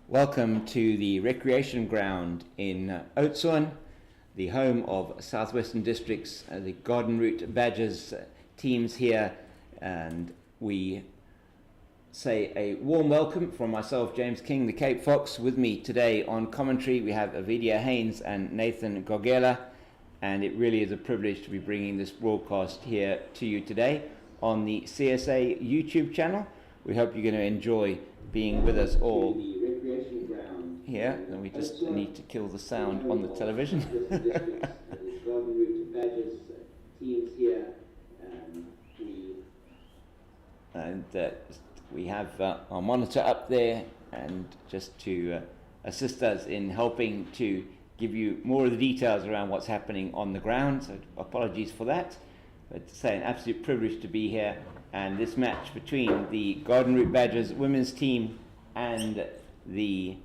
Welcome to the recreation ground in Oudtshoorn, the home of Southwestern District's the Garden Route Badgers teams here, and we say a warm welcome from myself, James King, the Cape Fox. With me today on commentary we have Avidia Haynes and Nathan Gogela, and it really is a privilege to be bringing this broadcast here to you today on the CSA YouTube channel. We hope you're going to enjoy being with us all here, and we just need to kill the sound on the television. And we have our monitor up there, and just to assist us in helping to give you more of the details around what's happening on the ground. So apologies for that, but to say an absolute privilege to be here. And this match between the Garden Route Badgers women's team and the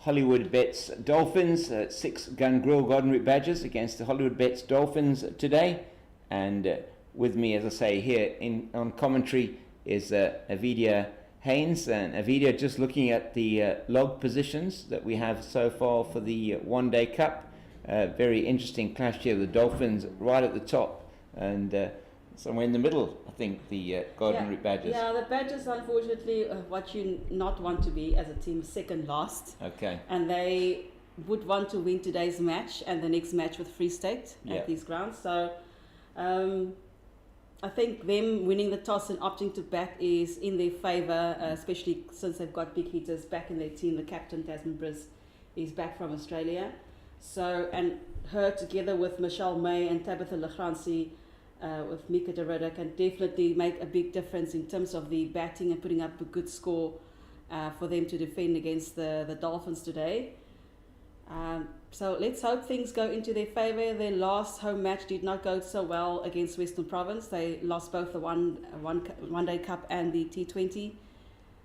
Hollywoodbets Dolphins, 6 Gun Grill Garden Route Badgers against the Hollywoodbets Dolphins today. And with me, as I say, here on commentary is Avidia Haynes. And Avidia, just looking at the log positions that we have so far for the one-day cup. Very interesting clash here. The Dolphins right at the top, and somewhere in the middle, I think, the Garden Route Badgers. Yeah, the Badgers, unfortunately, what you not want to be as a team, second last. Okay. And they would want to win today's match and the next match with Free State at these grounds. So I think them winning the toss and opting to bat is in their favour, especially since they've got big hitters back in their team. The captain, Tasman Briz, is back from Australia. So, and her together with Michelle May and Tabitha Lagrancy, with Mika Derrida, can definitely make a big difference in terms of the batting and putting up a good score for them to defend against the Dolphins today. So let's hope things go into their favour. Their last home match did not go so well against Western Province. They lost both the one-day cup and the T20.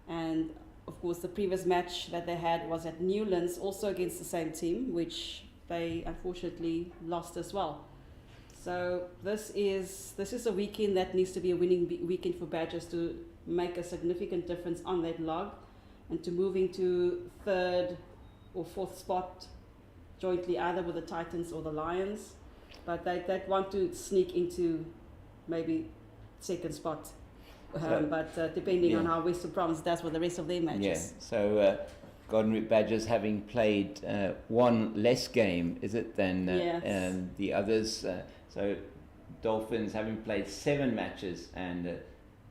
And of course the previous match that they had was at Newlands, also against the same team, which they unfortunately lost as well. So this is a weekend that needs to be a winning weekend for Badgers to make a significant difference on that log and to move into third or fourth spot jointly, either with the Titans or the Lions. But they want to sneak into maybe second spot. But depending on how Western Province does with the rest of their matches. Yeah, so Garden Route Badgers having played one less game, is it, than the others? So Dolphins having played 7 matches, and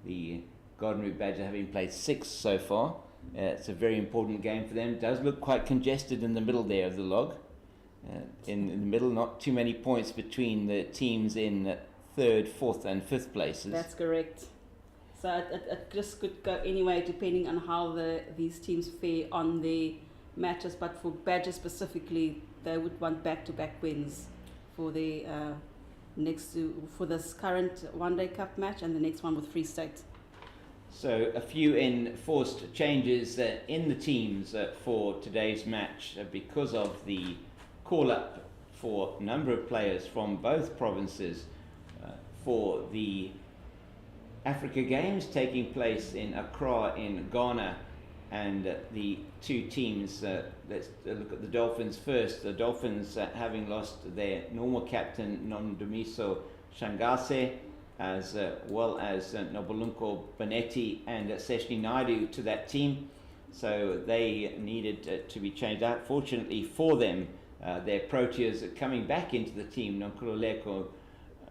the Garden Route Badgers having played 6 so far. It's a very important game for them. It does look quite congested in the middle there of the log. In the middle, not too many points between the teams in 3rd, 4th and 5th places. That's correct. So it just could go anyway depending on how these teams fare on the matches. But for Badgers specifically, they would want back-to-back wins for the for this current one-day cup match and the next one with Free State. So a few enforced changes in the teams for today's match because of the call-up for a number of players from both provinces for the Africa Games taking place in Accra in Ghana. And the two teams, let's look at the Dolphins first. The Dolphins having lost their normal captain, Nondumiso Shangase, as well as Nobulunko Bonetti and Seshni Naidu to that team. So they needed to be changed out. Fortunately for them, their Proteas are coming back into the team, Nonkululeko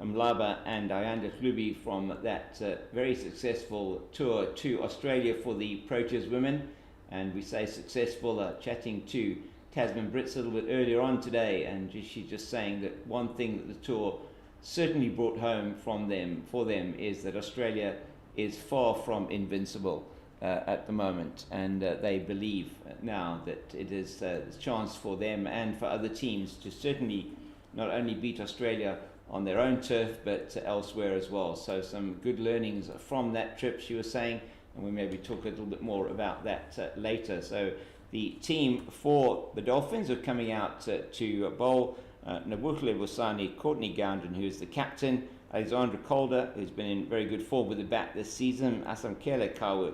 Mlaba and Ayanda Klubi, from that very successful tour to Australia for the Proteas women. And we say successful, chatting to Tasman Brits a little bit earlier on today, and she's just saying that one thing that the tour certainly brought home for them is that Australia is far from invincible at the moment, and they believe now that it is a chance for them and for other teams to certainly not only beat Australia on their own turf but elsewhere as well. So some good learnings from that trip, she was saying, and we maybe talk a little bit more about that later. So the team for the Dolphins are coming out to bowl Nabukhle Busani, Courtney Goundon, who's the captain, Alexandra Calder, who's been in very good form with the bat this season, Asam Kele Kawu,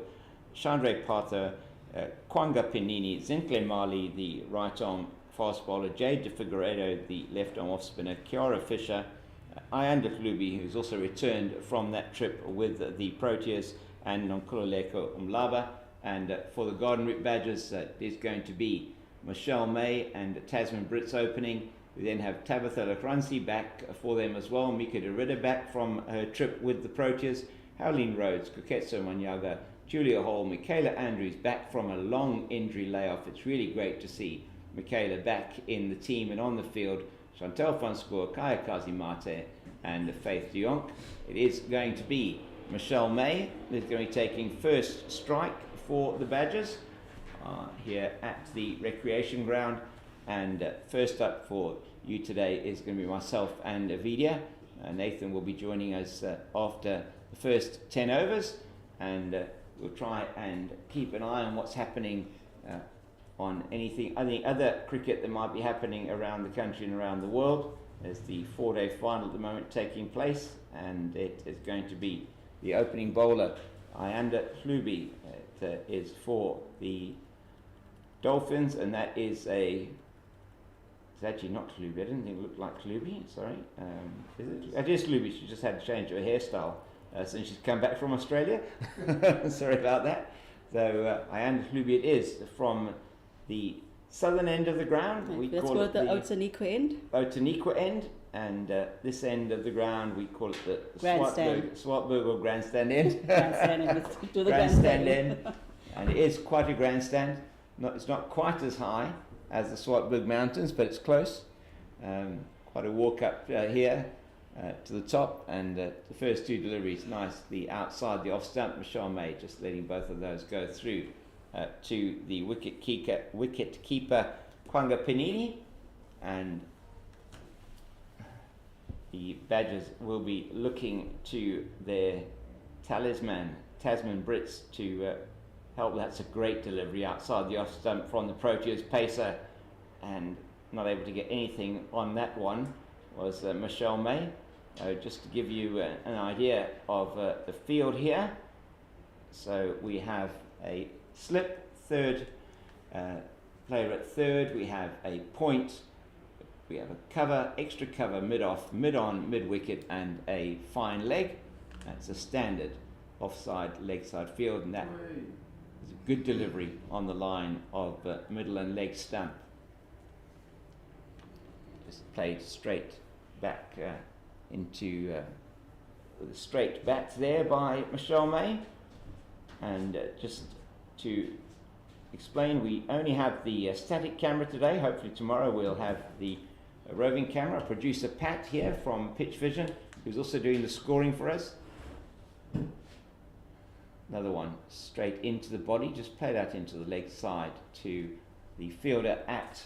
Chandra Partha, Kwanga Penini, Zintle Mali, the right-arm fast bowler, Jade de Figueiredo, the left-arm off-spinner, Kiara Fisher, Ayanda Klubi, who's also returned from that trip with the Proteas, and Nonkululeko Umlaba. And for the Garden Route Badgers, there's going to be Michelle May and Tasman Brits opening. We then have Tabitha Lachransi back for them as well, Mika Derrida back from her trip with the Proteas, Howleen Rhodes, Kuketso Manyaga, Julia Hall, Michaela Andrews back from a long injury layoff. It's really great to see Michaela back in the team and on the field. Chantal van Schoor, Kaya Kazimate and Faith de Jonk. It is going to be Michelle May who's going to be taking first strike for the Badgers here at the recreation ground. And first up for you today is going to be myself and Avidia. Nathan will be joining us after the first 10 overs, and we'll try and keep an eye on what's happening on any other cricket that might be happening around the country and around the world. There's the 4-day final at the moment taking place, and it is going to be the opening bowler, Ayanda Klubi. It is for the Dolphins, and that is it's actually not Klubi. I didn't think it looked like Klubi. Sorry. Is it? It is Klubi. She just had to change her hairstyle since she's come back from Australia. Sorry about that. So Ayanda Klubi it is from the southern end of the ground. Let's call it the Outeniqua end. Outeniqua end. And this end of the ground, we call it the Grandstand. Swartberg or grandstand end. Grandstand end. To the grandstand end. And it is quite a grandstand. It's not quite as high as the Swartberg Mountains, but it's close. Quite a walk up here to the top. And the first two deliveries nicely outside the off stump. Michelle May just letting both of those go through to the wicket keeper Kwanga Penini. And the Badgers will be looking to their talisman, Tasman Brits, to help. That's a great delivery outside the off stump from the Proteas pacer, and not able to get anything on that one was Michelle May. Just to give you an idea of the field here. So we have a slip, third player at third, we have a point, we have a cover, extra cover, mid-off, mid-on, mid-wicket, and a fine leg. That's a standard offside, leg side field, and that is a good delivery on the line of middle and leg stump. Just played straight back into the straight bat there by Michelle May. And just to explain, we only have the static camera today. Hopefully tomorrow we'll have the roving camera. Producer Pat here from Pitch Vision, who's also doing the scoring for us. Another one straight into the body, just played out into the leg side to the fielder at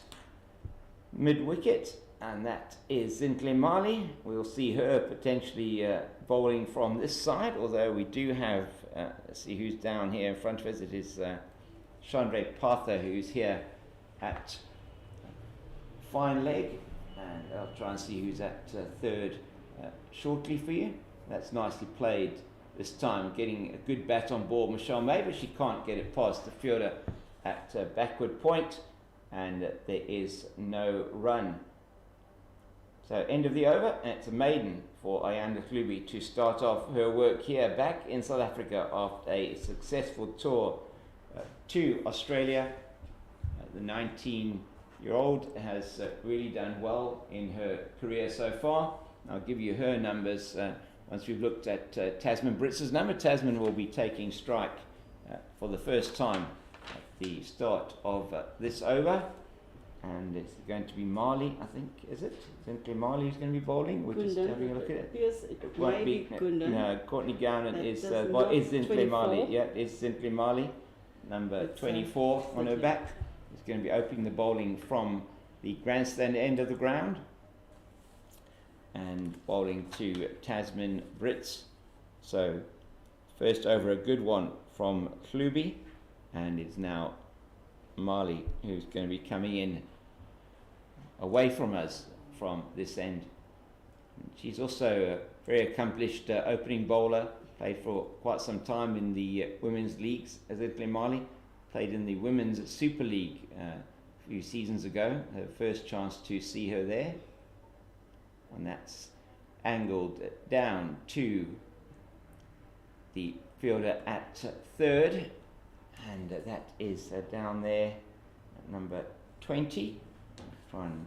mid-wicket, and that is Zintle Mali. We'll see her potentially bowling from this side, although we do have, let's see who's down here in front of us. It is Chandra Partha who's here at fine leg, and I'll try and see who's at third shortly for you. That's nicely played this time, getting a good bat on board Michelle May, but she can't get it past the fielder at backward point, and there is no run. So end of the over, and it's a maiden for Ayanda Klubi to start off her work here back in South Africa after a successful tour to Australia. The 19-year-old has really done well in her career so far. I'll give you her numbers once we've looked at Tasman Brits' number. Tasman will be taking strike for the first time at the start of this over. And it's going to be Mali, I think, is it? Zintle Mali who's going to be bowling. We're just having a look at it. Yes, it might be Gunda. No, Courtney Gownan is Zintle Mali. Yeah, it's Zintle Mali, number 24 on her back. Is going to be opening the bowling from the grandstand end of the ground and bowling to Tasman Brits. So first over, a good one from Klubi, and it's now Mali who's going to be coming in away from us from this end. She's also a very accomplished opening bowler, played for quite some time in the women's leagues as Zintle Mali, played in the Women's Super League a few seasons ago. Her first chance to see her there. And that's angled down to the fielder at third. And that is down there at number 20. Try and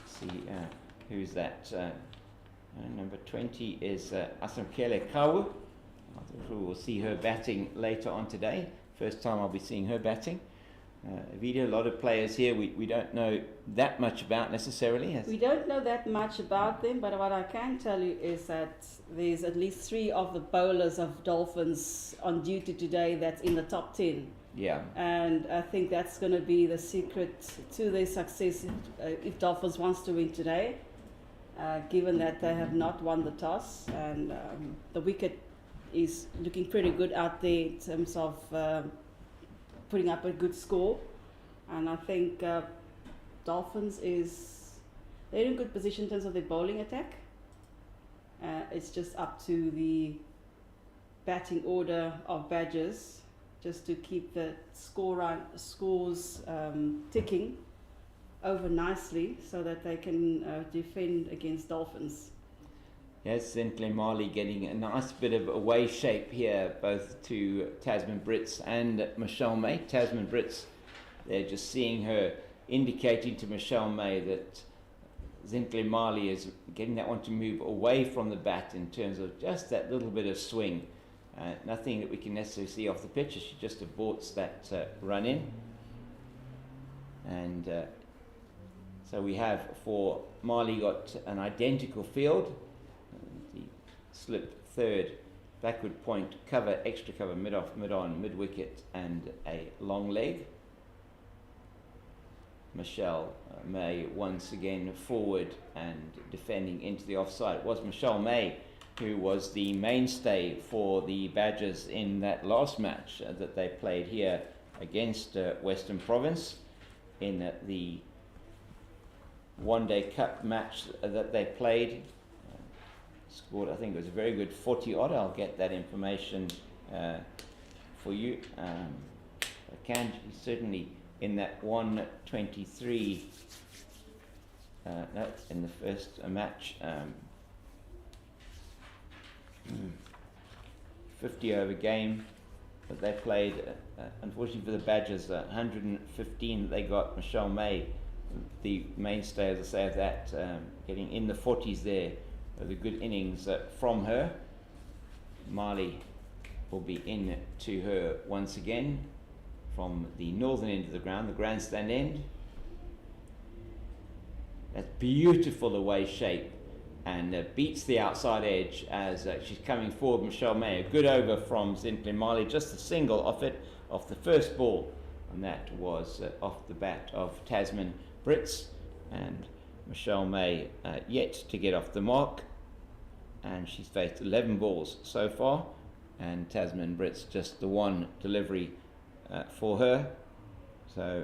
see who's that. Number 20 is Asamkele Kawu. We'll see her batting later on today. First time I'll be seeing her batting. Vida, a lot of players here we don't know that much about necessarily. We don't know that much about them, but what I can tell you is that there's at least 3 of the bowlers of Dolphins on duty today that's in the top 10. Yeah. And I think that's going to be the secret to their success if Dolphins wants to win today, given that they have not won the toss. And the wicket is looking pretty good out there in terms of putting up a good score. And I think Dolphins they're in a good position in terms of their bowling attack. It's just up to the batting order of Badgers just to keep the scores ticking over nicely so that they can defend against Dolphins. Yes, Zintle Mali getting a nice bit of away shape here, both to Tasman Brits and Michelle May. Tasman Brits, they're just seeing her, indicating to Michelle May that Zintle Mali is getting that one to move away from the bat in terms of just that little bit of swing. Nothing that we can necessarily see off the pitch. She just aborts that run in. And so we have for Mali got an identical field. The slip third, backward point, cover, extra cover, mid off, mid on, mid wicket, and a long leg. Michelle May once again forward and defending into the offside. It was Michelle May who was the mainstay for the Badgers in that last match that they played here against Western Province in the one-day cup match that they played. Scored, I think it was a very good 40 odd. I'll get that information for you. Can certainly in that 123 no, in the first match 50 over game that they played. Unfortunately for the Badgers, 115 they got. Michelle May, the mainstay, as I say, of that, getting in the 40s there. The good innings from her. Mali will be in to her once again from the northern end of the ground, the grandstand end. That's beautiful away shape and beats the outside edge as she's coming forward. Michelle May, a good over from Zintle Mali, just a single off it, off the first ball, and that was off the bat of Tasman Brits. And Michelle May yet to get off the mark, and she's faced 11 balls so far, and Tasman Brits just the one delivery for her. So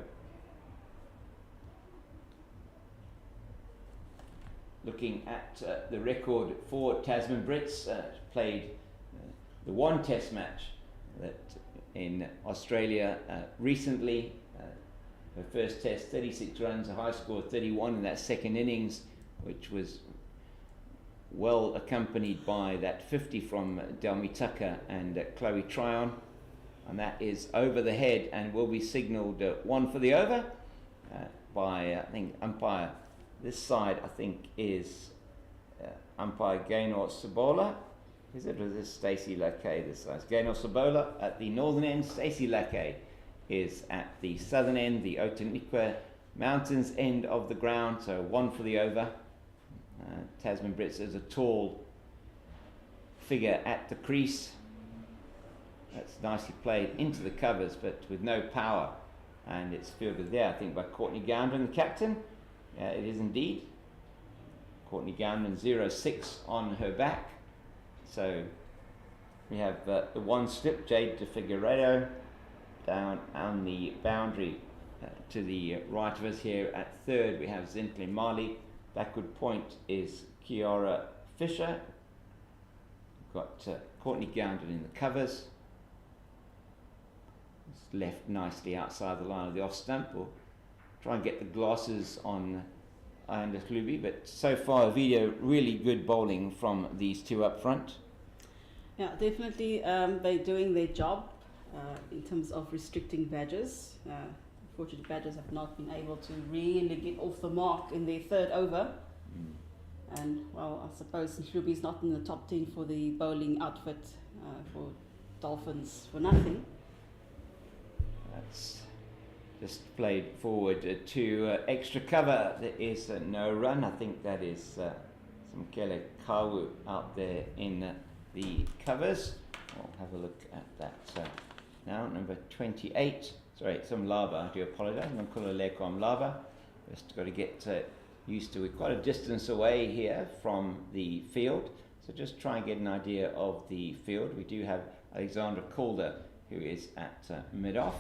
looking at the record for Tasman Brits, played the one test match that in Australia recently. Her first test, 36 runs, a high score of 31 in that second innings, which was well accompanied by that 50 from Delmi Tucker and Chloe Tryon. And that is over the head and will be signalled one for the over by, I think, umpire. This side, I think, is umpire Gaynor Sabola. Is it? Or is this Stacey Lackey? This side. Gaynor Sabola at the northern end. Stacey Lackey is at the southern end, the Otaniqua Mountains end of the ground. So one for the over. Tasman Brits is a tall figure at the crease. That's nicely played into the covers, but with no power. And it's fielded there, I think, by Courtney Gowndon, the captain. It is indeed. Courtney Gowndon 0-6 on her back. So we have the one slip, Jade de Figueiredo, down on the boundary to the right of us here. At third we have Zintle Mali. Backward point is Kiara Fisher. We've got Courtney Gowndon in the covers. left nicely outside the line of the off stump. We'll try and get the glasses on Ayanda Klubi, but so far video really good bowling from these two up front. Yeah, definitely they're doing their job in terms of restricting Badgers. Unfortunately, Badgers have not been able to really get off the mark in their third over. And, well, I suppose Klubi is not in the top 10 for the bowling outfit for Dolphins for nothing. That's just played forward to extra cover. There is no run. I think that is some Kele Kawu out there in the covers. I'll have a look at that now. Number 28. Sorry, some Lava. I do apologise. Mankula Lekom Lava. Just got to get used to. We're quite a distance away here from the field, so just try and get an idea of the field. We do have Alexandra Calder, who is at mid-off.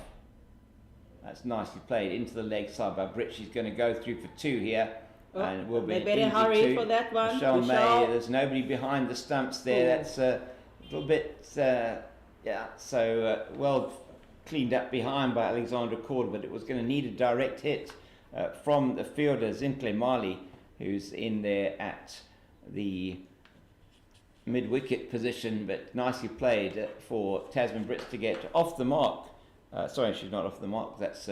That's nicely played into the leg side by Britt. She's going to go through for two here, and it will be they better hurry two. for that one. Michelle May, there's nobody behind the stumps there. That's a little bit, well cleaned up behind by Alexandra Calder, but it was going to need a direct hit from the fielder Zintle Mali, who's in there at the mid-wicket position, but nicely played for Tasman Brits to get off the mark. Sorry, she's not off the mark. That's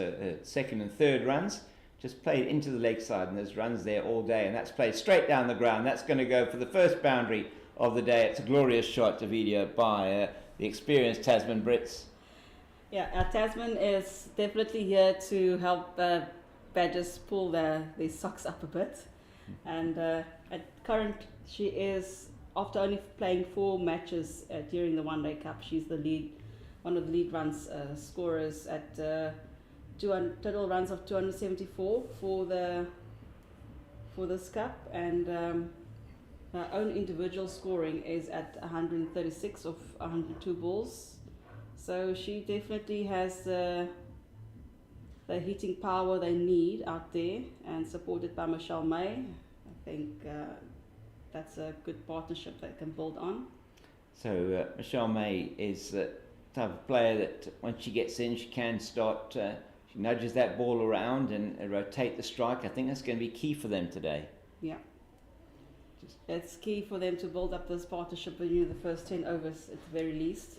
second and third runs. Just played into the leg side, and there's runs there all day, and that's played straight down the ground. That's going to go for the first boundary of the day. It's a glorious shot to video by the experienced Tasman Brits. Yeah, Tasman is definitely here to help Badgers pull their socks up a bit. And at current, she is, after only playing 4 matches during the One Day Cup, she's the lead, one of the lead runs scorers at total runs of 274 for this cup, and her own individual scoring is at 136 of 102 balls. So she definitely has the hitting power they need out there, and supported by Michelle May. I think that's a good partnership they can build on. So Michelle May is the type of player that once she gets in, she can start, she nudges that ball around and rotate the strike. I think that's going to be key for them today. Yeah. It's key for them to build up this partnership within the first 10 overs at the very least.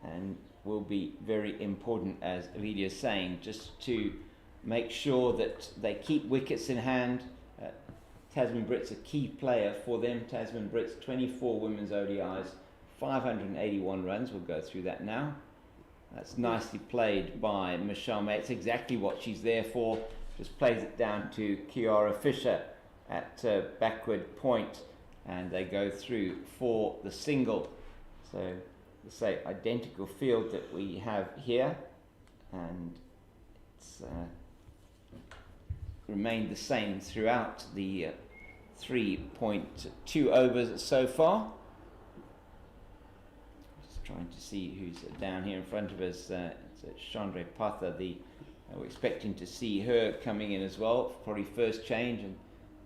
And will be very important, as Lydia is saying, just to make sure that they keep wickets in hand. Tasman Brits a key player for them. Tasman Brits 24 women's ODIs, 581 runs. We'll go through that now. That's nicely played by Michelle May. It's exactly what she's there for. Just plays it down to Kiara Fisher at backward point, and they go through for the single. So say identical field that we have here, and it's remained the same throughout the 3.2 overs so far. Just trying to see who's down here in front of us. It's Chandra Patha. We're expecting to see her coming in as well, probably first change, and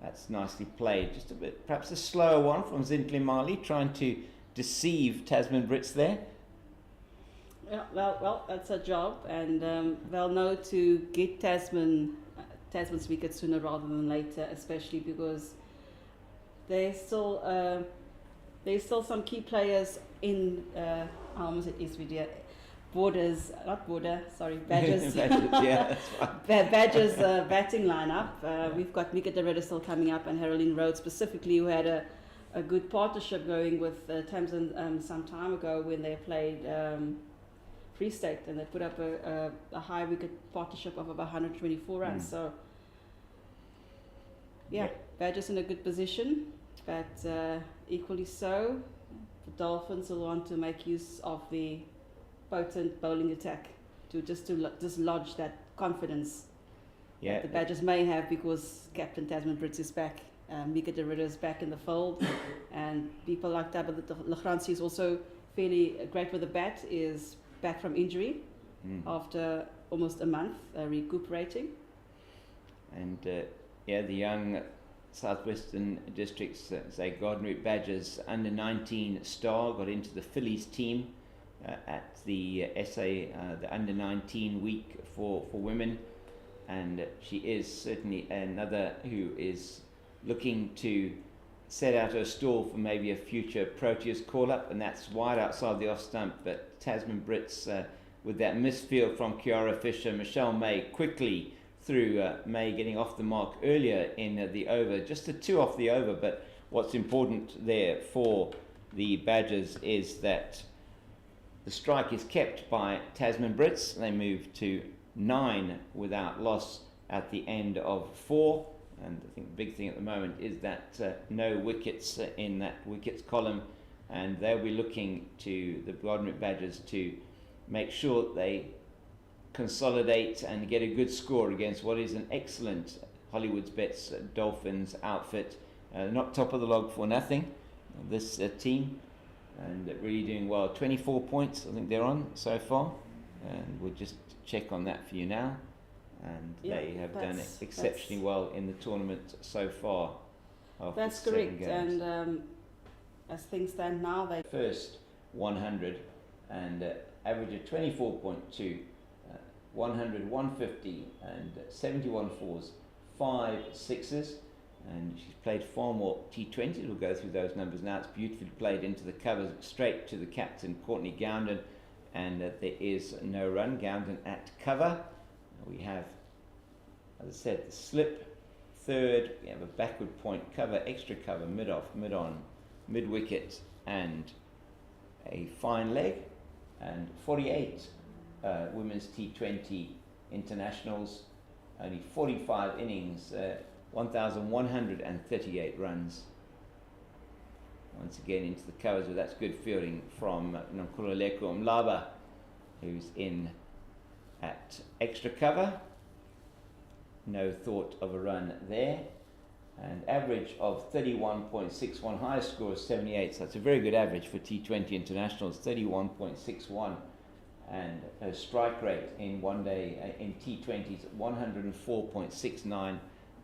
that's nicely played. Just a bit, perhaps a slower one from Zintle Mali, trying to deceive Tasman Brits there. Yeah, well, that's a job, and they'll know to get Tasman's wickets sooner rather than later, especially because there's still some key players in I almost said SVD, Badgers Badgers, yeah, that's right. Badgers batting lineup. We've got Mika de Ridder still coming up, and Haroline Rhodes specifically, who had a good partnership going with Tamsin some time ago when they played Free State, and they put up a high wicket partnership of about 124 runs. So yeah, Badgers in a good position, but equally so, the Dolphins will want to make use of the potent bowling attack to dislodge that confidence that the Badgers may have, because Captain Tasman Brits is back. Mika de Ridder is back in the fold, and people like Tabitha Lagranci is also fairly great with the bat, is back from injury after almost a month recuperating. And the young Southwestern Districts, say Garden Route Badgers under 19 star, got into the Phillies team at the SA, the under 19 week for women, and she is certainly another who is looking to set out her stall for maybe a future Proteas call-up, and that's wide outside the off stump. But Tasman Brits, with that misfield from Kiara Fisher, Michelle May quickly through, May getting off the mark earlier in the over, just a 2 off the over. But what's important there for the Badgers is that the strike is kept by Tasman Brits. They move to 9 without loss at the end of 4. And I think the big thing at the moment is that no wickets in that wickets column, and they'll be looking to the Broadmead Badgers to make sure that they consolidate and get a good score against what is an excellent Hollywoodbets Dolphins outfit. Not top of the log for nothing, this team, and really doing well. 24 points I think they're on so far, and we'll just check on that for you now. And they have done exceptionally well in the tournament so far. That's correct. Games. And as things stand now, they first 100 and average of 24.2, 100, 150, and 71 fours, 5 sixes. And she's played far more T20s. We'll go through those numbers now. It's beautifully played into the covers, straight to the captain, Courtney Gowden, and there is no run. Gowden at cover. We have, as I said, the slip, third. We have a backward point cover, extra cover, mid-off, mid-on, mid-wicket, and a fine leg, and 48 women's T20 internationals, only 45 innings, 1,138 runs. Once again into the covers, but that's good fielding from Nonkululeko Mlaba, who's in at extra cover. No thought of a run there. And average of 31.61, highest score is 78, so that's a very good average for T20 internationals, 31.61. And a strike rate in one day in T20s 104.69,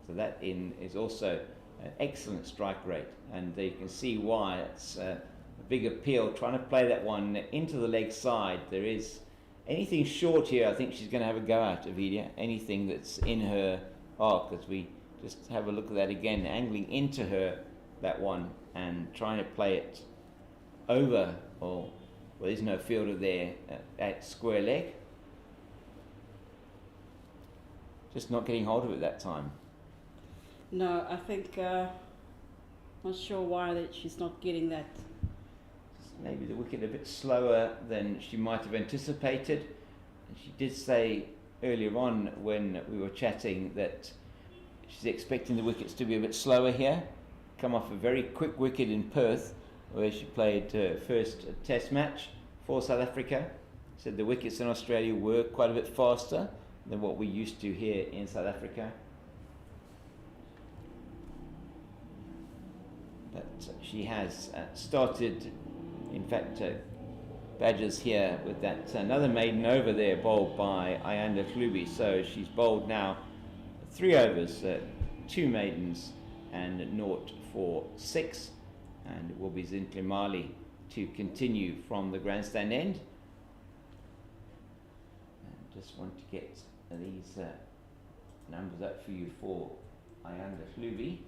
so that is also an excellent strike rate, and you can see why it's a big appeal trying to play that one into the leg side. There is anything short here, I think she's going to have a go at, Avidia. Anything that's in her arc, as we just have a look at that again, angling into her, that one, and trying to play it over, or well, there's no fielder there at square leg. Just not getting hold of it that time. No, I think, not sure why that she's not getting that. Maybe the wicket a bit slower than she might have anticipated. And she did say earlier on when we were chatting that she's expecting the wickets to be a bit slower here. Come off a very quick wicket in Perth, where she played first test match for South Africa. Said the wickets in Australia were quite a bit faster than what we used to here in South Africa. But she has started, in fact, Badgers here with that another maiden over there bowled by Ayanda Klubi. So she's bowled now 3 overs, 2 maidens and 0 for 6. And it will be Zintle Mali to continue from the grandstand end. And just want to get these numbers up for you for Ayanda Klubi.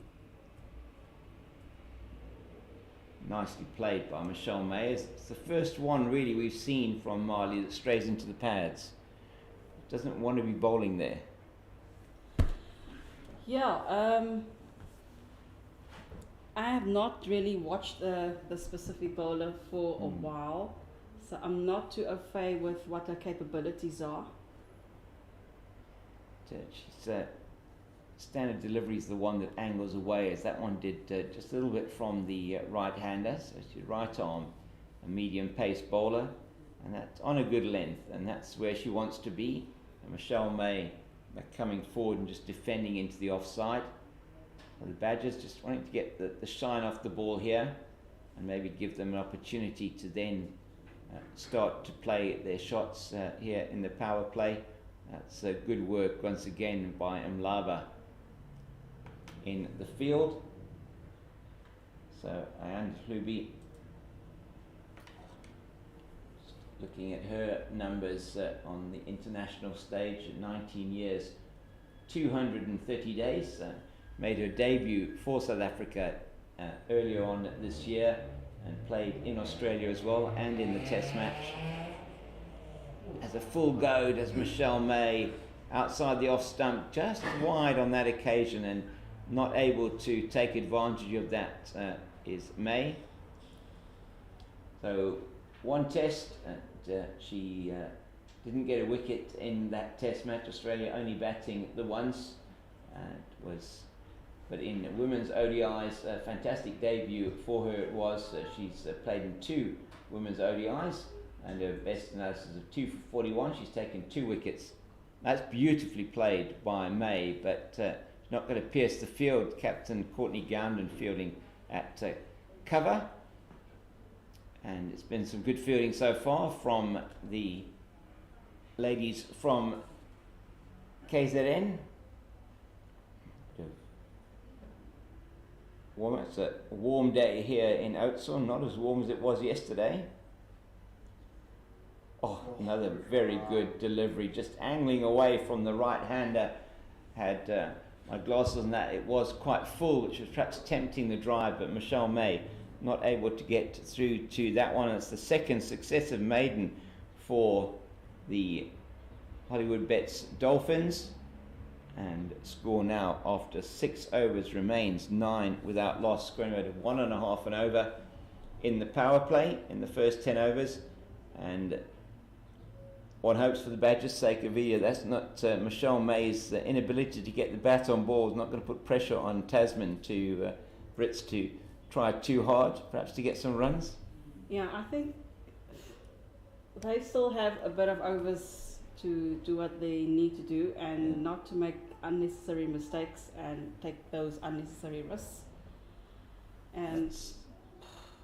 Nicely played by Michelle May. It's the first one really we've seen from Mali that strays into the pads. Doesn't want to be bowling there. Yeah, I have not really watched the specific bowler for a while, so I'm not too au fait with what her capabilities are. She's standard delivery is the one that angles away, as that one did just a little bit from the right-hander. So she's right arm, a medium pace bowler, and that's on a good length, and that's where she wants to be. And Michelle May coming forward and just defending into the offside. And the Badgers just wanting to get the shine off the ball here, and maybe give them an opportunity to then start to play their shots here in the power play. That's good work once again by Mlaba in the field. So Ayanda Klubi looking at her numbers on the international stage, 19 years, 230 days. Made her debut for South Africa earlier on this year and played in Australia as well and in the Test match. Has a full go, does Michelle May, outside the off stump, just wide on that occasion, and not able to take advantage of that is May. So one test, and she didn't get a wicket in that Test match. Australia only batting the once. But in women's ODIs, a fantastic debut for her it was. She's played in 2 women's ODIs, and her best analysis of 2 for 41. She's taken 2 wickets. That's beautifully played by May, but she's not going to pierce the field. Captain Courtney Gounden fielding at cover. And it's been some good fielding so far from the ladies from KZN. It's a warm day here in Oudtshoorn, not as warm as it was yesterday. Oh, another very good delivery, just angling away from the right-hander. Had my glasses on that, it was quite full, which was perhaps tempting the drive, but Michelle May not able to get through to that one. It's the second successive maiden for the Hollywoodbets Dolphins, and score now after 6 overs remains 9 without loss, scoring rate of 1.5 and over in the power play in the first 10 overs. And one hopes for the Badgers' sake, Avila, that's not Michelle May's inability to get the bat on ball is not going to put pressure on Tasman to Brits to try too hard, perhaps to get some runs. Yeah, I think they still have a bit of overs to do what they need to do, and not to make unnecessary mistakes and take those unnecessary risks. And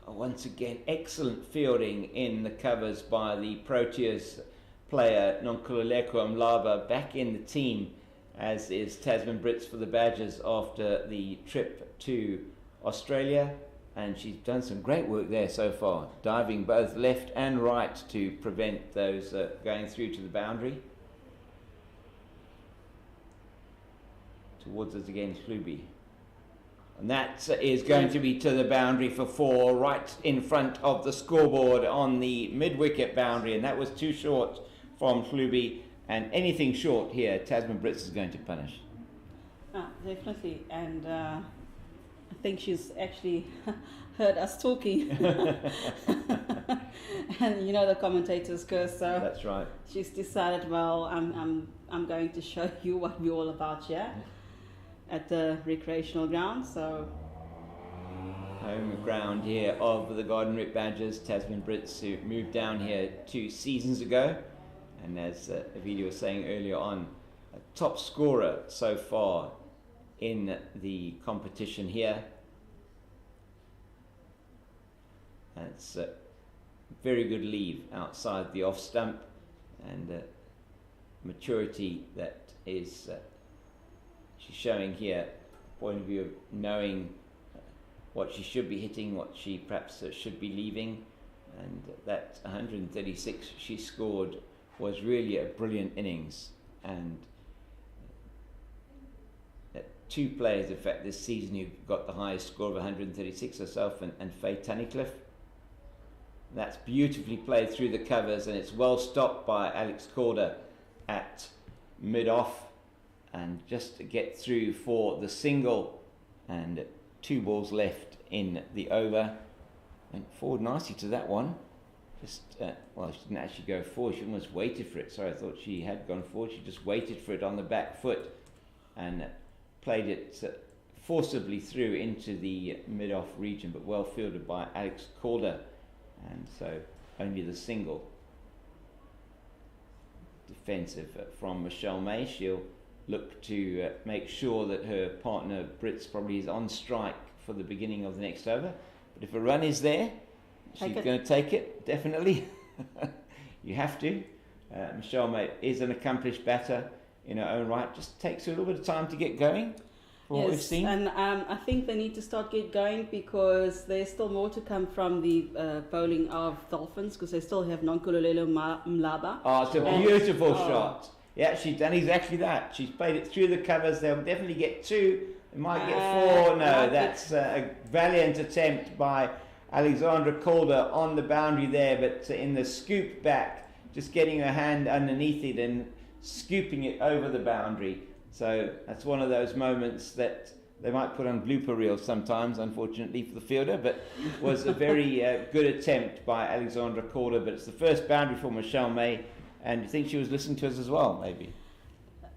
once again, excellent fielding in the covers by the Proteas player Nonkululeko Mlaba, back in the team, as is Tasman Brits for the Badgers after the trip to Australia, and she's done some great work there so far, diving both left and right to prevent those going through to the boundary. Towards us again, Hlubi. And that is going to be to the boundary for 4, right in front of the scoreboard on the mid-wicket boundary, and that was too short from Hlubi, and anything short here, Tasman Brits is going to punish. Definitely, and I think she's actually heard us talking. And you know the commentators curse, so that's right. She's decided, well, I'm going to show you what we're all about here at the recreational ground. So home ground here of the Garden Rip Badgers, Tasman Brits, who moved down here 2 seasons ago, and as Avila was saying earlier on, a top scorer so far in the competition here. That's a very good leave outside the off stump, and maturity that is she's showing here, point of view of knowing what she should be hitting, what she perhaps should be leaving, and that 136 she scored was really a brilliant innings. And 2 players, in fact, this season who got the highest score of 136, herself and Faye Tunnicliffe. That's beautifully played through the covers, and it's well stopped by Alex Calder at mid-off, and just to get through for the single, and 2 balls left in the over. Went forward nicely to that one. Just, well, she didn't actually go forward, she almost waited for it. Sorry, I thought she had gone forward. She just waited for it on the back foot and played it forcibly through into the mid-off region, but well fielded by Alex Calder. And so only the single. Defensive from Michelle May. She'll look to make sure that her partner Brits probably is on strike for the beginning of the next over. But if a run is there, she's going to take it, definitely. You have to. Michelle May is an accomplished batter in her own right. Just takes her a little bit of time to get going. for what we've seen. And I think they need to start get going because there's still more to come from the bowling of Dolphins because they still have Nonkululelo Mlaba. Oh, it's a beautiful shot. Yeah, she's done exactly that. She's played it through the covers. They'll definitely get 2. They might get 4. No, that's a valiant attempt by Alexandra Calder on the boundary there, but in the scoop back, just getting her hand underneath it and scooping it over the boundary. So that's one of those moments that they might put on blooper reels sometimes, unfortunately for the fielder, but was a very good attempt by Alexandra Calder. But it's the first boundary for Michelle May, and you think she was listening to us as well, maybe?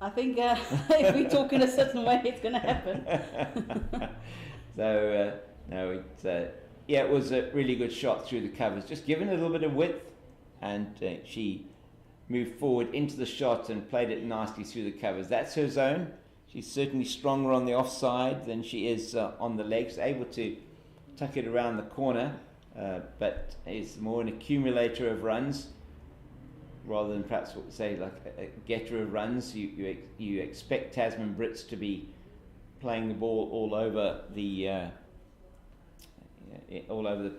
I think if we talk in a certain way, it's going to happen. So, no, it was a really good shot through the covers, just given a little bit of width, and she moved forward into the shot and played it nicely through the covers. That's her zone. She's certainly stronger on the offside than she is on the legs, able to tuck it around the corner, but is more an accumulator of runs rather than perhaps what we say like a getter of runs. You expect Tasman Brits to be playing the ball all over the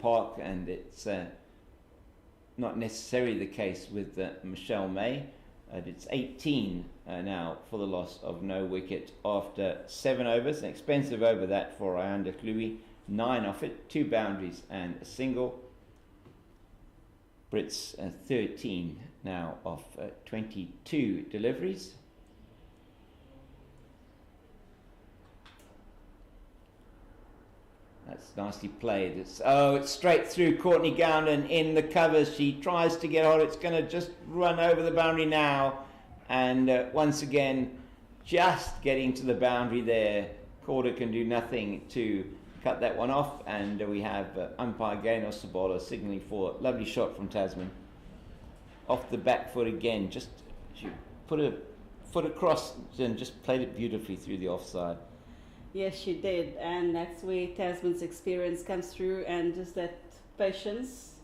park, and it's not necessarily the case with Michelle May. It's 18 now for the loss of no wicket after 7 overs. An expensive over that for Ayanda Kluwi. 9 off it, 2 boundaries and a single. Brits 13 now off 22 deliveries. That's nicely played. It's straight through Courtney Gowden in the covers. She tries to get hold. It's going to just run over the boundary now. And once again, just getting to the boundary there. Calder can do nothing to cut that one off. And we have umpire Gaynor Sabola signalling for a lovely shot from Tasman. Off the back foot again. Just she put a foot across and just played it beautifully through the offside. Yes, she did, and that's where Tasman's experience comes through, and just that patience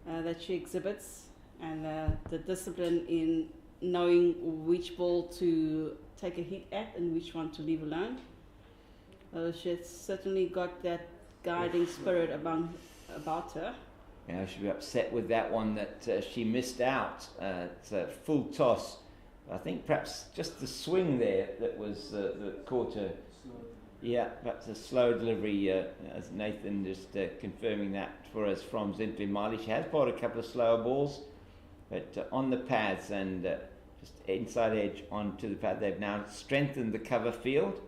that she exhibits, and the discipline in knowing which ball to take a hit at and which one to leave alone. She's certainly got that guiding spirit about her. Yeah, she'll be upset with that one that she missed out. It's a full toss. I think perhaps just the swing there that was that caught her. Yeah, perhaps a slow delivery, as Nathan just confirming that for us from Zintle Mali. She has bowled a couple of slower balls, but on the pads and just inside edge onto the pad. They've now strengthened the cover field.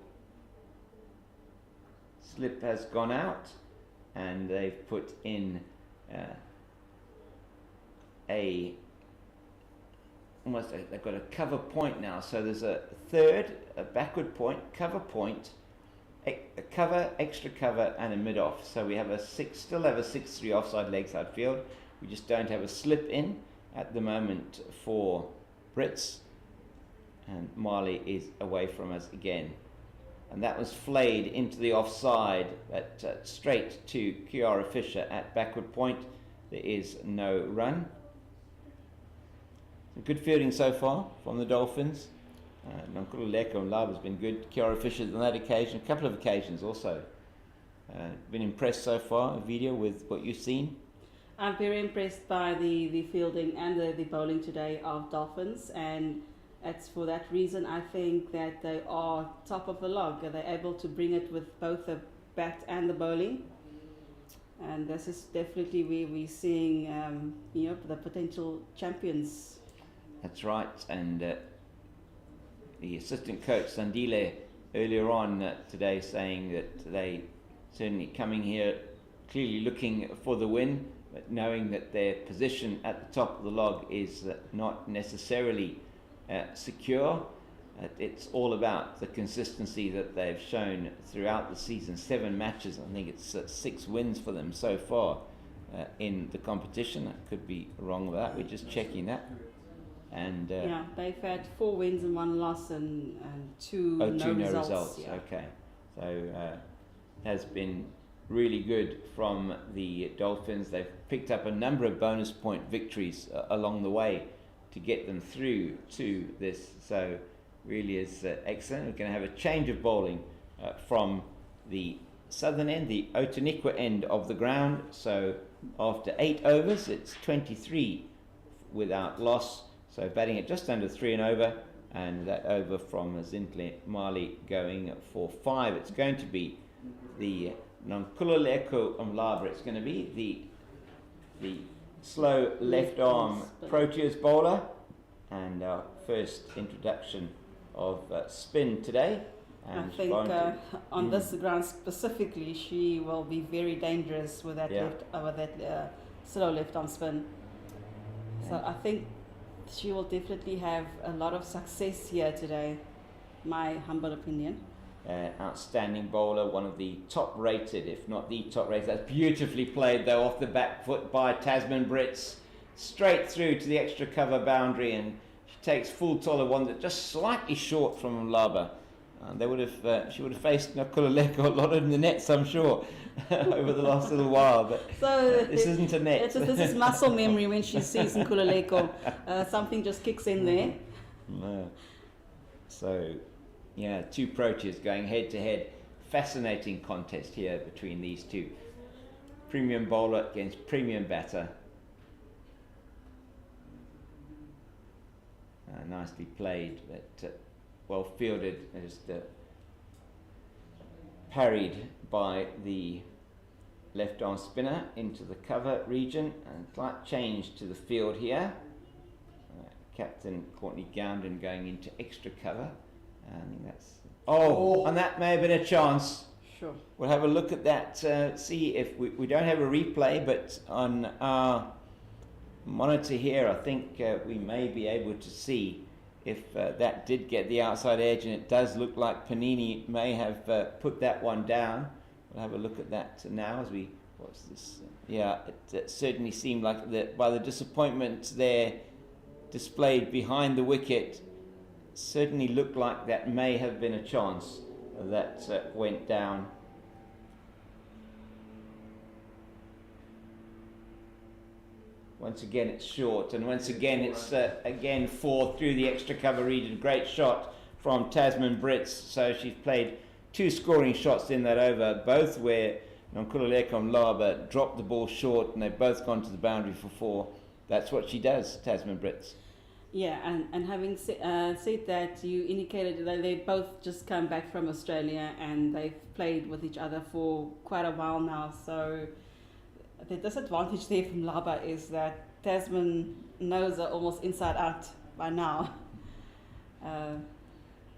Slip has gone out, and they've put in they've got a cover point now. So there's a third, a backward point, cover point, a cover, extra cover, and a mid-off. So we have still have a 6-3 offside leg side field. We just don't have a slip in at the moment for Brits. And Marley is away from us again. And that was flayed into the offside, straight to Kiara Fisher at backward point. There is no run. Some good fielding so far from the Dolphins. Nonkululeko Mlaba has been good. Kiara Fisher on that occasion, a couple of occasions also. Been impressed so far, Video, with what you've seen? I'm very impressed by the fielding and the bowling today of Dolphins, and it's for that reason I think that they are top of the log. They're able to bring it with both the bat and the bowling, and this is definitely where we're seeing the potential champions. That's right, and the assistant coach Sandile earlier on today saying that they certainly coming here clearly looking for the win, but knowing that their position at the top of the log is not necessarily secure. It's all about the consistency that they've shown throughout the season. 7 matches, I think it's 6 wins for them so far in the competition. I could be wrong with that, we're just checking that. And they've had 4 wins and 1 loss and 2 no results. Yeah. Okay, so has been really good from the Dolphins. They've picked up a number of bonus point victories along the way to get them through to this. So really is excellent. We're going to have a change of bowling from the southern end, the Otaniqua end of the ground. So after 8 overs, it's 23 without loss. So batting at just under 3 and over, and that over from Zintle Mali going for 5. It's going to be the Nonkululeko Umlaba. It's going to be the slow left arm Proteas bowler, and our first introduction of spin today. And I think on this ground specifically, she will be very dangerous with that slow left arm spin. So I think she will definitely have a lot of success here today, my humble opinion. Outstanding bowler, one of the top rated, if not the top rated. That's beautifully played though off the back foot by Tasman Brits, straight through to the extra cover boundary, and she takes full toll of one that just slightly short from Umlaba. She would have faced Nonkululeko a lot in the nets, I'm sure, over the last little while. But so this isn't a net. This is muscle memory when she sees Nkululeko. Something just kicks in there. No. So, yeah, two Proteas going head to head. Fascinating contest here between these two. Premium bowler against premium batter. Nicely played, but well fielded, just parried by the left arm spinner into the cover region, and slight change to the field here. Captain Courtney Gowden going into extra cover. I think that's and that may have been a chance. Sure. We'll have a look at that. See if we don't have a replay, but on our monitor here, I think we may be able to see if that did get the outside edge, and it does look like Panini may have put that one down. We'll have a look at that now as we watch this. Yeah, it certainly seemed like that by the disappointment there displayed behind the wicket, certainly looked like that may have been a chance that went down. Once again it's short, and once again it's again 4 through the extra cover region. Great shot from Tasman Brits. So she's played 2 scoring shots in that over, both where Nonkululeko Umlaba dropped the ball short, and they've both gone to the boundary for 4. That's what she does, Tasman Brits. Yeah, and having said that, you indicated that they both just come back from Australia and they've played with each other for quite a while now. So the disadvantage there from Laba is that Tasman knows her almost inside out by now.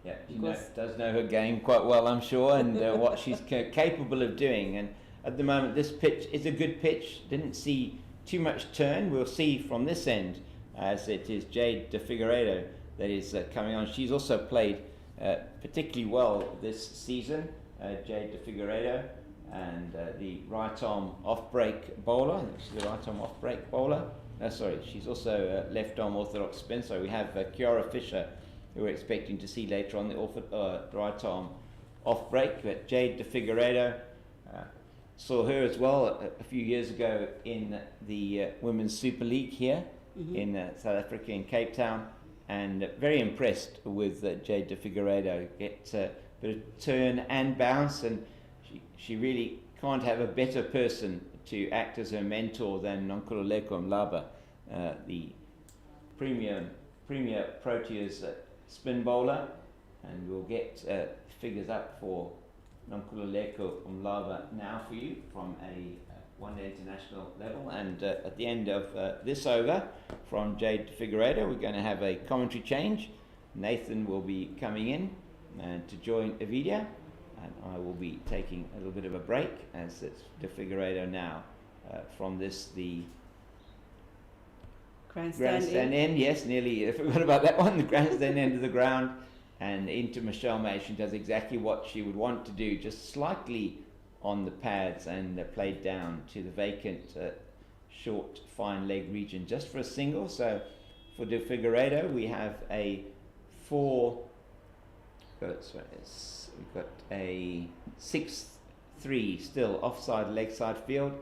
Yeah, she does know her game quite well, I'm sure, and what she's capable of doing. And at the moment, this pitch is a good pitch. Didn't see too much turn. We'll see from this end, as it is Jade de Figueiredo that is coming on. She's also played particularly well this season, Jade de Figueiredo, and the right arm off break bowler. She's the right arm off break bowler. She's also left arm orthodox spin. So we have Kiara Fisher, who we're expecting to see later on the right arm off break. But Jade de Figueiredo, saw her as well a few years ago in the Women's Super League here in South Africa, in Cape Town, and very impressed with Jade de Figueiredo. Get a bit of turn and bounce, and she really can't have a better person to act as her mentor than Nonkululeko Umlaba, the premier Proteas spin bowler. And we'll get figures up for Nonkululeko Umlaba now for you from a one-day international level. And at the end of this over from Jade de Figueiredo, we're going to have a commentary change. Nathan will be coming in to join Avidia, and I will be taking a little bit of a break, as it's de Figueiredo now from this, the grandstand end. Yes, nearly forgot about that one. The grandstand end of the ground, and into Michelle May. She does exactly what she would want to do, just slightly on the pads, and played down to the vacant short fine leg region just for a single. So for de Figueiredo, we have a 4. We've got a 6-3 still offside leg side field,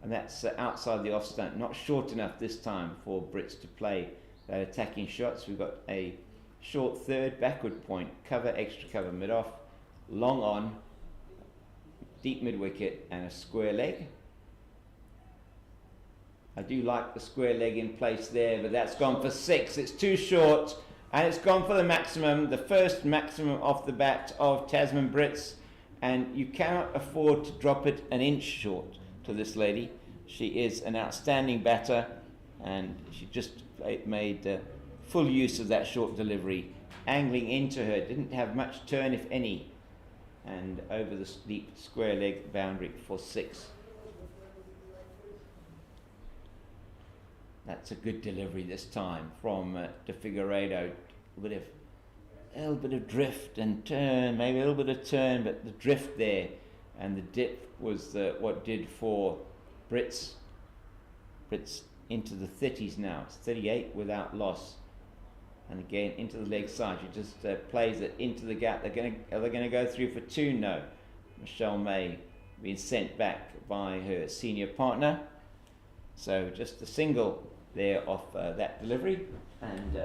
and that's outside the off stump, not short enough this time for Brits to play that attacking shots. We've got a short third, backward point, cover, extra cover, mid off, long on, deep mid wicket and a square leg. I do like the square leg in place there, but that's gone for 6. It's too short, and it's gone for the maximum, the first maximum off the bat of Tasman Brits, and you cannot afford to drop it an inch short to this lady. She is an outstanding batter, and she just made full use of that short delivery, angling into her, didn't have much turn if any, and over the deep square leg boundary for 6. That's a good delivery this time from De Figueiredo. A little bit of drift and turn, maybe a little bit of turn, but the drift there and the dip was what did for Brits. Brits into the 30s now. It's 38 without loss. And again into the leg side. She just plays it into the gap. Are they going to go through for 2? No. Michelle May being sent back by her senior partner. So just a single there off that delivery, and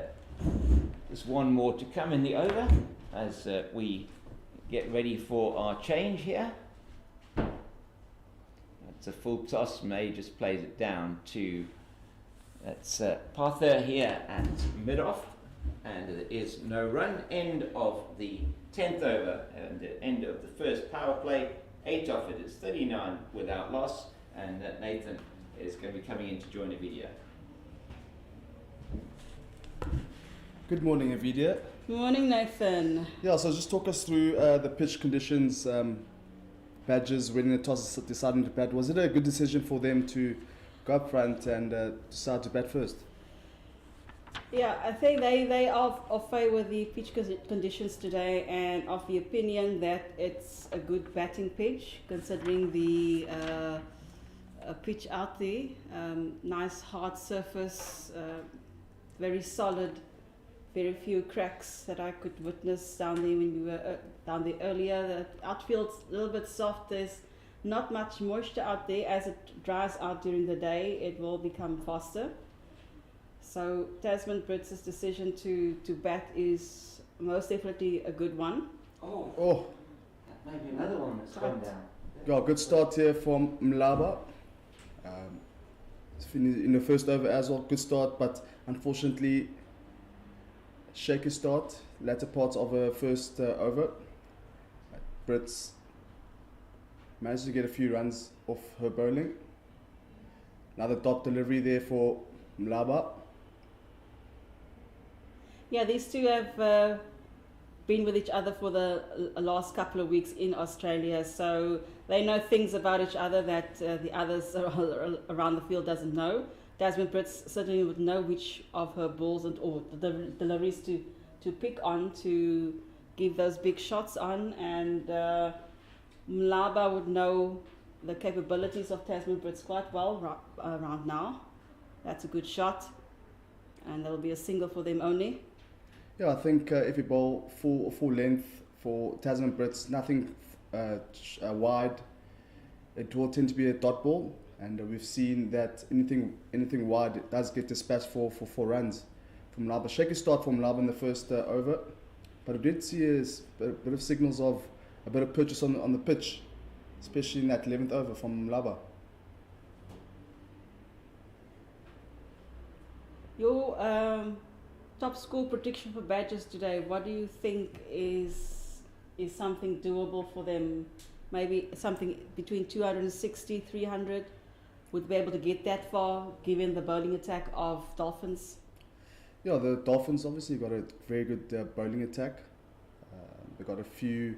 there's one more to come in the over as we get ready for our change here. That's a full toss. May just plays it down to that's Parther here at mid-off, and there is no run. End of the 10th over and the end of the first power play. 8 off. It is 39 without loss, and Nathan is going to be coming in to join the video. Good morning, Avidia. Good morning, Nathan. Yeah, so just talk us through the pitch conditions, Badgers winning the toss, deciding to bat. Was it a good decision for them to go up front and decide to bat first? Yeah, I think they are of favour the pitch conditions today, and of the opinion that it's a good batting pitch considering the pitch out there. Nice hard surface, very solid. Very few cracks that I could witness down there when we were down there earlier. The outfield's a little bit soft. There's not much moisture out there. As it dries out during the day, it will become faster. So Tasman Brits' decision to bat is most definitely a good one. Oh, that may be another one that's gone down. Yeah, good start here from Mlaba. In the first over as well, good start, but unfortunately shaky start, latter parts of her first over. Brits managed to get a few runs off her bowling. Another dot delivery there for Mlaba. Yeah, these two have been with each other for the last couple of weeks in Australia, so they know things about each other that the others around the field doesn't know. Tasman Brits certainly would know which of her balls or the deliveries to pick on to give those big shots on, and Mlaba would know the capabilities of Tasman Brits quite well around now. That's a good shot, and there will be a single for them only. Yeah, I think if you bowl full length for Tasman Brits, nothing wide, it will tend to be a dot ball. And we've seen that anything wide it does get dispatched for 4 runs from Mlaba. Shaky start from Mlaba in the first over, but we did see a bit of signals of a bit of purchase on the pitch, especially in that 11th over from Mlaba. Your top score prediction for Badgers today, what do you think is something doable for them? Maybe something between 260, 300? Would be able to get that far given the bowling attack of Dolphins? Yeah, the Dolphins obviously got a very good bowling attack. They got a few.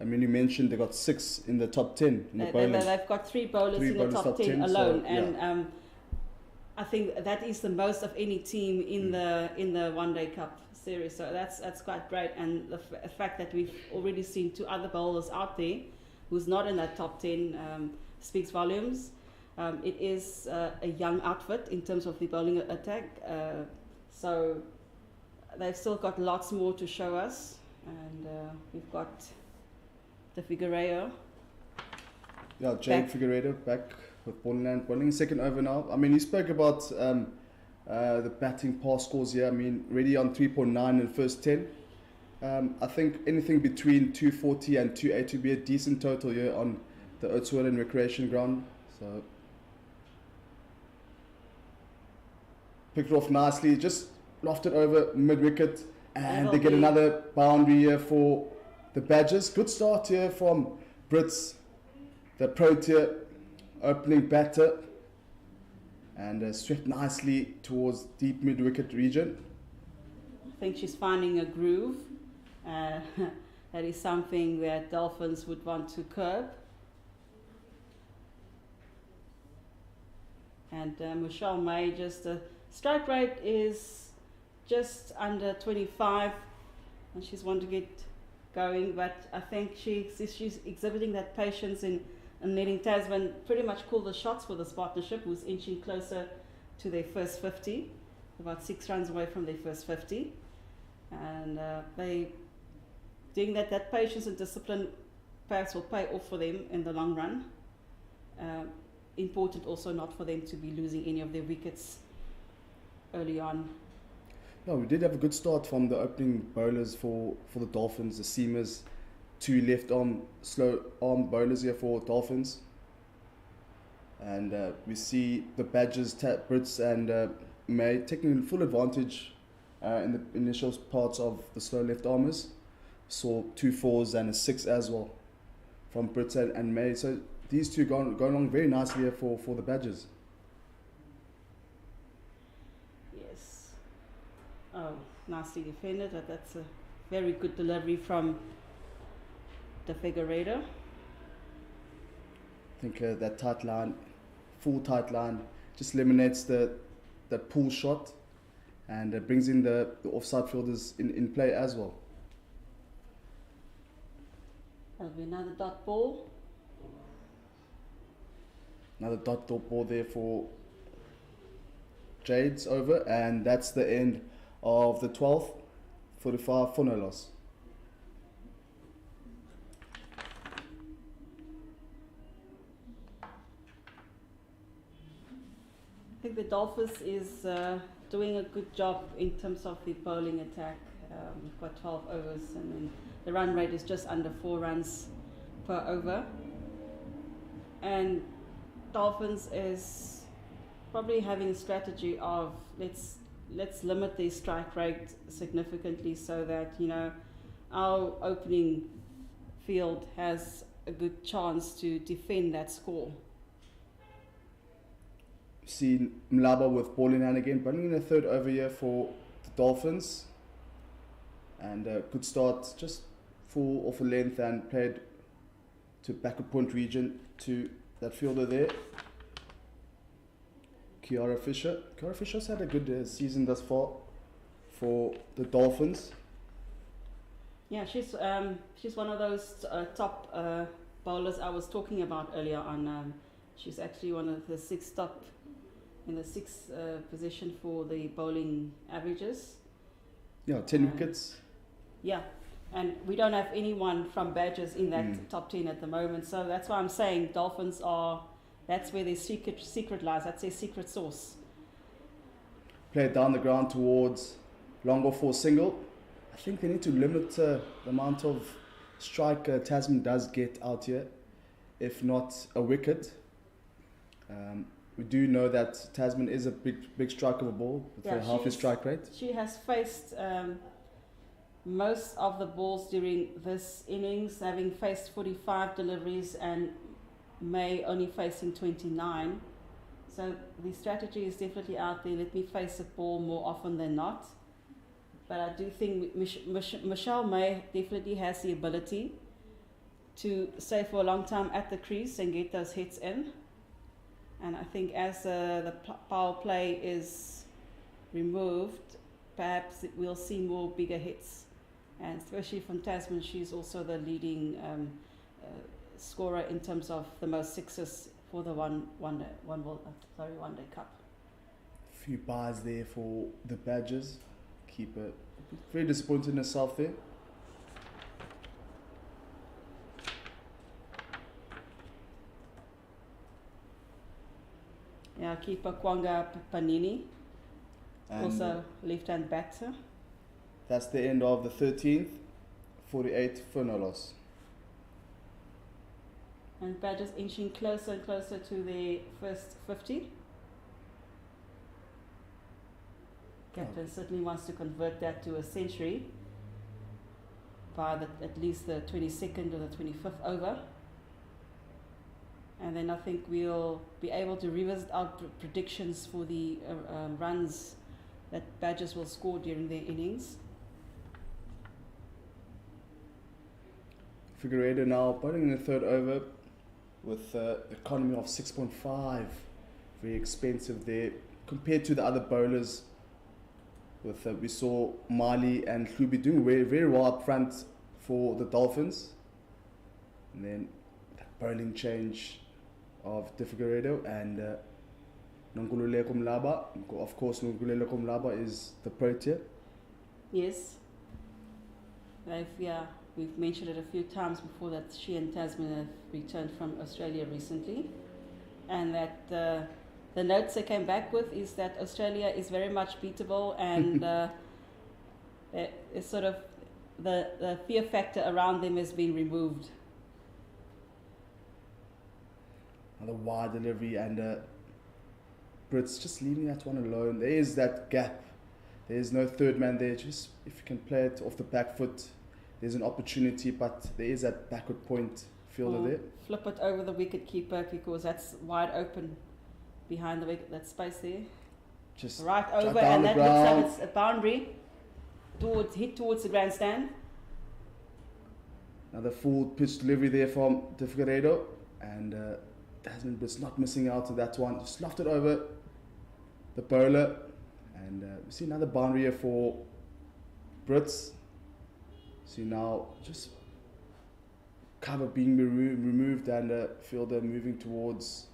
I mean, you mentioned they got 6 in the top 10 in the bowling. They've got 3 bowlers in the top 10 alone, so, and yeah. I think that is the most of any team in the One Day Cup series. So that's quite great, and the fact that we've already seen 2 other bowlers out there who's not in that top 10 speaks volumes. It is a young outfit in terms of the bowling attack, so they've still got lots more to show us, and we've got the Figueiredo. Yeah, Jake Figueiredo back with bowling second over now. I mean, you spoke about the batting pass scores here. I mean, already on 3.9 in the first 10. I think anything between 240 and 280 would be a decent total here on the Otswell Recreation Ground. So picked it off nicely, just lofted over mid-wicket, and they get another boundary here for the Badgers. Good start here from Brits, the Protea opening batter, and swept nicely towards deep mid-wicket region. I think she's finding a groove. That is something that Dolphins would want to curb. And Michelle May, just the strike rate is just under 25, and she's wanting to get going. But I think she's exhibiting that patience in letting Tasman pretty much call the shots for this partnership, who's inching closer to their first 50, about 6 runs away from their first 50. And they doing that patience and discipline perhaps will pay off for them in the long run. Important also not for them to be losing any of their wickets early on. No, we did have a good start from the opening bowlers for the Dolphins, the seamers, 2 left arm, slow arm bowlers here for Dolphins. And we see the Badgers, Brits and May taking full advantage in the initial parts of the slow left armers. Saw 2 4s and a 6 as well from Brits and May. So these two go along very nicely here for the Badgers. Yes. Oh, nicely defended. That's a very good delivery from the Figueiredo. I think that tight line, full tight line, just eliminates the pull shot, and brings in the offside fielders in play as well. That'll be another dot ball. Another dot ball there for Jade's over, and that's the end of the 12th, 45 for no loss. I think the Dolphins is doing a good job in terms of the bowling attack. We've got 12 overs, and then the run rate is just under 4 runs per over. And Dolphins is probably having a strategy of let's limit the strike rate significantly so that, you know, our opening field has a good chance to defend that score. See Mlaba with ball in hand again, bowling in the 3rd over here for the Dolphins. And a good start, just full off a length and played to backward point region to that fielder there, Kiara Fisher. Kiara Fisher's had a good season thus far for the Dolphins. Yeah, she's one of those top bowlers I was talking about earlier on. She's actually one of the 6 top in the 6th position for the bowling averages. Yeah, 10 wickets. Yeah, and we don't have anyone from Badgers in that top 10 at the moment, so that's why I'm saying Dolphins that's where their secret lies. That's their secret sauce. Play it down the ground towards long off for single. I think they need to limit the amount of strike Tasman does get out here, if not a wicket. We do know that Tasman is a big striker of a ball with a half his strike rate. She has faced most of the balls during this innings, having faced 45 deliveries and May only facing 29. So the strategy is definitely out there. Let me face the ball more often than not. But I do think Michelle May definitely has the ability to stay for a long time at the crease and get those hits in. And I think as the power play is removed, perhaps we'll see more bigger hits. And especially from Tasman, she's also the leading scorer in terms of the most sixes for the one day cup. A few bars there for the Badgers. Keeper very disappointed in herself there. Yeah, keeper Kwanga Panini, And also left-hand batter. that's the end of the 13th, 48 for no loss. And Badgers inching closer and closer to their first 50. Captain certainly wants to convert that to a century by at least the 22nd or the 25th over. And then I think we'll be able to revisit our predictions for the runs that Badgers will score during their innings. Figueiredo now bowling in the third over with economy of 6.5. Very expensive there compared to the other bowlers. With we saw Mali and Hlubi doing very, very well up front for the Dolphins. And then that bowling change of De Figueiredo and Nonkululeko Mlaba. Of course, Nonkululeko Mlaba is the Protea. Yes. We've mentioned it a few times before that she and Tasman have returned from Australia recently. And that the notes they came back with is that Australia is very much beatable and it's sort of the fear factor around them has been removed. Another wide delivery and Brits just leaving that one alone. There is that gap. There is no third man there. Just if you can play it off the back foot, there's an opportunity, but there is that backward point fielder there. Flip it over the wicket keeper because that's wide open behind the wicket, that space there. Just right over, and that looks like it's a boundary towards the grandstand. Another full pitch delivery there from De Figueiredo, and Tasman Brits not missing out on that one. Just lofted over the bowler, and we see another boundary here for Brits. See now just cover being removed and fielder moving towards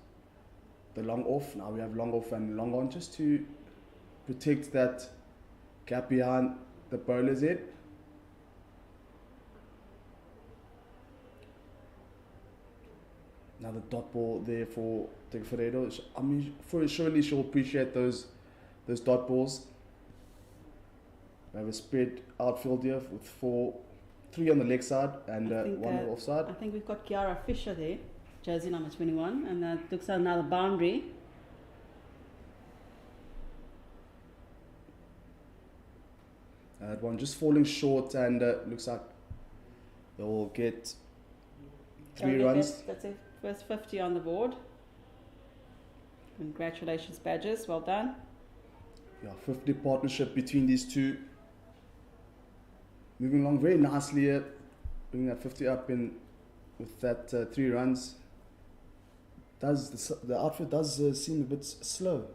the long off. Now we have long off and long on just to protect that gap behind the bowler's head. Another dot ball there for De Figueiredo. I mean, surely she'll appreciate those dot balls. We have a spread outfield here with 3 on the leg side and 1 on the offside. I think we've got Kiara Fisher there, jersey number 21, and that looks like another boundary. That one just falling short, and looks like they will get 3 runs. That's it. First 50 on the board. Congratulations, Badgers. Well done. Yeah, 50 partnership between these two. Moving along very nicely here. Bringing that 50 up in with that 3 runs. The outfit does seem a bit slow.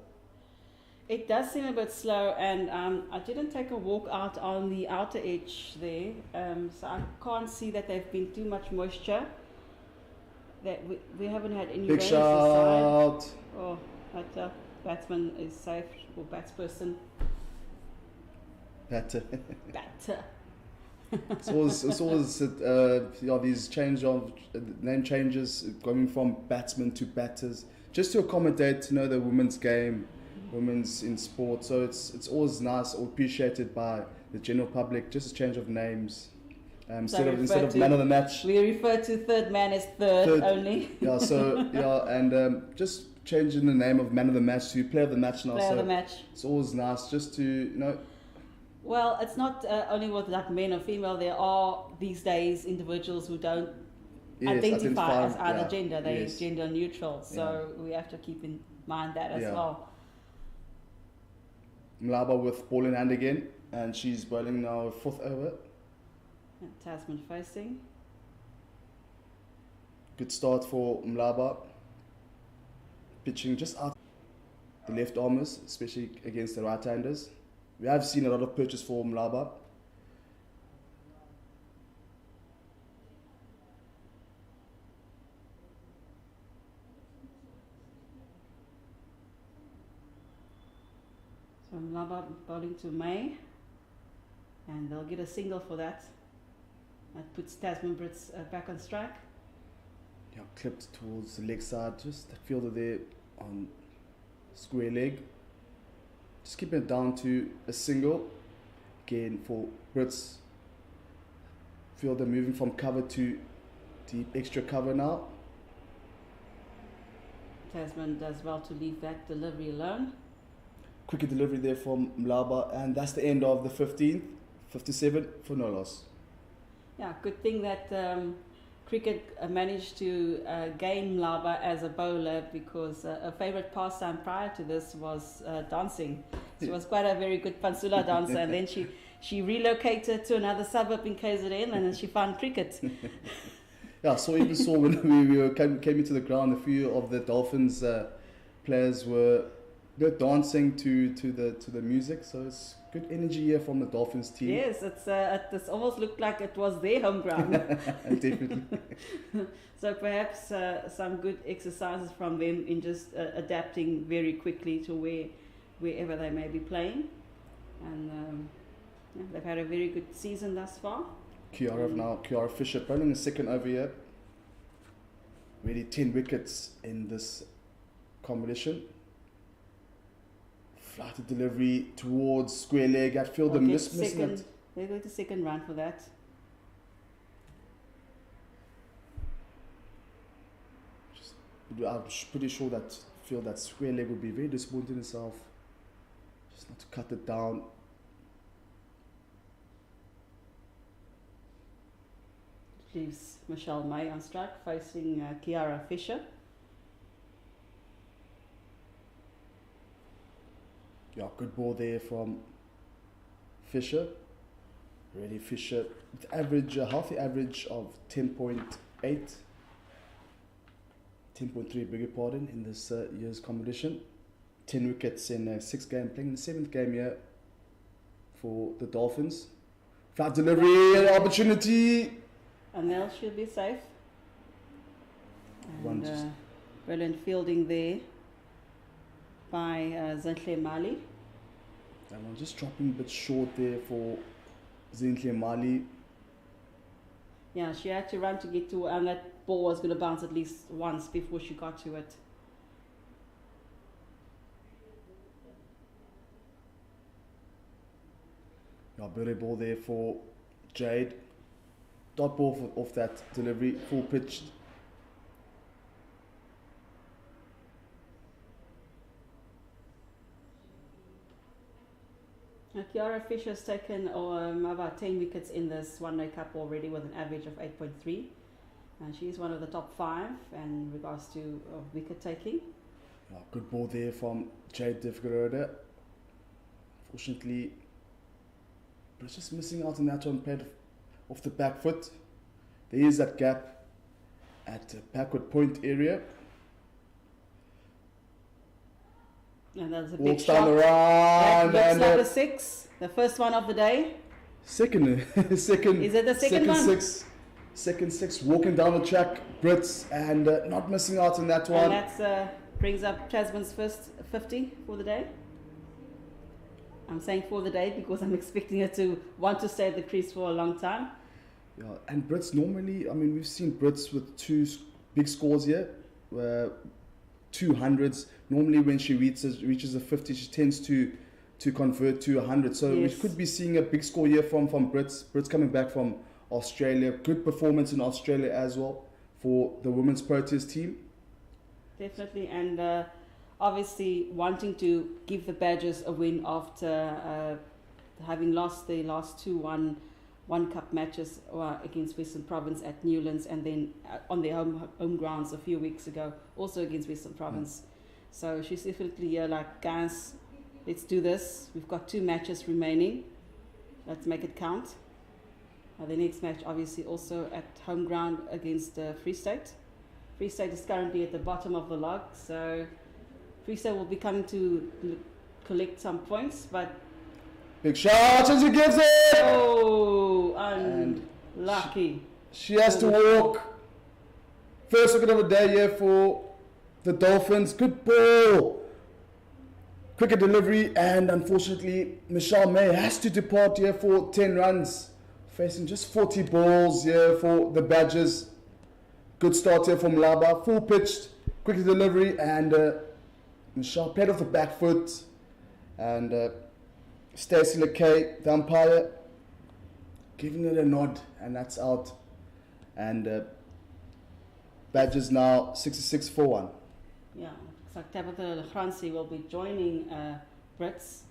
It does seem a bit slow, and I didn't take a walk out on the outer edge there, so I can't see that there's been too much moisture. That we haven't had any rain this shout. side. Oh, but batsman is safe, or batsperson. Batter. Batter. It's always these name changes going from batsmen to batters, just to accommodate the women's game, women's in sport. So it's always nice or appreciated by the general public. Just a change of names. Instead of man of the match, we refer to third man as third only. Yeah, so and just changing the name of man of the match to player of the match now. Player of the match. It's always nice just to Well, it's not only with that men or female. There are these days individuals who don't identify as either gender. They're gender neutral. So we have to keep in mind that as well. Mlaba with ball in hand again, and she's bowling now 4th over. And Tasman facing. Good start for Mlaba. Pitching just out the left armers, especially against the right-handers. We have seen a lot of purchase for Mlaba. So Mlaba bowling to May, and they'll get a single for that. That puts Tasman Brits back on strike. Yeah, clipped towards the leg side, just that fielder there on square leg. Just keeping it down to a single. Again for Brits. Fielder moving from cover to deep extra cover now. Tasman does well to leave that delivery alone. Quicker delivery there from Mlaba, and that's the end of the 15th. 57 for no loss. Yeah, good thing that cricket managed to gain Mlaba as a bowler, because a favourite pastime prior to this was dancing. She was quite a very good Pansula dancer, and then she relocated to another suburb in KZN, and then she found cricket. Yeah, so even saw when we came into the ground, a few of the Dolphins players were dancing to the music. So it's good energy here from the Dolphins team. Yes, it's almost looked like it was their home ground. Definitely. So perhaps some good exercises from them in just adapting very quickly to wherever they may be playing. And yeah, they've had a very good season thus far. Kiara Fisher bowling a second over here. Really 10 wickets in this competition. Flighted delivery towards square leg. At fielder missing it. They go to second run for that. I'm pretty sure that that square leg would be very disappointed in himself. Just not to cut it down. Leaves Michelle May on strike, facing Kiara Fisher. Yeah, good ball there from Fisher. Really Fisher with average, healthy average of 10.8. 10.3, beg your pardon, in this year's competition. 10 wickets in 6 games, playing in the 7th game here for the Dolphins. Flat delivery, opportunity. Anel should be safe. One And brilliant fielding there by Zinhle Mali. That one just dropping a bit short there for Zinhle Mali. Yeah, she had to run to get to, and that ball was going to bounce at least once before she got to it. Yeah, better ball there for Jade. Dot ball off that delivery, full pitched. Kiara Fisher has taken about 10 wickets in this one-day cup already, with an average of 8.3. And she is one of the top 5 in regards to wicket taking. Yeah, good ball there from Jade Devgaroda. Fortunately, but it's just missing out on that one, pad off the back foot. There is that gap at the backward point area. And that's a big Walks shot. down the run. That And looks like a 6, the first one of the day. second. Is it the second one? Six. Second 6, walking down the track, Brits, and not missing out on that one. And that brings up Tasman's first 50 for the day. I'm saying for the day because I'm expecting her to want to stay at the crease for a long time. Yeah, and Brits normally, I mean, we've seen Brits with 2 big scores here, 200s. Normally when she reaches a 50, she tends to convert to 100. So Yes. we could be seeing a big score here from Brits. Brits coming back from Australia. Good performance in Australia as well for the women's Proteas team. Definitely, and obviously wanting to give the Badgers a win after having lost their last 2 one cup matches against Western Province at Newlands, and then on their home grounds a few weeks ago, also against Western Province. So she's definitely like, guys, let's do this. We've got 2 matches remaining. Let's make it count. The next match, obviously, also at home ground against Free State. Free State is currently at the bottom of the log, so Free State will be coming to collect some points, but Big shot, and she gives it! oh, And unlucky. She has to walk. First wicket of the day here for the Dolphins. Good ball. Quicker delivery, and unfortunately, Michelle May has to depart here for 10 runs. Facing just 40 balls here for the Badgers. Good start here from Laba. Full pitched, quicker delivery, and Michelle played off the back foot. And Stacey LeKay, the umpire, giving it a nod, and that's out. And Badgers now 66 for 1. Yeah, looks like Tabitha Lachransi will be joining Brits.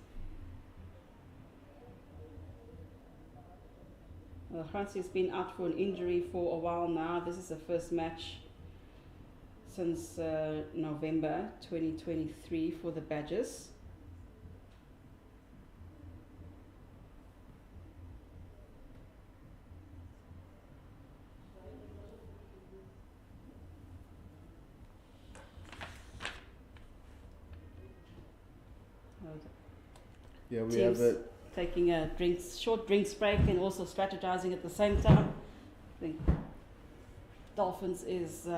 Lachransi has been out for an injury for a while now. This is the first match since November 2023 for the Badgers. Yeah, we Teams have a taking a short drinks break and also strategizing at the same time. I think Dolphins is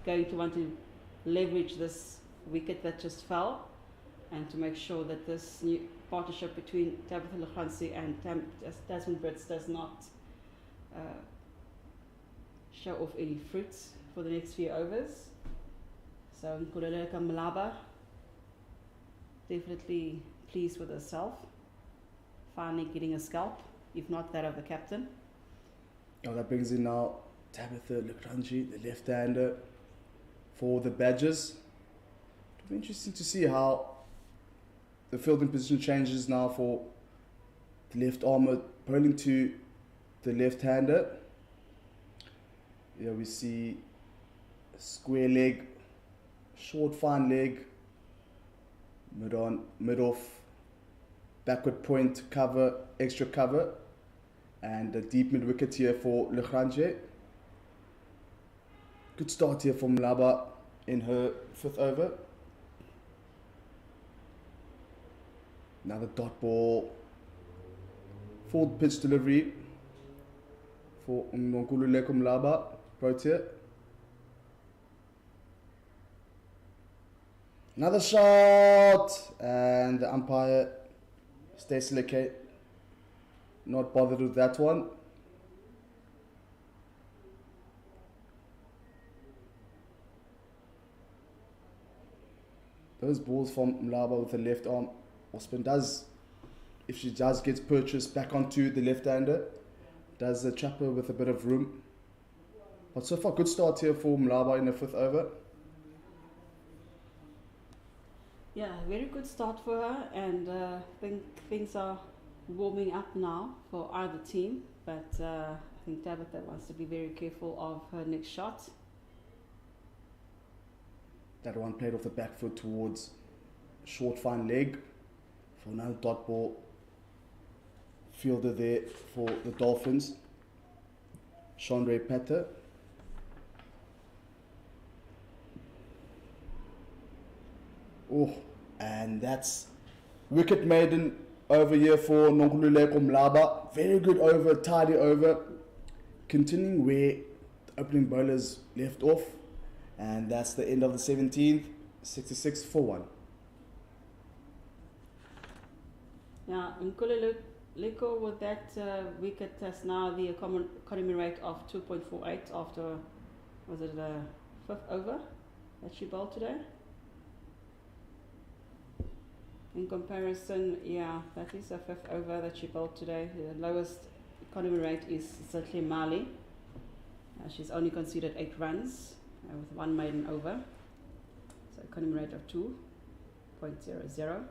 going to want to leverage this wicket that just fell and to make sure that this new partnership between Tabitha Lachransi and Tasman Brits does not show off any fruits for the next few overs. So Nkululeko Mlaba definitely pleased with herself, finally getting a scalp, if not that of the captain. Oh, that brings in now Tabitha Lachransi, the left-hander for the Badgers. It'll be interesting to see how the fielding position changes now for the left armour bowling to the left-hander. Yeah, we see a square leg, short fine leg, mid on, mid off, backward point cover, extra cover, and a deep mid wicket here for Lachransi. Good start here from Mlaba in her 5th over. Another dot ball, forward pitch delivery for Nkululeko Mlaba, Protea. Another shot, and the umpire stays Leke, not bothered with that one. Those balls from Mlaba with the left arm, Osman does, if she does gets purchased back onto the left-hander, does the trap her with a bit of room. But so far, good start here for Mlaba in the 5th over. Yeah, very good start for her, and I think things are warming up now for either team, but I think Tabitha wants to be very careful of her next shot. That one played off the back foot towards short fine leg for another dot ball. Fielder there for the Dolphins, Chandra Petter. Oh, and that's wicket maiden over here for Nkululeko Mlaba. Very good over, tidy over. Continuing where the opening bowlers left off. And that's the end of the 17th, 66 for 1. Now, Nkululeko with that wicket has now the economy rate of 2.48 after, was it the 5th over that she bowled today? In comparison, yeah, that is a 5th over that she bowled today. The lowest economy rate is certainly Mali. She's only conceded 8 runs with 1 maiden over. So economy rate of 2.00.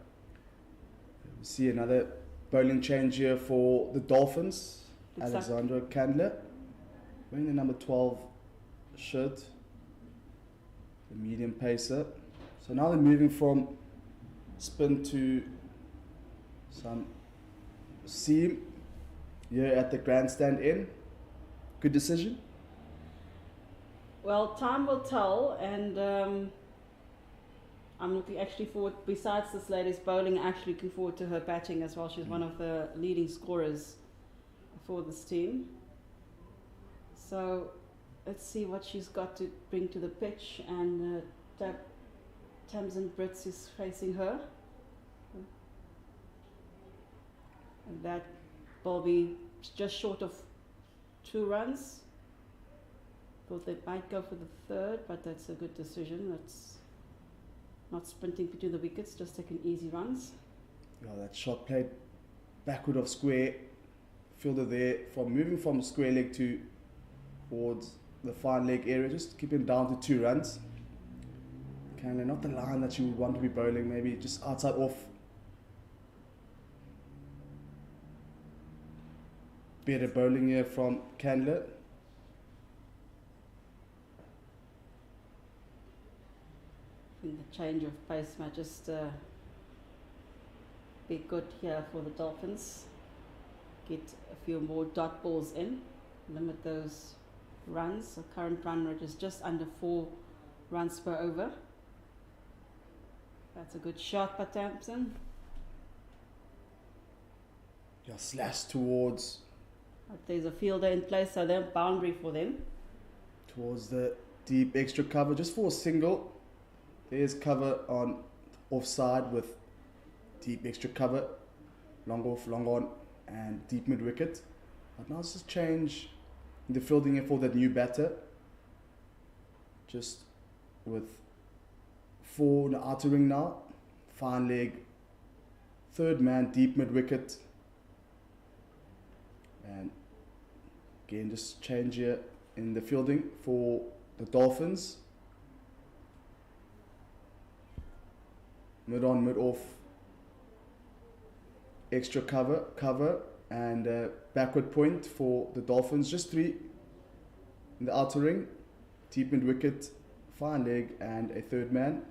We see another bowling change here for the Dolphins. Looks Alexandra Candler wearing the number 12 shirt, the medium pacer. So now they're moving from spin to some seam here at the grandstand end. Good decision. Well, time will tell, and I'm looking actually forward, besides this lady's bowling, actually looking forward to her batting as well. She's one of the leading scorers for this team. So let's see what she's got to bring to the pitch, and Tamsin Brits is facing her. And that will be just short of 2 runs. Thought they might go for the 3rd, but that's a good decision. That's not sprinting between the wickets, just taking easy runs. Yeah, that shot played backward of square. Fielder there from moving from square leg towards the fine leg area, just keeping down to 2 runs. Candler, not the line that you would want to be bowling, maybe just outside off. Better bowling here from Candler. I think the change of pace might just be good here for the Dolphins. Get a few more dot balls in, limit those runs. The current run rate is just under 4 runs per over. That's a good shot by Thompson. Yeah, slash towards But there's a fielder in place, so they're boundary for them. towards the deep extra cover, just for a single. There's cover on offside with deep extra cover, long off, long on, and deep mid wicket. But now it's just change in the fielding here for that new batter. Just with 4 in the outer ring now, fine leg, third man, deep mid wicket, and again just change here in the fielding for the Dolphins. Mid on, mid off, extra cover, and backward point for the Dolphins. Just 3 in the outer ring, deep mid wicket, fine leg, and a third man.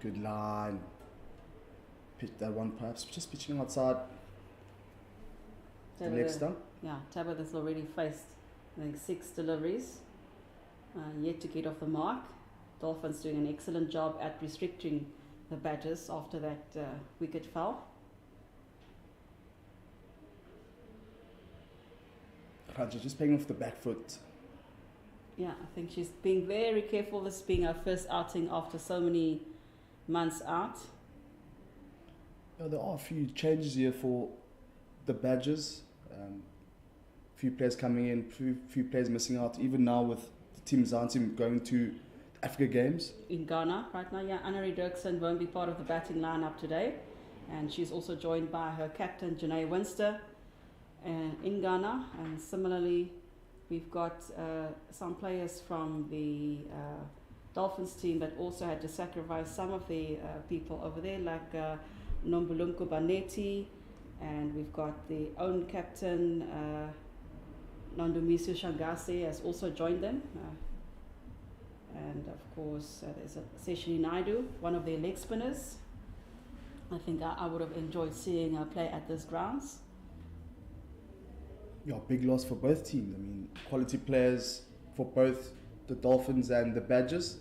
Good line. Pitch that one, perhaps just pitching outside the leg stump. Yeah, Tabitha has already faced, I think, 6 deliveries, yet to get off the mark. Dolphins doing an excellent job at restricting the batters after that wicket fell. Raja just playing off the back foot. Yeah, I think she's being very careful, this being her first outing after so many months out. Yeah, there are a few changes here for the Badgers. Few players coming in, few players missing out. Even now with the Team Zanzi going to Africa Games. In Ghana right now, yeah, Annery Dirksen won't be part of the batting lineup today. And she's also joined by her captain, Janae Winster, in Ghana. And similarly, we've got some players from the Dolphins team that also had to sacrifice some of the people over there, like Nombulunko Baneti, and we've got the own captain, Nandumisu Shangase, has also joined them. And of course, there's Seshini Naidu, one of their leg spinners. I think I would have enjoyed seeing her play at this grounds. Yeah, big loss for both teams. I mean, quality players for both the Dolphins and the Badgers.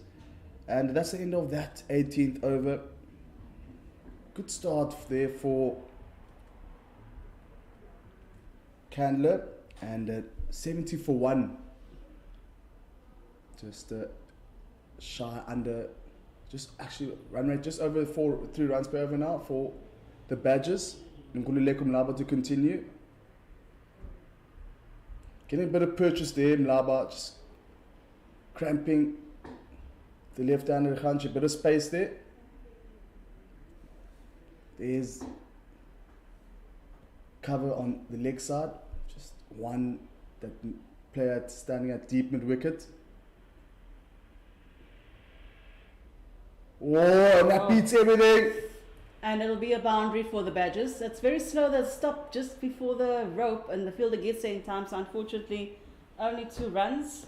And that's the end of that 18th over. Good start there for Candler, and 70 for 1. Just shy under, just actually run rate just over 3 runs per over now for the Badgers. Nkululeko Mlaba to continue. Getting a bit of purchase there, Mlaba just cramping the left-hander Khanchi, a bit of space there. There's cover on the leg side, just one that player standing at deep mid wicket. Oh, and that beats everything. And it'll be a boundary for the Badgers. It's very slow. They'll stop just before the rope and the fielder gets there in time. So unfortunately, only 2 runs.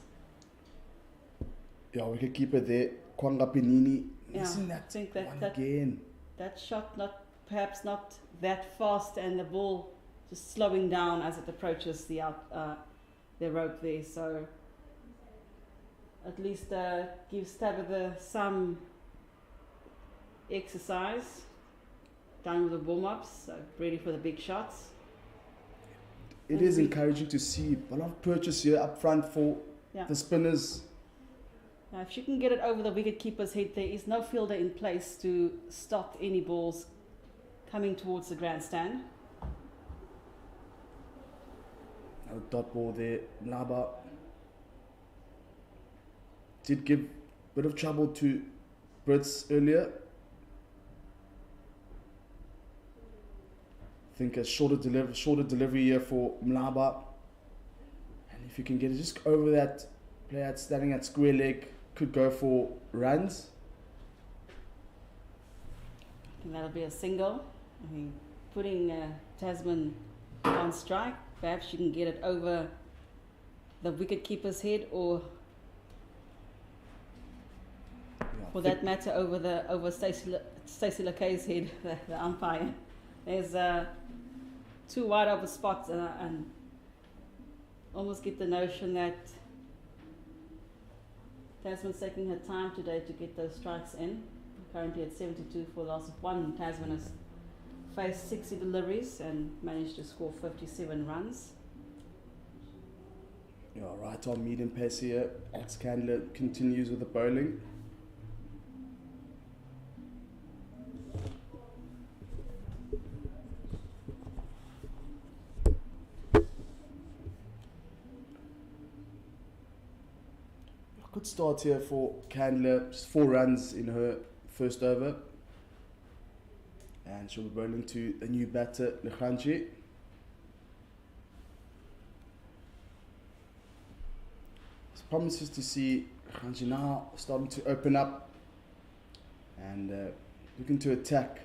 Yeah, wicketkeeper there, Kwanga Pinini. Yeah, Missing I that think one that again. that shot perhaps not that fast, and the ball just slowing down as it approaches the rope there. So at least gives Tabitha some exercise. Done with the warm-ups, so ready for the big shots. It is encouraging to see a lot of purchase here up front for the spinners. Now, if she can get it over the wicket-keeper's head, there is no fielder in place to stop any balls coming towards the grandstand. No dot ball there. Naba did give a bit of trouble to Brits earlier. I think a shorter delivery here for Mlaba. And if you can get it just over that player standing at square leg could go for runs. And that'll be a single. I mean, putting Tasman on strike. Perhaps you can get it over the wicket keeper's head, or for that matter, over Stacey Lakay's head, the umpire. There's too wide of a spot, and almost get the notion that Tasman's taking her time today to get those strikes in. Currently at 72 for a loss of 1. Tasman has faced 60 deliveries and managed to score 57 runs. Yeah, right on medium pace here. Axe Candler continues with the bowling. Good start here for Candler, just 4 runs in her first over. And she'll be bowling to a new batter, Lekhanji. It's promises to see Lekhanji now starting to open up and looking to attack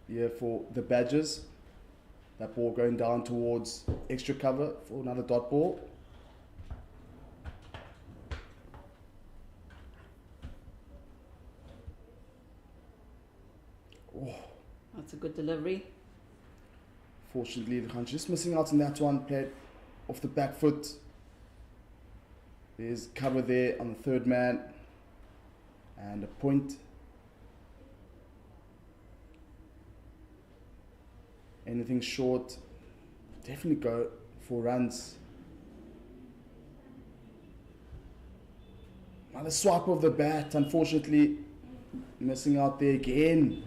here for the Badgers. That ball going down towards extra cover for another dot ball. That's a good delivery. Fortunately, the country just missing out on that one. Played off the back foot. There's cover there on the third man. And a point. Anything short, definitely go for runs. Another swipe of the bat, unfortunately, missing out there again.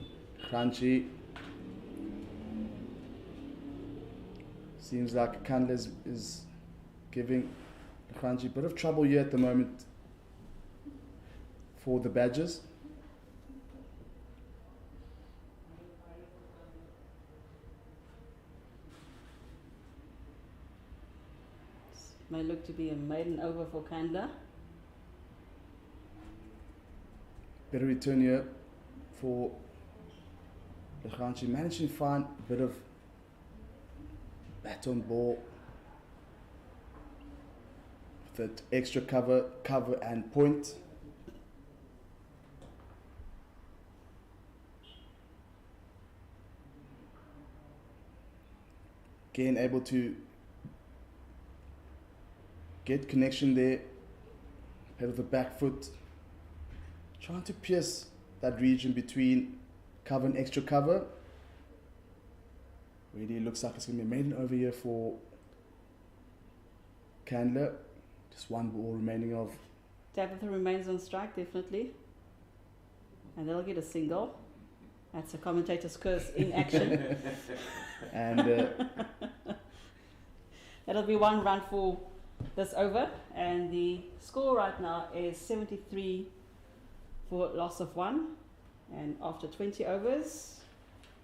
Crunchy. Seems like Candler is giving Crunchy a bit of trouble here at the moment for the Badgers. May look to be a maiden over for Candler. Better return here for Lekhanji. Managing to find a bit of bat on ball with that extra cover and point. Again, able to get connection there, head of the back foot, trying to pierce that region between cover and extra cover. Really looks like it's going to be a maiden over here for Candler. Just one ball remaining of. Tabitha remains on strike, definitely. And they'll get a single. That's a commentator's curse in action. And that'll be 1 run for this over. And the score right now is 73 for loss of 1. And after 20 overs,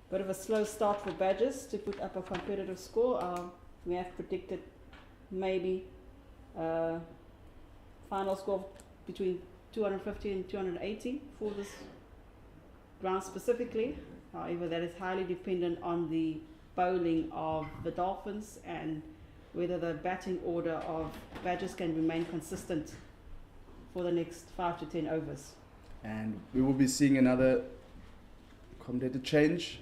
bit of a slow start for Badgers to put up a competitive score. We have predicted maybe final score between 250 and 280 for this round specifically. However, that is highly dependent on the bowling of the Dolphins and whether the batting order of Badgers can remain consistent for the next 5 to 10 overs. And we will be seeing another commentator change.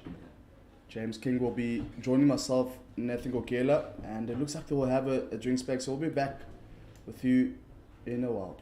James King will be joining myself, Nathan Gokela, and it looks like they will have a drinks break, so we'll be back with you in a while.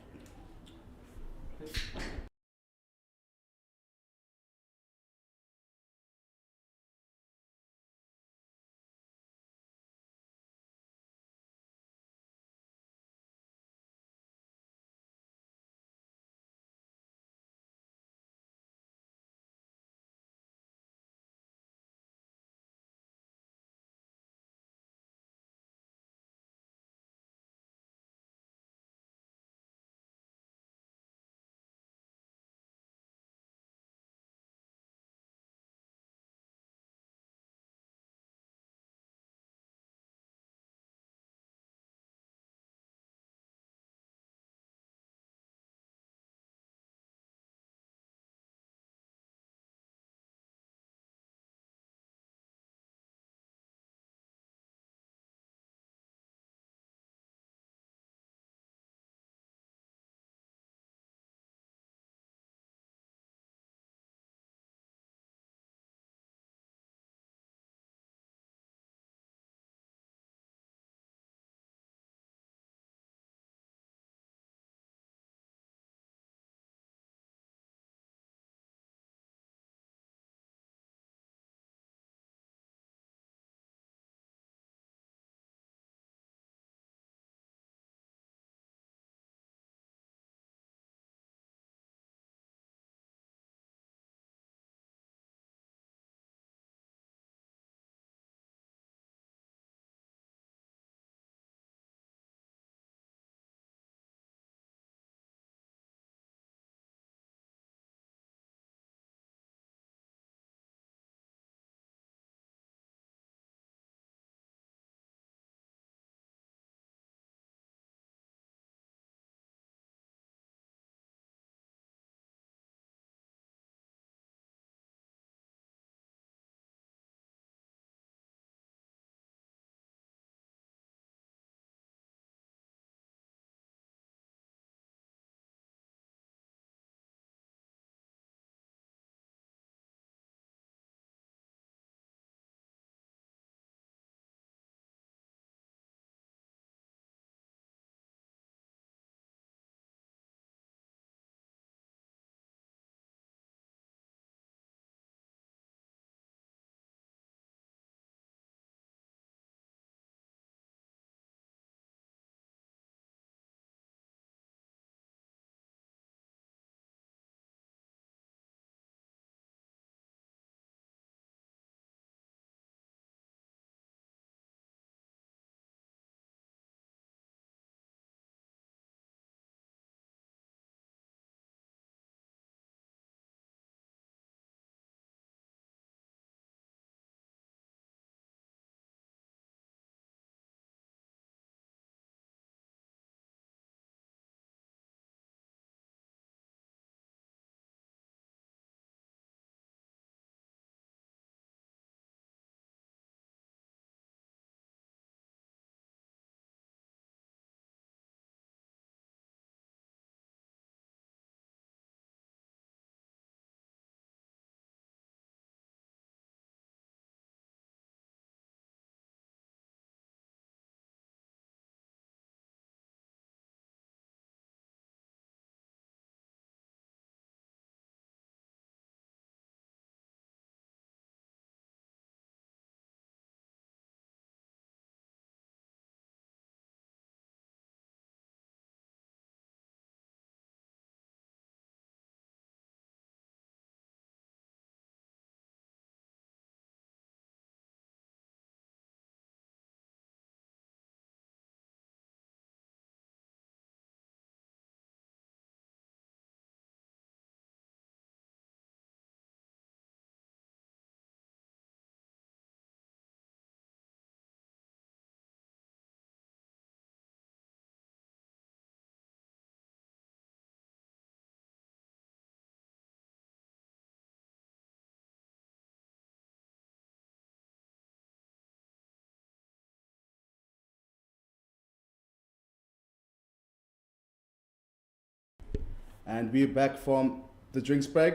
And we're back from the drinks break.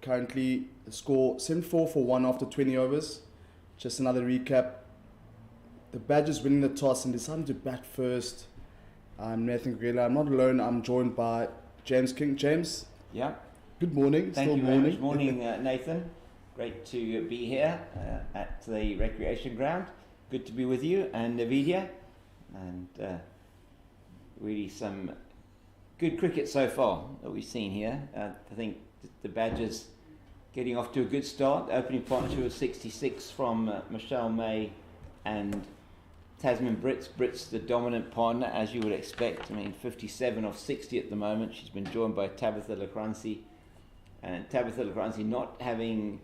Currently, the score 7-4 for 1 after 20 overs. Just another recap. The Badgers winning the toss and deciding to bat first. I'm Nathan Grela. I'm not alone. I'm joined by James King. James. Yeah. Good morning. Thank Still you morning. very much. Morning, Nathan. Great to be here at the recreation ground. Good to be with you and Navidia. And really some good cricket so far that we've seen here. I think the Badgers getting off to a good start. The opening partnership was 66 from Michelle May and Tasman Brits. Brits the dominant partner, as you would expect. I mean, 57 off 60 at the moment. She's been joined by Tabitha Lacranci. And Tabitha Lacranci not having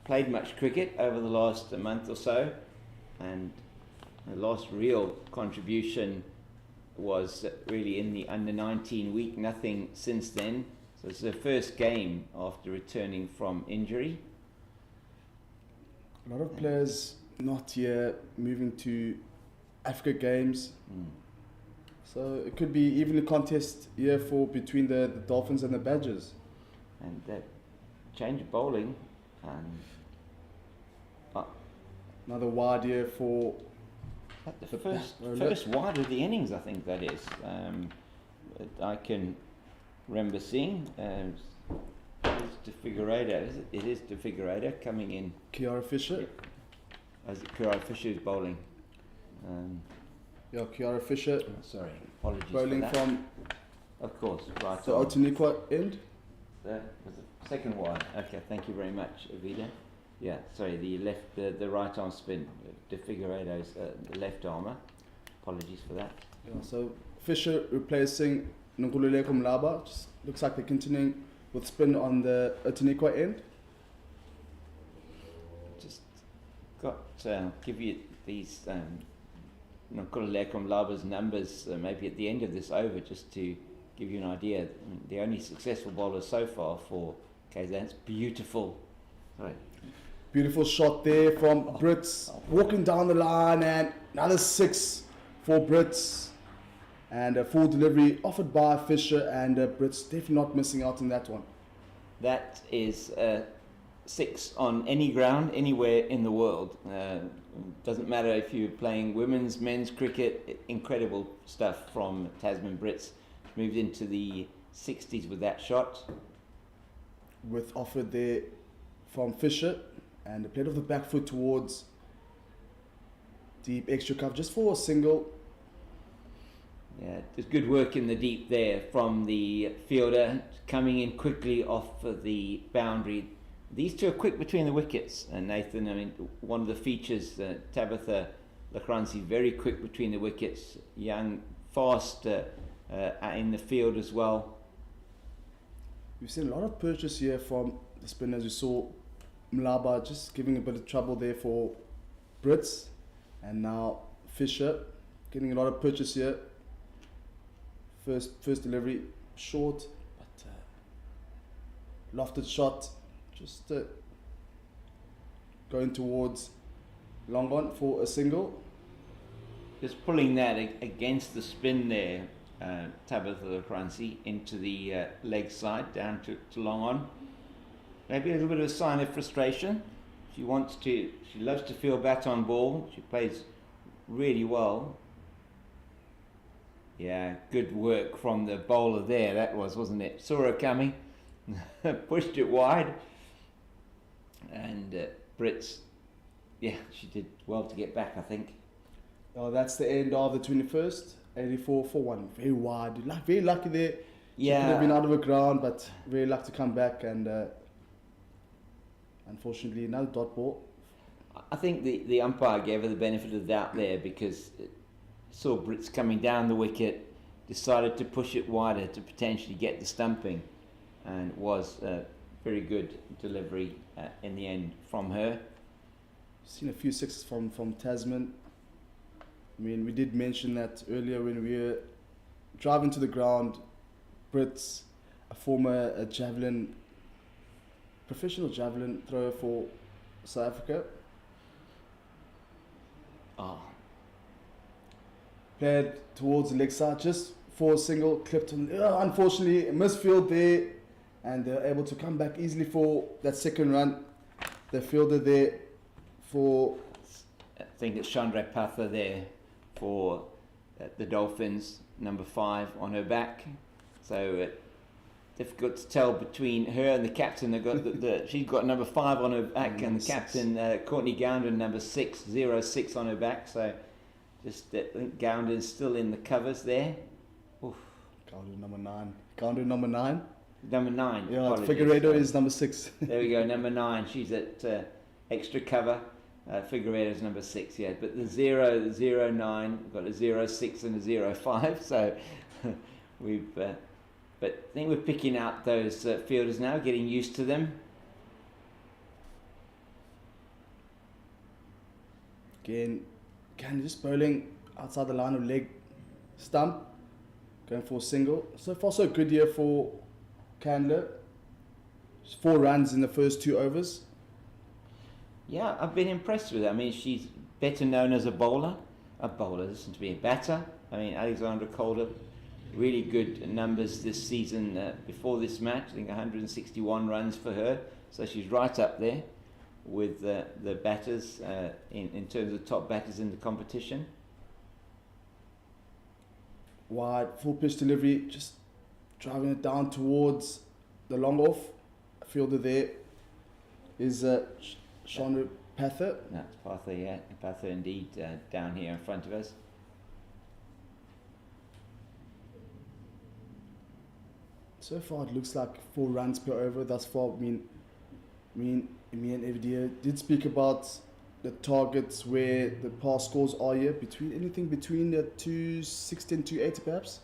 played much cricket over the last month or so. And the last real contribution was really in the under-19 week. Nothing since then. So it's her first game after returning from injury. A lot of players not here, moving to Africa Games. So it could be even a contest here for between the Dolphins and the Badgers. And that change of bowling. Another wide here for The first wide of the innings, I think that is. I can remember seeing. It's De Figueiredo. It is De Figueiredo coming in. Kiara Fisher. As Kiara Fisher is bowling. Kiara Fisher. Sorry, apologies Bowling for that. from Of course, right. the Otaniqua end. That was the second wide. Okay, thank you very much, Avida. Yeah, sorry, the right arm spin. De Figueiredo's the left armour. Apologies for that. So Fisher replacing Nkululeko Mlaba. Just looks like they're continuing with spin on the Otaniqua end. Just got give you these Nkululeko Mlaba's numbers maybe at the end of this over, just to give you an idea. I mean, the only successful bowler so far for KZN. It's beautiful. Sorry. Beautiful shot there from Brits, walking down the line, and another 6 for Brits. And a full delivery offered by Fisher, and Brits definitely not missing out on that one. That is 6 on any ground, anywhere in the world. Doesn't matter if you're playing women's, men's cricket. Incredible stuff from Tasman Brits. Moved into the 60s with that shot. With offered there from Fisher, and played off the back foot towards deep extra cover just for a single. Yeah, there's good work in the deep there from the fielder, coming in quickly off the boundary. These two are quick between the wickets, and Nathan, I mean, one of the features, Tabitha Lacranci, very quick between the wickets, young, fast in the field as well. We've seen a lot of purchase here from the spinners. We saw Mlaba just giving a bit of trouble there for Brits, and now Fisher getting a lot of purchase here. First delivery short, but lofted shot, just going towards long on for a single. Just pulling that against the spin there, Tabitha Lacranci into the leg side down to long on. Maybe a little bit of a sign of frustration. She loves to feel bat on ball. She plays really well. Yeah, good work from the bowler there. That wasn't it? Saw her coming, pushed it wide, and Brits, yeah, she did well to get back, I think. Oh, that's the end of the 21st. 84 for 1. Very wide. Very lucky there. She could have been out of the ground, but very lucky to come back, and unfortunately another dot ball. I think the umpire gave her the benefit of the doubt there, because saw Brits coming down the wicket, decided to push it wider to potentially get the stumping, and it was a very good delivery in the end from her. Seen a few sixes from Tasman. I mean, we did mention that earlier when we were driving to the ground. Brits, a former professional javelin thrower for South Africa. Played towards the leg side, just for a single, clipped on, unfortunately, misfield there, and they're able to come back easily for that second run. The fielder there for... I think it's Chandra Patha there for the Dolphins, number 5 on her back. So difficult to tell between her and the captain. They've got she's got number 5 on her back, and the captain, Courtney Gounder, number 606 on her back. So just I think Gounder's still in the covers there. Oof. Gounder number 9. Gounder number 9. Number 9. Yeah, apologies. Figueiredo is number 6. There we go, number 9. She's at extra cover. Figueiredo's number 6, yeah. But the 0, 0, 9, we've got a 0, 6 and a 0, 5. So we've... but I think we're picking out those fielders now, getting used to them. Again, just bowling outside the line of leg stump, going for a single. So far, so good year for Candler. 4 runs in the first 2 overs. Yeah, I've been impressed with her. I mean, she's better known as a bowler. Listen to be a batter. I mean, Alexandra Calder, really good numbers this season before this match. I think 161 runs for her. So she's right up there with the batters in terms of top batters in the competition. Wide, full pitch delivery, just driving it down towards the long off. Fielder there is Chandra Patha. That's Patha, yeah. Patha indeed, down here in front of us. So far, it looks like 4 runs per over thus far. I mean, me and Evdia did speak about the targets where the past scores are here, anything between the 260 and 280 perhaps.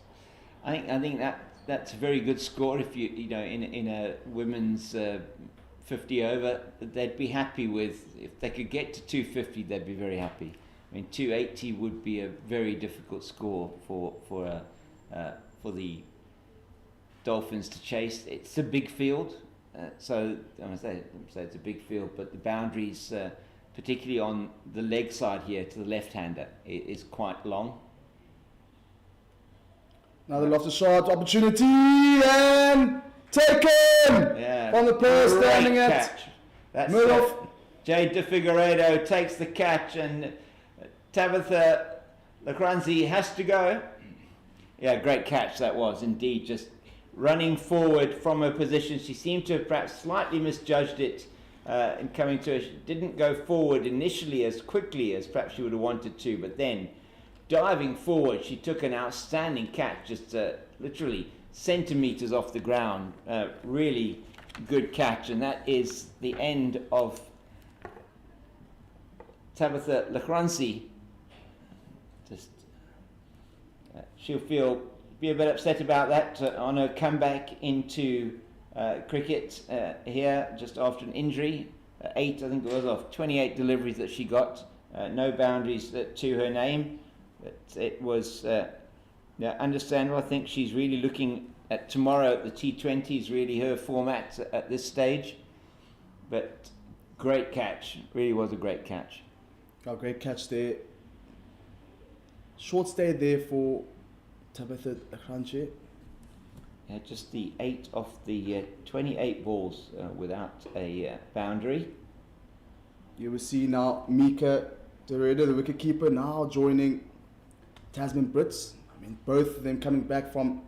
I think that's a very good score. If you know in a women's 50 over, they'd be happy with, if they could get to 250, they'd be very happy. I mean, 280 would be a very difficult score for the Dolphins to chase. It's a big field, so I'm gonna say it's a big field, but the boundaries, particularly on the leg side here to the left-hander, is quite long. Now the lofted shot opportunity and taken on the player standing at middle. Jade De Figueiredo takes the catch, and Tabitha Lacranzi has to go. Yeah, great catch that was indeed. Just running forward from her position. She seemed to have perhaps slightly misjudged it in coming to her. She didn't go forward initially as quickly as perhaps she would have wanted to, but then diving forward, she took an outstanding catch, just literally centimetres off the ground. Really good catch, and that is the end of Tabitha Lacranzi. Just she'll be a bit upset about that on her comeback into cricket here just after an injury. 8, I think it was, of 28 deliveries that she got. No boundaries to her name. But it was understandable. I think she's really looking at tomorrow at the T20s, really her format at this stage. But great catch. Really was a great catch. Oh, great catch there. Short stay there for Tabitha Lacranzi. Yeah, just the 8 of the 28 balls without a boundary. You will see now Mika Derrida, the wicketkeeper, now joining Tasman Brits. I mean, both of them coming back from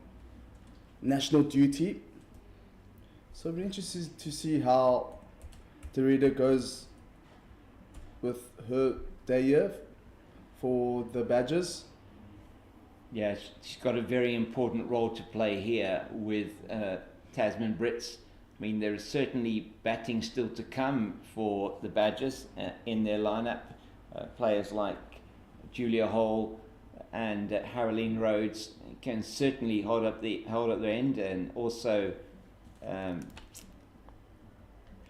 national duty. So we're interested to see how Derrida goes with her day here for the Badgers. Yeah, she's got a very important role to play here with Tasman Brits. I mean, there is certainly batting still to come for the Badgers in their lineup. Players like Julia Hall and Haroline Rhodes can certainly hold up their end, and also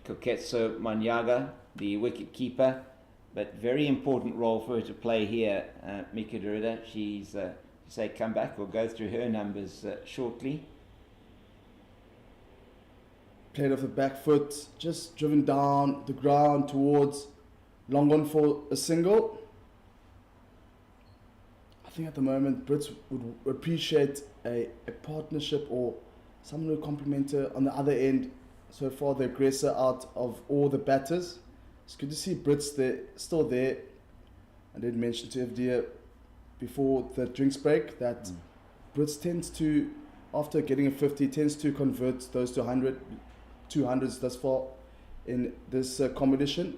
Koketso Manyaga, the wicket keeper. But very important role for her to play here, Mika Derrida. She's say come back. We'll go through her numbers shortly. Played off the back foot, just driven down the ground towards long on for a single. I think at the moment Brits would appreciate a partnership or someone who complement her on the other end. So far, the aggressor out of all the batters. It's good to see Brits still there. I did mention to FD before the drinks break that Brits tends to, after getting a 50, tends to convert those to 100, 200s thus far in this competition.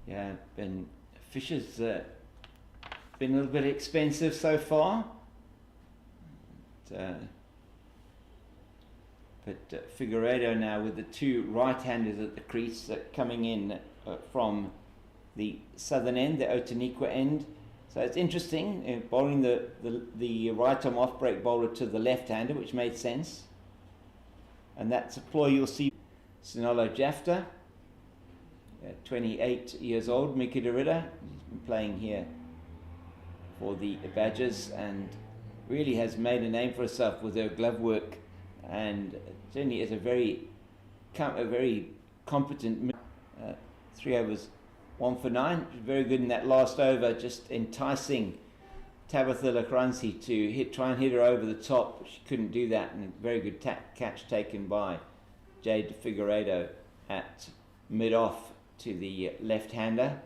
Yeah, and Fisher's been a little bit expensive so far. But Figueiredo now with the two right-handers at the crease coming in from the southern end, the Otaniqua end. So it's interesting, bowling the right-arm off-break bowler to the left-hander, which made sense. And that's a ploy you'll see. Sinolo Jafta, 28 years old, Mickey Derrida. He's been playing here for the Badgers and really has made a name for herself with her glove work, and certainly is a very competent 3 overs 1 for 9. Very good in that last over, just enticing Tabitha Lacranci to try and hit her over the top. She couldn't do that, and a very good catch taken by Jade Figueiredo at mid-off to the left-hander.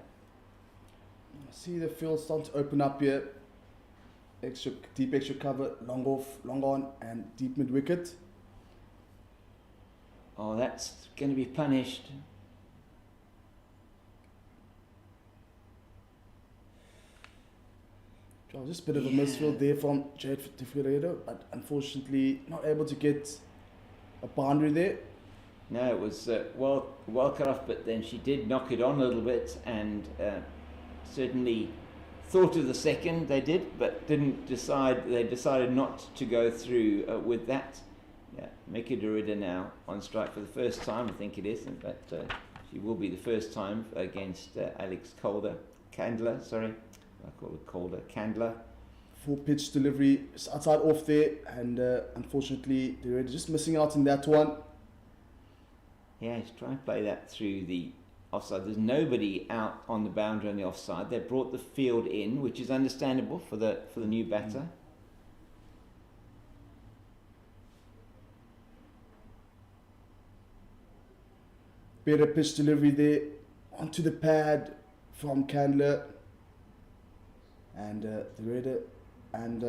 I see the field starting to open up here. Deep extra cover, long off, long on, and deep mid wicket. Oh, that's going to be punished. Just a bit of a misfield there from Jade Figueiredo, but unfortunately not able to get a boundary there. No, it was well cut off, but then she did knock it on a little bit, and certainly thought of the second. They did, but didn't decide. They decided not to go through with that. Yeah, Mickey Derrida now on strike for the first time, I think it is, but she will be the first time against Alex Candler. Sorry, I call it Candler. Full pitch delivery, just outside off there, and unfortunately Derrida just missing out in that one. Yeah, he's trying to play that through the offside. There's nobody out on the boundary on the offside. They brought the field in, which is understandable for the new batter. Better pitch delivery there, onto the pad from Candler and Derrida, and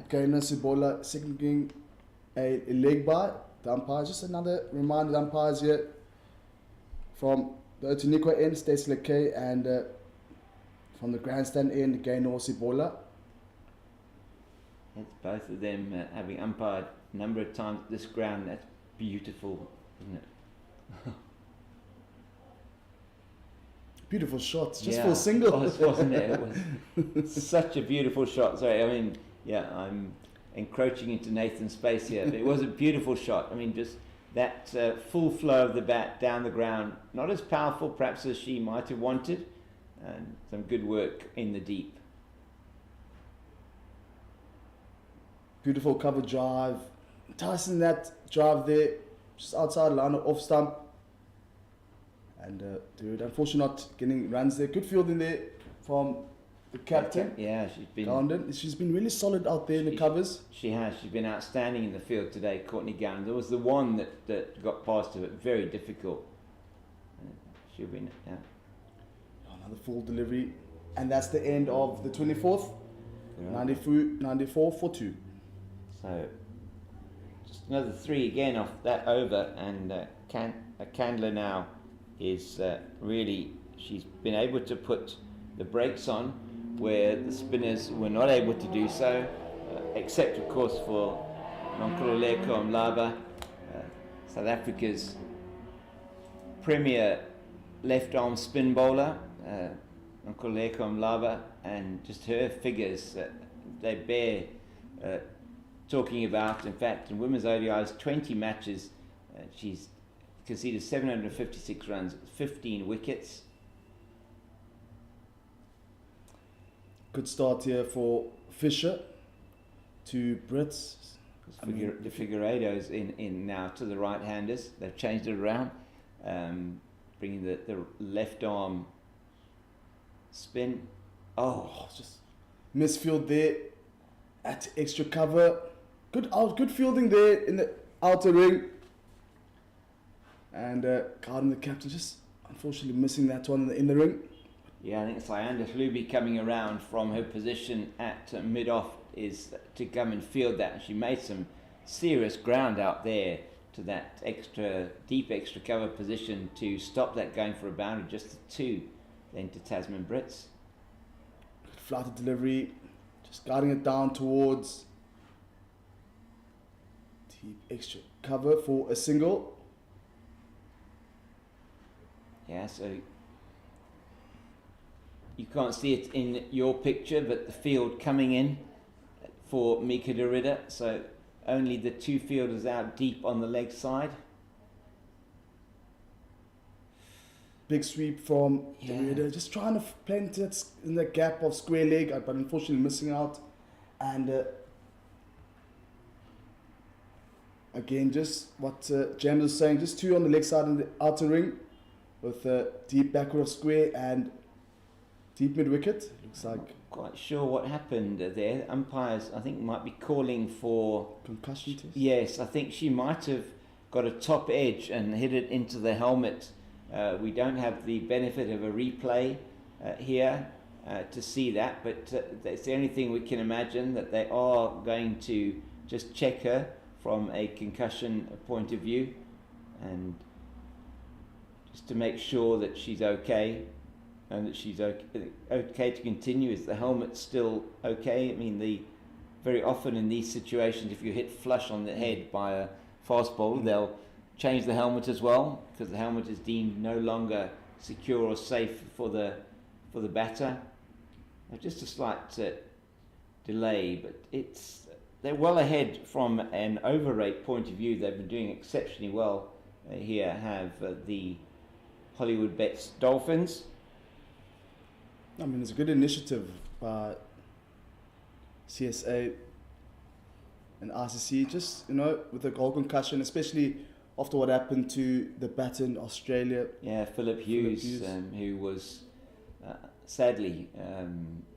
Gaina Sibola signaling a leg by. The umpires, just another reminder, the umpires here from the Otaniqua end, Stacey Lekay, and from the grandstand end, Gaynor Sibola. It's both of them having umpired a number of times at this ground. That's beautiful, isn't it? Beautiful shots, just for a single. Wasn't it? It was such a beautiful shot. Sorry, I mean, yeah, I'm encroaching into Nathan's space here. But it was a beautiful shot. I mean, just that full flow of the bat down the ground. Not as powerful, perhaps, as she might have wanted. And some good work in the deep. Beautiful cover drive. Tyson that drive there, just outside line of off stump. And dude, unfortunately not getting runs there. Good fielding there from the captain. Yeah, she's been really solid out there in the covers. She has. She's been outstanding in the field today, Courtney Gowden. There was the one that got past her, but very difficult. She'll be, yeah. Another full delivery. And that's the end of the 24th. 94 for 2. So, just another 3 again off that over. And Candler now is really, she's been able to put the brakes on where the spinners were not able to do so, except of course for Nonkululeko Mlaba, South Africa's premier left arm spin bowler, Nonkululeko Mlaba, and just her figures, they bear talking about. In fact, in women's ODIs, 20 matches, she's conceded 756 runs, 15 wickets. Good start here for Fisher. 2 Brits. The Figueiredo's in now to the right-handers. They've changed it around, bringing the left arm spin. Oh, Just misfield there at extra cover. Good fielding there in the outer ring. And Garden, the captain, just unfortunately missing that one in the ring. yeah, I think Syanda Hlubi coming around from her position at mid-off is to come and field that. She made some serious ground out there to that deep extra cover position to stop that going for a boundary, just the 2 then to Tasman Brits. Good flighted delivery, just guiding it down towards deep extra cover for a single. Yeah, so you can't see it in your picture, but the field coming in for Mika Derrida, so only the 2 fielders out deep on the leg side. Big sweep from Derrida, just trying to play into that in the gap of square leg, but unfortunately missing out. And again, just what James was saying, just 2 on the leg side in the outer ring with deep backward of square and deep mid wicket. Looks like. Quite sure what happened there. Umpires, I think, might be calling for Concussion test? Yes, I think she might have got a top edge and hit it into the helmet. We don't have the benefit of a replay here to see that, but that's the only thing we can imagine, that they are going to just check her from a concussion point of view and just to make sure that she's okay and that she's okay to continue. Is the helmet still okay? I mean, very often in these situations, if you hit flush on the head by a fast bowler, they'll change the helmet as well, because the helmet is deemed no longer secure or safe for the batter. Just a slight delay, but they're well ahead from an overrate point of view. They've been doing exceptionally well. Here have the Hollywoodbets Dolphins. I mean, it's a good initiative by CSA and RCC, just, with the goal concussion, especially after what happened to the batter in Australia. Yeah, Philip Hughes. Who was sadly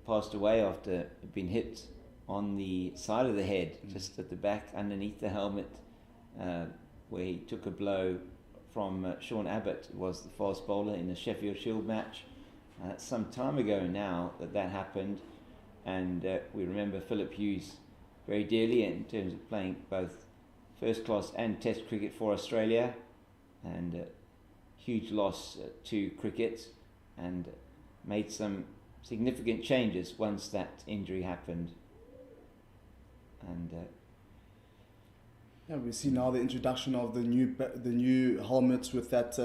passed away after being hit on the side of the head, just at the back underneath the helmet, where he took a blow from Sean Abbott, who was the fast bowler in the Sheffield Shield match. Some time ago now that happened, and we remember Philip Hughes very dearly in terms of playing both first class and test cricket for Australia, and huge loss to cricket, and made some significant changes once that injury happened. And we see now the introduction of the new helmets with that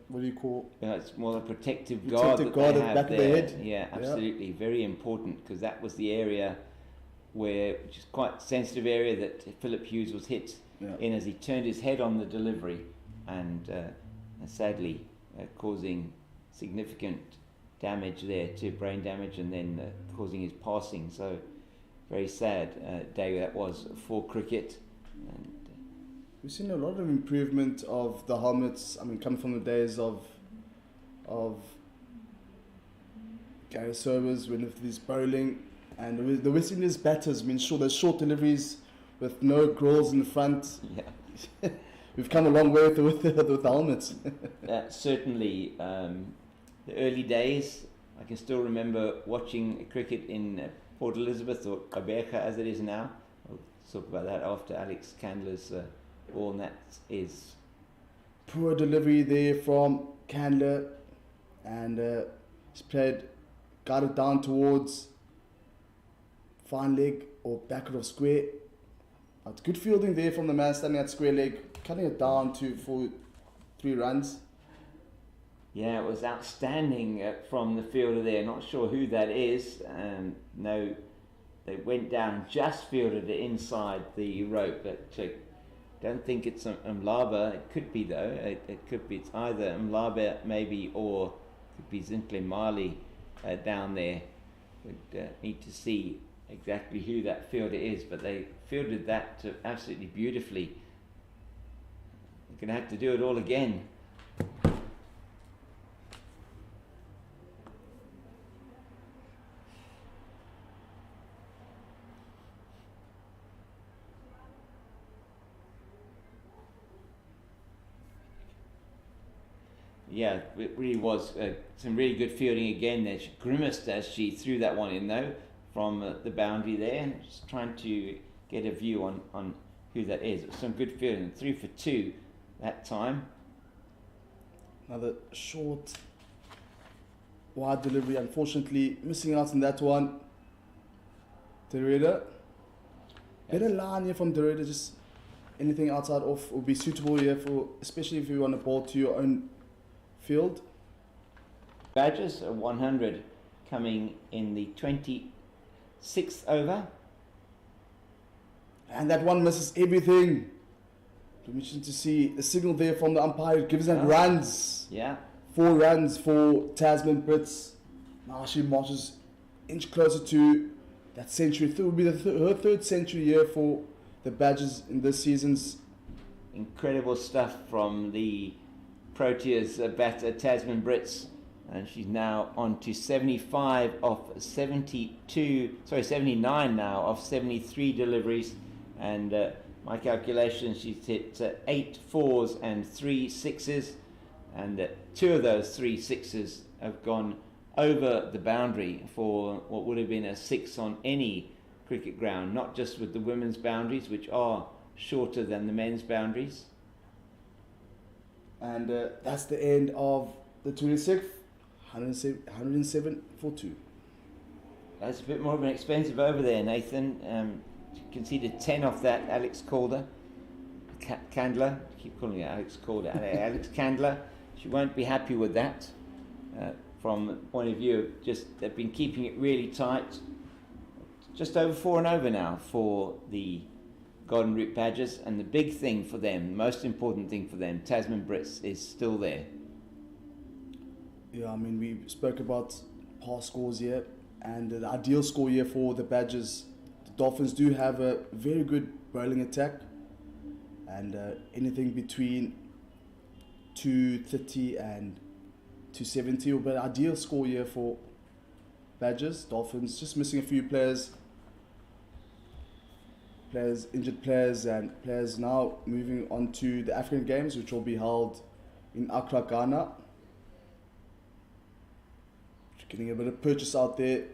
what do you call? It's more a protective guard that they have back there. Of the head. Yeah, absolutely, very important, because that was the area which is quite sensitive area that Philip Hughes was hit in as he turned his head on the delivery, and sadly causing significant damage there, to brain damage, and then causing his passing. So very sad day that was for cricket. And we've seen a lot of improvement of the helmets. I mean, coming from the days of Gary Sobers, when he's bowling, and the West Indies batters, those short deliveries with no grills in the front. Yeah, we've come a long way with the helmets. Certainly, the early days. I can still remember watching cricket in Port Elizabeth, or Gqeberha as it is now. We'll talk about that after Alex Candler's ball, and that is poor delivery there from Candler, and he's guided down towards fine leg or backward of square. But good fielding there from the man standing at square leg, cutting it down for 3 runs. Yeah, it was outstanding from the fielder there. Not sure who that is. No, they went down, just fielded it inside the rope, but don't think it's Mlaba. It could be though. It could be. It's either Mlaba maybe, or it could be Zintle Mali down there. We'd need to see exactly who that fielder is, but they fielded that absolutely beautifully. They're going to have to do it all again. Yeah, it really was some really good fielding again there. She grimaced as she threw that one in though from the boundary there, and just trying to get a view on who that is. It was some good fielding. 3 for 2 that time. Another short, wide delivery. Unfortunately, missing out on that one. Derrida. Better line here from Derrida. Just anything outside off will be suitable here for, especially if you want to ball to your own field. Badgers, a 100 coming in the 26th over. And that one misses everything. Permission to see a signal there from the umpire. It gives them runs. Yeah. 4 runs for Tasman Brits. Now she marches inch closer to that century. It will be her third century year for the Badgers in this season's. Incredible stuff from the Proteas batter Tasman Brits, and she's now on to 79 now of 73 deliveries, and my calculation, she's hit 8 4s and 3 6s, and 2 of those 3 6s have gone over the boundary for what would have been a 6 on any cricket ground, not just with the women's boundaries, which are shorter than the men's boundaries. And that's the end of the 26th, 107 for 2. That's a bit more of an expensive over there, Nathan. Conceded 10 off that, Alex Calder. Candler, I keep calling it Alex Calder. Alex Candler, she won't be happy with that. From the point of view of just, they've been keeping it really tight. Just over 4 and over now for the Golden Route Badgers, and the big thing for them, the most important thing for them, Tasman Brits, is still there. Yeah, I mean, we spoke about past scores here, and the ideal score here for the Badgers. The Dolphins do have a very good bowling attack, and anything between 230 and 270 will be an ideal score here for Badgers. Dolphins just missing a few players, injured players, and players now moving on to the African Games, which will be held in Accra, Ghana. Getting a bit of purchase out there.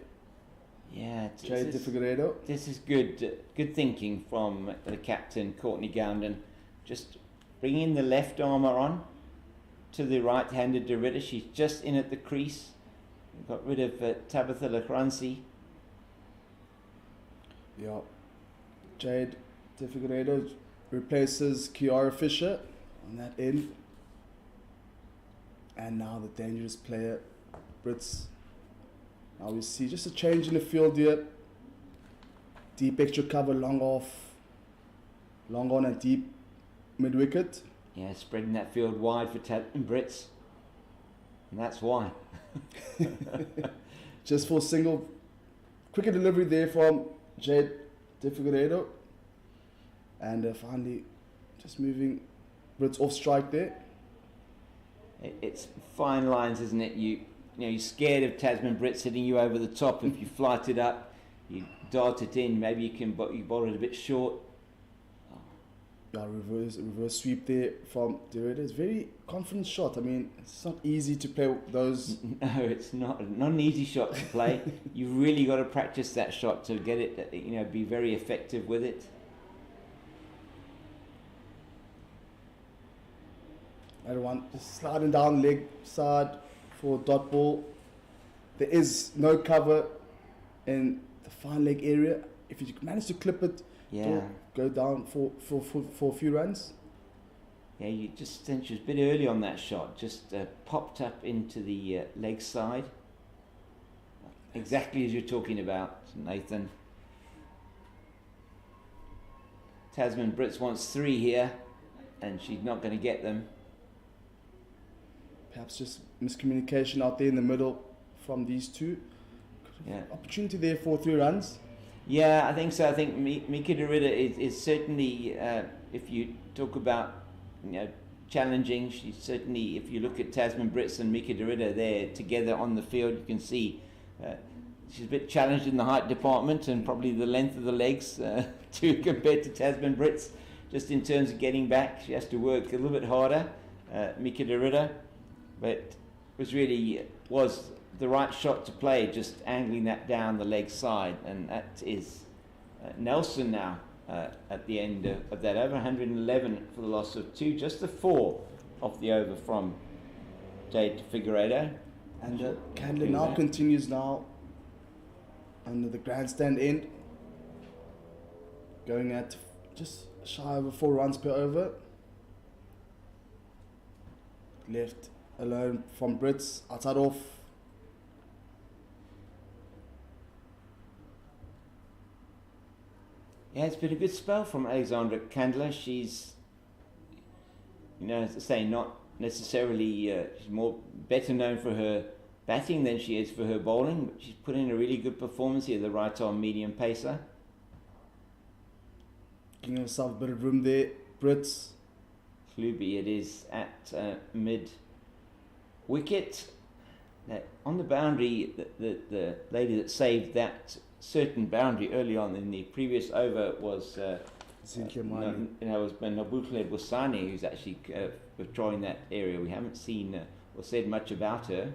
Yeah, this is good thinking from the captain, Courtney Gounden. Just bringing the left armour on to the right-handed Derrida. She's just in at the crease. Got rid of Tabitha Lachransi. Yeah. Jade De Figueiredo replaces Kiara Fisher on that end. And now the dangerous player, Brits. Now we see just a change in the field here. Deep extra cover, long on and deep mid-wicket. Yeah, spreading that field wide for Brits. And that's why. Just for single, quicker delivery there from Jade De Figueiredo. And finally, just moving Brits off strike there. It's fine lines, isn't it? You're scared of Tasman Brits hitting you over the top. If you flight it up, you dart it in. Maybe you bowl it a bit short. Yeah, reverse sweep there from Derrida. It's a very confident shot. I mean, it's not easy to play those. No, it's not an easy shot to play. You've really got to practice that shot to get it. Be very effective with it. Another one, just sliding down leg side for dot ball. There is no cover in the fine leg area. If you manage to clip it, yeah, go down for a few runs. Yeah, you just think she was a bit early on that shot. Just popped up into the leg side. Exactly as you're talking about, Nathan. Tasman Brits wants 3 here, and she's not going to get them. Perhaps just miscommunication out there in the middle from these two. Yeah. Opportunity there for 3 runs. Yeah, I think so. I think Mika Derrida is certainly, if you talk about challenging, she's certainly, if you look at Tasman Brits and Mika Derrida there together on the field, you can see she's a bit challenged in the height department and probably the length of the legs compared to Tasman Brits. Just in terms of getting back, she has to work a little bit harder. Mika Derrida. but was the right shot to play, just angling that down the leg side, and that is Nelson now at the end of that over. 111 for the loss of 2, just the 4 off the over from Jade Figueiredo. And Candler now continues now under the grandstand end, going at just shy of 4 runs per over. Left alone from Brits, outside off. Yeah, it's been a good spell from Alexandra Candler. She's, as I say, not necessarily, she's better known for her batting than she is for her bowling, but she's put in a really good performance here, the right arm medium pacer. Giving herself a bit of room there, Brits. Klubi, it is at mid wicket. On the boundary, the lady that saved that certain boundary early on in the previous over was Nabuhle Bosani, who's actually patrolling that area. We haven't seen or said much about her.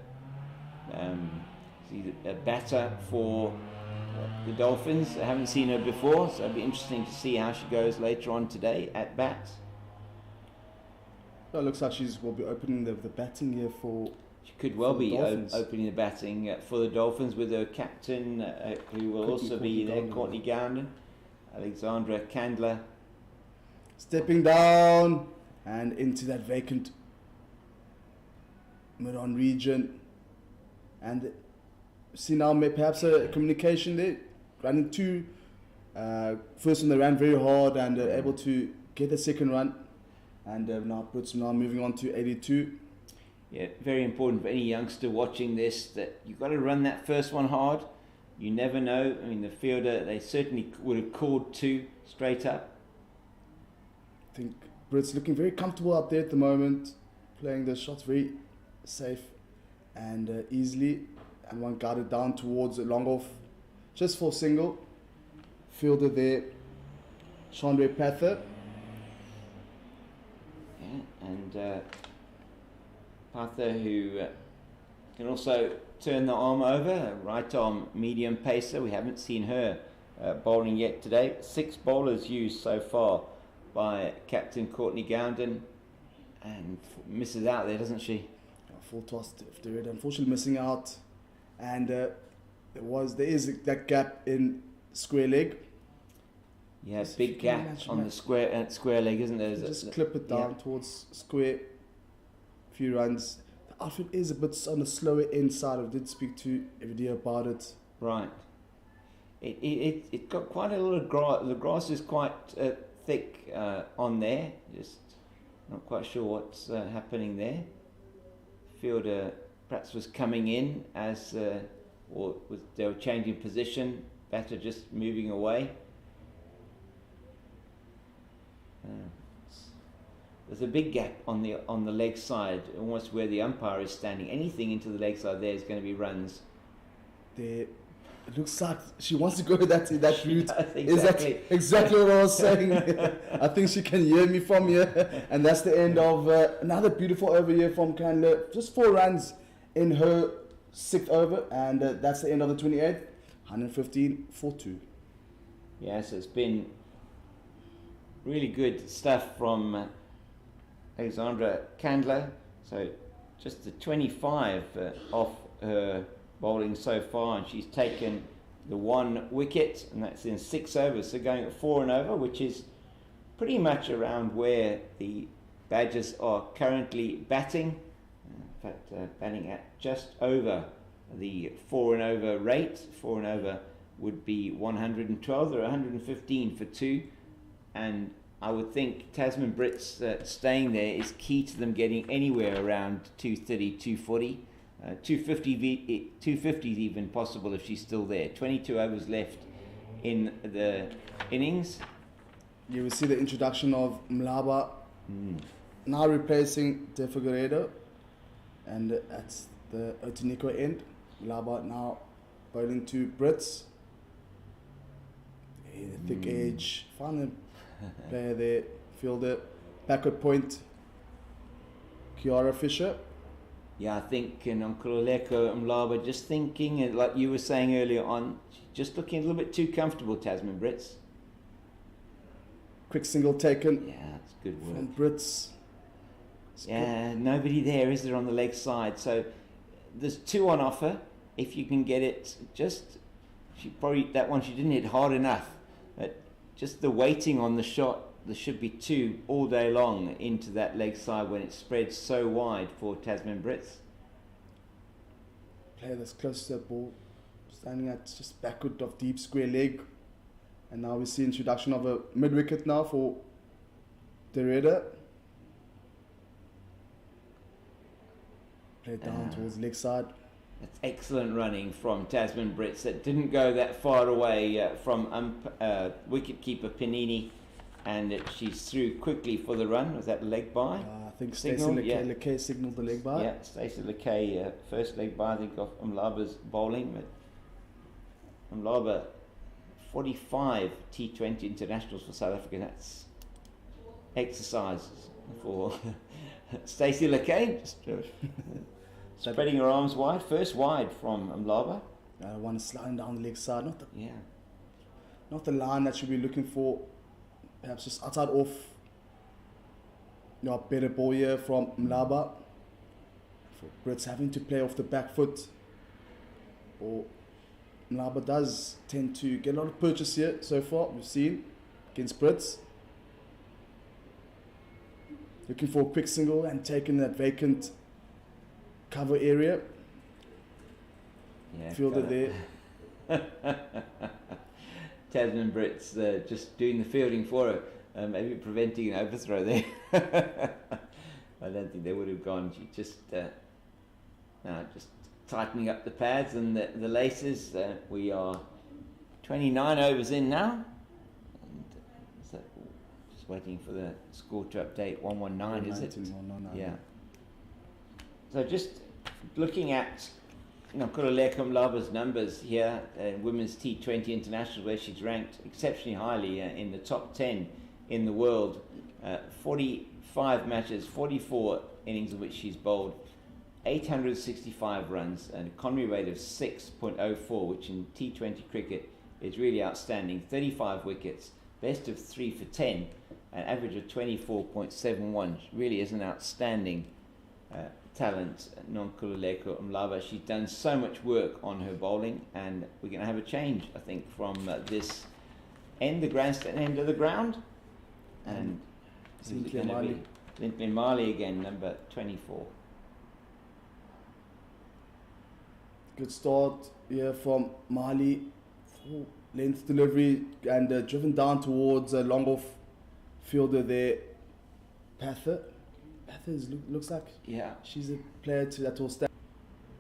She's a batter for the Dolphins. I haven't seen her before, so it'll be interesting to see how she goes later on today at bat. Well, it looks like she will be opening the batting here for. She could well be Dolphins. opening the batting for the Dolphins with her captain, who will also be there, Courtney Gowden, Alexandra Candler. Stepping down and into that vacant mid-on region. And see now perhaps a communication there. Running 2. First one they ran very hard and able to get the second run. And now Brits now moving on to 82. Yeah, very important for any youngster watching this that you've got to run that first one hard. You never know. I mean, the fielder, they certainly would have called 2 straight up. I think Brits looking very comfortable out there at the moment, playing the shots very safe and easily. And one guided down towards a long off, just for single. Fielder there, Chandra Pather. Yeah, and Pather, who can also turn the arm over, right arm medium pacer. We haven't seen her bowling yet today. 6 bowlers used so far by Captain Courtney Gowden, and misses out there, doesn't she? Full toss to red, unfortunately missing out, and there is that gap in square leg. Yeah, big gap on the square leg, isn't there? Just clip it down towards square. Few runs. The outfield is a bit on the slower end side. I did speak to Evidia about it. Right. It got quite a lot of grass. The grass is quite thick on there. Just not quite sure what's happening there. Fielder perhaps was coming in as they were changing position. Batter just moving away. There's a big gap on the leg side, almost where the umpire is standing. Anything into the leg side there is going to be runs. It looks like she wants to go that route. Exactly. Is that exactly what I was saying? I think she can hear me from here. And that's the end of another beautiful over here from Candler. Just 4 runs in her 6th over, and that's the end of the 28th. 115 for 2. Yes, it's been really good stuff from Alexandra Candler. So just the 25 off her bowling so far, and she's taken the 1 wicket, and that's in 6 overs. So going at 4 and over, which is pretty much around where the Badgers are currently batting. In fact, batting at just over the 4 and over rate. 4 and over would be 112 or 115 for 2, and I would think Tasman Brits staying there is key to them getting anywhere around 230, 240, 250 is even possible if she's still there. 22 overs left in the innings. You will see the introduction of Mlaba now replacing De Figueiredo, and at the Otiniko end, Mlaba now bowling to Brits. The thick edge, found a player there, fielder, backward point, Kiara Fisher. Yeah, I think Nonkululeko Mlaba just thinking, and like you were saying earlier on, just looking a little bit too comfortable, Tasman Brits. Quick single taken Yeah, that's good work. from Brits. It's Yeah, nobody there, is there, on the leg side? So there's 2 on offer. If you can get it, that one she didn't hit hard enough. But just the waiting on the shot, there should be 2 all day long into that leg side when it spreads so wide for Tasman Brits. Player that's close to the ball, standing at just backward of deep square leg. And now we see introduction of a mid wicket now for Derrida. Play down towards leg side. That's excellent running from Tasman Brits. That didn't go that far away from wicket-keeper Panini, and she's through quickly for the run. Was that a leg by? I think Stacey Signal, yeah. Lekay signalled the leg by. Yeah, Stacey Lekay, first leg by, I think, of Mlaba's bowling. But Mlaba, 45 T20 internationals for South Africa. That's exercise for Stacey Lekay. Just spreading her arms wide. First wide from Mlaba. One sliding down the leg side. Yeah. Not the line that should be looking for. Perhaps just outside off. Better ball here from Mlaba. For Brits having to play off the back foot. Or Mlaba does tend to get a lot of purchase here so far. We've seen against Brits. Looking for a quick single and taking that vacant cover area. Yeah, Fielder there. Tasman Brits just doing the fielding for her, maybe preventing an overthrow there. I don't think they would have gone. She just tightening up the pads and the laces. We are 29 overs in now, and so just waiting for the score to update. 119, is it? 119. Yeah. So just looking at Nonkululeko Mlaba's numbers here, Women's T20 International, where she's ranked exceptionally highly in the top 10 in the world. 45 matches, 44 innings in which she's bowled, 865 runs, and a Conwy rate of 6.04, which in T20 cricket is really outstanding. 35 wickets, best of 3 for 10, an average of 24.71. Really is an outstanding talent, Nonkululeko Mlaba. She's done so much work on her bowling, and we're going to have a change, I think, from this the grandstand end of the ground. And who's it going to be? Lindley Marley again, number 24. Good start here from Mali. Full length delivery and driven down towards a long off fielder there. Pather looks like she's a player that will stand.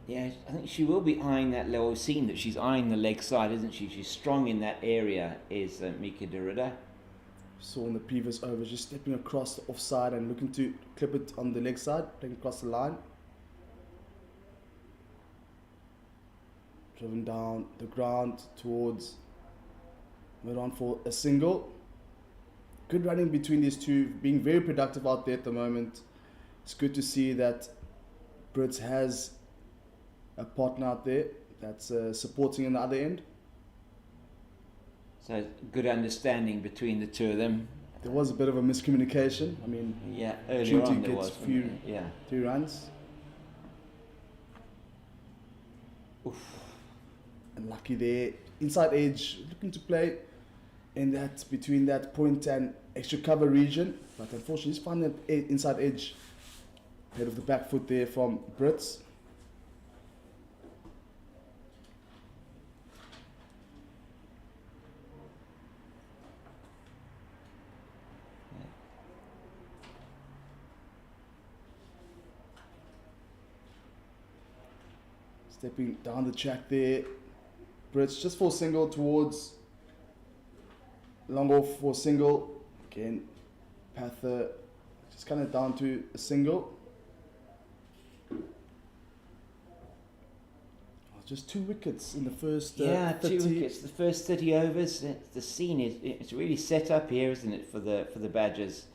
Yeah, I think she will be eyeing that level. We've seen that she's eyeing the leg side, isn't she? She's strong in that area, is Mika Derrida. Saw in the previous over, just stepping across the offside and looking to clip it on the leg side, playing across the line. Driven down the ground towards mid-on for a single. Good running between these two, being very productive out there at the moment. It's good to see that Brits has a partner out there that's supporting on the other end. So good understanding between the two of them. There was a bit of a miscommunication. I mean, earlier on there gets was. few runs. Oof. And lucky there, inside edge, looking to play in that between that point and extra cover region, but unfortunately, he's finding that inside edge. Head of the back foot there from Brits. Stepping down the track there. Brits just for a single towards long off for a single. Again, Pather just kind of down to a single. Just 2 wickets in the first 30. 2 wickets. The first 30 overs. The scene it's really set up here, isn't it, for the Badgers?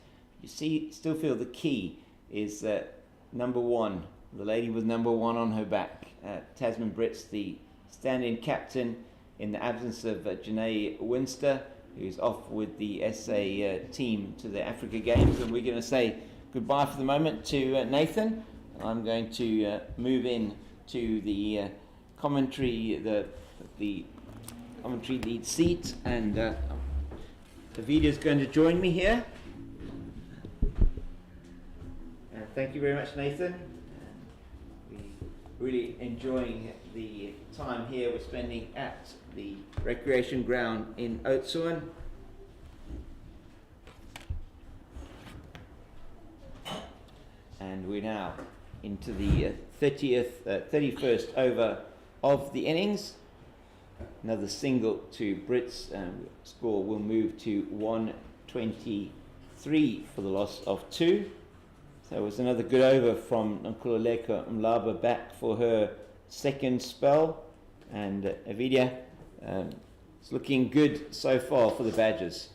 You still feel the key is that number 1, the lady with number 1 on her back. Tasman Brits, the stand-in captain in the absence of Janae Winster, who's off with the SA team to the Africa Games. And we're going to say goodbye for the moment to Nathan. I'm going to move in to the commentary, the commentary lead seat, and Davida's going to join me here. Thank you very much, Nathan. We're really enjoying the time here we're spending at the recreation ground in Oudtshoorn. And we're now into the 31st over of the innings. Another single to Brits, and score will move to 123 for the loss of 2. So it was another good over from Nkululeko Mlaba back for her second spell. And Avidia, it's looking good so far for the Badgers.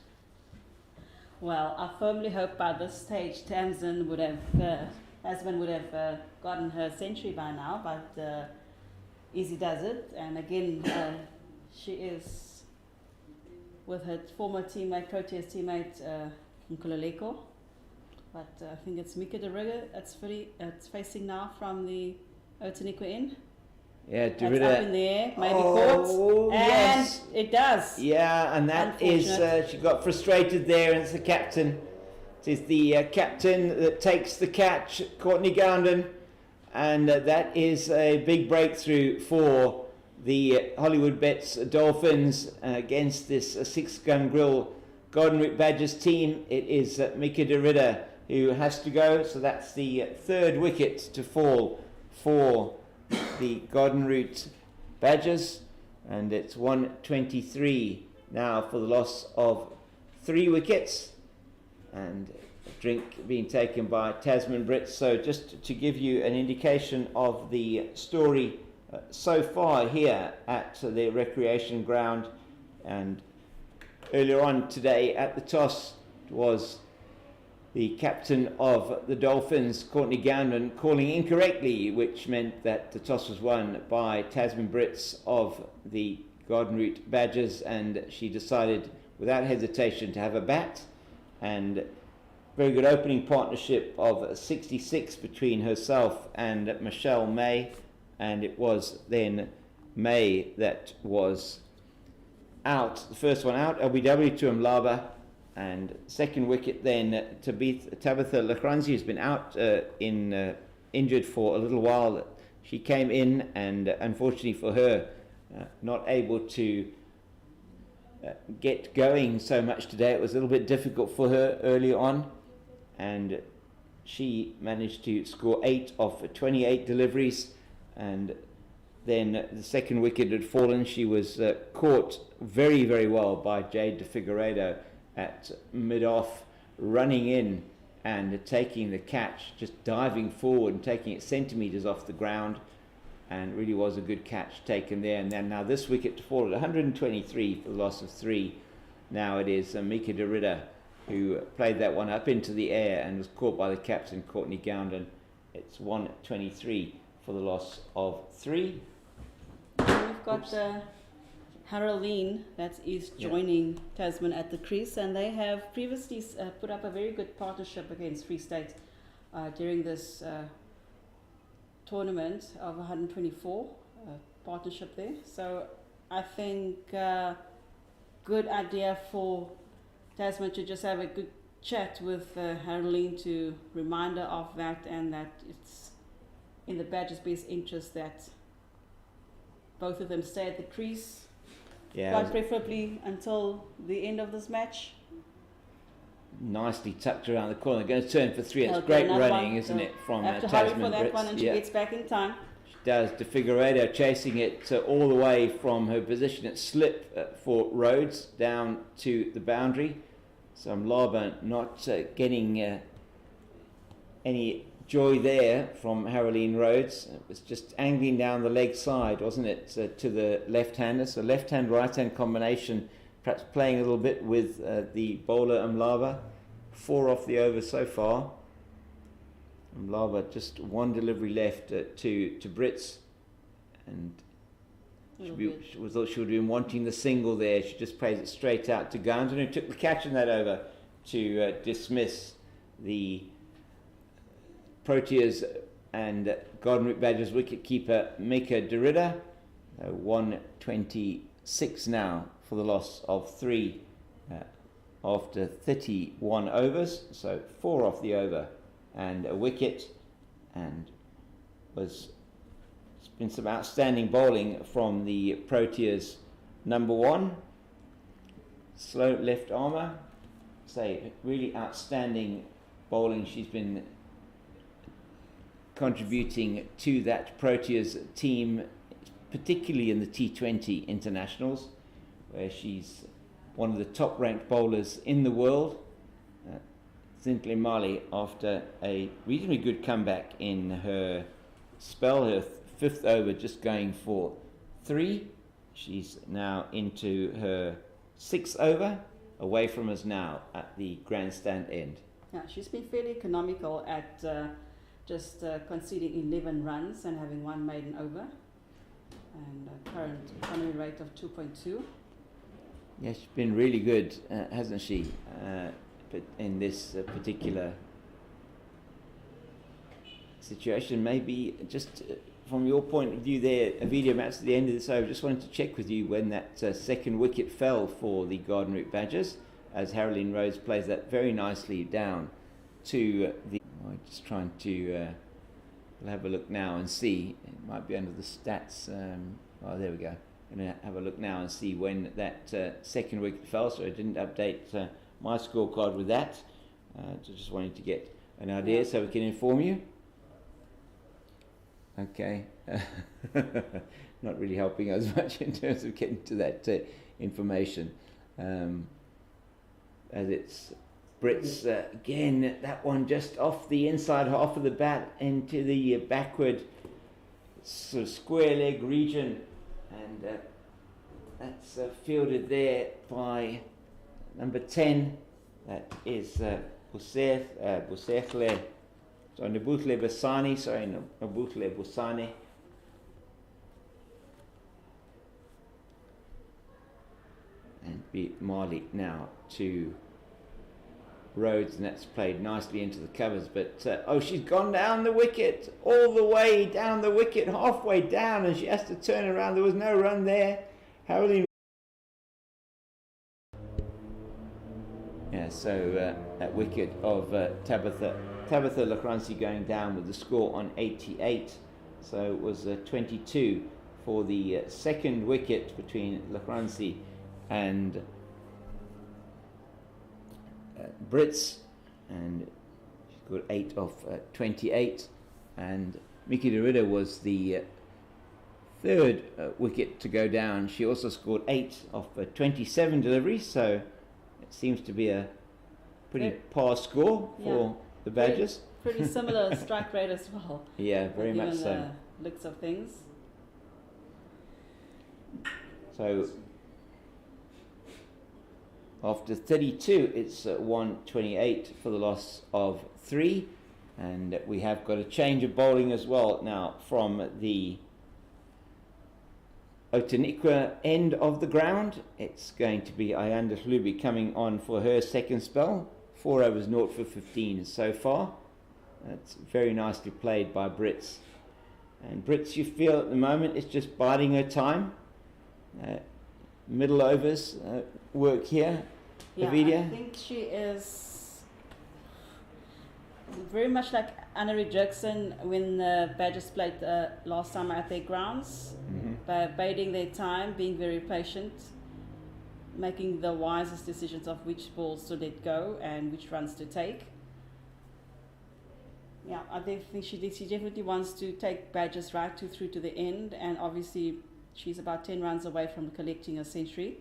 Well, I firmly hope by this stage Tasman would have gotten her century by now, but Easy does it. And again, she is with her former teammate, Proteas teammate, Nkululeko. But I think it's Mika de Rugger that's facing now from the Otanikwa end. Yeah, That's up in the air, maybe caught. And yes. it does. Yeah, and that is, she got frustrated there, and it's the captain. It is the captain that takes the catch, Courtney Gounden, and that is a big breakthrough for the Hollywoodbets Dolphins against this 6-gun grill Golden Route Badgers team. It is Mika de Ridder who has to go, so that's the 3rd wicket to fall for the Golden Route Badgers, and it's 123 now for the loss of 3 wickets, and a drink being taken by Tasman Brits. So just to give you an indication of the story so far here at the recreation ground, and earlier on today at the toss was the captain of the Dolphins, Courtney Gounden, calling incorrectly, which meant that the toss was won by Tasman Brits of the Golden Route Badgers, and she decided without hesitation to have a bat. And very good opening partnership of 66 between herself and Michelle May, and it was then May that was out, the first one out, LBW to Mlaba, and second wicket then to beat Tabitha Lachranzi, who's been out injured for a little while. She came in, and unfortunately for her, not able to get going so much today. It was a little bit difficult for her early on, and she managed to score 8 of 28 deliveries, and then the second wicket had fallen. She was caught very, very well by Jade de Figueiredo at mid-off, running in and taking the catch, just diving forward and taking it centimetres off the ground, and really was a good catch taken there. And then now this wicket to fall at 123 for the loss of 3. Now it is Mika de Ridder who played that one up into the air and was caught by the captain, Courtney Gounden. It's 123 for the loss of 3. We've got Haroline that is joining Tasman at the crease, and they have previously put up a very good partnership against Free State during this tournament of 124 partnership there. So I think good idea for Tasman to just have a good chat with Haroline to remind her of that, and that it's in the Badgers' best interest that both of them stay at the crease. Quite preferably until the end of this match. Nicely tucked around the corner. Going to turn for 3. It's great running, isn't it, from Tasman Brits? Have to hurry for that one, and she gets back in time. She does. De Figueiredo chasing it all the way from her position at slip for Rhodes down to the boundary. So Mlaba not getting any joy there from Haroline Rhodes. It was just angling down the leg side, wasn't it, to the left-hander. So left-hand, right-hand combination, perhaps playing a little bit with the bowler Mlaba. 4 off the over so far. Lava, just one delivery left to Brits, and she thought she would have been wanting the single there. She just plays it straight out to Gowns, who took the catch in that over to dismiss the Proteas and Garden Route Badgers wicketkeeper Mika Derrida. 126 now for the loss of 3 after 31 overs, so 4 off the over and a wicket, and it's been some outstanding bowling from the Proteas number 1, slow left armour, really outstanding bowling. She's been contributing to that Proteas team, particularly in the T20 internationals, where she's one of the top ranked bowlers in the world. Zintle Mali, after a reasonably good comeback in her spell, her 5th over just going for 3. She's now into her 6th over, away from us now at the grandstand end. Yeah, she's been fairly economical at just conceding 11 runs and having 1 maiden over, and a current economy rate of 2.2. Yeah, she's been really good, hasn't she? But in this particular situation, maybe just from your point of view there, a video match at the end of this over, just wanted to check with you when that second wicket fell for the Garden Route Badgers, as Haroline Rhodes plays that very nicely down to the... I'm just trying to... we'll have a look now and see. It might be under the stats. Oh, there we go. I'm going to have a look now and see when that second wicket fell, so I didn't update my scorecard with that. So just wanted to get an idea so we can inform you. Okay. Not really helping us much in terms of getting to that information. As it's Brits again, that one just off the inside half of the bat into the backward sort of square leg region, and that's fielded there by number 10. That is Busekhle. So Nabutle Basani, Nabutle Busani. And beat Marley now to Rhodes, and that's played nicely into the covers. But she's gone down the wicket, all the way down the wicket, halfway down, and she has to turn around. There was no run there. Haroline. Yeah, so that wicket of Tabitha Lachransi going down with the score on 88. So it was 22 for the second wicket between Lachransi and Brits, and she scored 8 off 28. And Miki Derrida was the third wicket to go down. She also scored 8 off 27 deliveries, so it seems to be a pretty par score for the Badgers. Pretty similar strike rate as well. Yeah, very much so. The looks of things. So after 32, it's 128 for the loss of 3, and we have got a change of bowling as well now from the Outeniqua end of the ground. It's going to be Ayanda Hlubi coming on for her second spell. 4 overs, 0 for 15 so far. That's very nicely played by Brits. And Brits, you feel at the moment, is just biding her time. Middle overs work here. Yeah, Avidia? I think she is very much like Anna Jackson when the Badgers played last summer at their grounds, by biding their time, being very patient, making the wisest decisions of which balls to let go and which runs to take. Yeah, I think she definitely wants to take Badgers right through to the end, and obviously she's about 10 runs away from collecting a century.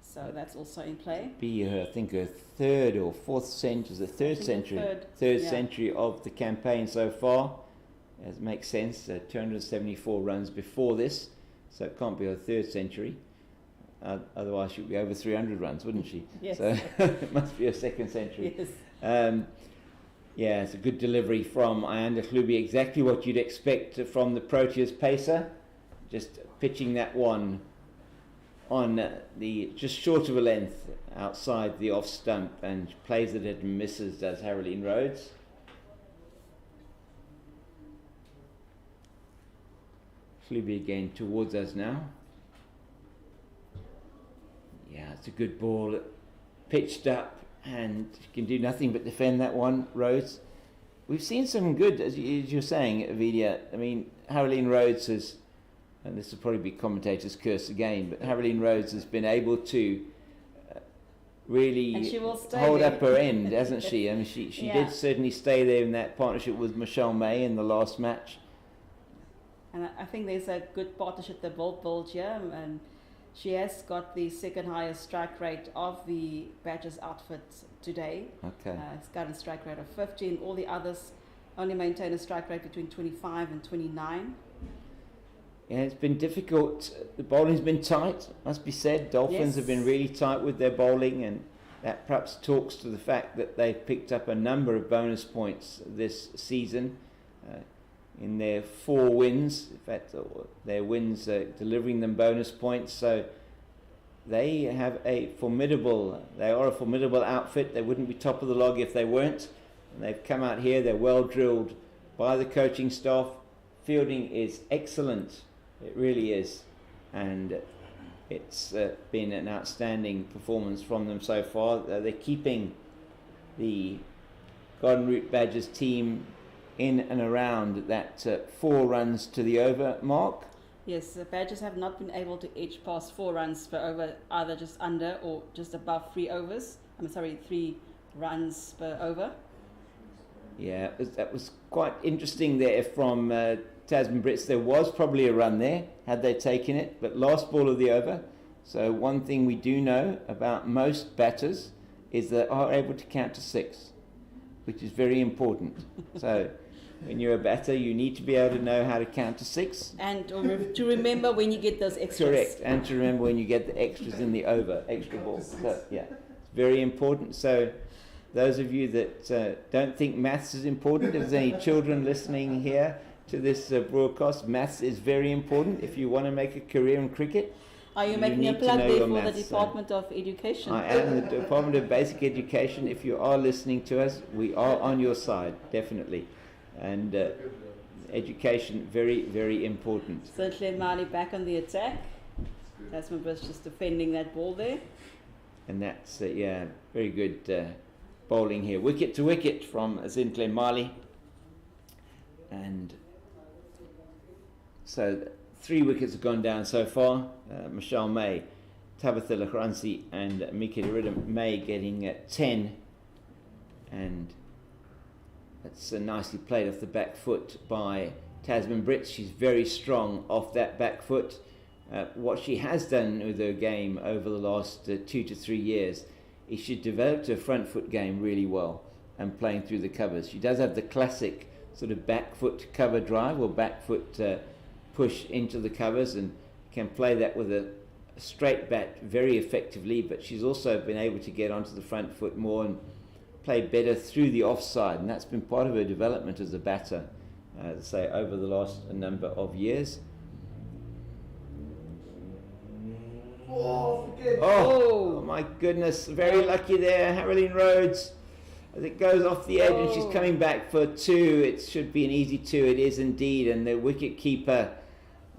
So that's also in play. Be her, I think, her third or fourth century, the third century of the campaign so far. It makes sense. 274 runs before this, so it can't be her third century. Otherwise, she'd be over 300 runs, wouldn't she? Yes. So it must be her second century. Yes. Yeah, it's a good delivery from Ayanda Klubi, exactly what you'd expect from the Proteas pacer. Just pitching that one on the just short of a length outside the off stump, and plays it and misses, does Haroline Rhodes. Klubi again towards us now. Yeah, it's a good ball, pitched up, and you can do nothing but defend that one, Rhodes. We've seen some good, as you're saying, Avidia. I mean, Haroline Rhodes has, and this will probably be commentator's curse again, but Haroline Rhodes has been able to really hold there. up her end, hasn't she? I mean, she Yeah. did certainly stay there in that partnership with Michelle May in the last match. And I think there's a good partnership they built here, and she has got the second highest strike rate of the Badgers outfit today. Okay. It's got a strike rate of 50, and all the others only maintain a strike rate between 25 and 29. Yeah, it's been difficult. The bowling's been tight, must be said. Dolphins Yes. have been really tight with their bowling, and that perhaps talks to the fact that they've picked up a number of bonus points this season in their 4 wins. In fact, their wins are delivering them bonus points. So they are a formidable outfit. They wouldn't be top of the log if they weren't. And they've come out here. They're well drilled by the coaching staff. Fielding is excellent. It really is. And it's been an outstanding performance from them so far. They're keeping the Garden Route Badgers team in and around that 4 runs to the over mark. Yes, the Badgers have not been able to edge past 4 runs per over, either just under or just above 3 runs per over. Yeah, that was quite interesting there from Tasman Brits. There was probably a run there had they taken it, but last ball of the over. So one thing we do know about most batters is they are able to count to 6, which is very important. So when you're a batter, you need to be able to know how to count to 6. And to remember when you get those extras. Correct, and to remember when you get the extras in the over, extra ball. So yeah, it's very important. So those of you that don't think maths is important, if there's any children listening here to this broadcast, maths is very important if you want to make a career in cricket. Are you You making a need to plug know there your for maths, the Department of Education? I am the Department of Basic Education. If you are listening to us, we are on your side, definitely. And education, very, very important. So Mali back on the attack. Tasman Brits just defending that ball there. And that's, very good bowling here. Wicket to wicket from Zintle Mali. And so 3 wickets have gone down so far. Michelle May, Tabitha Lachransi and Mika Ridham May getting 10. And that's nicely played off the back foot by Tasman Brits. She's very strong off that back foot. What she has done with her game over the last 2 to 3 years is she developed her front foot game really well and playing through the covers. She does have the classic sort of back foot cover drive or back foot push into the covers, and can play that with a straight bat very effectively, but she's also been able to get onto the front foot more and play better through the offside, and that's been part of her development as a batter, say over the last number of years. Oh my goodness, very lucky there, Haroline Rhodes, as it goes off the edge and she's coming back for 2. It should be an easy 2, it is indeed, and the wicket keeper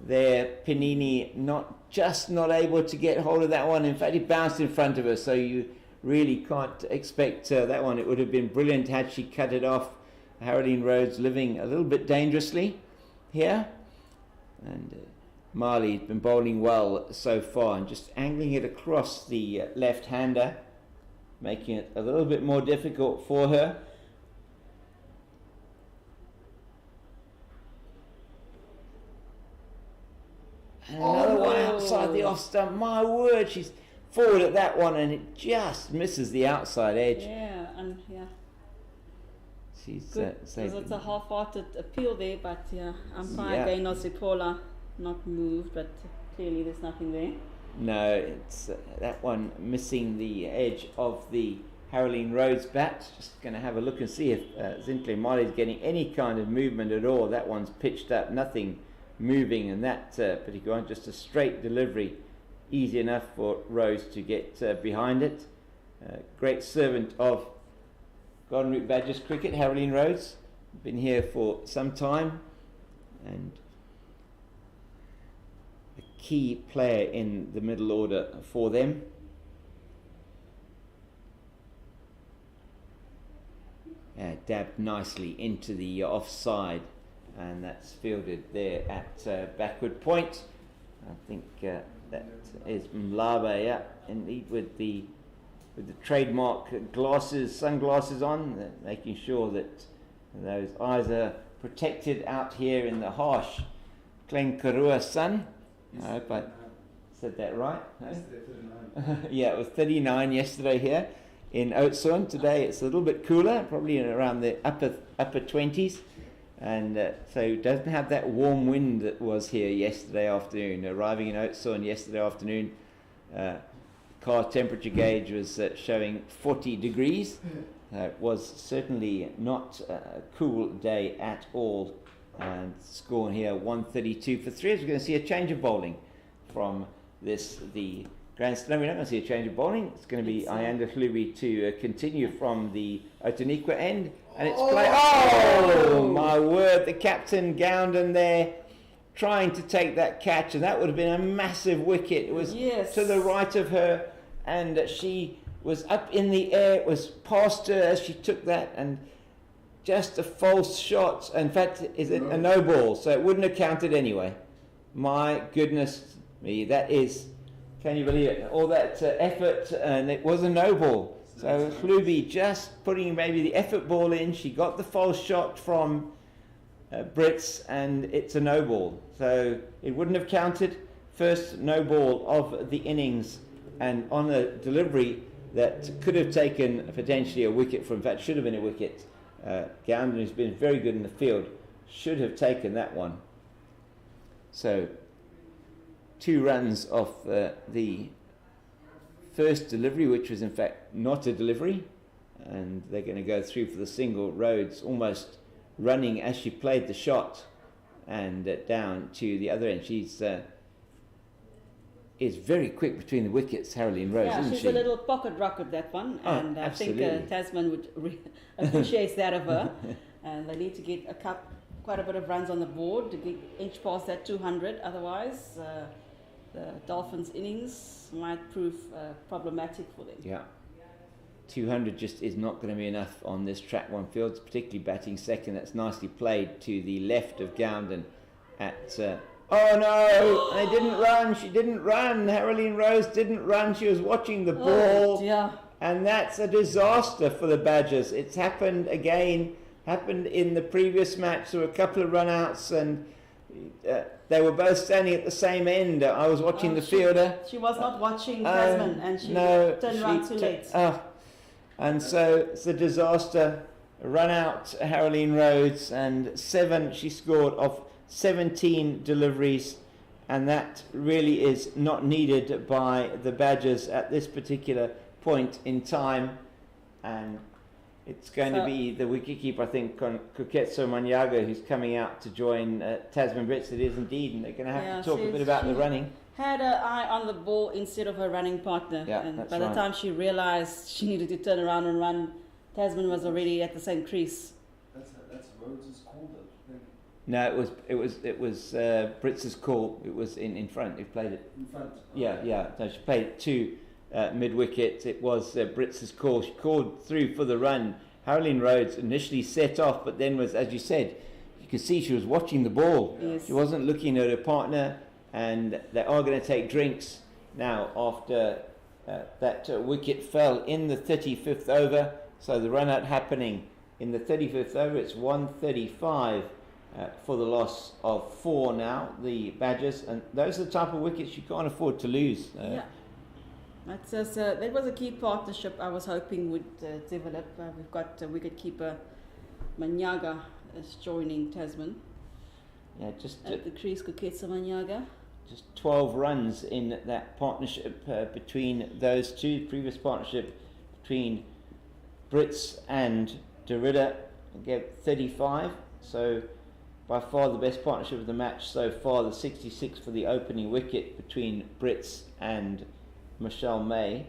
there, Panini, not able to get hold of that one. In fact, he bounced in front of her, so you really can't expect that one. It would have been brilliant had she cut it off. Haroline Rhodes living a little bit dangerously here, and Marley's been bowling well so far and just angling it across the left-hander, making it a little bit more difficult for her. And another one outside the off stump. My word, she's forward at that one and it just misses the outside edge. Yeah, and yeah. She's Good, because it's a half-hearted appeal there, but umpire again, Osipola, not moved, but clearly there's nothing there. No, it's that one missing the edge of the Haroline Rhodes bat. Just going to have a look and see if Zintle Mali is getting any kind of movement at all. That one's pitched up, nothing moving, and that particular one, just a straight delivery. Easy enough for Rose to get behind it. Great servant of Golden Route Badgers cricket, Haroline Rhodes. Been here for some time and a key player in the middle order for them. Dabbed nicely into the offside, and that's fielded there at backward point. I think that is Mlaba, yeah, indeed, with the trademark sunglasses on, making sure that those eyes are protected out here in the harsh Glenkarua sun. I hope I said that right. No? Yeah, it was 39 yesterday here in Oudtshoorn. Today it's a little bit cooler, probably around the upper 20s, and so it doesn't have that warm wind that was here yesterday afternoon. Arriving in Oudtshoorn yesterday afternoon, car temperature gauge was showing 40 degrees. It was certainly not a cool day at all. And score here 132 for 3. As we're going to see a change of bowling from the Grand Slam. We're not going to see a change of bowling. It's going to be Ayanda Hlubi to continue from the Outeniqua end. And it's play. Oh, my word. The captain, Gounden, there trying to take that catch. And that would have been a massive wicket. It was to the right of her. And she was up in the air. It was past her as she took that. And just a false shot. In fact, is it a no ball? So it wouldn't have counted anyway. My goodness me. That is... Can you believe it? All that effort, and it was a no ball. So Hlubi just putting maybe the effort ball in. She got the false shot from Brits, and it's a no ball. So it wouldn't have counted. First no ball of the innings, and on a delivery that could have taken potentially a wicket from, in fact, should have been a wicket. Gounden, who's been very good in the field, should have taken that one. So 2 runs off the first delivery, which was in fact not a delivery, and they're going to go through for the single. Rhodes almost running as she played the shot, and down to the other end. She's is very quick between the wickets, Haroline Rose, isn't she? Yeah, she's a little pocket rocket, that one, and I think Tasman would appreciate that of her. And they need to get quite a bit of runs on the board to inch past that 200. Otherwise, the Dolphins' innings might prove problematic for them. Yeah, 200 just is not going to be enough on this track one field, particularly batting second. That's nicely played to the left of Gounden at... oh no, they didn't run. She didn't run. Haroline Rose didn't run. She was watching the ball. Dear. And that's a disaster for the Badgers. It's happened again. Happened in the previous match. There were a couple of run-outs, and they were both standing at the same end. I was watching the fielder. She was not watching Tasman, and she turned around too late. And so it's a disaster. A run-out, Haroline Rhodes, and 7 she scored of 17 deliveries, and that really is not needed by the Badgers at this particular point in time. And it's going to be the wicketkeeper, I think, Kuketso Manyaga, who's coming out to join Tasman Brits. It is indeed, and they're going to have to talk a bit about the running. Had her eye on the ball instead of her running partner, and by the time she realised she needed to turn around and run, Tasman was already at the same crease. That's Rhodes' call, though. No, it was Brits' call. It was in front. He played it in front. Yeah. So she played it to mid wicket. It was Brits' call. She called through for the run. Haroline Rhodes initially set off, but then was, as you said, you could see she was watching the ball. Yes. She wasn't looking at her partner, and they are going to take drinks now after that wicket fell in the 35th over. So the run out happening in the 35th over. It's 135. For the loss of 4 now, the Badgers, and those are the type of wickets you can't afford to lose. That was a key partnership I was hoping would develop. We've got wicketkeeper Manyaga is joining Tasman. Yeah, just at the crease, Kuketsa Manyaga. Just 12 runs in that partnership between those two. Previous partnership between Brits and Derrida get 35. So by far the best partnership of the match so far. The 66 for the opening wicket between Brits and Michelle May.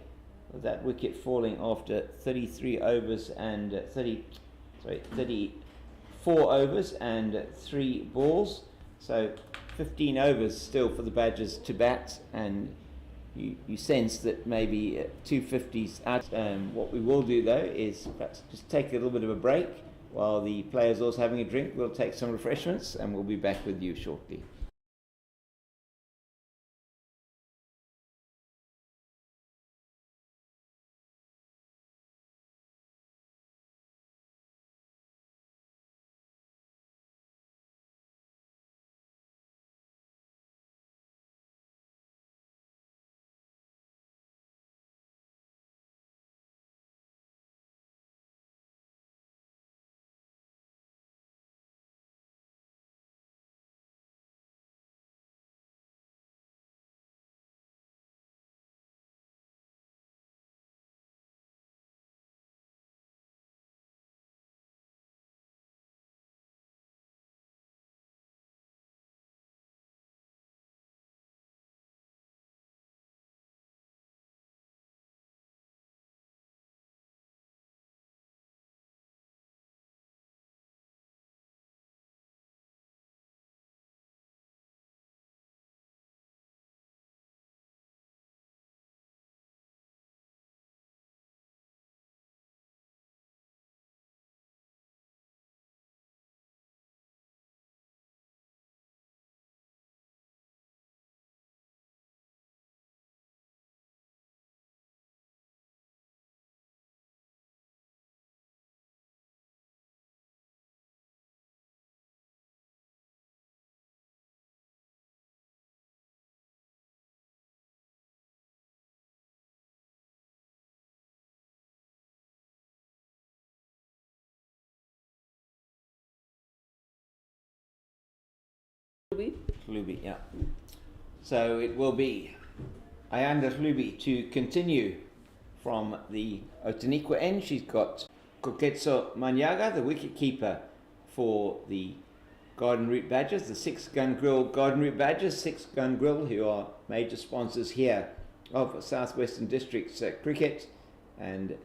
With that wicket falling after 33 overs and 34 overs and 3 balls. So 15 overs still for the Badgers to bat, and you sense that maybe 250's out. What we will do though is perhaps just take a little bit of a break while the players also having a drink. We'll take some refreshments and we'll be back with you shortly. Hlubi, yeah. So it will be Ayanda Hlubi to continue from the Otaniqua end. She's got Koketso Manyaga, the wicketkeeper for the Garden Route Badgers, the 6 Gun Grill Garden Route Badgers, 6 Gun Grill, who are major sponsors here of Southwestern Districts cricket, and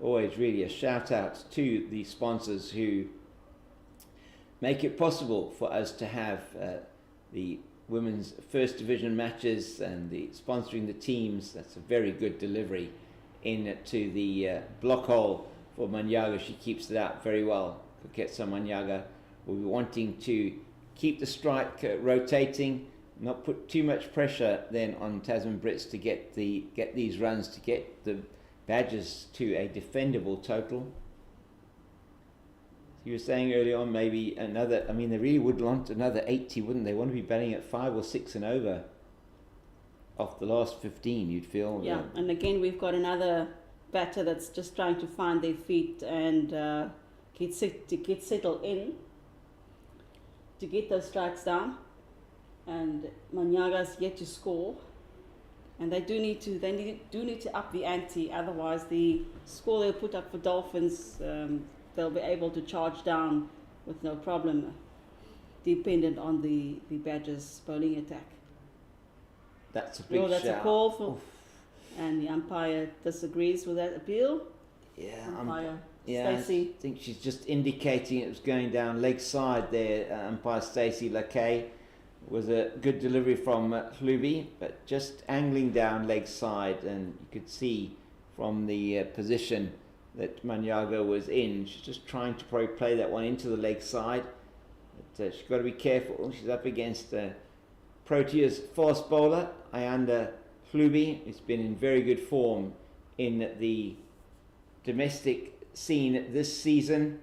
always really a shout out to the sponsors who make it possible for us to have the women's first division matches and the sponsoring the teams. That's a very good delivery into the block hole for Manyaga. She keeps it out very well. Koketso Manyaga will be wanting to keep the strike rotating, not put too much pressure then on Tasman Brits to get these runs, to get the Badgers to a defendable total. You were saying earlier on maybe another, I mean, they really would want another 80, wouldn't they? Want to be batting at 5 or 6 and over off the last 15, you'd feel. Yeah, and again, we've got another batter that's just trying to find their feet and get settled in to get those strikes down. And Manyaga's yet to score. And they do need to up the ante, otherwise the score they'll put up for Dolphins, they'll be able to charge down with no problem, dependent on the Badgers' bowling attack. That's a big shout. That's a call for, and the umpire disagrees with that appeal. Yeah, umpire Stacey. I think she's just indicating it was going down leg side there. Umpire Stacey Lakay was a good delivery from Hlubi, but just angling down leg side, and you could see from the position that Manyaga was in. She's just trying to probably play that one into the leg side. But she's got to be careful. She's up against Protea's fast bowler, Ayanda Hlubi, who's been in very good form in the domestic scene this season.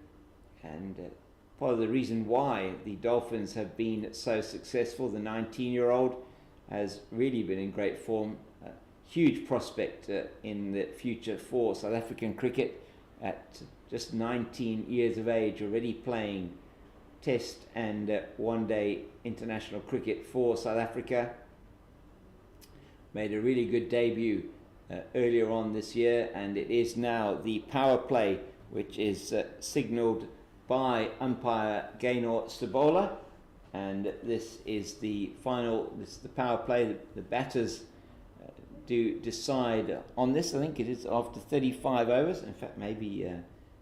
And part of the reason why the Dolphins have been so successful, the 19-year-old has really been in great form. Huge prospect in the future for South African cricket at just 19 years of age, already playing Test and one-day international cricket for South Africa. Made a really good debut earlier on this year, and it is now the power play which is signalled by umpire Gaynor Sabola. And this is the final, this is the power play. The batters do decide on this. I think it is after 35 overs. In fact, maybe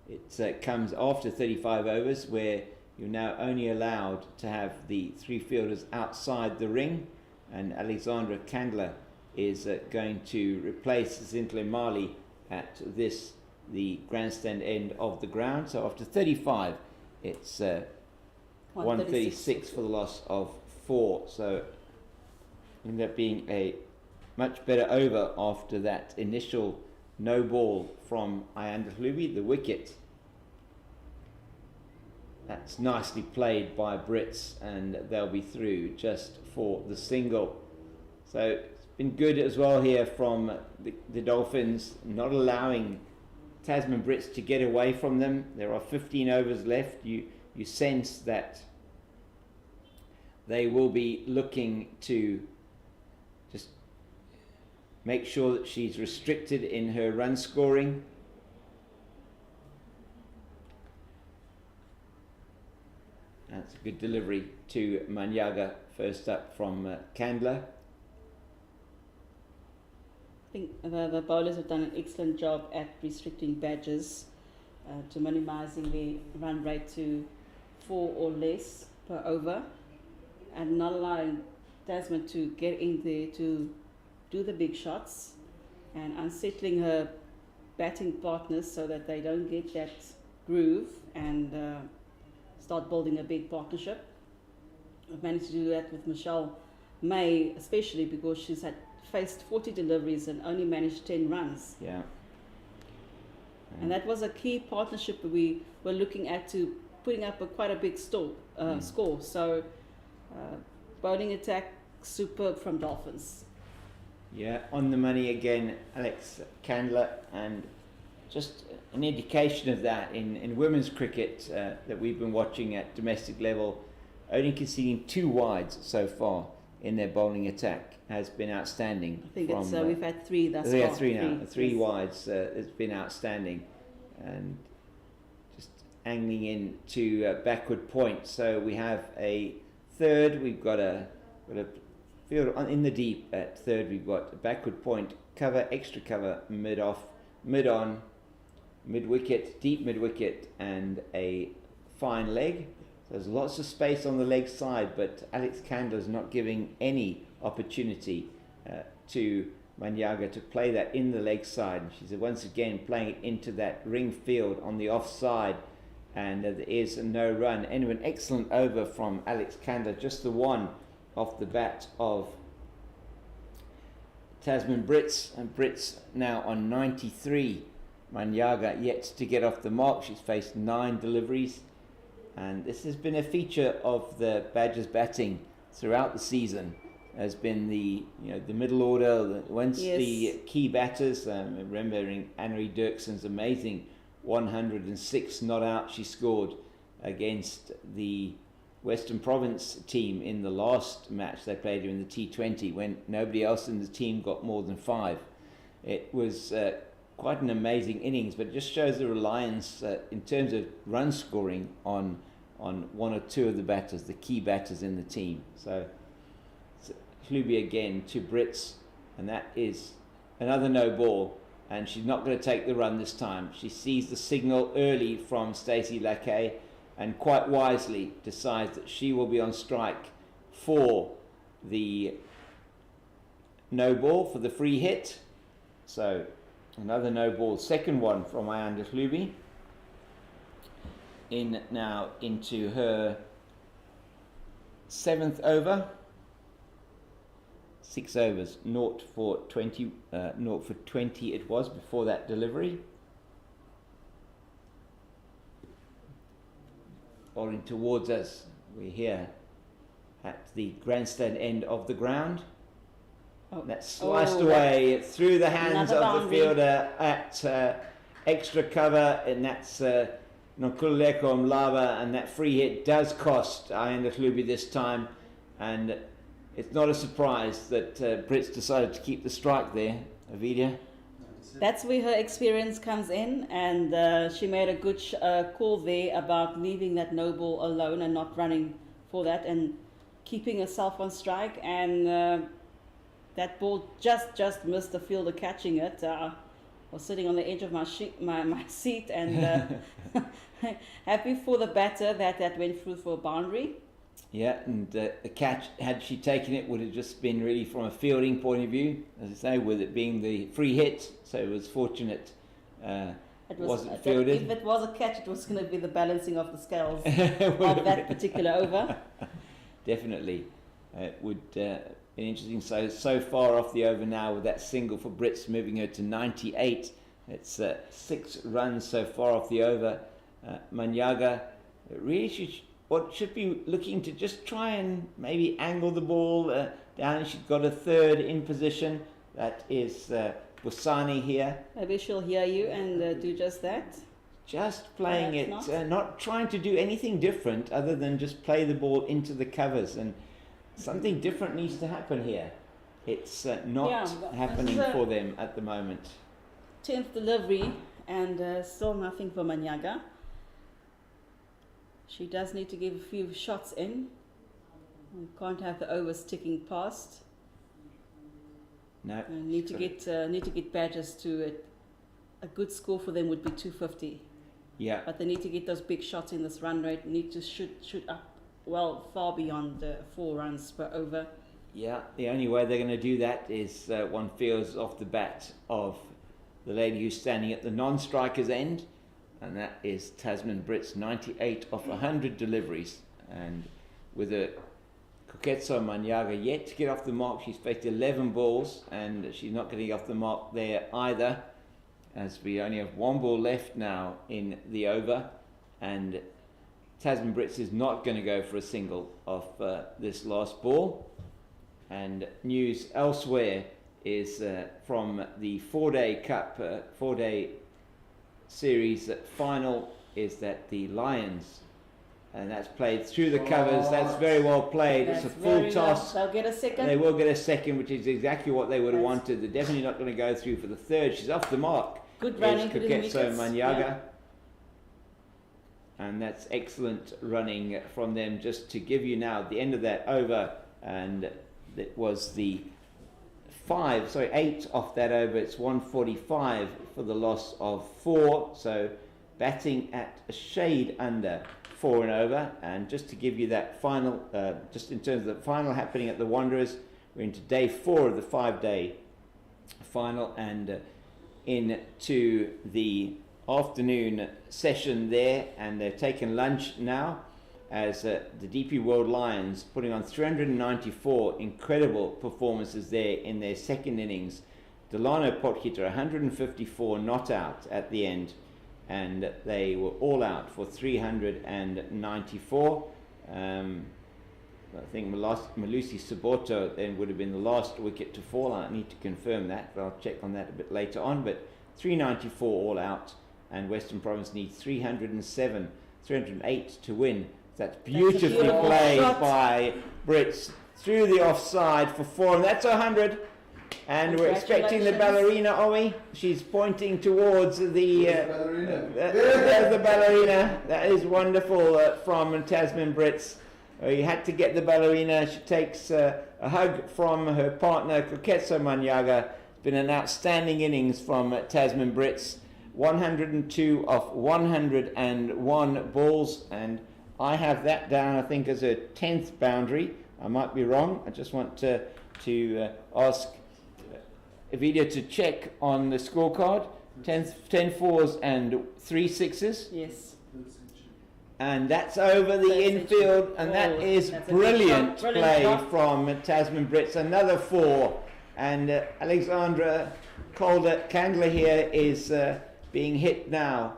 it comes after 35 overs, where you're now only allowed to have the three fielders outside the ring. And Alexandra Candler is going to replace Zintle Mali at the grandstand end of the ground. So after 35, it's 136 for the loss of 4. So ended up being a much better over after that initial no ball from Ayanda Hlubi, the wicket. That's nicely played by Brits, and they'll be through just for the single. So it's been good as well here from the Dolphins, not allowing Tasman Brits to get away from them. There are 15 overs left. You sense that they will be looking to just make sure that she's restricted in her run scoring. That's a good delivery to Manyaga, first up from Candler. I think the bowlers have done an excellent job at restricting badges to minimising the run rate to 4 or less per over, and not allowing Tasman to get in there to do the big shots, and unsettling her batting partners so that they don't get that groove and start building a big partnership. I've managed to do that with Michelle May, especially because she's faced 40 deliveries and only managed 10 runs. Yeah. And that was a key partnership we were looking at to putting up quite a big score. So bowling attack superb from Dolphins. Yeah, on the money again, Alex Candler, and just an indication of that in women's cricket that we've been watching at domestic level. Only conceding 2 wides so far in their bowling attack has been outstanding. I think we've had 3 thus far. Yeah, 3 now. 3 yes. wides. It's been outstanding, and just angling in to backward point. So we have a third. We've got a field in the deep at third. We've got a backward point, cover, extra cover, mid off, mid on, mid wicket, deep mid wicket, and a fine leg. There's lots of space on the leg side, but Alex Candler's not giving any opportunity to Manyaga to play that in the leg side. She's once again playing it into that ring field on the offside, and there is no run. Anyway, an excellent over from Alex Candler, just the one off the bat of Tasman Brits, and Brits now on 93. Manyaga yet to get off the mark. She's faced 9 deliveries. And this has been a feature of the Badgers batting throughout the season. Has been the middle order. Once yes. the key batters, remembering Annery Dirkson's amazing 106 not out she scored against the Western Province team in the last match they played in the T20, when nobody else in the team got more than 5. It was quite an amazing innings, but it just shows the reliance in terms of run scoring on 1 or 2 of the batters, the key batters in the team. So Hlubi again to Brits, and that is another no ball, and she's not going to take the run this time. She sees the signal early from Stacey Lackey, and quite wisely decides that she will be on strike for the no ball, for the free hit. So another no ball, second one from Ayanda Hlubi. In now into her 7th over. 6 overs, 0 for 20 it was before that delivery. Bowling towards us, we're here at the grandstand end of the ground. That's sliced away through the hands of the fielder at extra cover, and that's Nkululeko Mlaba, and that free hit does cost Ayanda Hlubi this time, and it's not a surprise that Brits decided to keep the strike there. Ovidia? That's where her experience comes in, and she made a good call there about leaving that no ball alone and not running for that and keeping herself on strike. And that ball just missed the fielder catching it. I was sitting on the edge of my seat and happy for the batter that went through for a boundary. Yeah, and the catch, had she taken it, would have just been really from a fielding point of view, as I say, with it being the free hit. So it was fortunate it wasn't fielded. If it was a catch, it was going to be the balancing of the scales of that particular over. Definitely. It would be interesting. So far off the over now with that single for Brits, moving her to 98. It's 6 runs so far off the over. Manyaga really should be looking to just try and maybe angle the ball down. She's got a third in position. That is Busani here. Maybe she'll hear you and do just that. Just playing it, not trying to do anything different other than just play the ball into the covers. And something different needs to happen here. It's not happening for them at the moment. 10th delivery and still nothing for Manyaga. She does need to give a few shots in. We can't have the overs ticking past. No. Need to get badges to it. A good score for them would be 250. Yeah. But they need to get those big shots in this run rate. Need to shoot up far beyond 4 runs per over. Yeah. The only way they're going to do that is one feels off the bat of the lady who's standing at the non-striker's end. And that is Tasman Brits, 98 off 100 deliveries. And with a Koketso Manyaga yet to get off the mark, she's faced 11 balls and she's not getting off the mark there either, as we only have 1 ball left now in the over. And Tasman Brits is not going to go for a single off this last ball. And news elsewhere is from the 4-day Cup, 4-day series final, is that the Lions, and that's played through the covers, that's very well played. It's a full toss. They'll get a second. They will get a second, which is exactly what they would have wanted. They're definitely not going to go through for the third. She's off the mark. Good running. Koketso Manyaga. And that's excellent running from them. Just to give you now the end of that over, and it was the 8 off that over. It's 145 for the loss of 4. So batting at a shade under 4 and over. And just to give you that final, just in terms of the final happening at the Wanderers, we're into day 4 of the 5-day final, and into the afternoon session there, and they're taking lunch now as the DP World Lions putting on 394 incredible performances there in their second innings. Delano Potgieter 154 not out at the end, and they were all out for 394. I think Malusi Saboto then would have been the last wicket to fall. I need to confirm that, but I'll check on that a bit later on. But 394 all out, and Western Province needs 308 to win. That's beautifully played by Brits through the offside for 4, and that's 100. And we're expecting the ballerina, are we? She's pointing towards the ballerina. That is wonderful from Tasman Brits. You had to get the ballerina. She takes a hug from her partner, Koketso Manyaga. It's been an outstanding innings from Tasman Brits. 102 off 101 balls, and I have that down, I think, as a 10th boundary. I might be wrong. I just want to ask Evita to check on the scorecard. 10 4s and 3 6s. Yes. And that's over the infield, and that is brilliant play from Tasman Brits. Another 4. And Alexandra Kangler here is being hit now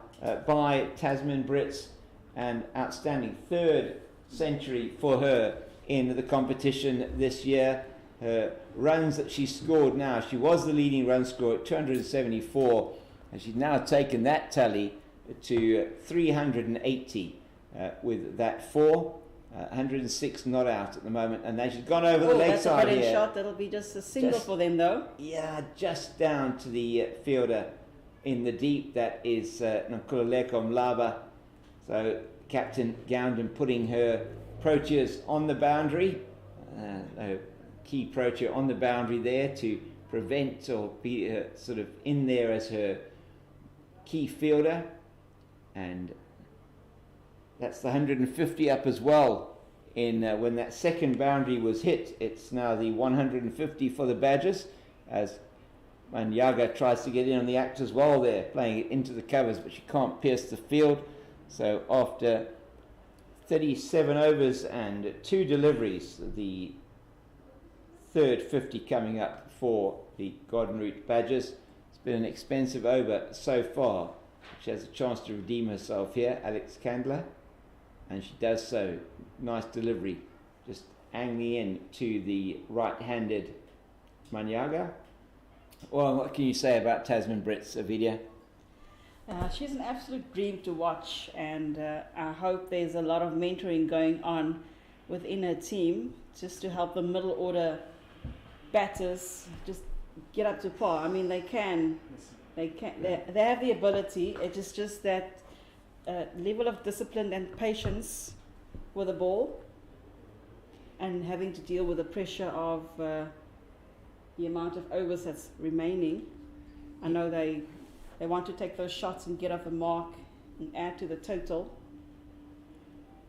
by Tasman Brits. And outstanding 3rd century for her in the competition this year. Her runs that she scored now, she was the leading run scorer at 274, and she's now taken that tally to 380 with that 4. 106 not out at the moment, and she's gone over the leg that's a side brilliant here. shot. That'll be just a single for them, though. Yeah, just down to the fielder in the deep. That is Nkululeko Mlaba. So Captain Gounden putting her Proteas on the boundary, a key Protea on the boundary there to prevent or be sort of in there as her key fielder. And that's the 150 up as well. When that second boundary was hit, it's now the 150 for the Badgers as Manyaga tries to get in on the act as well there, playing it into the covers, but she can't pierce the field. So after 37 overs and 2 deliveries, the third 50 coming up for the Garden Route Badgers. It's been an expensive over so far. She has a chance to redeem herself here, Alex Candler, and she does so. Nice delivery, just angling in to the right-handed Manyaga. Well, what can you say about Tasman Brits, Avidia? She's an absolute dream to watch, and I hope there's a lot of mentoring going on within her team just to help the middle order batters just get up to par. I mean, they have the ability. It's just that level of discipline and patience with the ball, and having to deal with the pressure of the amount of overs that's remaining. I know they want to take those shots and get off the mark and add to the total.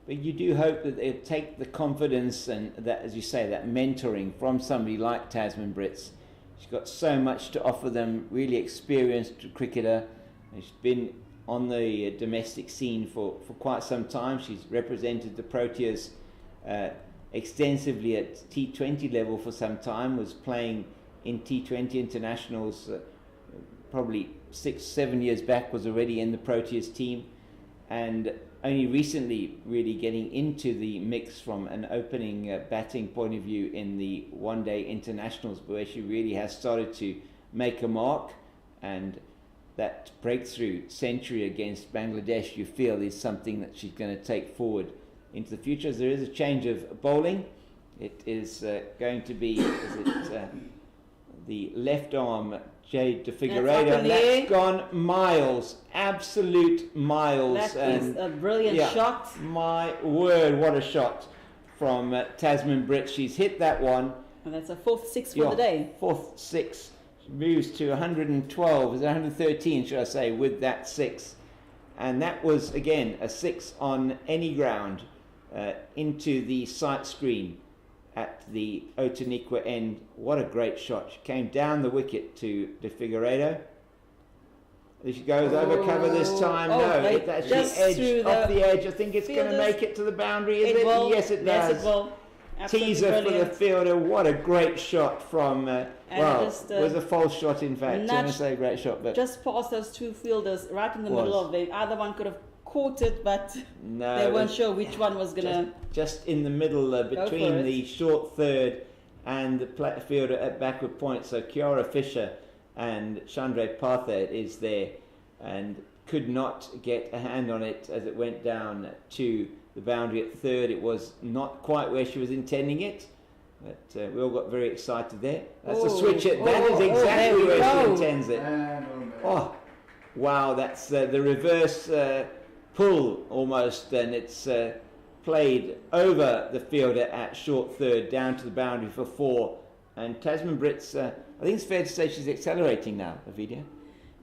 But you do hope that they'll take the confidence and that, as you say, that mentoring from somebody like Tasman Brits. She's got so much to offer them, really experienced cricketer. She's been on the domestic scene for quite some time. She's represented the Proteas extensively at T20 level for some time, was playing in T20 internationals probably 6-7 years back, was already in the Proteas team, and only recently really getting into the mix from an opening batting point of view in the one-day internationals, where she really has started to make a mark. And that breakthrough century against Bangladesh, you feel, is something that she's going to take forward into the future. As there is a change of bowling. It is going to be the left arm Jade de Figueiredo, and that's gone miles, absolute miles. That is a brilliant shot. My word, what a shot from Tasman Brits. She's hit that one. And that's a fourth six for the day. Fourth six. She moves to 112, is it 113 should I say, with that six. And that was, again, a six on any ground into the sight screen at the Otaniqua end. What a great shot. She came down the wicket to De Figueiredo. She goes over cover this time. No, it's actually off the edge. I think it's going to make it to the boundary, is it? Yes, it does. Yes, it will. Absolutely Teaser brilliant for the fielder. What a great shot from, it was a false shot in fact. I'm going to say great shot. But just past those two fielders, right in the middle of them. Either one could have caught it, but they weren't sure which one was going to... Just in the middle between the short third and the fielder at backward point. So Kiara Fisher and Chandra Partha is there and could not get a hand on it as it went down to the boundary at third. It was not quite where she was intending it, but we all got very excited there. That's a switch it. That is exactly where she intends it. Oh, wow, that's the reverse pull almost, and it's played over the fielder at short third down to the boundary for four. And Tasman Brits, I think it's fair to say she's accelerating now, Avidia.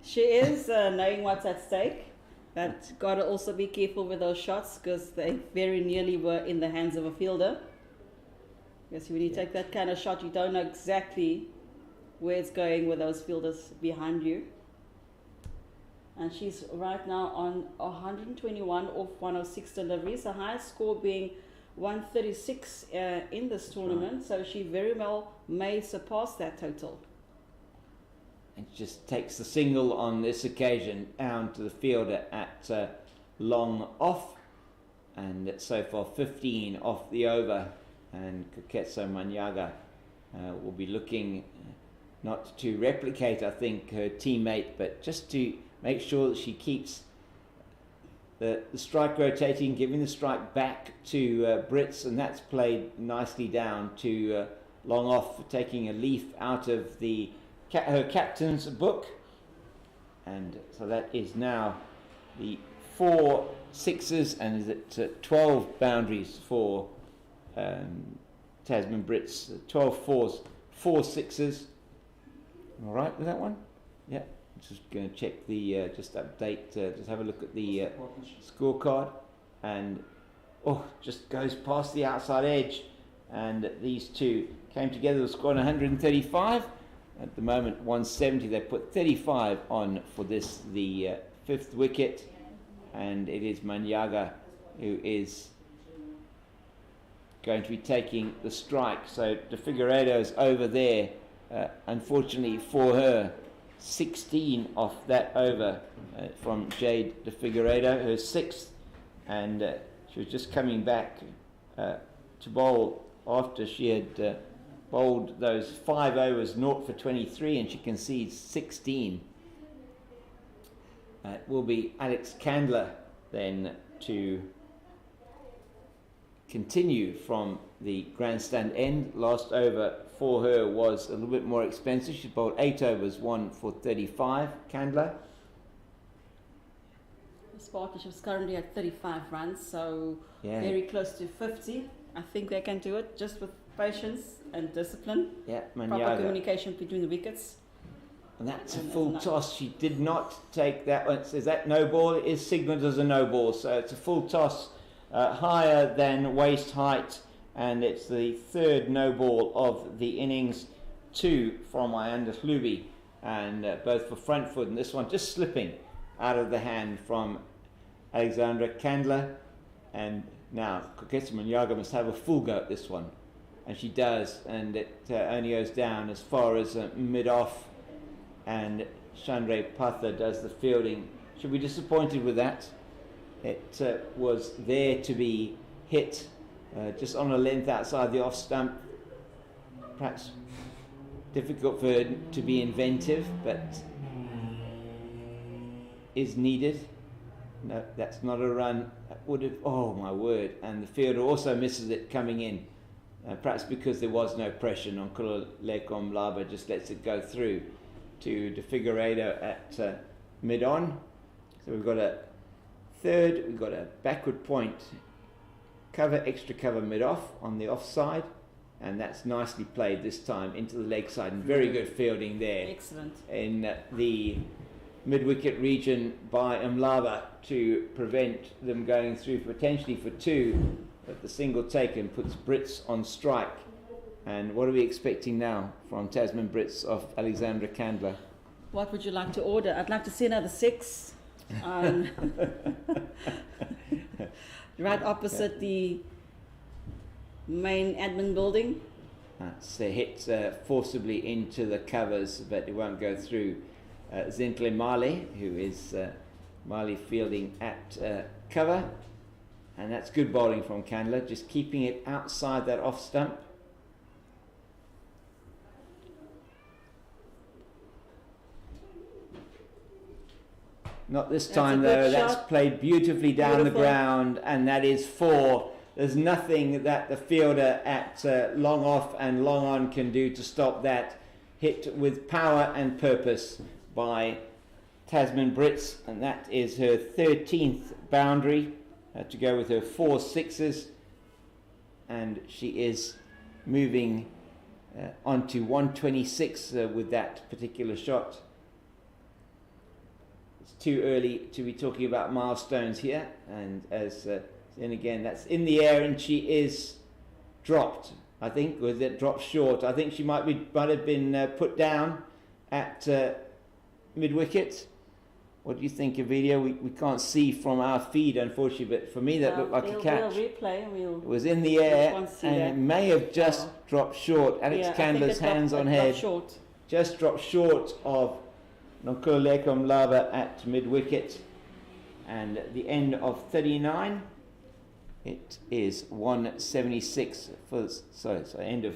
She is, knowing what's at stake. But got to also be careful with those shots because they very nearly were in the hands of a fielder. Because when you take that kind of shot, you don't know exactly where it's going with those fielders behind you. And she's right now on 121 off 106 deliveries, the highest score being 136 in this tournament. So she very well may surpass that total. And just takes the single on this occasion down to the fielder at long off, and so far 15 off the over, and Koketso Manyaga will be looking not to replicate, I think, her teammate, but just to make sure that she keeps the strike rotating, giving the strike back to Brits, and that's played nicely down to long off, taking a leaf out of her captain's book. And so that is now the 4 sixes, and is it 12 boundaries for Tasman Brits, 12 fours, 4 sixes. All right with that one? Yeah. Just going to check the, just update, just have a look at the scorecard, and just goes past the outside edge, and these two came together to score 135. At the moment 170. They put 35 on for this, the 5th wicket, and it is Manyaga who is going to be taking the strike. So De Figueiredo's over there, unfortunately for her, 16 off that over from Jade De Figueiredo, her 6th, and she was just coming back to bowl after she had bowled those 5 overs, 0 for 23, and she concedes 16. It will be Alex Candler then to continue from the grandstand end. Last over for her was a little bit more expensive. She bowled 8 overs, 1 for 35, Candler. This partnership is currently at 35 runs, so Yeah. very close to 50. I think they can do it just with patience and discipline. Yeah, Proper Manyaga. communication between the wickets. And that's a And full that's toss. She did not take that one. It says that no ball. It is signalled as a no ball. So it's a full toss, higher than waist height. And it's the 3rd no ball of the innings. 2 from Ayanda Hlubi. And both for front foot. And this one just slipping out of the hand from Alexandra Candler. And now Koketsu Manyaga must have a full go at this one. And she does. And it only goes down as far as mid-off. And Chandra Patha does the fielding. Should be disappointed with that. It was there to be hit just on a length outside the off stump. Perhaps difficult for her to be inventive, but is needed. No, that's not a run. That would have, oh my word. And the fielder also misses it coming in. Perhaps because there was no pressure. Nonkululeko Mlaba just lets it go through to De Figueiredo at mid-on. So we've got a 3rd, we've got a backward point, extra cover mid-off on the offside, and that's nicely played this time into the leg side, and very good fielding there. Excellent. In the mid-wicket region by Mlaba to prevent them going through potentially for 2, but the single taken puts Brits on strike. And what are we expecting now from Tasman Brits of Alexandra Candler? What would you like to order? I'd like to see another 6. Right opposite the main admin building. That's a hit forcibly into the covers, but it won't go through. Zintle Mali, who is Mali fielding at cover. And that's good bowling from Candler, just keeping it outside that off stump. Not this time though, that's played beautifully down the ground, and that is 4. There's nothing that the fielder at long off and long on can do to stop that. Hit with power and purpose by Tasman Brits, and that is her 13th boundary to go with her 4 sixes, and she is moving on to 126 with that particular shot. Too early to be talking about milestones here, and as then again that's in the air, and she is dropped. I think was it dropped short. I think she might have been put down at mid wicket. What do you think, Ovidio? We can't see from our feed, unfortunately, but for me that looked like a catch. We'll replay. It was in the air, and it may have just dropped short. Alex Candler's hands on head just dropped short of Nonkululeko Mlaba at mid-wicket, and at the end of 39, it is 176 for end of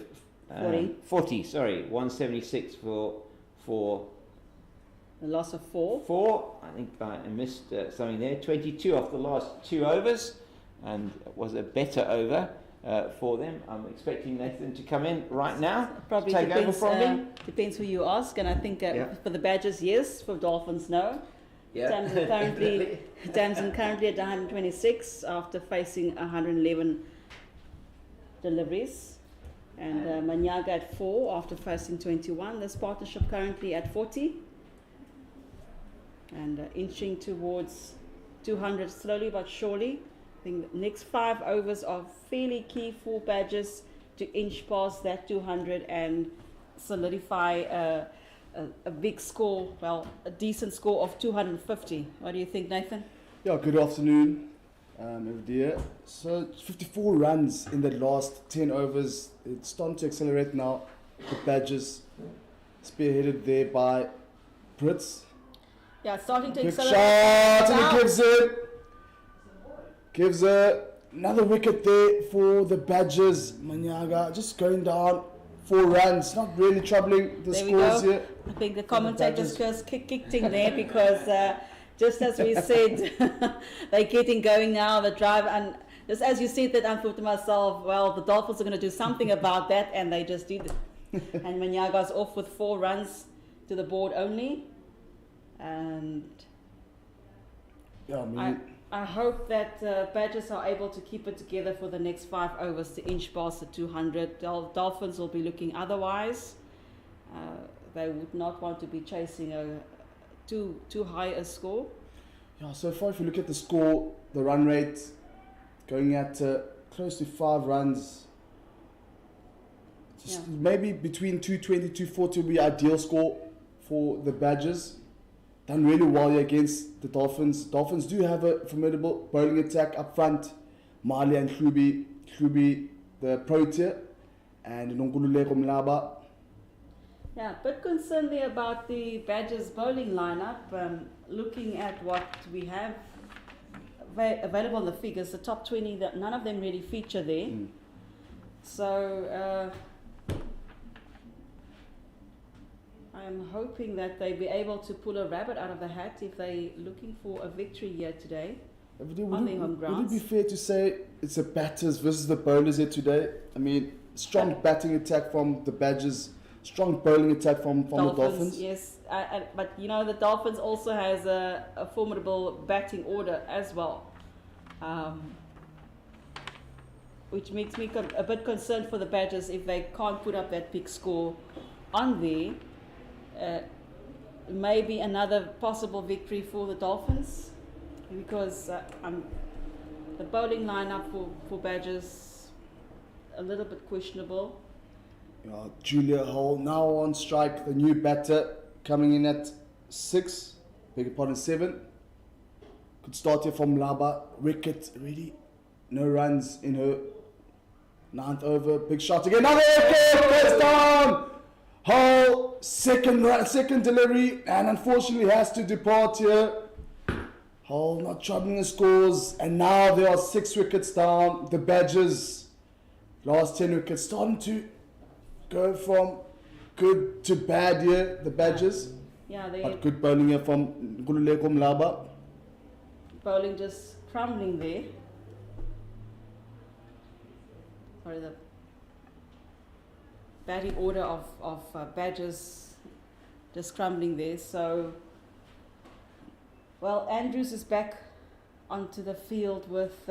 40. 176 for A loss of 4. 4. I think I missed something there. 22 off the last 2 overs, and it was a better over for them. I'm expecting Nathan to come in right now. Probably take over depends, from me. depends who you ask, and I think for the Badgers, yes. For Dolphins, no. Yeah, Tamsin currently at 126 after facing 111 deliveries, and Manyaga at 4 after facing 21. This partnership currently at 40 and inching towards 200 slowly but surely. I think the next 5 overs are fairly key for Badgers to inch past that 200 and solidify a big score, well, a decent score of 250. What do you think, Nathan? Yeah, good afternoon, everybody. So 54 runs in the last 10 overs. It's starting to accelerate now. The Badgers spearheaded there by Brits. Yeah, starting to Big accelerate. shot, and Now. he gives another wicket there for the Badgers. Manyaga just going down 4 runs, not really troubling the There we scores go. here. I think the commentators just kicked in there because just as we said, they're getting going now, the drive, and just as you said that, I thought to myself, well, the Dolphins are going to do something about that, and they just did. And Manyaga's off with 4 runs to the board only. And Yeah, I mean, I hope that Badgers are able to keep it together for the next 5 overs to inch past the 200. Dolphins will be looking otherwise. They would not want to be chasing a too high a score. yeah, so far if you look at the score, the run rate going at close to 5 runs. Just maybe between 220, 240 will be ideal score for the Badgers. Done really well here against the Dolphins. Dolphins do have a formidable bowling attack up front. Mali and Hlubi, the pro tier, and Nongululeko Mlaba. Yeah, a bit concerned there about the Badgers bowling lineup. Looking at what we have available in the figures, the top 20, none of them really feature there. So I'm hoping that they'll be able to pull a rabbit out of the hat if they're looking for a victory here today. On their home Would it grounds. be fair to say it's the batters versus the bowlers here today? I mean, strong batting attack from the Badgers, strong bowling attack from the Dolphins. Yes, but you know the Dolphins also has a formidable batting order as well, which makes me a bit concerned for the Badgers if they can't put up that big score on there. Maybe another possible victory for the Dolphins, because the bowling lineup for Badgers a little bit questionable. Julia Hall now on strike, the new batter coming in at 6, beg your pardon, 7. Good start here from Laba. Wicket, really no runs in her 9th over. Big shot again, another wicket, first down. Hall, second delivery, and unfortunately has to depart here. Hall not troubling the scores, and now there are 6 wickets down. The Badgers, last 10 wickets, starting to go from good to bad here, the Badgers. Yeah, they But good bowling here from Ngululeko Mlaba. bowling just crumbling there. Sorry, the batting order of Badgers just crumbling there. So, well, Andrews is back onto the field with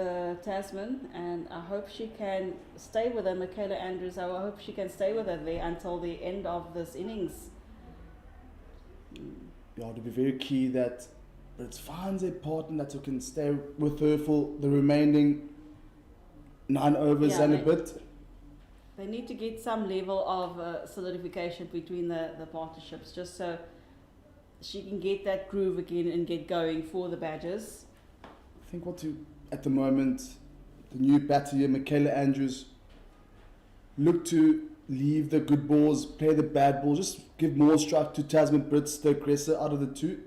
Tasman, and I hope she can stay with her, Michaela Andrews. I hope she can stay with her there until the end of this innings. Yeah, it'll be very key that Brits finds a partner that can stay with her for the remaining 9 overs and a bit. They need to get some level of solidification between the partnerships, just so she can get that groove again and get going for the Badgers. I think at the moment, the new batter here, Michaela Andrews, look to leave the good balls, play the bad balls, just give more strike to Tasman Brits, the aggressor out of the 2.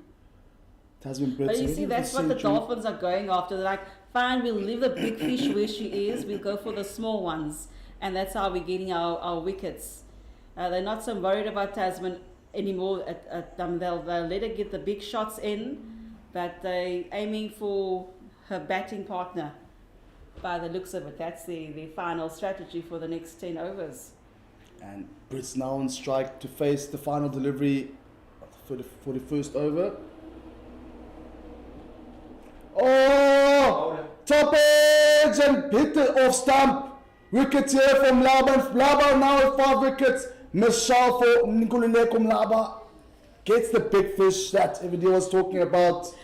Tasman Brits. But you see, that's what the Dolphins are going after. They're like, fine, we'll leave the big fish where she is, we'll go for the small ones. And that's how we're getting our wickets. They're not so worried about Tasman anymore. They'll let her get the big shots in, but they're aiming for her batting partner. By the looks of it, that's their final strategy for the next 10 overs. And Brits now on strike to face the final delivery for the first over. Oh! Top edge and hit the off stump. Wickets here from Mlaba. Mlaba now with 5 wickets. Michelle for Nkululeko Mlaba gets the big fish that everybody was talking about.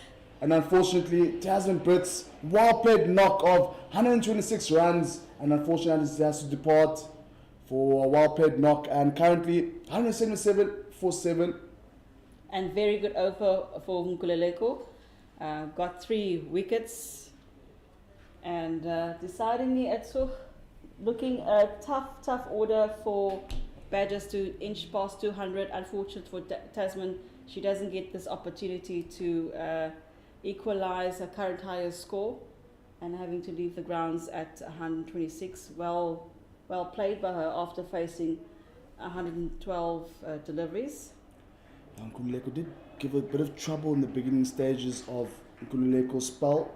And unfortunately, Tasman Brits, well played knock of 126 runs. And unfortunately, he has to depart for a well played knock. And currently, 177 for 7. And very good over for Nkululeko. Got 3 wickets. And decidingly, it's looking a tough order for Badgers to inch past 200. Unfortunate for Tasman, she doesn't get this opportunity to equalise her current highest score, and having to leave the grounds at 126. Well played by her after facing 112 deliveries. Nkululeko did give a bit of trouble in the beginning stages of Nkululeko's spell.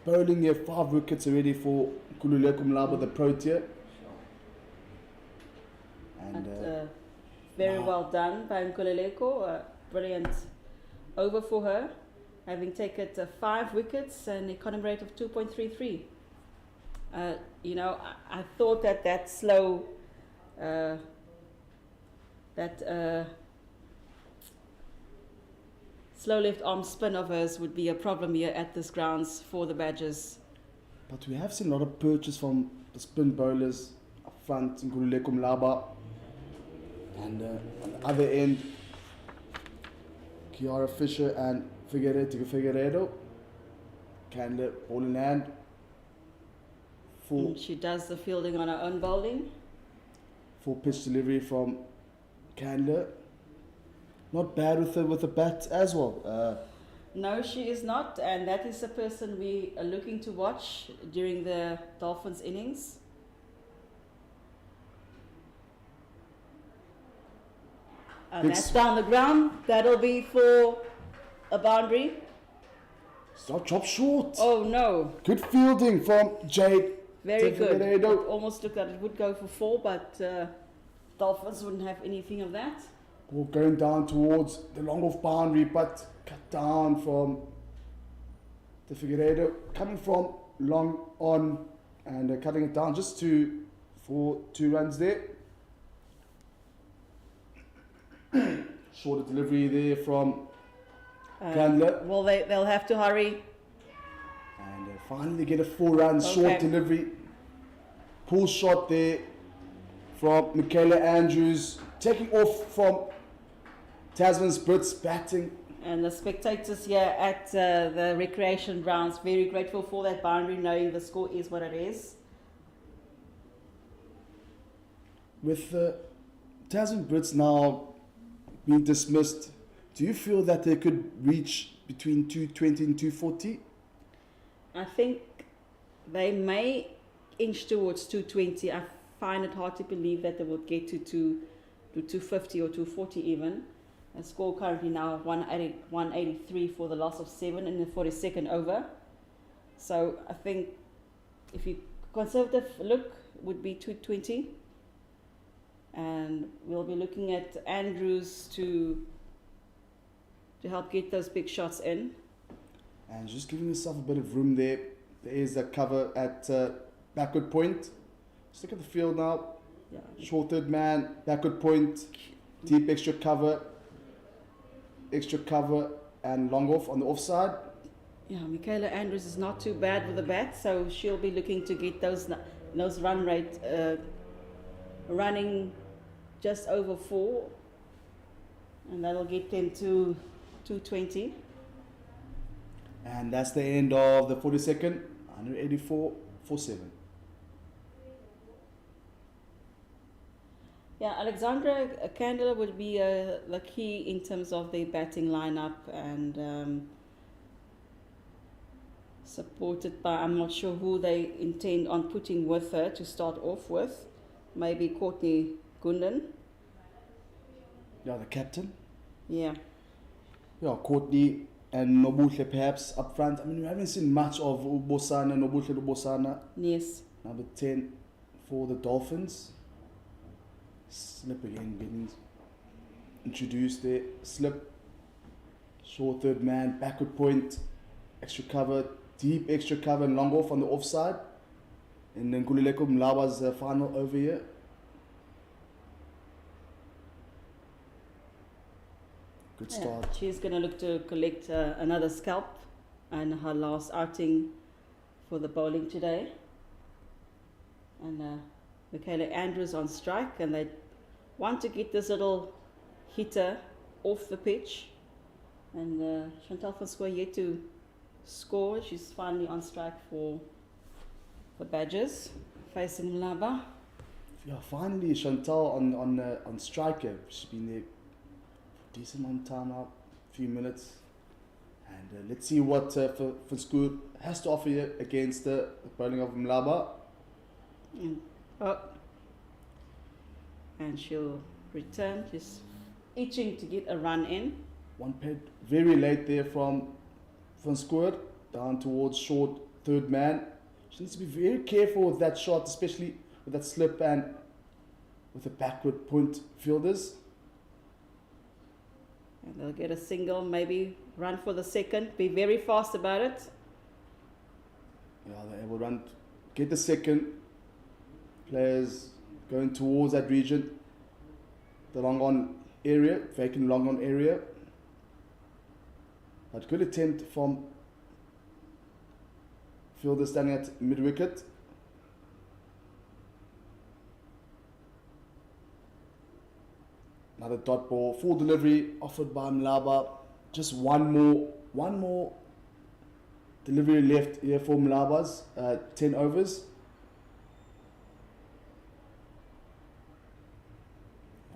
Bowling here 5 wickets already for Nkululeko Mlaba, the Protea. And very well done by Nkululeko. Brilliant over for her, having taken 5 wickets and an economy rate of 2.33. I thought that slow, slow left arm spin of hers would be a problem here at this grounds for the Badgers. But we have seen a lot of purchase from the spin bowlers up front, Nkululeko Mlaba. And on the other end, Kiara Fisher and Figueiredo. Candler, ball in hand. And she does the fielding on her own bowling. Full pitch delivery from Candler. Not bad with the bat as well. No, she is not, and that is the person we are looking to watch during the Dolphins innings. That's down the ground. That'll be for a boundary. Stop, chop short. Oh no. Good fielding from Jade. Very good. It almost looked like it would go for 4, but Dolphins wouldn't have anything of that. Ball going down towards the long off boundary, but cut down from the Figueiredo. Coming from long on and cutting it down just for 2 runs there. Shorter delivery there from Candler. Well, they'll have to hurry. And finally get a 4 runs, short delivery. Pull shot there from Michaela Andrews. Taking off from Tasman's Brits batting. And the spectators here at the recreation grounds, very grateful for that boundary, knowing the score is what it is. With the Tasman Brits now being dismissed, do you feel that they could reach between 220 and 240? I think they may inch towards 220. I find it hard to believe that they would get to 250 or 240 even. The score currently now 183 for the loss of 7 in the 42nd over. So I think if you conservative look would be 220. And we'll be looking at Andrews to help get those big shots in. And just giving yourself a bit of room there. There is a cover at backward point. Just look at the field now. Yeah. Short third man, backward point, deep extra cover, and long off on the offside. Yeah, Michaela Andrews is not too bad with the bat, so she'll be looking to get those run rate running just over 4, and that'll get them to 220. And that's the end of the 42nd, 184 for 7. Yeah, Alexandra Candler would be the key in terms of the batting lineup, and supported by, I'm not sure who they intend on putting with her to start off with. Maybe Courtney Gundan. Yeah, the captain. Yeah. Yeah, Courtney and Nobuhle perhaps up front. I mean, we haven't seen much of Nobuhle. Yes. Number 10 for the Dolphins. Slip again, getting introduced there. Slip, short third man, backward point, extra cover, deep extra cover and long off on the offside. And then Nkululeko Mlawa's final over here. Good start. Yeah. She's going to look to collect another scalp and her last outing for the bowling today. And Michaela Andrews on strike, and they want to get this little hitter off the pitch. And Chantal Francois yet to score. She's finally on strike for the Badgers, facing Mlaba. Yeah, finally Chantal on striker. She's been there for a decent amount of time now, few minutes. And let's see what Francois has to offer here against the bowling of Mlaba. And she'll return, just itching to get a run in. One pad very late there from Squirt, down towards short third man. She needs to be very careful with that shot, especially with that slip and with the backward point fielders. And they'll get a single, maybe run for the second, be very fast about it. Yeah, they will run, get the second. Players going towards that region, the long on area, vacant long on area. But good attempt from fielder standing at mid wicket. Another dot ball, full delivery offered by Mlaba. Just one more delivery left here for Mlaba's 10 overs.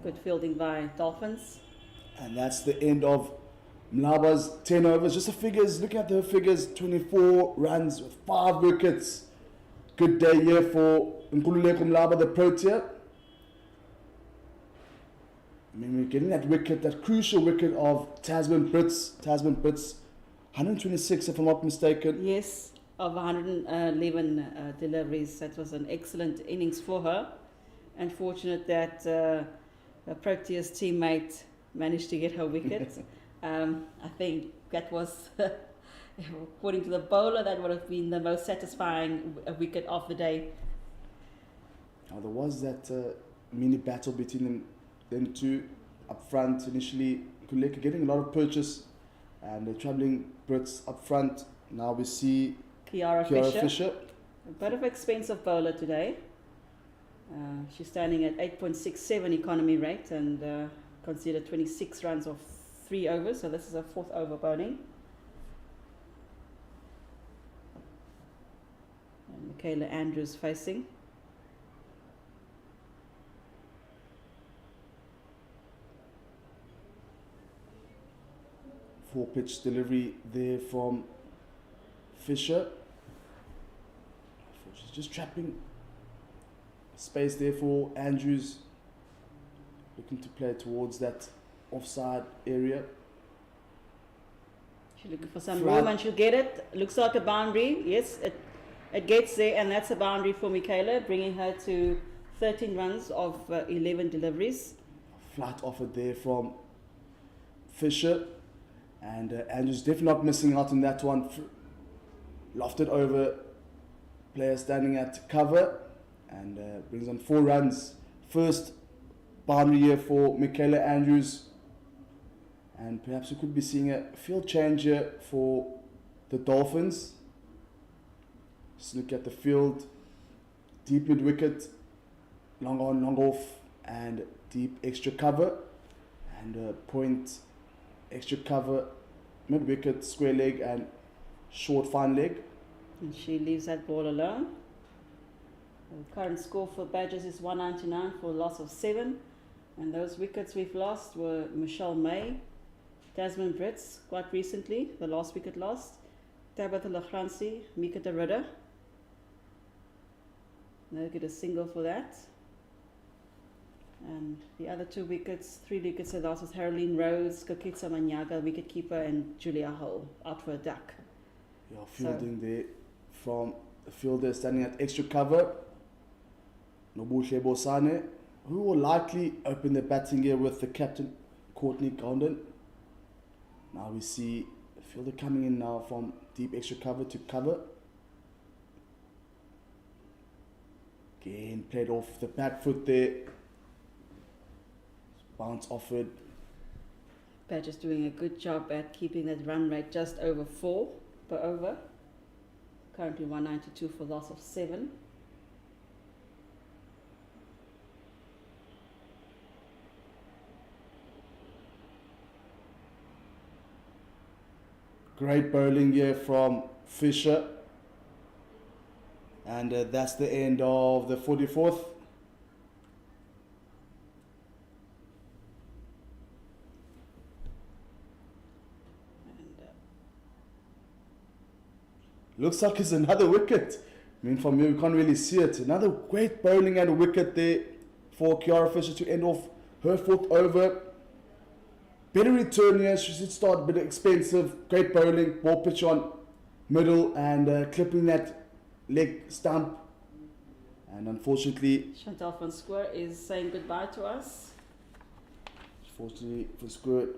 Good fielding by Dolphins. And that's the end of Mlaba's 10 overs. Just the figures, looking at the figures, 24 runs with 5 wickets. Good day here for Nkululeko Mlaba, the Protea. I mean, we're getting that wicket, that crucial wicket of Tasman Brits, 126 if I'm not mistaken. Yes, of 111 deliveries. That was an excellent innings for her. Unfortunate that a Proteas teammate managed to get her wicket. I think that was, according to the bowler, that would have been the most satisfying wicket of the day. Now, there was that mini battle between them two up front. Initially, Kuleka getting a lot of purchase and the travelling Brits up front. Now we see Kiara Fisher. A bit of expensive bowler today. She's standing at 8.67 economy rate and considered 26 runs of 3 overs. So this is her 4th over bowling. And Michaela Andrews facing. Full pitch delivery there from Fisher. She's just trapping space there for Andrews, looking to play towards that offside area. She's looking for some room and she'll get it. Looks like a boundary. Yes, it gets there, and that's a boundary for Michaela, bringing her to 13 runs of 11 deliveries. Flat offered there from Fisher, and Andrews definitely not missing out on that one. Lofted over, player standing at cover, and brings on 4 runs. First boundary here for Michaela Andrews, and perhaps we could be seeing a field change here for the Dolphins. Just look at the field, deep mid wicket, long on, long off, and deep extra cover, and point extra cover, mid wicket, square leg, and short fine leg. And she leaves that ball alone. The current score for Badgers is 199 for a loss of 7. And those wickets we've lost were Michelle May, Tasman Brits quite recently, the last wicket lost, Tabitha Lachransi, Mika de Ridder. They'll get a single for that. And the other 2 wickets, 3 wickets are lost was Haroline Rose, Kokitsa Manyaga, wicketkeeper, and Julia Hull out for a duck. Yeah, fielding there from the fielder standing at extra cover. Nobuhle Bosane, who will likely open the batting gear with the captain, Courtney Condon. Now we see the fielder coming in now from deep extra cover to cover. Again, played off the back foot there. Bounce offered. Badger's doing a good job at keeping that run rate just over 4 per over. Currently 192 for loss of 7. Great bowling here from Fisher. And that's the end of the 44th. Looks like it's another wicket. I mean, from here we can't really see it. Another great bowling and a wicket there for Kiara Fisher to end off her 4th over. Better return here. She should start a bit expensive. Great bowling. Ball pitch on middle and clipping that leg stump. And unfortunately, Chantal van Square is saying goodbye to us. Unfortunately for Squirt,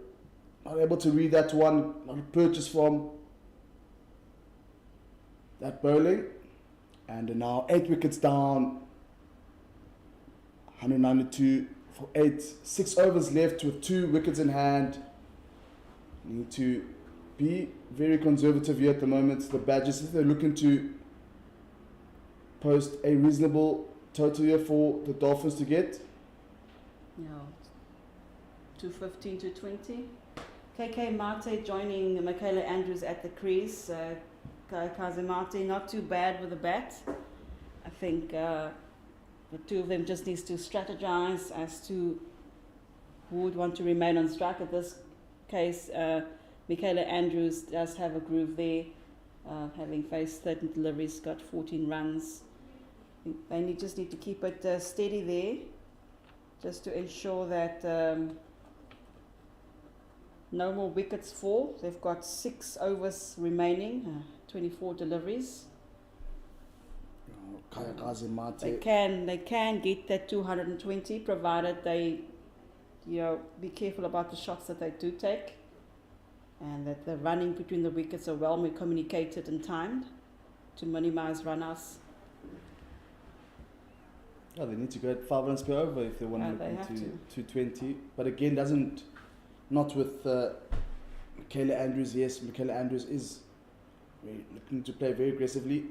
not able to read that one. Not a purchase from that bowling. And now 8 wickets down. 192 for 8. 6 overs left with 2 wickets in hand. Need to be very conservative here at the moment. The Badgers, if they're looking to post a reasonable total here for the Dolphins to get. Yeah, 215 to 20. KK Mate joining Michaela Andrews at the crease. Kazemate not too bad with the bat. I think the 2 of them just needs to strategize as to who would want to remain on strike. In this case, Michaela Andrews does have a groove there, having faced 13 deliveries, got 14 runs. They just need to keep it steady there, just to ensure that no more wickets fall. They've got 6 overs remaining, 24 deliveries. They can get that 220, provided they, be careful about the shots that they do take, and that the running between the wickets are well communicated and timed to minimize run-outs. Yeah, they need to go at 5 runs per over if they want to look into 220. But again, not with Michaela Andrews. Yes, Michaela Andrews is looking to play very aggressively.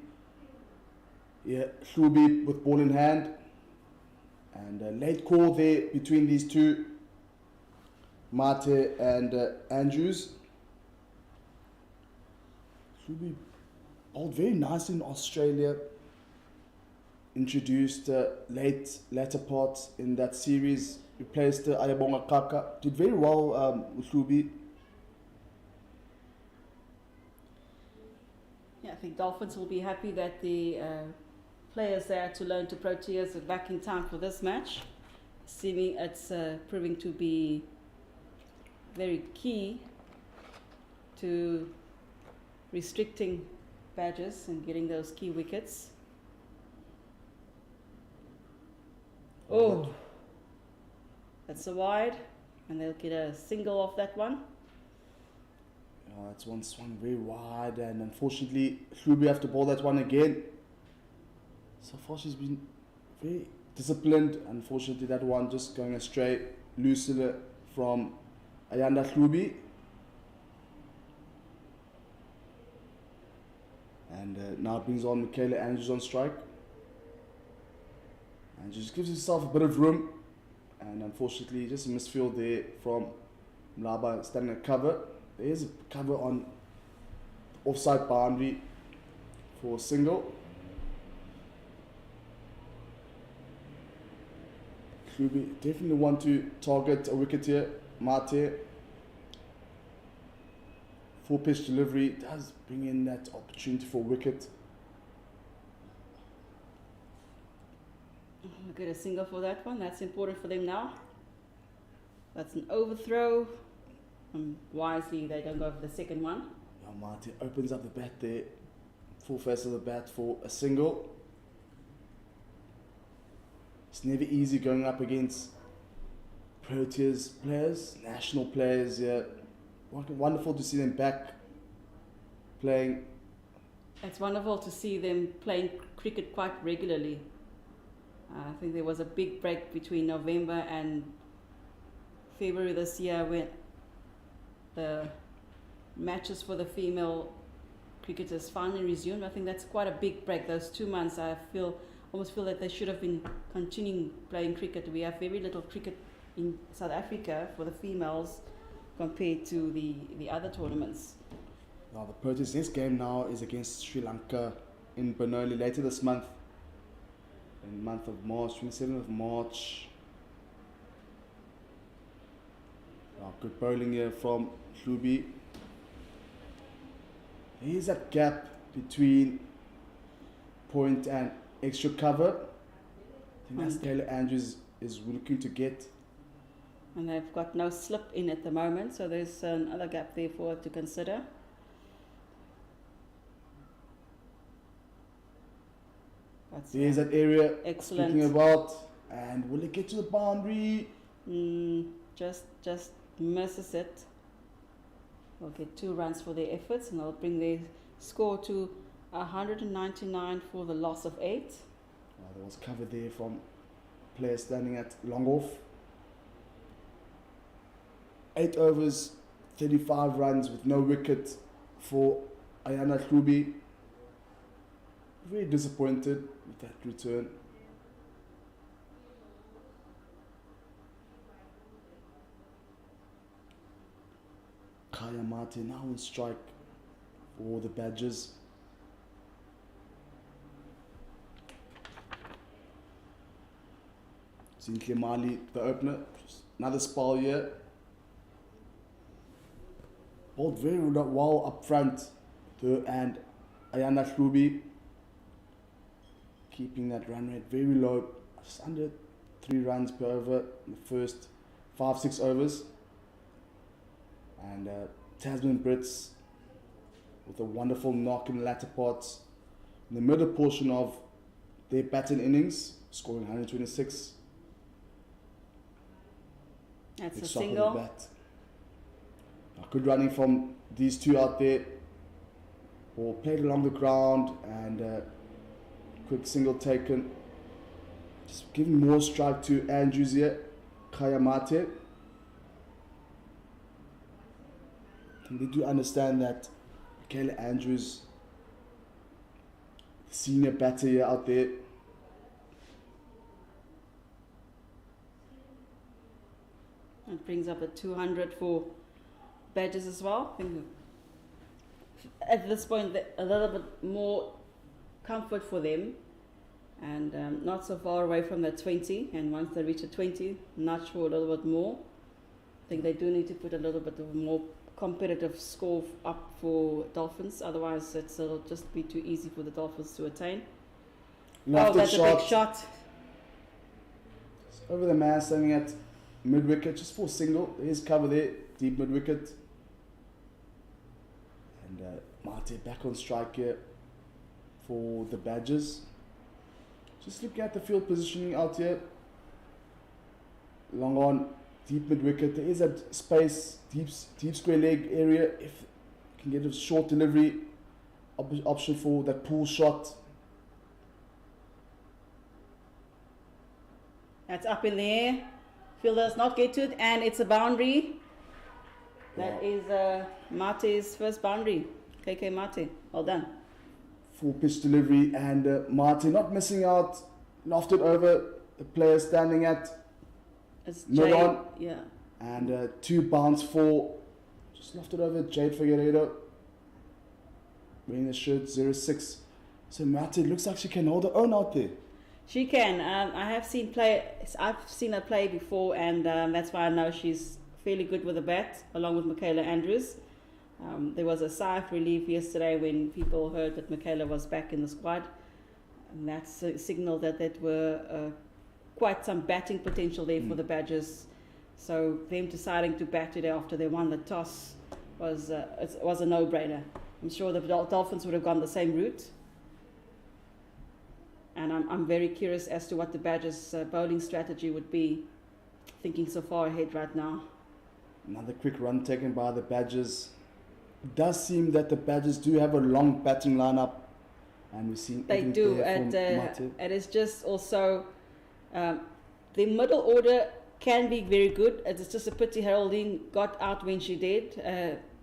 Yeah, Hlubi with ball in hand. And a late call there between these 2, Mate and Andrews. Hlubi bowled very nice in Australia. Introduced latter part in that series. Replaced Ayabonga Kaka. Did very well with Hlubi. Yeah, I think Dolphins will be happy that the players there to learn to Proteas are back in time for this match, assuming it's proving to be very key to restricting Badgers and getting those key wickets. Oh, that's a wide, and they'll get a single off that one. That's one swung very wide, and unfortunately, Hlubi have to bowl that one again. So far, she's been very disciplined. Unfortunately, that one just going astray. Lucilla from Ayanda Hlubi. And now brings on Michaela Andrews on strike. And just gives herself a bit of room. And unfortunately, just a misfield there from Mlaba standing at cover. There is a cover on the offside boundary for a single. Hlubi definitely want to target a wicket here. Mate. Full pitch delivery does bring in that opportunity for a wicket. get a single for that one. That's important for them now. That's an overthrow. Wisely, they don't go for the second one. Yeah, Marty opens up the bat there. Full face of the bat for a single. It's never easy going up against Proteas players, national players. Yeah, wonderful to see them back playing. It's wonderful to see them playing cricket quite regularly. I think there was a big break between November and February this year when the matches for the female cricketers finally resumed. I think that's quite a big break. Those 2 months, I almost feel that they should have been continuing playing cricket. We have very little cricket in South Africa for the females compared to the other tournaments. Now the Proteas' next game now is against Sri Lanka in Benoli later this month. In the month of March, 27th of March. Good bowling here from Hlubi. Here's that gap between point and extra cover. I think that's Taylor Andrews is looking to get. And they've got no slip in at the moment, so there's another gap there for her to consider. There's that area excellent. Speaking about, and will it get to the boundary? Just misses it. They'll get 2 runs for their efforts, and they'll bring their score to 199 for the loss of 8. There was cover there from players standing at long off. 8 overs, 35 runs with no wicket for Ayana Hlubi. Very disappointed with that return. Kaya Mate now on strike for the Badgers. Zinhle Mali, the opener. Another spell here. Bowled very well up front. And Ayana Hlubi keeping that run rate very low. Just under 3 runs per over in the first 5-6 overs. And Tasman Brits with a wonderful knock in the latter parts. In the middle portion of their batting innings, scoring 126. That's Big a shot with single. the bat. Good running from these two out there. Ball played along the ground and quick single taken. Just giving more strike to Andrews here. Kaya Mate. I think they do understand that Michaela Andrews, the senior batter here out there. It brings up a 200 for Badgers as well. I think at this point a little bit more comfort for them and not so far away from the 20, and once they reach the 20, nudge for a little bit more. I think they do need to put a little bit of more competitive score up for Dolphins, otherwise it'll just be too easy for the Dolphins to attain. That's a big shot. Over the man, standing at mid wicket, just for single. There's cover there, deep mid wicket. And Mate back on strike here for the Badgers. Just looking at the field positioning out here. Long on, deep mid wicket. There is a space, deep square leg area. If you can get a short delivery option for that pull shot. That's up in the air. Fielder does not get to it, and it's a boundary. That is Mate's first boundary. KK Mate, well done. Full pitch delivery, and Mate not missing out. Lofted over the player standing at mid on. Yeah. And 2 bounce for, just lofted over Jade Figueiredo. Wearing the shirt 06. So Mate looks like she can hold her own out there. She can. I've seen her play before, and that's why I know she's fairly good with the bat, along with Michaela Andrews. There was a sigh of relief yesterday when people heard that Michaela was back in the squad, and that's a signal that they were quite some batting potential there for the Badgers. So them deciding to bat today after they won the toss was a no-brainer. I'm sure the Dolphins would have gone the same route. And I'm very curious as to what the Badgers' bowling strategy would be, thinking so far ahead right now. Another quick run taken by the Badgers. It does seem that the Badgers do have a long batting lineup, and we've seen they do. And it's just also the middle order can be very good. It's just a pity Haroldine got out when she did.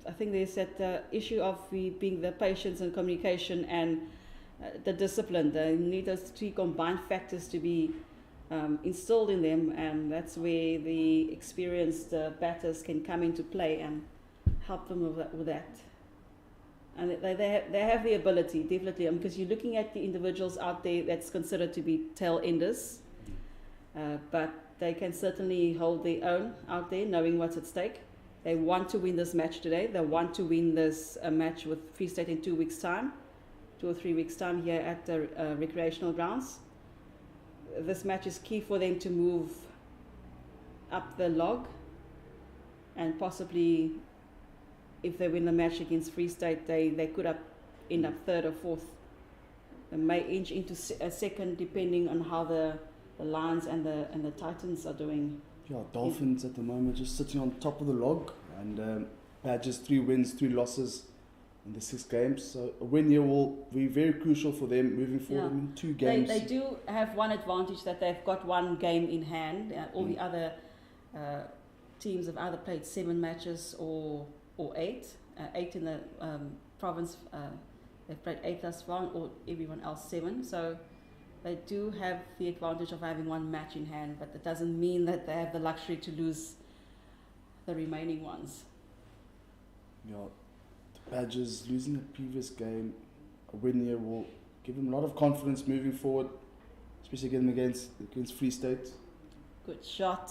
I think there's that issue of being the patience and communication and the discipline. They need those three combined factors to be instilled in them, and that's where the experienced batters can come into play and help them with that. And they have the ability, definitely, because you're looking at the individuals out there that's considered to be tail enders, but they can certainly hold their own out there, knowing what's at stake. They want to win this match today. They want to win this match with Free State in 2 weeks' time, 2 or 3 weeks' time here at the recreational grounds. This match is key for them to move up the log, and possibly, if they win the match against Free State, they could end up third or fourth. They may inch into a second, depending on how the Lions and the Titans are doing. Yeah, Dolphins at the moment just sitting on top of the log, and Badgers 3 wins, 3 losses in the 6 games. So a win here will be very crucial for them moving forward. Yeah. I mean, 2 games. They do have one advantage, that they've got 1 game in hand. All the other teams have either played 7 matches or 8. 8 in the province. They've played 8 thus far, or everyone else 7. So they do have the advantage of having 1 match in hand, but that doesn't mean that they have the luxury to lose the remaining ones. Yeah, the Badgers losing the previous game, a win here will give them a lot of confidence moving forward, especially against Free State. Good shot.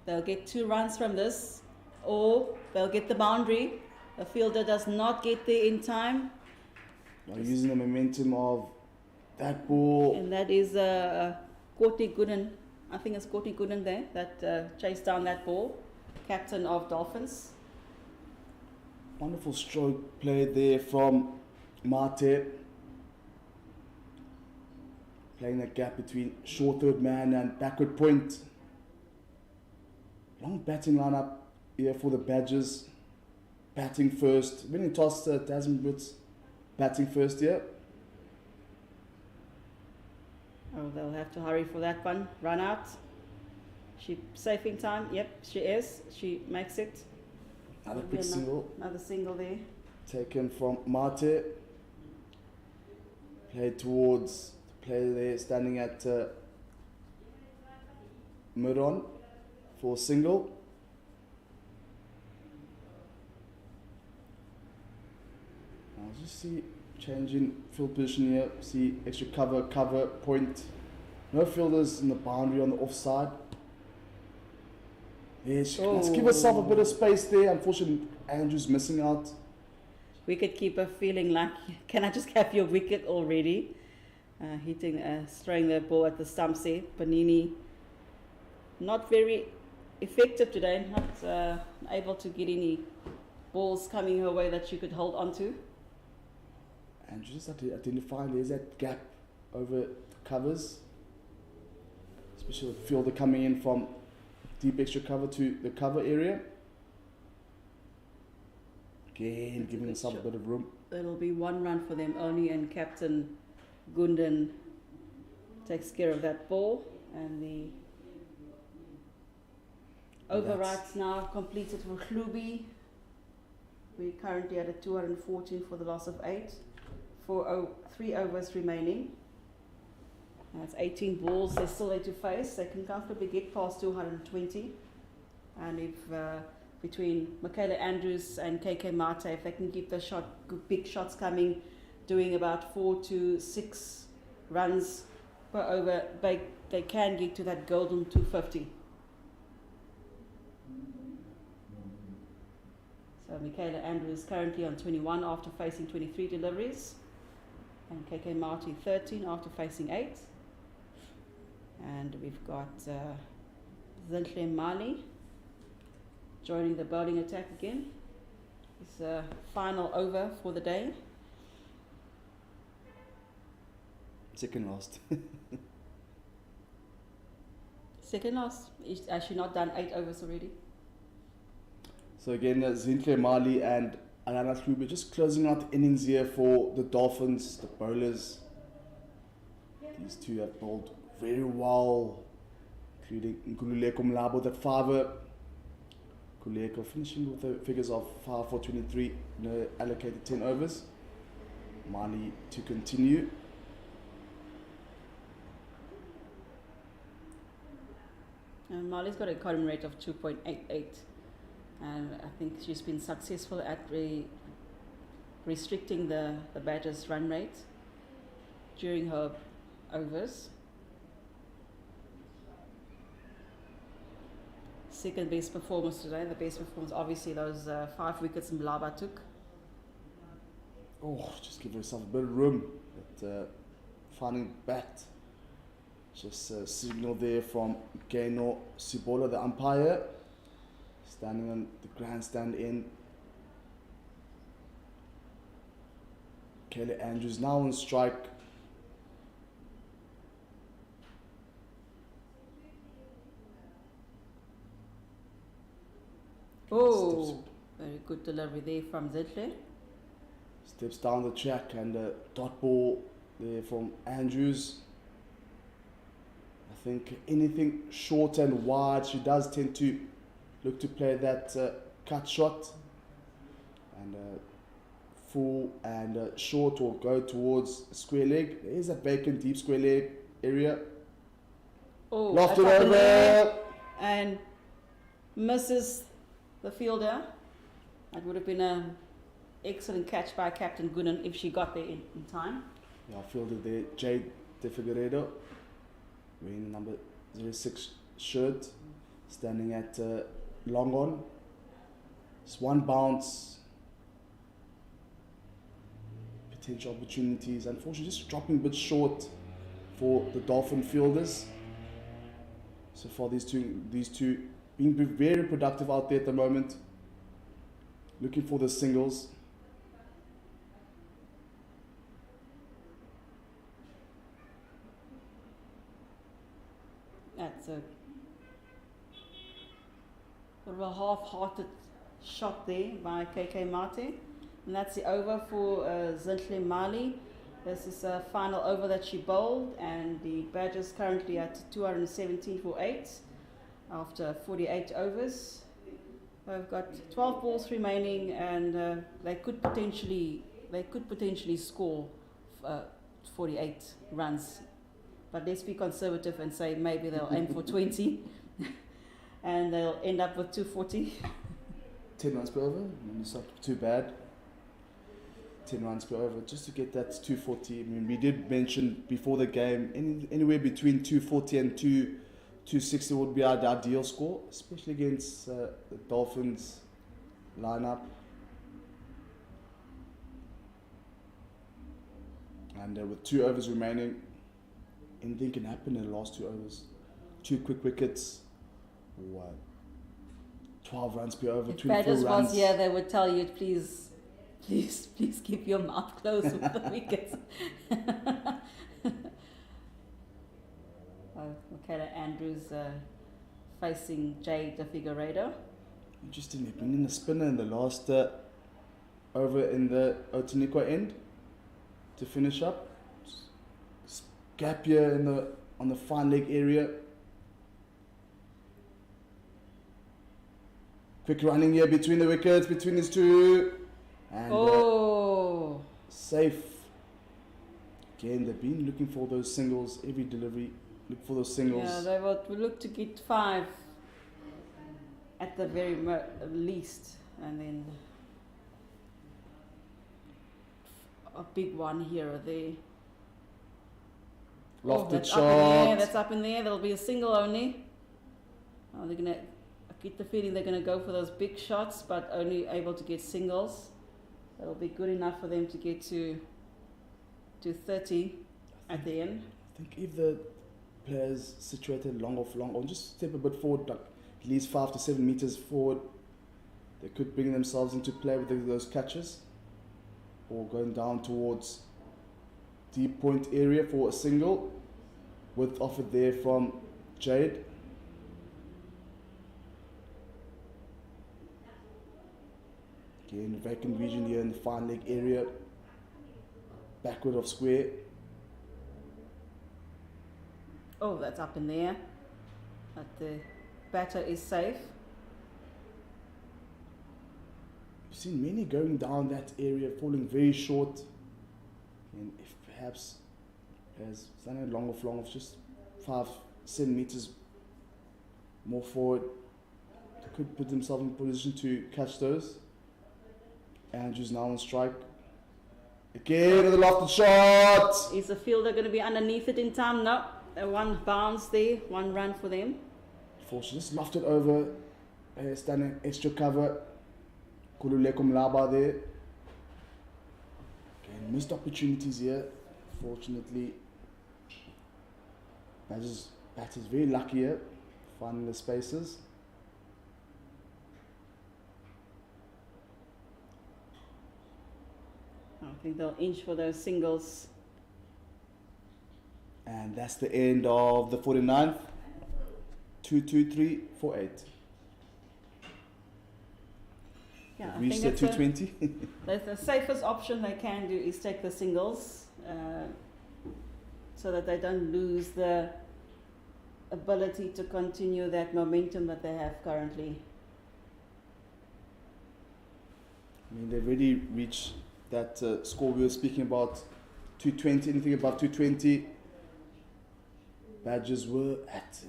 They'll get 2 runs from this, or they'll get the boundary. The fielder does not get there in time. Using the momentum of that ball. And that is Courtney Gooden. I think it's Courtney Gooden there that chased down that ball. Captain of Dolphins. Wonderful stroke played there from Mate. Playing that gap between short third man and backward point. Long batting lineup here for the Badgers. Batting first. Winning toss, Tasman Brits batting first here. Oh, they'll have to hurry for that one. Run out. She safe in time. Yep, she is. She makes it. Another quick single. Another single there. Taken from Mate. Played towards the player there standing at mid-on for a single. I'll just see changing field position here. See extra cover, point. No fielders in the boundary on the offside. Yeah, she must give herself a bit of space there. Unfortunately, Andrew's missing out. Wicket-keeper feeling like, can I just have your wicket already? Throwing the ball at the stumps there. Panini not very effective today. Not able to get any balls coming her way that she could hold on to. And just identifying there's that gap over the covers, especially with the fielder coming in from deep extra cover to the cover area. Again, giving himself a bit of room. It'll be 1 run for them only, and Captain Gundan takes care of that ball. And the overrides now completed for Hlubi. We're currently at a 214 for the loss of 8. 3 overs remaining. That's 18 balls they still need to face. They can comfortably get past 220. And if between Michaela Andrews and KK Mate, if they can keep the big shots coming, doing about 4 to 6 runs per over, they can get to that golden 250. So Michaela Andrews currently on 21 after facing 23 deliveries. And KK Marty 13 after facing 8. And we've got Zintle Mali joining the bowling attack again. It's a final over for the day. Second last. Second last. Has she not done 8 overs already? So again, Zintle Mali and Alana Kluber just closing out the innings here for the Dolphins, the bowlers. These two have bowled very well, including Nkululeko Mlabo, that fiver. Kuleko finishing with the figures of 5 for 23, allocated 10 overs. Mali to continue. And Mali's got a cutting rate of 2.88, and I think she's been successful at restricting the batter's run rate during her overs. Second best performance today. The best performance, obviously, those 5 wickets Mlaba took. Oh, just give herself a bit of room. But finding bat. Just a signal there from Geno Sibola, the umpire, standing on the grandstand end. Kelly Andrews now on strike. Oh, very good delivery there from Zintle. Steps down the track and a dot ball there from Andrews. I think anything short and wide, she does tend to look to play that cut shot. And full and short will go towards square leg. There is a vacant deep square leg area. Oh, Lofted that's up in there over. and misses the fielder. That would have been an excellent catch by Captain Goonan if she got there in time. Yeah, fielder there, Jade De Figueiredo, wearing number 06 shirt, standing at long on. It's one bounce. Potential opportunities. Unfortunately, just dropping a bit short for the Dolphin fielders. So far, these two being very productive out there at the moment. Looking for the singles. That's a sort of a half-hearted shot there by KK Mate. And that's the over for Zintle Mali. This is a final over that she bowled, and the Badgers currently at 217 for 8 after 48 overs. They've got 12 balls remaining, and they could potentially score 48 runs. But let's be conservative and say maybe they'll aim for 20, and they'll end up with 240. 10 runs per over, it's not too bad. 10 runs per over, just to get that 240. I mean, we did mention before the game, anywhere between 240 and 260 would be our ideal score, especially against the Dolphins lineup. And with 2 overs remaining, anything can happen in the last 2 overs. 2 quick wickets, or 12 runs per over, If 24 Badgers runs. was here, they would tell you, please keep your mouth closed with the wickets. Michaela Andrews facing Jade De Figueiredo. Interestingly, bringing a spinner in the last over in the Otaniqua end to finish up. Gap here on the fine leg area. Quick running here between the wickets, between these two. And safe. Again, they've been looking for those singles. Every delivery, look for those singles. Yeah, they will look to get 5 at the very least, and then a big one here or there. Lofted that's shot. Up in there, that's up in there. There'll be a single only. They're gonna. I get the feeling they're gonna go for those big shots, but only able to get singles. That'll be good enough for them to get to 30 at the end. I think if the players situated long off long, or just step a bit forward, like at least 5 to 7 meters forward. They could bring themselves into play with those catches, or going down towards deep point area for a single, with offered there from Jade. Again, vacant region here in the fine leg area, backward of square. Oh, that's up in there. But the batter is safe. You've seen many going down that area, falling very short. And if perhaps has done a long off, just 5 centimeters more forward, they could put themselves in position to catch those. Andrew's now on strike. Again with a lofted shot. Is the fielder going to be underneath it in time? No. One bounce there, 1 run for them. Fortunately, just lofted over. Standing extra cover. Kululeko Mlaba there. Again, missed opportunities here. Fortunately, Badger's batter's very lucky here, finding the spaces. I think they'll inch for those singles. And that's the end of the 49th. 2-2-3 for 8. Yeah, I Reached think the that's 220. the safest option they can do is take the singles, so that they don't lose the ability to continue that momentum that they have currently. I mean, they've already reached that score we were speaking about, 220. Anything above 220, Badgers were at,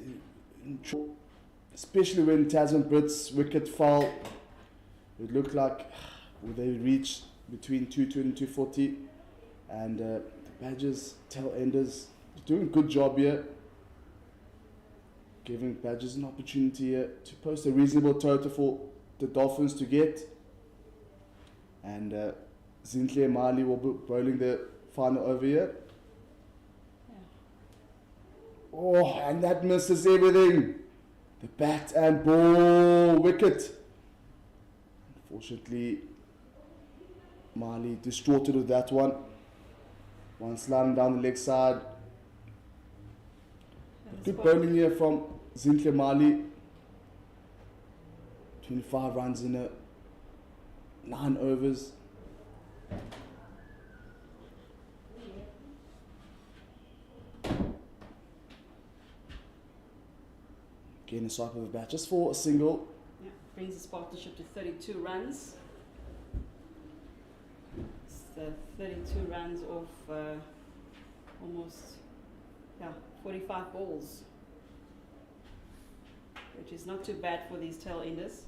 especially when Tasman Brits wicket fell. It looked like they reached between 220 and 240, and the Badgers tail enders doing a good job here, giving Badgers an opportunity here to post a reasonable total for the Dolphins to get. And Zintle Mali will be bowling the final over here. Yeah. Oh, and that misses everything. The bat and ball wicket. Unfortunately, Mali distorted with that one. One sliding down the leg side. Good bowling here from Zintle Mali. 25 runs in 9 overs. Again, a swipe of the bat just for a single. Yeah, brings his partnership to 32 runs. It's the 32 runs off almost 45 balls, which is not too bad for these tail enders.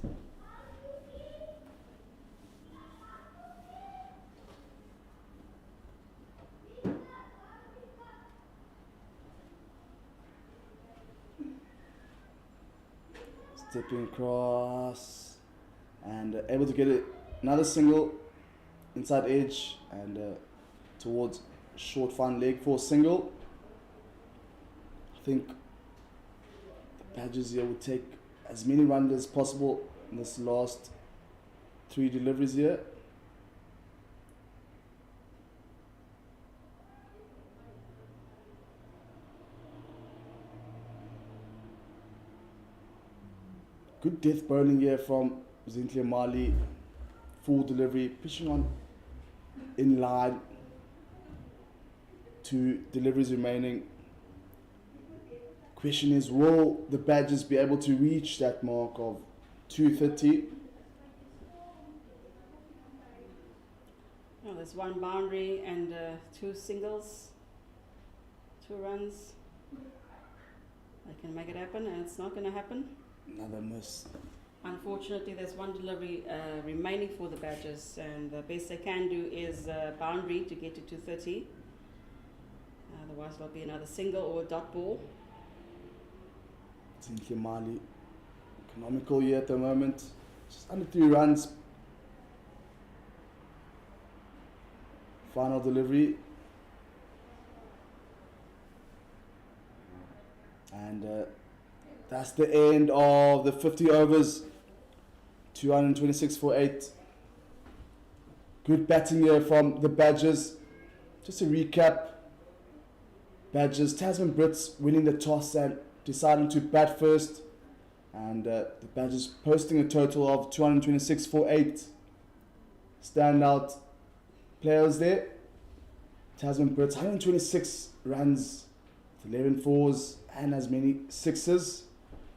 Stepping across and able to get another single inside edge and towards short fine leg for a single. I think the Badgers here will take as many runs as possible in this last 3 deliveries here. Good death bowling here from Zintle Mali. Full delivery, pitching on in line. 2 deliveries remaining. Question is, will the Badgers be able to reach that mark of 230? Oh, there's 1 boundary and 2 singles, 2 runs. They can make it happen, and it's not going to happen. Another miss. Unfortunately, there's 1 delivery remaining for the Badgers, and the best they can do is boundary to get to 230. Otherwise, there'll be another single or a dot ball. Zintle Mali, economical here at the moment. Just under 3 runs. Final delivery. And that's the end of the 50 overs. 226 for 8. Good batting here from the Badgers. Just a recap. Badgers, Tasman Brits winning the toss and deciding to bat first. And the Badgers posting a total of 226 for 8. Standout players there. Tasman Brits, 126 runs, 11 fours and as many sixes.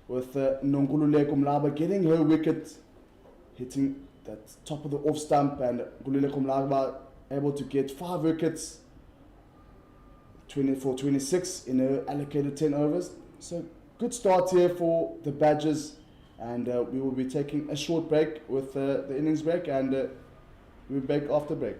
With Nongululeko Mlaba getting her wicket, hitting that top of the off stump, and Ngululeko Mlaba able to get 5 wickets, 24-26 in her allocated 10 overs. So good start here for the Badgers, and we will be taking a short break with the innings break, and we'll be back after break.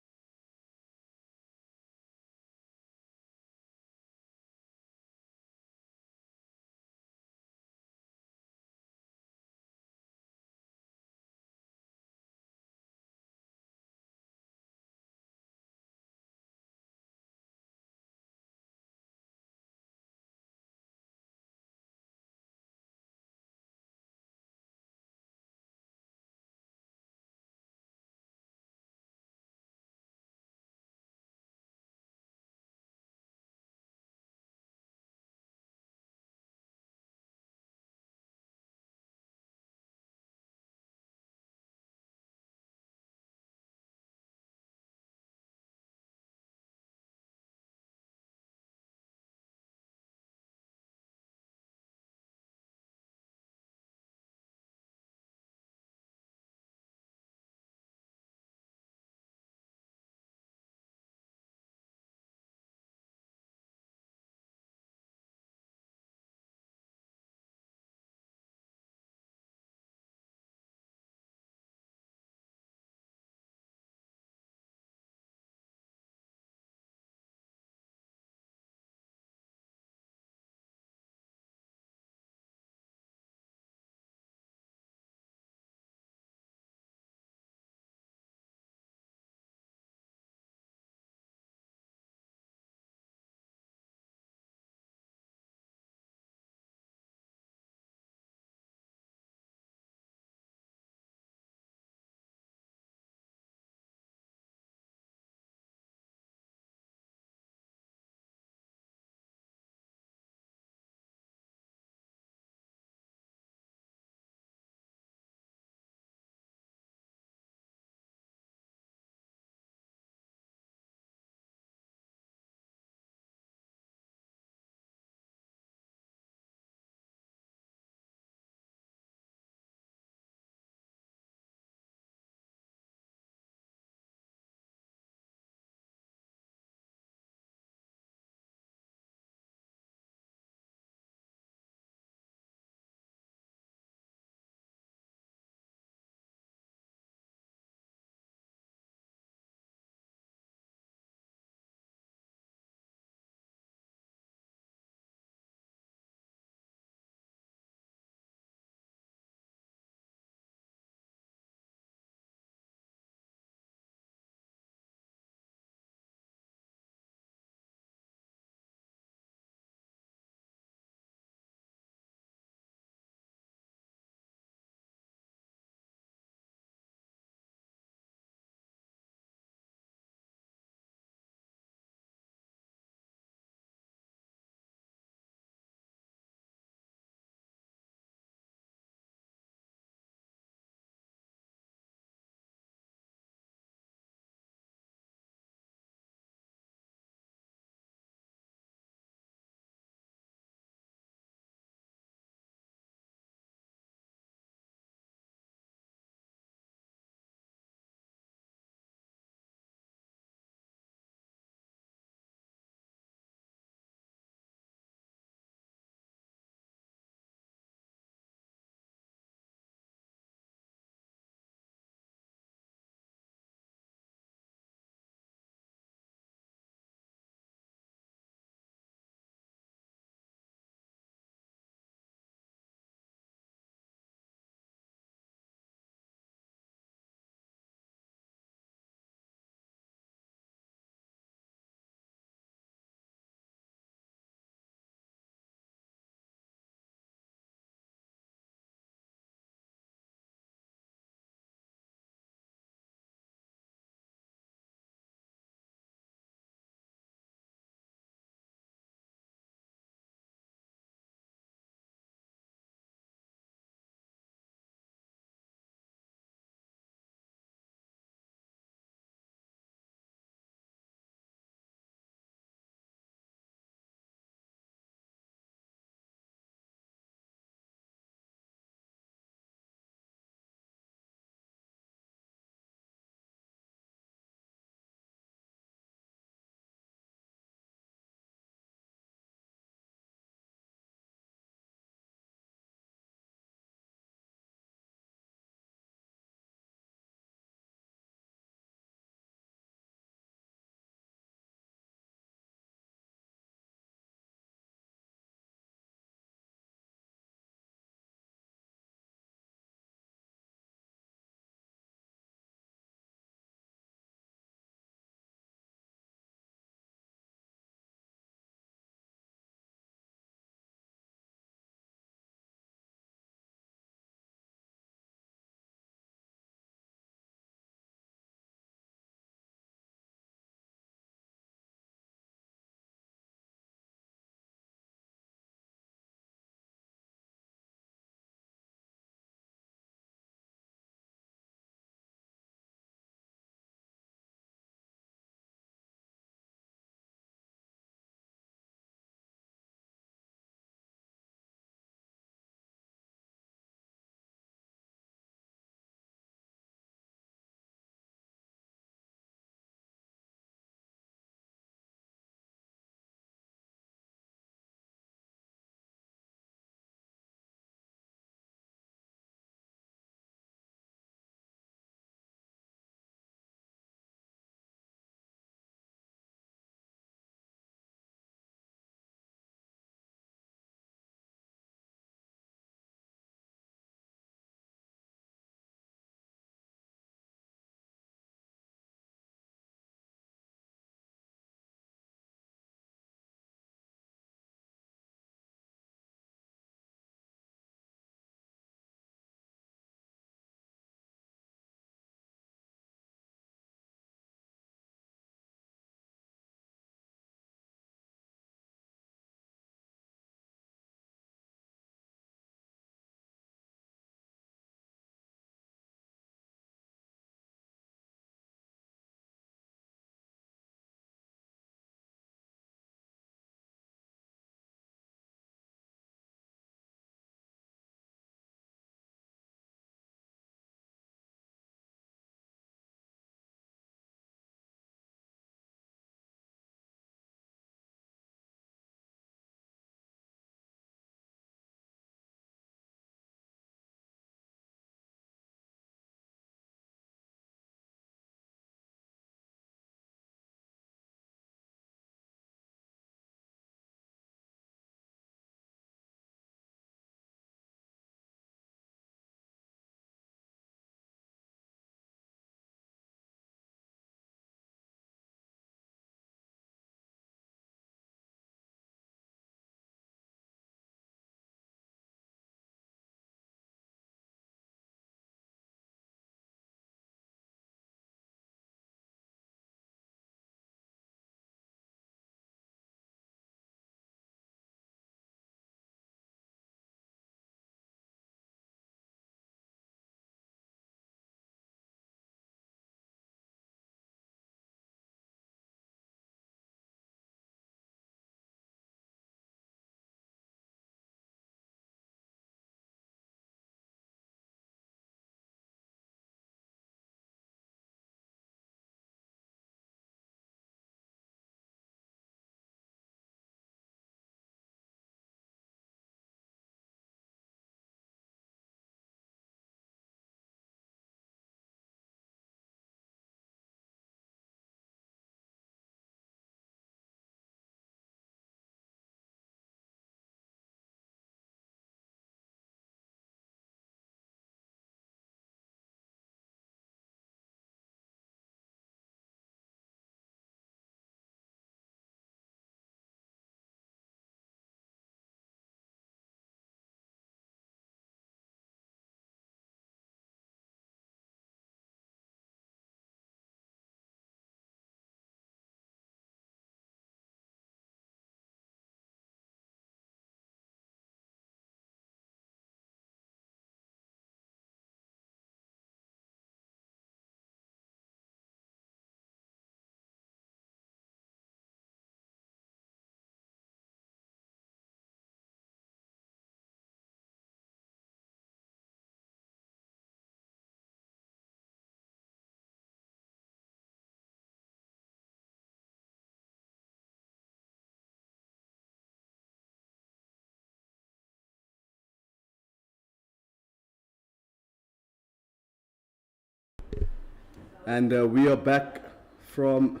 And we are back from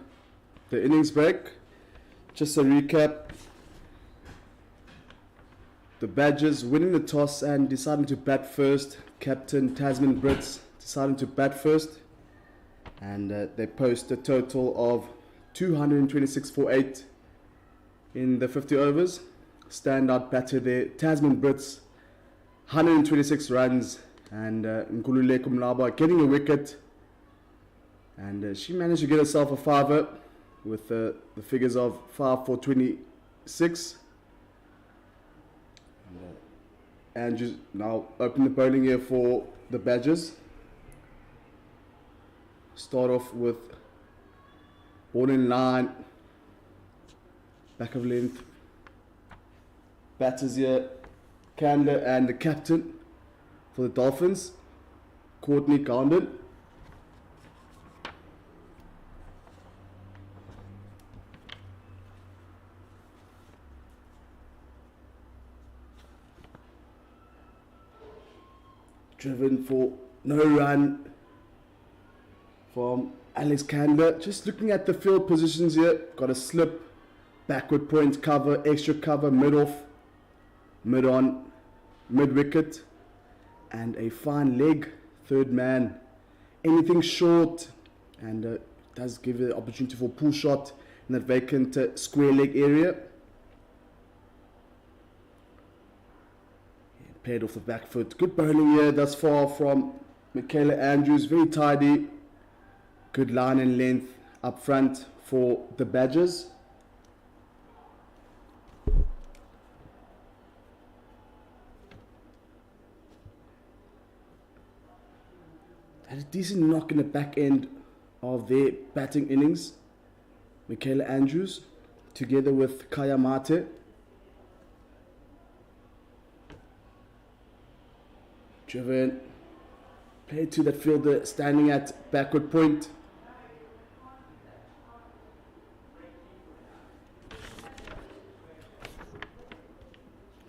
the innings break. Just a recap. The Badgers winning the toss and deciding to bat first. Captain Tasman Brits deciding to bat first. And they post a total of 226 for 8 in the 50 overs. Standout batter there, Tasman Brits, 126 runs. And Nkululeko Mlaba getting a wicket. And she managed to get herself a fiver with the figures of 5 for 26. Andrews now open the bowling here for the Badgers. Start off with ball in line, back of length. Batters here, Candler and the captain for the Dolphins, Courtney Condon. Driven for no run from Alex Candler. Just looking at the field positions here, got a slip, backward point cover, extra cover, mid off, mid on, mid wicket, and a fine leg, third man. Anything short, and does give the opportunity for pull shot in that vacant square leg area. Played off the back foot. Good bowling here thus far from Michaela Andrews. Very tidy. Good line and length up front for the Badgers. Had a decent knock in the back end of their batting innings. Michaela Andrews together with Kaya Mate. Driven, played to that fielder standing at backward point.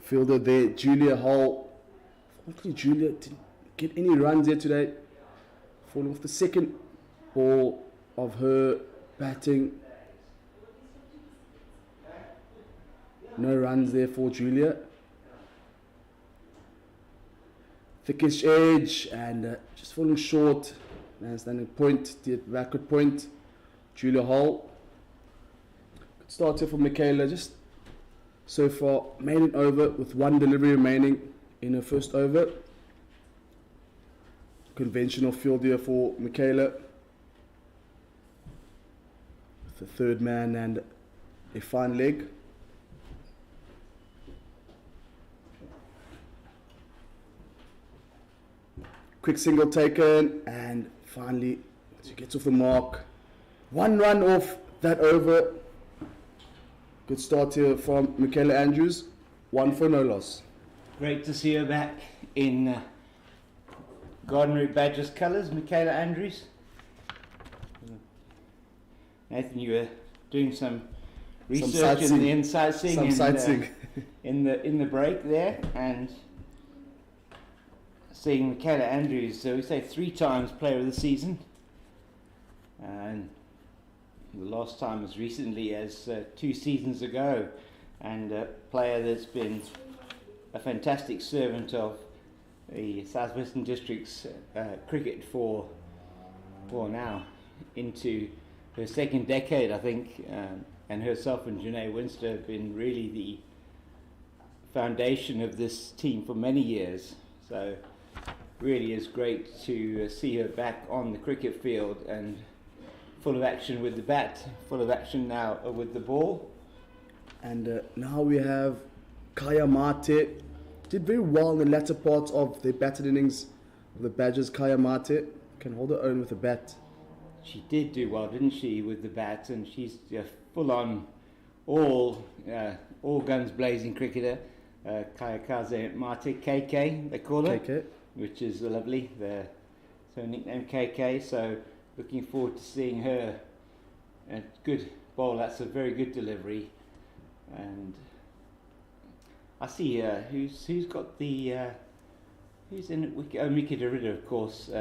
Fielder there, Julia Hall. Unfortunately, Julia didn't get any runs there today. Falling off the second ball of her batting. No runs there for Julia. Thickish edge and just falling short. Man standing point, the backward point. Julia Hall. Good start here for Michaela. Just so far made it over with one delivery remaining in her first over. Conventional field here for Michaela. With the third man and a fine leg. Quick single taken, and finally she gets off the mark. One run off that over. Good start here from Michaela Andrews. 1 for no loss. Great to see her back in Garden Route Badgers colours, Michaela Andrews. Nathan, you were doing some research in the sightseeing in the break there, and seeing Michaela Andrews, so we say 3 times player of the season, and the last time as recently as 2 seasons ago, and a player that's been a fantastic servant of the South Western District's cricket for now into her second decade, I think, and herself and Janae Winster have been really the foundation of this team for many years. So really is great to see her back on the cricket field and full of action with the bat, full of action now with the ball. And now we have Kaya Mate. Did very well in the latter part of the batted innings of the Badgers. Kaya Mate can hold her own with the bat. She did do well, didn't she, with the bat, and she's full on all guns blazing cricketer. Kaya Kaze Mate, KK they call her. KK. Which is lovely, her nickname KK, so looking forward to seeing her. A good ball, that's a very good delivery. And I see who's got the, who's in it? Oh, Miki Derrida, of course.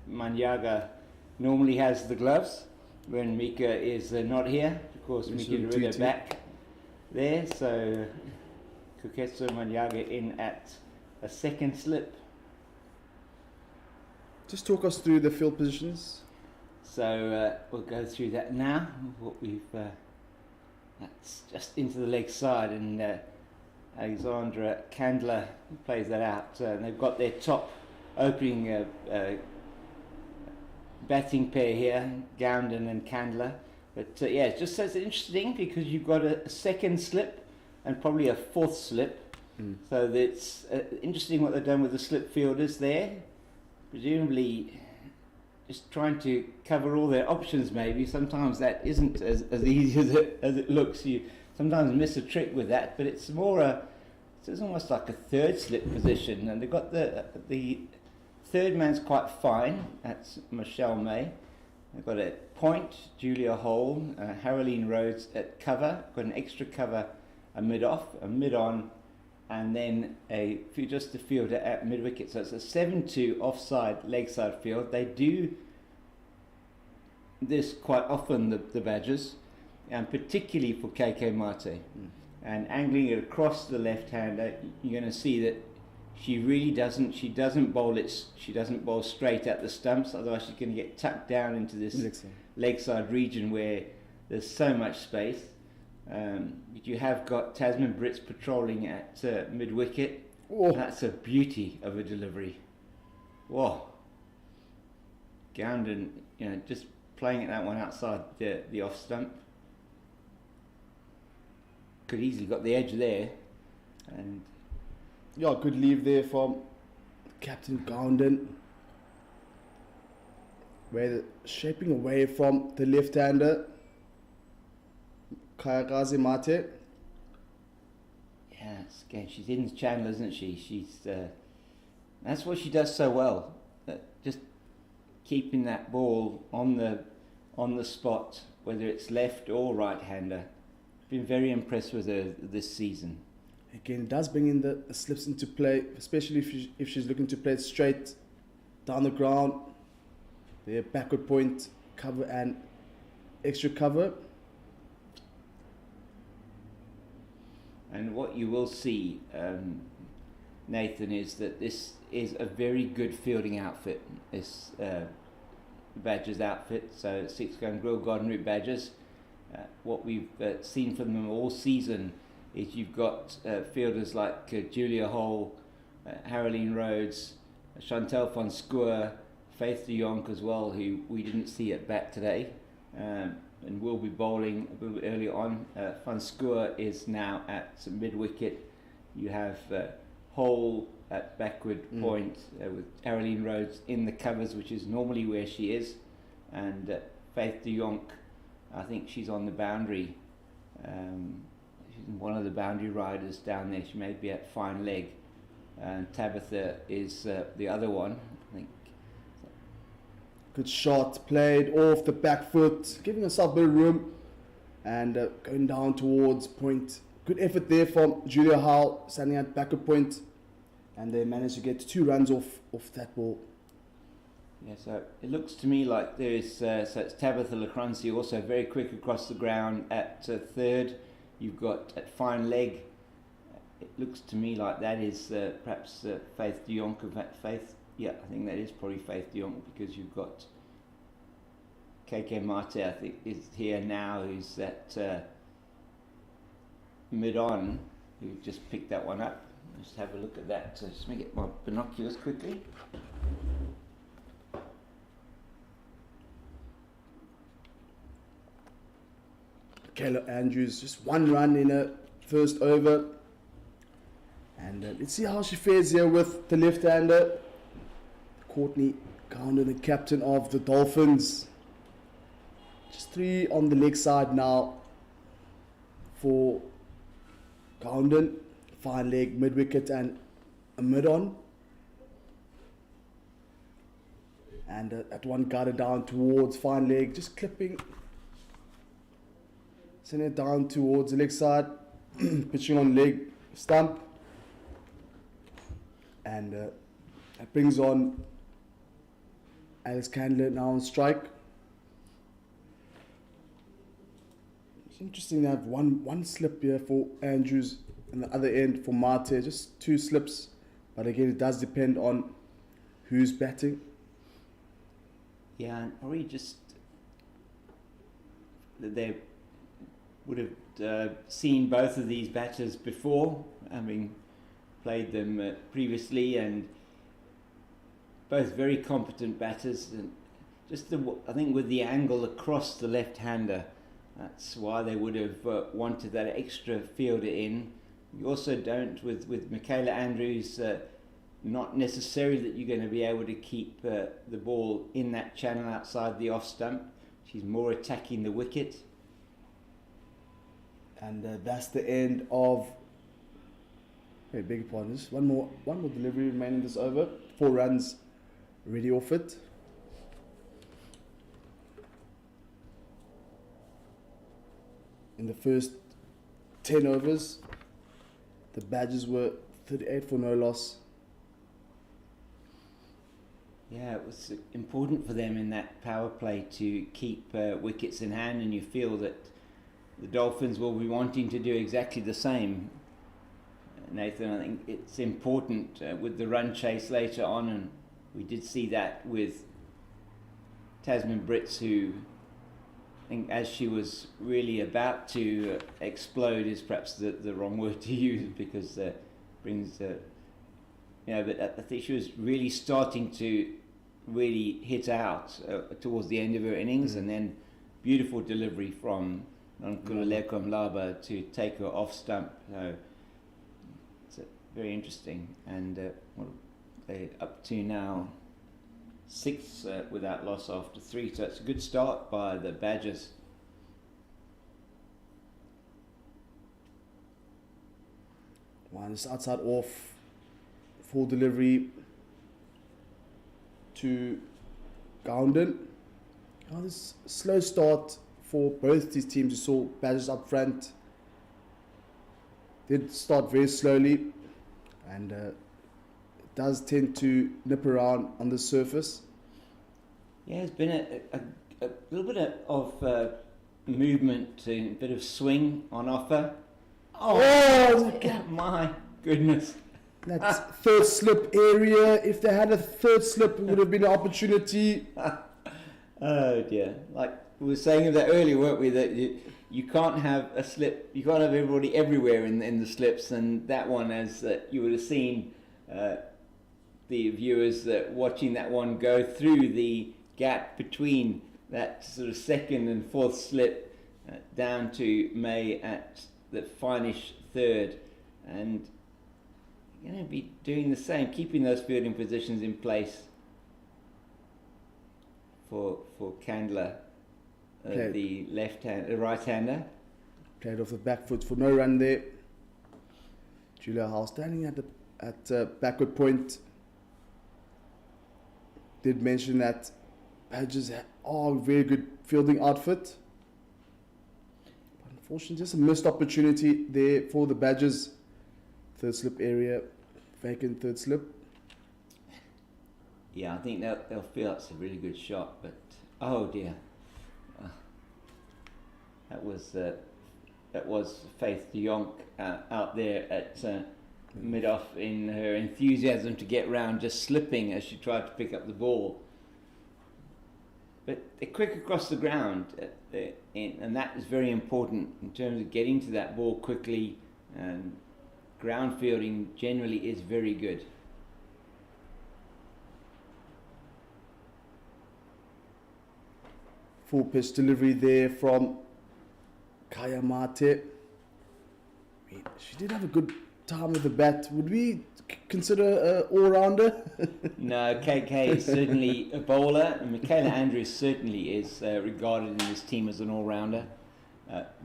Manyaga normally has the gloves when Mika is not here. Of course, Yes, Mika sure, Ritter back there. So Kuketso Manyaga in at a second slip. Just talk us through the field positions. So we'll go through that now. What we've that's just into the leg side, and Alexandra Candler plays that out. And they've got their top opening batting pair here, Gowden and Candler. But yeah, it just says interesting because you've got a second slip and probably a fourth slip. So it's interesting what they've done with the slip fielders there. Presumably just trying to cover all their options maybe. Sometimes that isn't as easy as it looks. You sometimes miss a trick with that, but it's more it's almost like a third slip position. And they've got the third man's quite fine. That's Michelle May. They've got a point, Julia Hole, Haroline Rhodes at cover. Got an extra cover, a mid-off, a mid-on, and then just a fielder at mid-wicket. So it's a 7-2 offside leg side field. They do this quite often, the Badgers, and particularly for KK Mate. And angling it across the left-hander, you're going to see that she really doesn't bowl straight at the stumps, otherwise she's going to get tucked down into this leg side region where there's so much space. But you have got Tasman Brits patrolling at mid-wicket. Oh. That's a beauty of a delivery. Whoa. Gowden, just playing at that one outside the off stump. Could easily got the edge there. And yeah, good leave there from Captain Gowden. Where shaping away from the left-hander, Kayakazi Mate. yeah, again, she's in the channel, isn't she? She's that's what she does so well. Just keeping that ball on the spot, whether it's left or right-hander. Been very impressed with her this season. Again, it does bring in the slips into play, especially if she's looking to play it straight down the ground. Their backward point, cover and extra cover. And what you will see, Nathan, is that this is a very good fielding outfit. This Badgers outfit, so 6-gun Grill Garden Route Badgers. What we've seen from them all season is you've got fielders like Julia Hole, Haroline Rhodes, Chantal van Schoor, Faith de Jonk as well, who we didn't see at bat today, and will be bowling a little bit early on. Van Schoor is now at mid-wicket. You have Hole at backward point with Haroline Rhodes in the covers, which is normally where she is, and Faith de Jonk, I think she's on the boundary. She's one of the boundary riders down there. She may be at fine leg. And Tabitha is the other one, I think. Good shot, played off the back foot, giving herself a bit of room, and going down towards point. Good effort there from Julia Howell, standing at backward point, and they managed to get 2 runs off that ball. Yeah, so it looks to me like there is, so it's Tabitha Lacroncey also very quick across the ground at third. You've got at fine leg, it looks to me like that is perhaps Faith de Jonk of that Faith. Yeah, I think that is probably Faith de Jonk, because you've got KK Mate, I think, is here now, who's at mid-on, who just picked that one up. Just have a look at that. So just let me get my binoculars quickly. Kayla Andrews, just 1 run in her first over. And let's see how she fares here with the left-hander. Courtney Gowden, the captain of the Dolphins. Just 3 on the leg side now for Gowden. Fine leg, mid-wicket and a mid-on. And at one guarded down towards fine leg, just clipping. Sending it down towards the leg side, pitching on leg stump. And that brings on Alex Candler now on strike. It's interesting to have one slip here for Andrews and the other end for Mate, just 2 slips. But again, it does depend on who's batting. Yeah, and probably just they would have seen both of these batters before, having played them previously, and both very competent batters. And just I think with the angle across the left-hander, that's why they would have wanted that extra fielder in. You also don't with Michaela Andrews. Not necessarily that you're going to be able to keep the ball in that channel outside the off stump. She's more attacking the wicket. And that's the end of. Hey, beg your pardon. Just one more delivery remaining this over. 4 runs ready off it. In the first 10 overs, the Badgers were 38 for no loss. Yeah, it was important for them in that power play to keep wickets in hand, and you feel that the Dolphins will be wanting to do exactly the same. Nathan, I think it's important with the run chase later on, and we did see that with Tasman Brits, who I think as she was really about to explode is perhaps the wrong word to use, because brings but I think she was really starting to really hit out towards the end of her innings, and then beautiful delivery from Nonkululeko Mlaba to take her off stump. So it's very interesting, and what are they up to now? 6 without loss after 3, so it's a good start by the Badgers. One is outside off, full delivery to Gounden. Oh, this slow start for both these teams. You saw Badgers up front did start very slowly, and it does tend to nip around on the surface. Yeah, there's been a little bit of movement, a bit of swing on offer. Oh, my goodness. That's third slip area. If they had a third slip, it would have been an opportunity. Oh dear. Like we were saying that earlier, weren't we? That you can't have a slip, you can't have everybody everywhere in the slips, and that one, as you would have seen the viewers watching that one go through the gap between that sort of second and fourth slip down to May at the finish third, and you're going to be doing the same, keeping those fielding positions in place for Candler, the right-hander. Played off the back foot for no run there. Julia Hall standing at backward point. Did mention that Badgers are a very good fielding outfit. Unfortunately, just a missed opportunity there for the Badgers. Third slip area, vacant third slip. Yeah, I think they'll feel that's a really good shot, but oh dear, that was Faith de Jonk out there at mid-off in her enthusiasm to get round, just slipping as she tried to pick up the ball. But they're quick across the ground, and that is very important in terms of getting to that ball quickly, and ground fielding generally is very good. Full pitch delivery there from Kaya Mate. She did have a good time with the bat. Would we consider an all-rounder? No, KK is certainly a bowler, and Michaela Andrews certainly is regarded in this team as an all-rounder.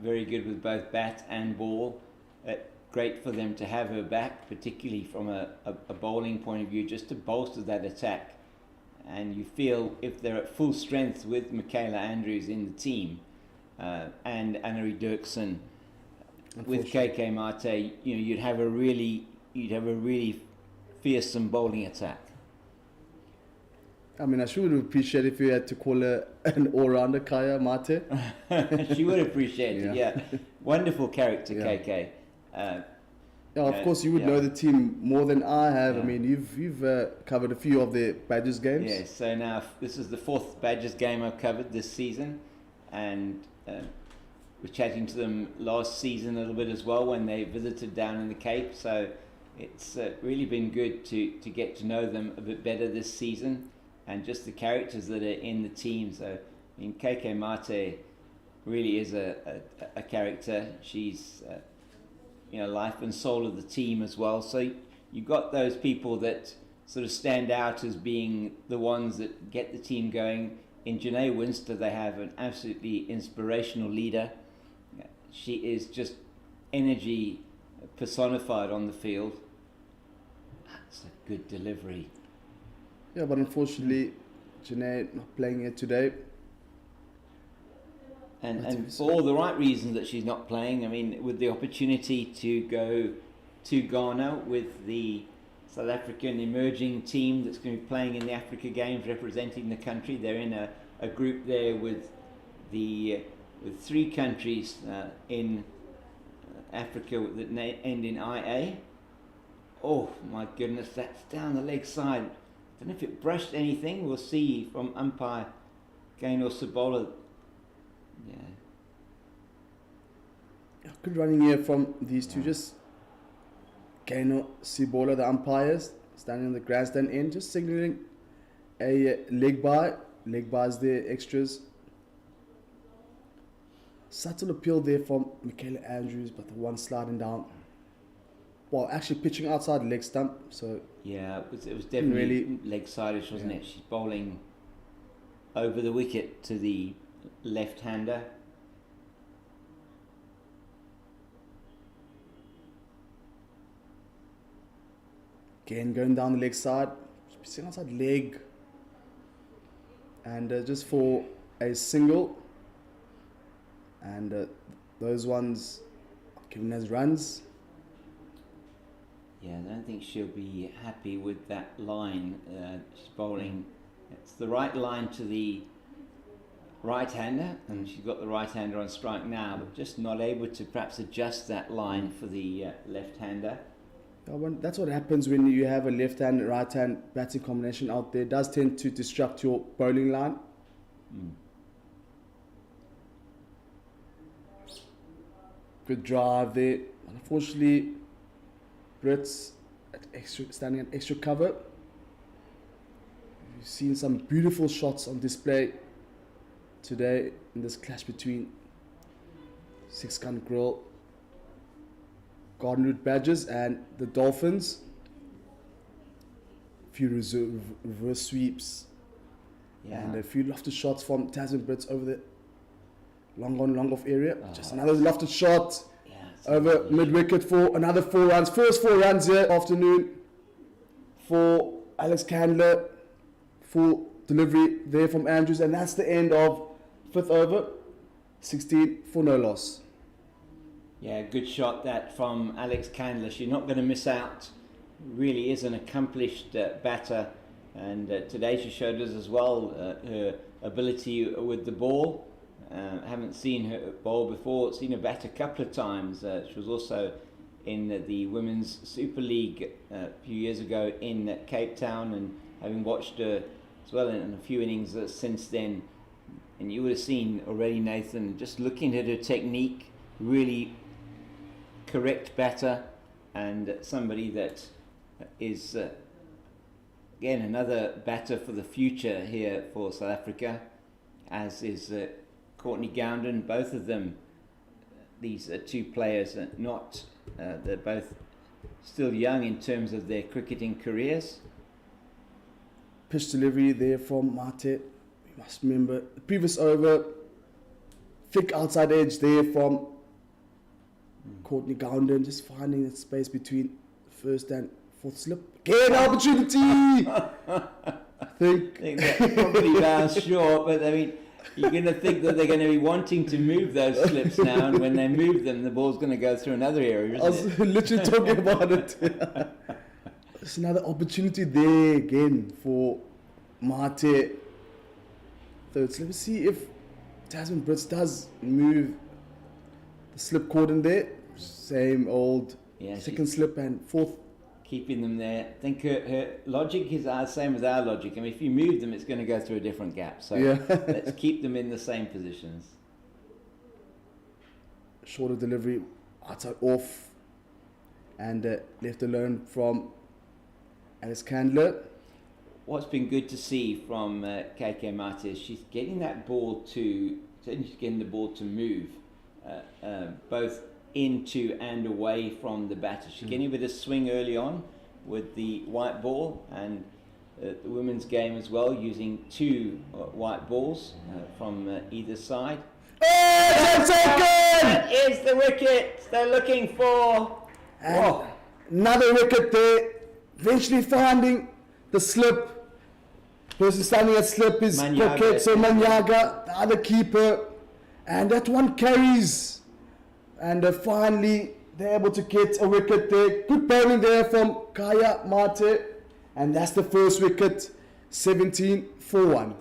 Very good with both bat and ball. Great for them to have her back, particularly from a bowling point of view, just to bolster that attack. And you feel if they're at full strength with Michaela Andrews in the team and Annery Dirksen with KK Mate, you'd have a really fearsome bowling attack. I mean, I sure would appreciate if you had to call her an all-rounder, Kaya Mate. She would appreciate it, yeah. Wonderful character, Yeah. KK. Yeah, of course, you would know the team more than I have. Yeah. I mean, you've covered a few of the Badgers games. Yeah, so now this is the 4th Badgers game I've covered this season, and we're chatting to them last season a little bit as well when they visited down in the Cape. So it's really been good to get to know them a bit better this season, and just the characters that are in the team. So I mean, KK Mate really is a character. She's life and soul of the team as well. So you got those people that sort of stand out as being the ones that get the team going. In Janae Winster, they have an absolutely inspirational leader. She is just energy personified on the field. That's a good delivery. Yeah, but unfortunately, Janae not playing here today. And for all the right reasons that she's not playing. I mean, with the opportunity to go to Ghana with the South African emerging team that's going to be playing in the Africa Games representing the country. They're in a group there with 3 countries in Africa that end in IA. Oh my goodness, that's down the leg side. I don't know if it brushed anything. We'll see from umpire Gaynor Sabola. Yeah. Good running here from these two. Just Gaynor Sibola, the umpires, standing on the grandstand end, just signaling a leg bye. Leg byes there, extras. Subtle appeal there from Michaela Andrews, but the one sliding down. Well, actually pitching outside leg stump. So yeah, it was definitely really leg sided, wasn't it? She's bowling over the wicket to the left-hander. Again, going down the leg side, pitching outside leg. And just for a single. And those ones are given as runs. Yeah, I don't think she'll be happy with that line. She's bowling. It's the right line to the right-hander, and she's got the right-hander on strike now, but just not able to perhaps adjust that line for the left-hander. That's what happens when you have a left-hand and right-hand batting combination out there. It does tend to disrupt your bowling line. Good drive there. Unfortunately, Brits standing at extra cover. You've seen some beautiful shots on display today in this clash between Six-Gun Grill, Garden Route Badgers and the Dolphins. A few reverse sweeps and a few lofted shots from Tasman Brits over the long on, long off area. Just another lofted shot over mid-wicket for another 4 runs. First 4 runs here afternoon for Alex Candler. Full delivery there from Andrews, and that's the end of 5th over. 16 for no loss. Yeah, good shot that from Alex Candler. She's not going to miss out. Really is an accomplished batter, and today she showed us as well her ability with the ball. Haven't seen her bowl before, seen her bat a couple of times. She was also in the Women's Super League a few years ago in Cape Town, and having watched her as well in a few innings since then. And you would have seen already, Nathan, just looking at her technique, really correct batter, and somebody that is, again, another batter for the future here for South Africa, as is Courtney Gounden. Both of them, these 2 players, are not, they're both still young in terms of their cricketing careers. Pitch delivery there from Mate. We must remember the previous over. Thick outside edge there from Courtney Gounden, just finding that space between first and fourth slip. Again, opportunity! I think that probably bounced short, but I mean, you're going to think that they're going to be wanting to move those slips now, and when they move them, the ball's going to go through another area, isn't I was literally talking about it. There's another opportunity there again for Mate third slip. Let's see if Tasman Brits does move the slip cord in there. Same old second slip and fourth. Keeping them there. I think her logic is the same as our logic. I mean, if you move them, it's going to go through a different gap. So let's keep them in the same positions. Shorter delivery, outside off, and left alone from Alice Candler. What's been good to see from KK Mate is she's getting that ball she's getting the ball to move, both into and away from the batter. She's getting a bit of swing early on with the white ball, and the women's game as well, using 2 white balls from either side. That is the wicket they're looking for. And another wicket there. Eventually finding the slip. Person standing at slip is Wickets, so Manyaga, the other keeper, and that one carries. And finally, they're able to get a wicket there. Good bowling there from Kaya Mate, and that's the first wicket, 17 for 1.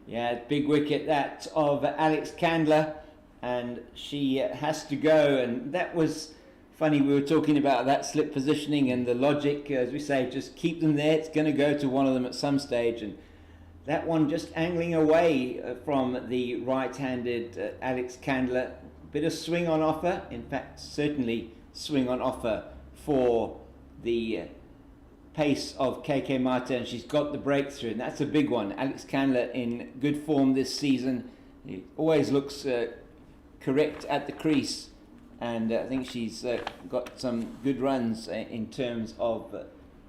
Yeah, big wicket that of Alex Candler, and she has to go. And that was funny. We were talking about that slip positioning and the logic, as we say, just keep them there. It's going to go to one of them at some stage, and that one just angling away from the right-handed Alex Candler. Bit of swing on offer. In fact, certainly swing on offer for the pace of KK Mate, and she's got the breakthrough, and that's a big one. Alex Candler in good form this season. He always looks correct at the crease, and I think she's got some good runs in terms of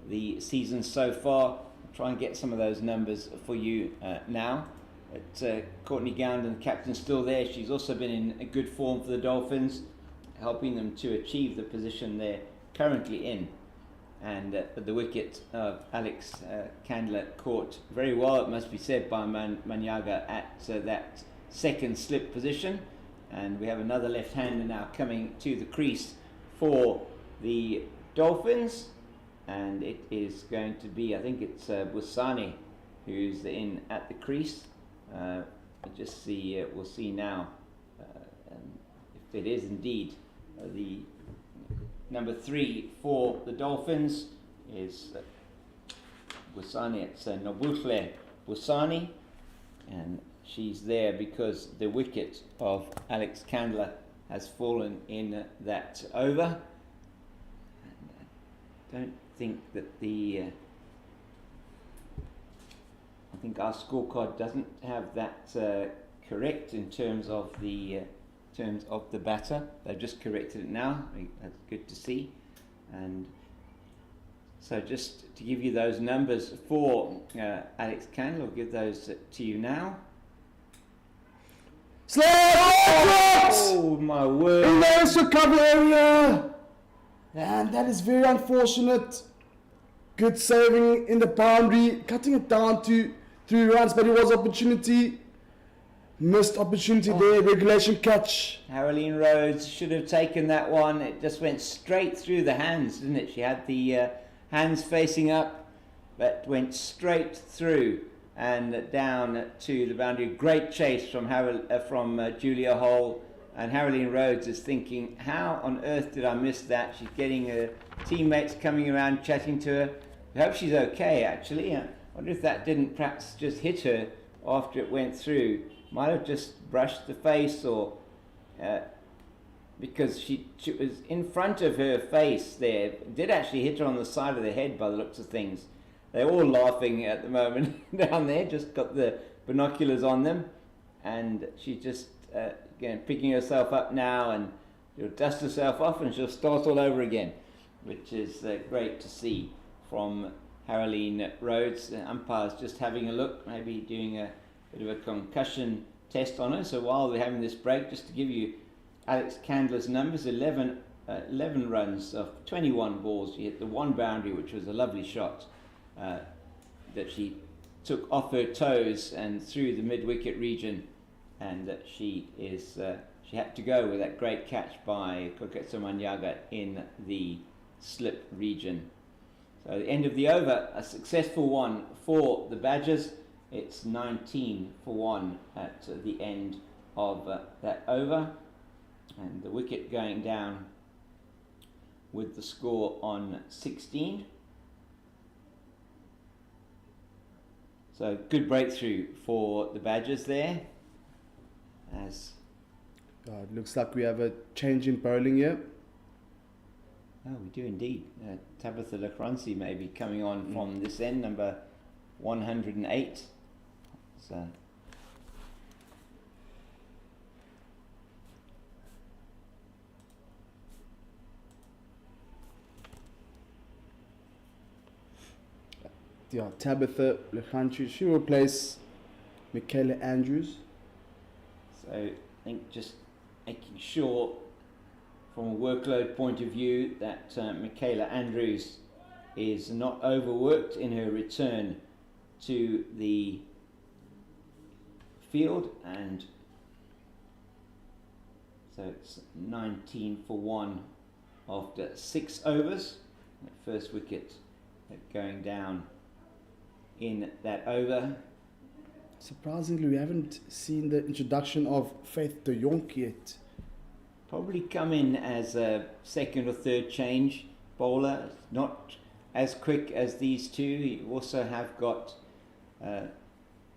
the season so far. I'll try and get some of those numbers for you now. Courtney Gowden, the captain, still there. She's also been in a good form for the Dolphins, helping them to achieve the position they're currently in. And the wicket of Alex Candler caught very well, it must be said, by Manyaga at that second slip position. And we have another left-hander now coming to the crease for the Dolphins. And it is going to be, I think it's Busani who's in at the crease. Just see, we'll see now if it is indeed the number 3 for the Dolphins is Busani. It's Nobukle Busani, and she's there because the wicket of Alex Candler has fallen in that over. And I don't think that I think our scorecard doesn't have that correct in terms of the batter. They've just corrected it now. That's good to see. And so just to give you those numbers for Alex Candler, I'll give those to you now. Oh my word! In the extra cover area, and that is very unfortunate. Good saving in the boundary, cutting it down to 3 runs, but it was opportunity. Missed opportunity there, regulation catch. Haroline Rhodes should have taken that one. It just went straight through the hands, didn't it? She had the hands facing up, but went straight through and down to the boundary. Great chase from Julia Hole, and Haroline Rhodes is thinking, how on earth did I miss that? She's getting her teammates coming around chatting to her. I hope she's okay, actually. I wonder if that didn't perhaps just hit her after it went through. Might have just brushed the face, or because she was in front of her face there. It did actually hit her on the side of the head by the looks of things. They're all laughing at the moment down there, just got the binoculars on them, and she's just picking herself up now, and she'll dust herself off and she'll start all over again, which is great to see from Haroline Rhodes. The umpire's just having a look, maybe doing a bit of a concussion test on her. So while we're having this break, just to give you Alex Candler's numbers, 11 runs of 21 balls. She hit the one boundary, which was a lovely shot that she took off her toes and through the mid-wicket region, and that she had to go with that great catch by Koketso Manyaga in the slip region. So the end of the over, a successful one for the Badgers. It's 19 for 1 at the end of that over. And the wicket going down with the score on 16. So good breakthrough for the Badgers there. As It looks like we have a change in bowling here. oh, we do indeed. Tabitha Lacranci may be coming on from this end, number 108. So Yeah, Tabitha Lacranci. She will replace Michaela Andrews. So I think just making sure from a workload point of view that Michaela Andrews is not overworked in her return to the field, and so it's 19 for 1 after 6 overs. That first wicket going down in that over. Surprisingly, we haven't seen the introduction of Faith de Jonk yet. Probably come in as a second or third change bowler, not as quick as these two. You also have got a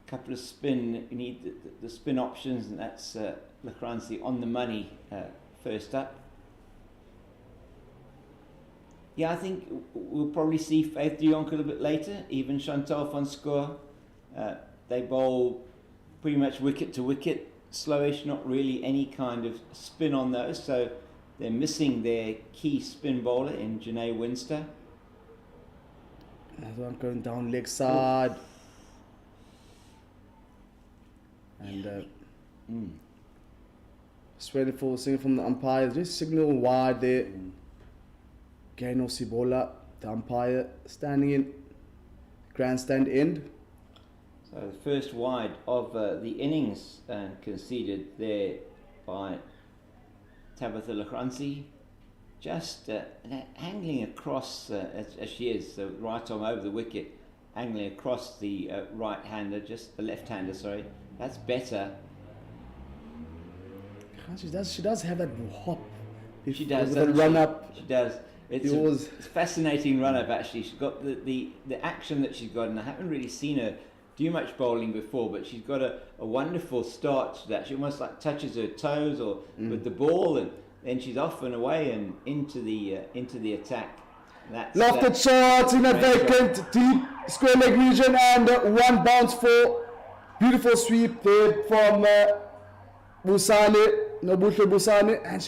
couple of spin. You need the spin options, and that's Lacranci on the money first up. Yeah, I think we'll probably see Faith de Jonk a little bit later, even Chantal van Schoor. They bowl pretty much wicket to wicket, slowish, not really any kind of spin on those, so they're missing their key spin bowler in Janae Winster. Another one going down leg side. And just waiting for a signal from the umpire. Just signal wide there. Gaino Sibola, the umpire, standing in grandstand end. So the first wide of the innings conceded there by Tabitha Lacranci, just angling across as she is, so right arm over the wicket, angling across the right-hander, just the left-hander, sorry. That's better. She does have that hop. She does. With the run up. She does. It's a fascinating run up actually. She's got the action that she's got, and I haven't really seen her do much bowling before, but she's got a wonderful start to that. She almost like touches her toes or with the ball, and then she's off and away and into the attack. That's lofted shot in a vacant deep square leg region, and one bounce for beautiful sweep there from Busane, Nobuhle Busane, and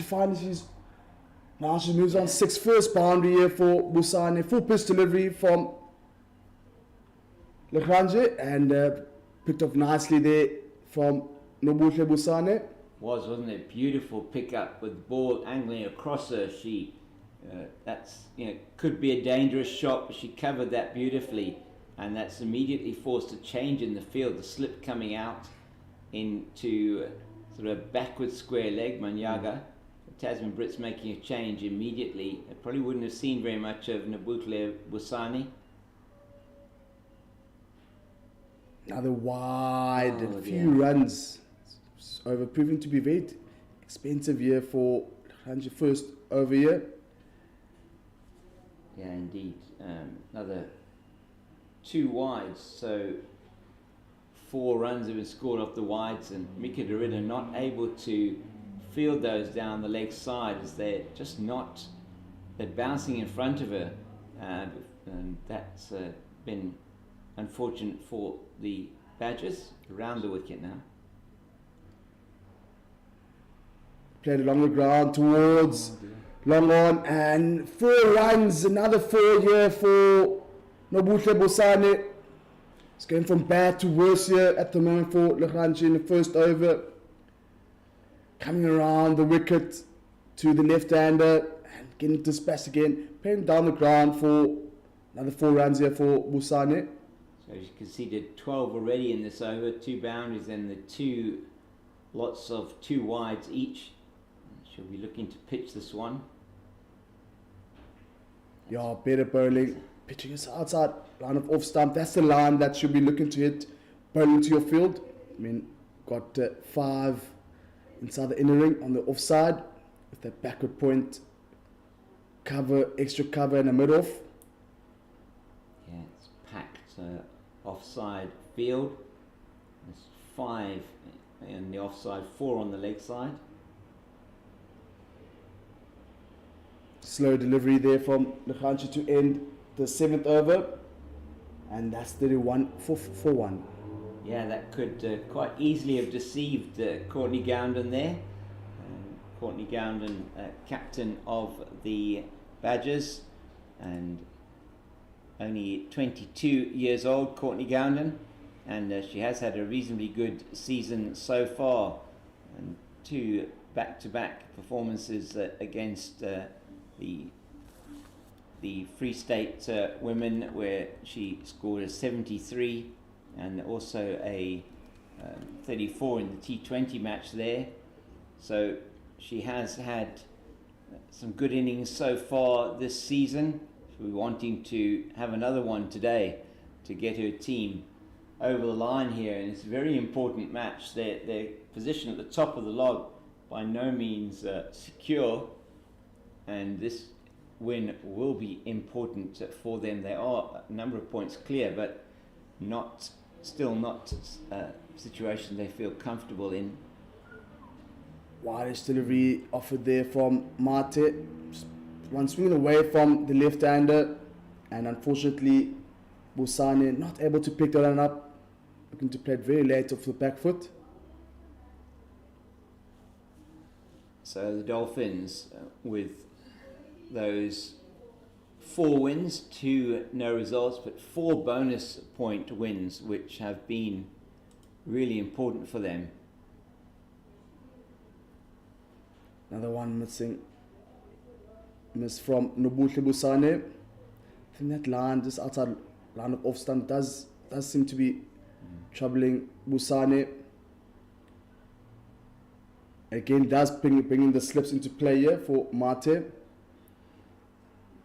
she moves on 6 first boundary here for Busane, full pitch delivery from Lacranci, and picked up nicely there from Nobuhle Busane. Wasn't it? Beautiful pickup with the ball angling across her. She could be a dangerous shot, but she covered that beautifully, and that's immediately forced a change in the field. The slip coming out into sort of a backward square leg, Manyaga. Tasman Brits making a change immediately. I probably wouldn't have seen very much of Nobuhle Busane. Another wide, a few runs. Over, proving to be very expensive year for Lacranci, first over here. Yeah, indeed. Another 2 wides, so 4 runs have been scored off the wides, and Mika Derrida not able to field those down the leg side as they're bouncing in front of her, and that's been unfortunate for the Badgers. Around the wicket now. Played along the ground towards long on, and 4 runs, another 4 here for Nobuhle Busane. It's going from bad to worse here at the moment for Lacranci in the first over. Coming around the wicket to the left-hander and getting dispatched again. Playing down the ground for another 4 runs here for Busane. So she conceded 12 already in this over, 2 boundaries and the 2 lots of 2 wides each. She'll be looking to pitch this one. Yeah, better bowling. pitching is outside line of off stump. That's the line that should be looking to hit bowling to your field. I mean, got 5 inside the inner ring on the offside with that backward point cover, extra cover in the mid-off. Yeah, it's packed offside field. There's 5 in the offside, 4 on the leg side. Slow delivery there from Lekhanchi to end the 7th over, and that's 31 for 1. Yeah, that could quite easily have deceived Courtney Gounden there. Courtney Gounden, captain of the Badgers, and only 22 years old, Courtney Gounden, and she has had a reasonably good season so far, and 2 back-to-back performances against the Free State women, where she scored a 73 and also a 34 in the T20 match there. So she has had some good innings so far this season. She'll be wanting to have another one today to get her team over the line here, and it's a very important match. Their position at the top of the log by no means secure, and this win will be important for them. They are a number of points clear, but still not a situation they feel comfortable in. Wide delivery offered there from Mate. One swinging away from the left-hander, and unfortunately Busane not able to pick the run up, looking to play it very late off the back foot. So the Dolphins with those 4 wins, 2 no results, but 4 bonus point wins, which have been really important for them. Another one miss from Nobuhle Busane. I think that line, just outside line of off stump, does seem to be troubling Busane. Again, does bringing the slips into play here for Mate.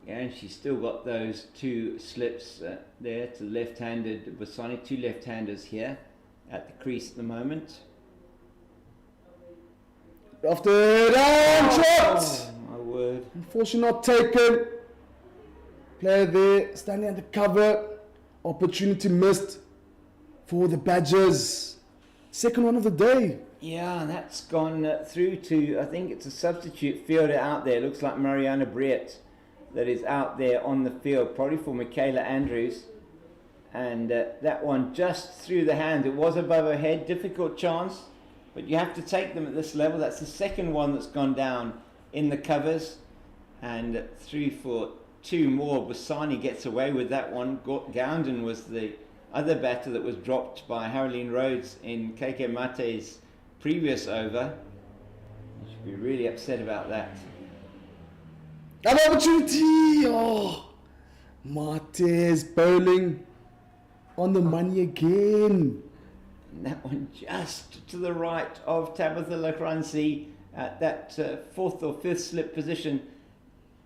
Yeah, and she's still got those 2 slips there to the left-handed Busane, 2 left-handers here at the crease at the moment. After down shot! Oh, my word. Unfortunately not taken. Player there, standing at the cover. Opportunity missed for the Badgers. Second one of the day. Yeah, that's gone through to, I think it's a substitute fielder out there. Looks like Mariana Briet that is out there on the field, probably for Michaela Andrews. And that one just through the hand. It was above her head, difficult chance, but you have to take them at this level. That's the second one that's gone down in the covers, and through for 2 more. Busani gets away with that one. Gounden was the other batter that was dropped by Haroline Rhodes in KK Mate's previous over. You should be really upset about that. An opportunity! Oh, Mate's bowling on the money again. And that one just to the right of Tabitha Lekransi at that 4th or 5th slip position.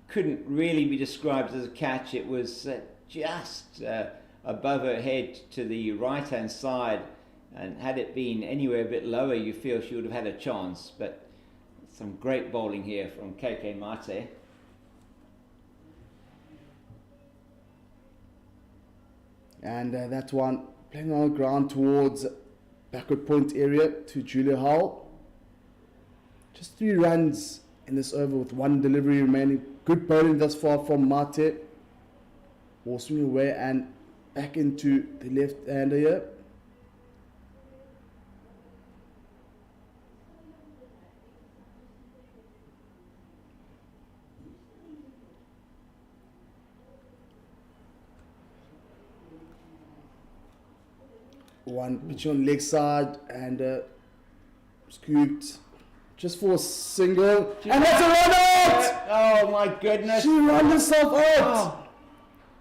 Couldn't really be described as a catch. It was just above her head to the right hand side, and had it been anywhere a bit lower, you feel she would have had a chance. But some great bowling here from KK Mate. And that one playing on the ground towards backward point area to Julia Hull. Just 3 runs in this over with 1 delivery remaining. Good bowling thus far from Mate. Ball swinging away and back into the left-hander here. One pitch on leg side and scooped just for a single. And that's a run out! Oh my goodness. She ran herself out! Oh,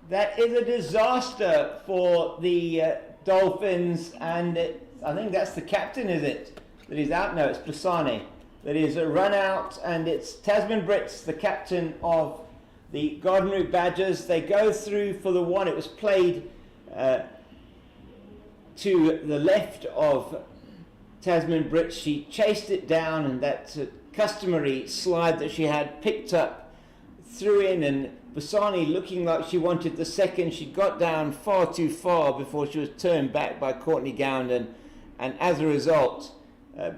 that is a disaster for the Dolphins, and I think that's the captain, is it? That is out? No, it's Plasane. That is a run out, and it's Tasman Brits, the captain of the Garden Route Badgers, they go through for the one. It was played to the left of Tasman Brit. She chased it down, and that customary slide that she had picked up, threw in, and Basani looking like she wanted the second. She got down far too far before she was turned back by Courtney Gownden, and as a result,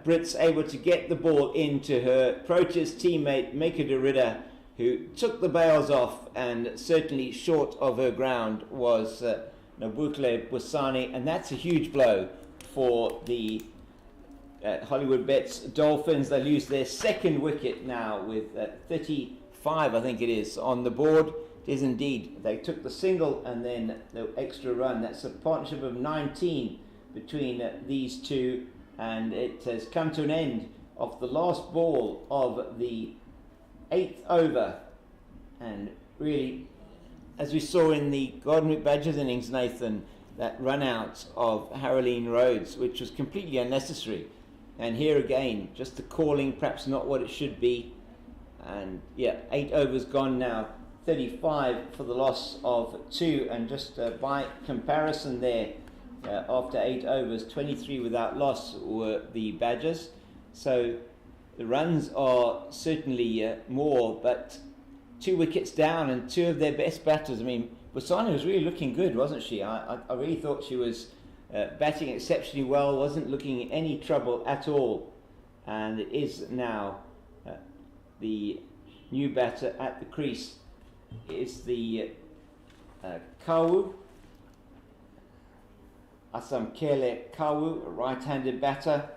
Brit's able to get the ball into her Proteas teammate Meka Derrida, who took the bails off, and certainly short of her ground was Nabukle Busani, and that's a huge blow for the Hollywoodbets Dolphins. They lose their second wicket now with 35, I think it is, on the board. It is indeed. They took the single and then the extra run. That's a partnership of 19 between these two, and it has come to an end of the last ball of the 8th over. And really, as we saw in the Garden Route Badgers innings, Nathan, that run out of Haroline Rhodes, which was completely unnecessary. And here again, just the calling, perhaps not what it should be. And yeah, 8 overs gone now, 35 for the loss of 2. And just by comparison there, after 8 overs, 23 without loss were the Badgers. So the runs are certainly more, but 2 wickets down and 2 of their best batters. I mean, Busani was really looking good, wasn't she? I really thought she was batting exceptionally well, wasn't looking in any trouble at all. And it is now the new batter at the crease is the Kawu, Asamkele Kawu, a right-handed batter,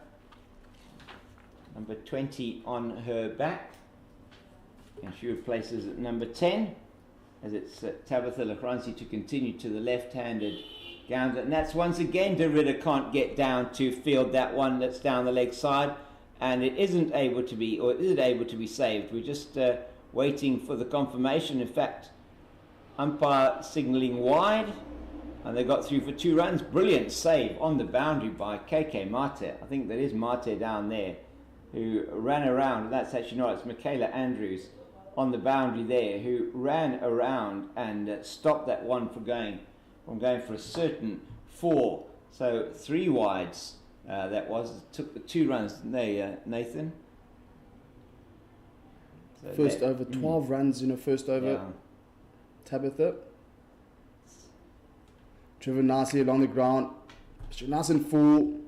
number 20 on her back, and she replaces at number 10, as it's Tabitha Lachransi to continue to the left-handed Gownder. And that's once again Derrida can't get down to field that one that's down the leg side, and it isn't able to be, or is it able to be saved? We're just waiting for the confirmation. In fact, umpire signalling wide, and they got through for 2 runs. Brilliant save on the boundary by KK Mate. I think that is Mate down there, who ran around. That's actually not, it's Michaela Andrews on the boundary there, who ran around and stopped that one from going for a certain 4. So 3 wides that was. It took the 2 runs, didn't they, Nathan? So First over, 12 runs in a first over. Yeah. Tabitha. Driven nicely along the ground. Nice and full.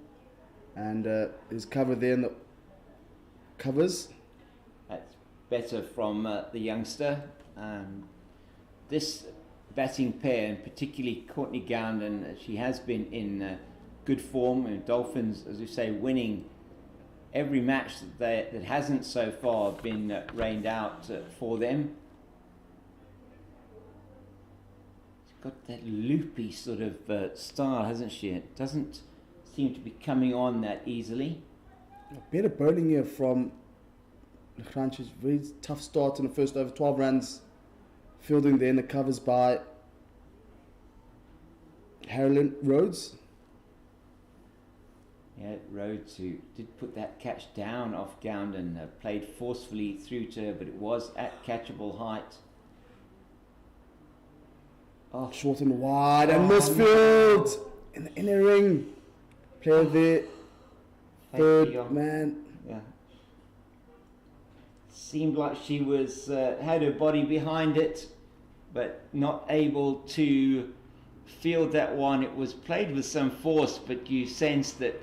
And there's cover there in the covers. That's better from the youngster. This batting pair, and particularly Courtney Gownden, she has been in good form. And Dolphins, as we say, winning every match that hasn't so far been rained out for them. She's got that loopy sort of style, hasn't she? It doesn't seem to be coming on that easily. Better bowling here from Lachransi's. Very tough start in the first over, 12 runs. Fielding there in the covers by Haroline Rhodes. Yeah, Rhodes, who did put that catch down off Gownden, played forcefully through to her, but it was at catchable height. Oh, short and wide, and misfield in the inner ring. Player there, third man. Yeah. Seemed like she was had her body behind it, but not able to field that one. It was played with some force, but you sense that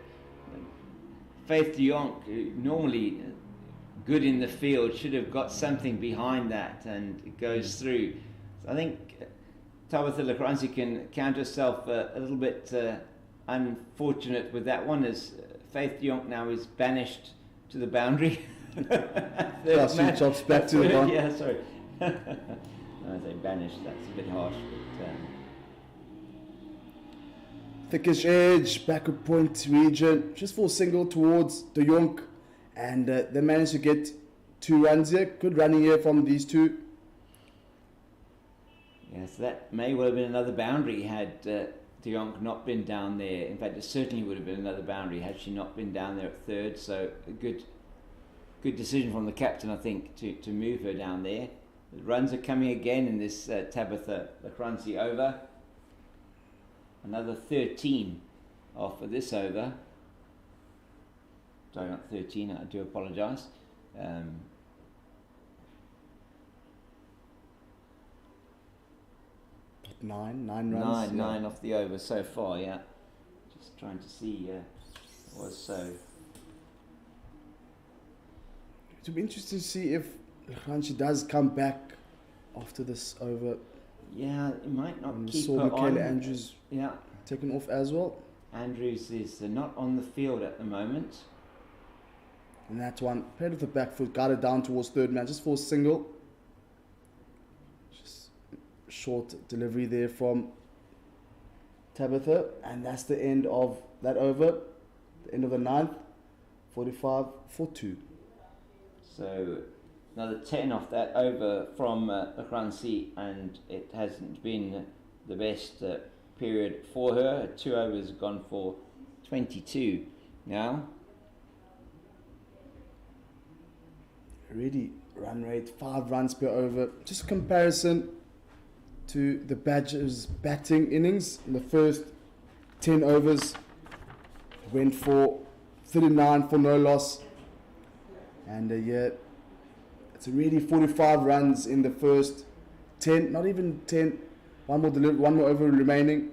Faith de Jonk, normally good in the field, should have got something behind that, and it goes through. So I think Tabitha Lachransi can count herself a little bit unfortunate with that one, as Faith de Jonk now is banished to the boundary. She chops back to the one. Yeah, sorry. I say banished, that's a bit harsh. But, Thickish edge, backward point region, just for a single towards De Jonk, and they managed to get 2 runs here. Good running here from these 2. Yes, that may well have been another boundary had De Jonk not been down there. In fact, it certainly would have been another boundary had she not been down there at 3rd. So a good decision from the captain, I think, to move her down there. The runs are coming again in this Tabitha Lacranzi over. Another 13 off of this over. Sorry, not 13, I do apologise. Nine runs. Nine off the over so far, yeah. Just trying to see what was so. It'll be interesting to see if Lacranzi does come back after this over. Yeah, it might not And we keep saw her Michaela on. Andrews Yeah, taken off as well. Andrews is not on the field at the moment. And that one, played with the back foot, got it down towards third man, just for a single. Just short delivery there from Tabitha. And that's the end of that over. The end of the ninth, 45 for 2. So another 10 off that over from Lacranzi, and it hasn't been the best period for her. 2 overs gone for 22 now. Already run rate 5 runs per over. Just comparison to the Badgers batting innings in the first 10 overs, went for 39 for no loss, and yeah, it's already 45 runs in the first 10, not even 10, one more over remaining,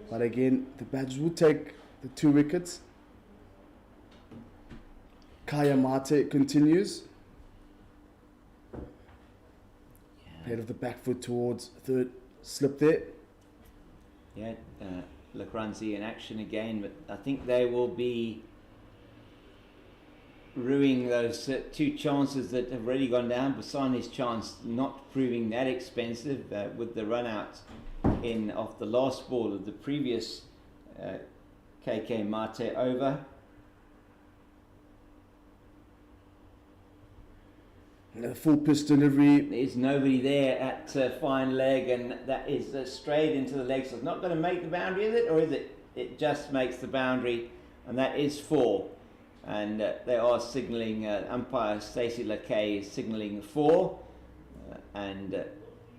but again the Badgers will take the 2 wickets. Kaya Mate continues. Head of the back foot towards third slip there. Yeah, Lacranzi in action again, but I think they will be ruining those 2 chances that have already gone down. Basani's chance not proving that expensive with the run out in off the last ball of the previous KK Mate over. Full pitch delivery. There's nobody there at fine leg, and that is straight into the leg. So it's not going to make the boundary, is it? Or is it? It just makes the boundary, and that is 4. And they are signalling, umpire Stacey Lakay is signalling 4, and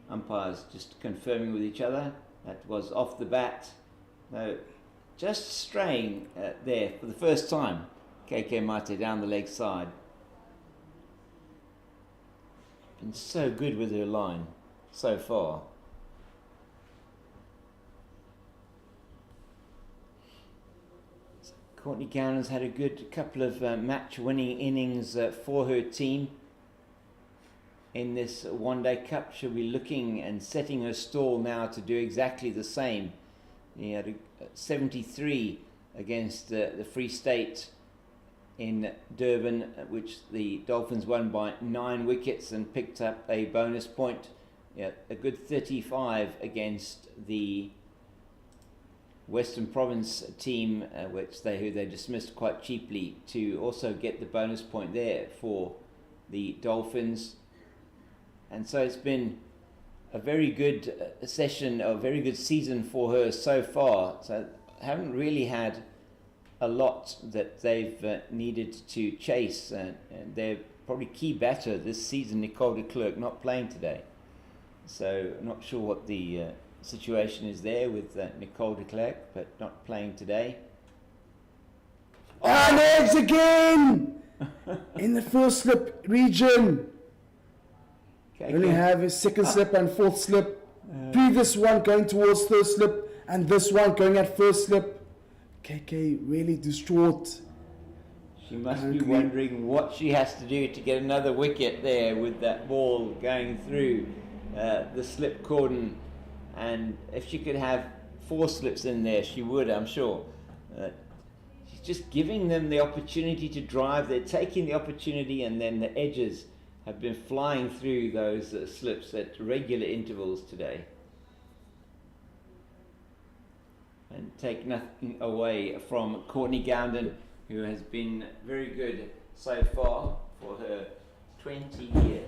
umpires just confirming with each other. That was off the bat. No, just straying there for the first time. KK Mate down the leg side. Been so good with her line so far. Courtney Gowden's had a good couple of match-winning innings for her team in this one-day cup. She'll be looking and setting her stall now to do exactly the same. He had a 73 against the Free State in Durban, which the Dolphins won by 9 wickets and picked up a bonus point. Yeah, a good 35 against the Western Province team, who they dismissed quite cheaply, to also get the bonus point there for the Dolphins. And so it's been a very good session, a very good season for her so far. So haven't really had a lot that they've needed to chase, and their probably key batter this season, Nicole de Klerk, not playing today. So I'm not sure what the situation is there with Nicole de Klerk, but not playing today. Oh, legs again! In the first slip region. Okay, Only have a second slip and fourth slip. Previous one going towards third slip, and this one going at first slip. KK really distraught. She must be wondering what she has to do to get another wicket there with that ball going through the slip cordon. And if she could have 4 slips in there, she would, I'm sure. She's just giving them the opportunity to drive. They're taking the opportunity, and then the edges have been flying through those slips at regular intervals today. And take nothing away from Courtney Gowden, who has been very good so far for her 20 year.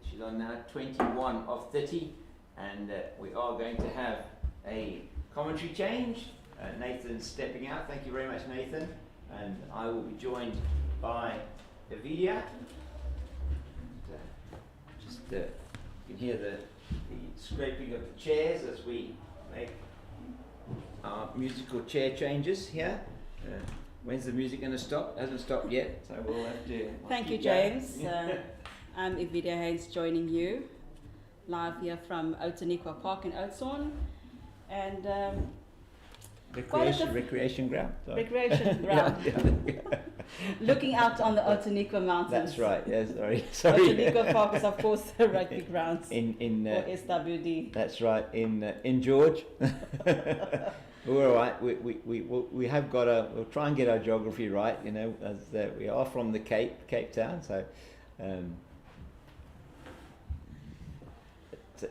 She's on now 21 of 30, and we are going to have a commentary change. Nathan's stepping out. Thank you very much, Nathan. And I will be joined by Evelia. Just You can hear the scraping of the chairs as we make our musical chair changes here. When's the music going to stop? It hasn't stopped yet, so we'll have to. Thank you, James. I'm Evidia Haynes joining you live here from Outeniqua Park in Oudtshoorn. And recreation ground. Sorry. Recreation ground. Yeah. Looking out on the Outeniqua Mountains. That's right. Yes. Sorry. Outeniqua Park is of course the rugby grounds in for SWD. That's right. In George. We're all right. We have got we'll try and get our geography right. You know, as we are from the Cape Town. So.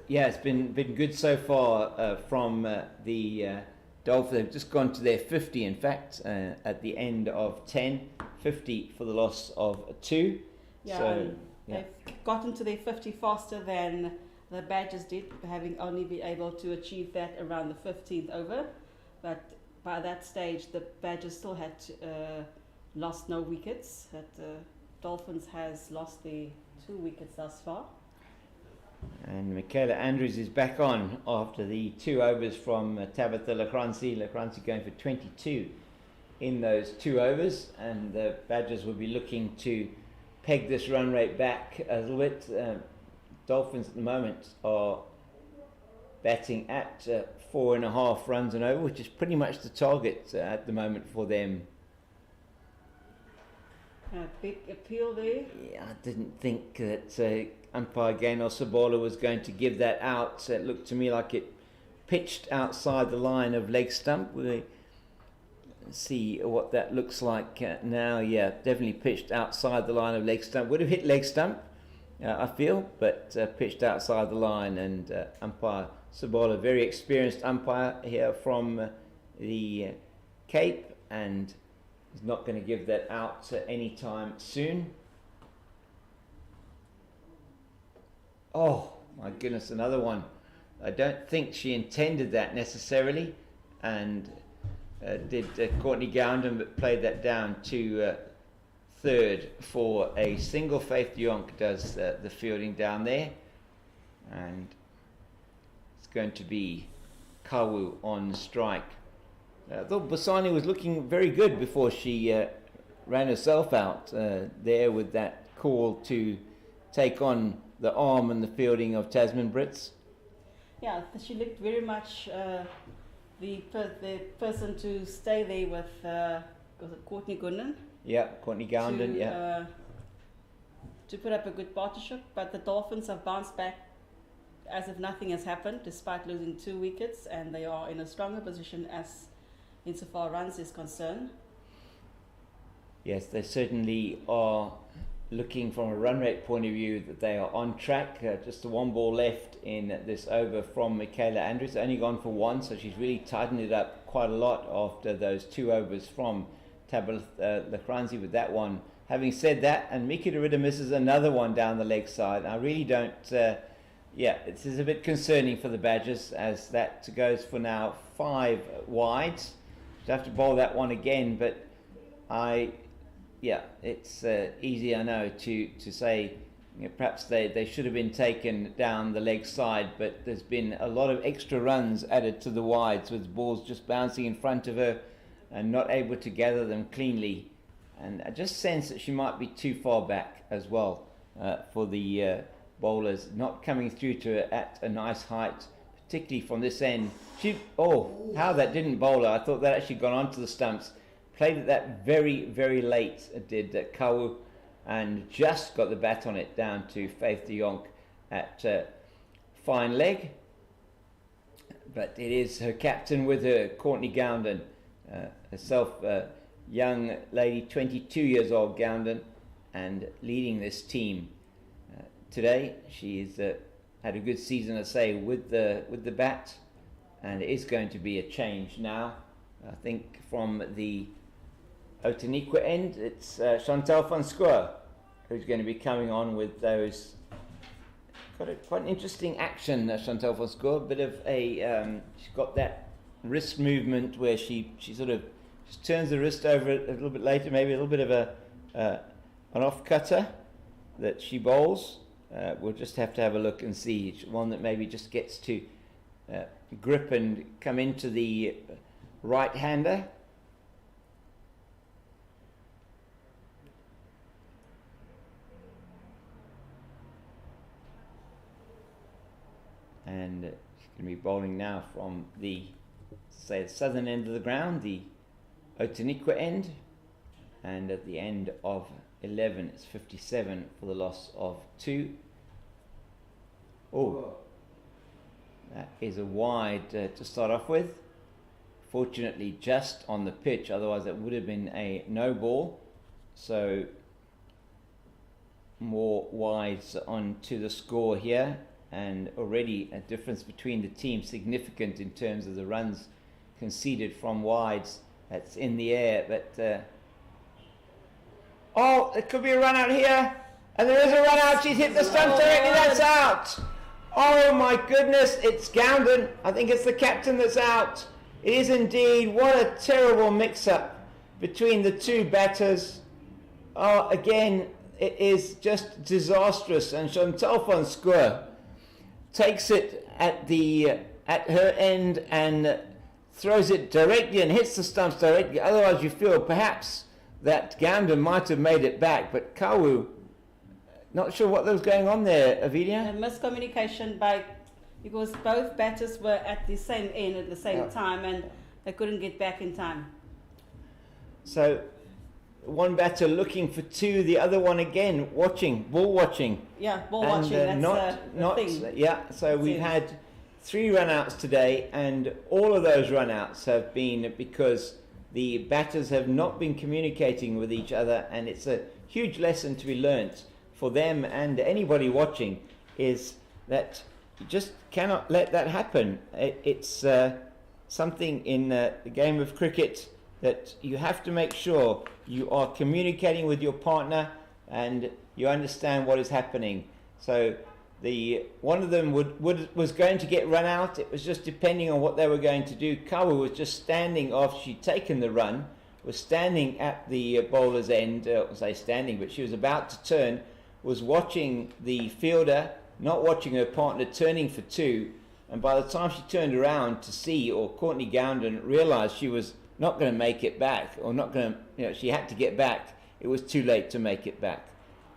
Yeah, it's been good so far from the Dolphins. They've just gone to their 50, in fact, at the end of 10, 50 for the loss of 2. Yeah, so, they've gotten to their 50 faster than the Badgers did, having only been able to achieve that around the 15th over. But by that stage, the Badgers still had lost no wickets. That Dolphins has lost the 2 wickets thus far. And Michaela Andrews is back on after the 2 overs from Tabitha Lacranci. Lacranci going for 22 in those 2 overs, and the Badgers will be looking to peg this run rate back a little bit. Dolphins at the moment are batting at 4.5 runs and over, which is pretty much the target at the moment for them. A big appeal there. Yeah, I didn't think that umpire Gaynor Sabola was going to give that out. It looked to me like it pitched outside the line of leg stump. We'll see what that looks like now. Yeah, definitely pitched outside the line of leg stump. Would have hit leg stump, I feel, but pitched outside the line. And umpire Sabola, very experienced umpire here from the Cape, and he's not going to give that out anytime soon. Oh my goodness, another one. I don't think she intended that necessarily, and did Courtney Gowden, but played that down to third for a single. Faith de Jonk does the fielding down there, and it's going to be Kawu on strike. I thought Basani was looking very good before she ran herself out there with that call to take on the arm and the fielding of Tasman Brits. Yeah, she looked very much the person to stay there with was it Courtney Gounden? Yeah, Courtney Gounden, yeah. To put up a good partnership, but the Dolphins have bounced back as if nothing has happened, despite losing 2 wickets, and they are in a stronger position as insofar runs is concerned. Yes, they certainly are looking from a run rate point of view that they are on track. Just the 1 ball left in this over from Michaela Andrews. Only gone for 1, so she's really tightened it up quite a lot after those 2 overs from Tabitha Lacranci with that one. Having said that, and Miki Derrida misses another one down the leg side. I really don't, this is a bit concerning for the Badgers, as that goes for now 5 wides. She'll have to bowl that one again, but it's easy, I know, to say perhaps they should have been taken down the leg side, but there's been a lot of extra runs added to the wides with balls just bouncing in front of her and not able to gather them cleanly. And I just sense that she might be too far back as well for the bowlers, not coming through to her at a nice height, particularly from this end. How that didn't bowl her. I thought that actually gone onto the stumps. Played it that very, very late, did Kawu, and just got the bat on it down to Faith de Jonk at fine leg. But it is her captain with her, Courtney Gounden, herself young lady, 22 years old, Gounden, and leading this team today. She's had a good season, I say, with the bat, and it is going to be a change now. I think from the Outeniqua end, it's Chantal van Schoor who's going to be coming on with those. Quite an interesting action, Chantal van Schoor. A bit of a she's got that wrist movement where she sort of just turns the wrist over a little bit later, maybe a little bit of an off cutter that she bowls. we'll just have to have a look and see. One that maybe just gets to grip and come into the right-hander. And she's going to be bowling now from the, say, the southern end of the ground, the Otaniqua end. And at the end of 11, it's 57 for the loss of 2. Oh, that is a wide to start off with. Fortunately, just on the pitch, otherwise it would have been a no ball. So more wides onto the score here, and already a difference between the teams significant in terms of the runs conceded from wides. That's in the air, but oh, there could be a run out here, and there is a run out. She's hit the stumps directly. That's out. Oh my goodness, it's Gowden. I think it's the captain that's out. It is indeed. What a terrible mix-up between the two batters. Oh, again, it is just disastrous. And Chantal van Schoor takes it at her end and throws it directly and hits the stumps directly. Otherwise, you feel perhaps that Gowden might have made it back, but Kawu, not sure what was going on there, Avilia. A miscommunication because both batters were at the same end at the same time, and they couldn't get back in time. So one batter looking for 2, the other one again ball watching. Yeah, ball watching. That's the thing. Yeah. So we've had 3 run-outs today, and all of those run-outs have been because the batters have not been communicating with each other, and it's a huge lesson to be learnt for them and anybody watching, is that you just cannot let that happen. It's something in the game of cricket that you have to make sure you are communicating with your partner and you understand what is happening. So one of them was going to get run out. It was just depending on what they were going to do. Kawu was just standing after she'd taken the run, was standing at the bowler's end, standing, but she was about to turn, was watching the fielder, not watching her partner turning for 2, and by the time she turned around to see, or Courtney Gowden realised she was not going to make it back, or not going to, she had to get back, it was too late to make it back.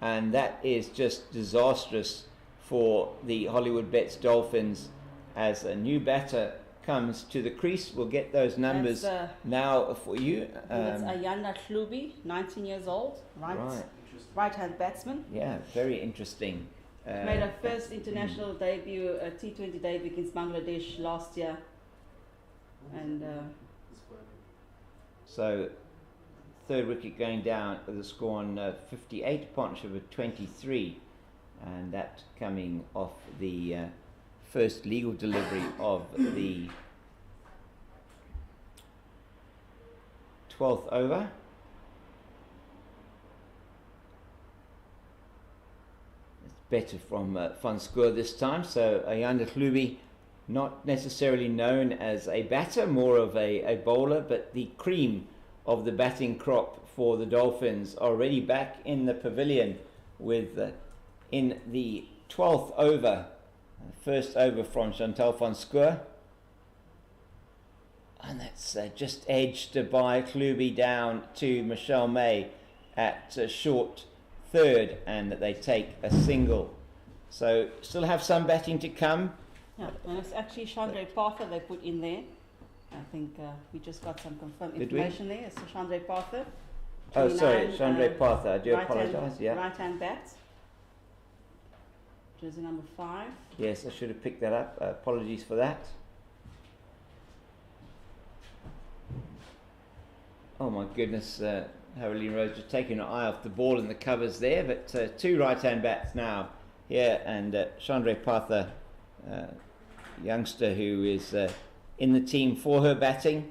And that is just disastrous for the Hollywoodbets Dolphins as a new batter comes to the crease. We'll get those numbers now for you. That's Ayanda Hlubi, 19 years old, right-hand batsman. Yeah, very interesting. Made her first international debut, a T20 debut against Bangladesh last year. And so, third wicket going down with a score on 58, partnership of 23. And that coming off the first legal delivery of the 12th over. It's better from Van Schoor this time. So Ayanda Hlubi, not necessarily known as a batter, more of a bowler, but the cream of the batting crop for the Dolphins already back in the pavilion with in the 12th over, first over from Chantal van Schoor, and that's just edged by Hlubi down to Michelle May at short third, and they take a single. So still have some batting to come. Yeah, and it's actually Chandra Partha they put in there. I think we just got some confirmed information there. It's Chandra Partha. Oh, sorry, Chandra Partha. I do apologise. Yeah. Right-hand bat. Jersey number 5. Yes, I should have picked that up. Apologies for that. Oh my goodness, Haroline Rose just taking her eye off the ball in the covers there, but 2 right-hand bats now here, and Chandra Partha, youngster who is in the team for her batting.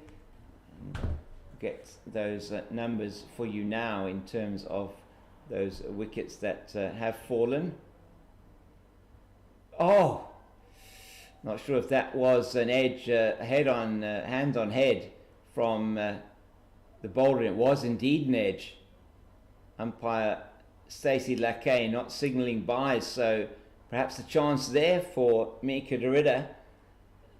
Get those numbers for you now in terms of those wickets that have fallen. Oh, not sure if that was an edge, hand on head from the bowler. It was indeed an edge. Umpire Stacey Lackey not signalling by, so perhaps a chance there for Mika Derrida,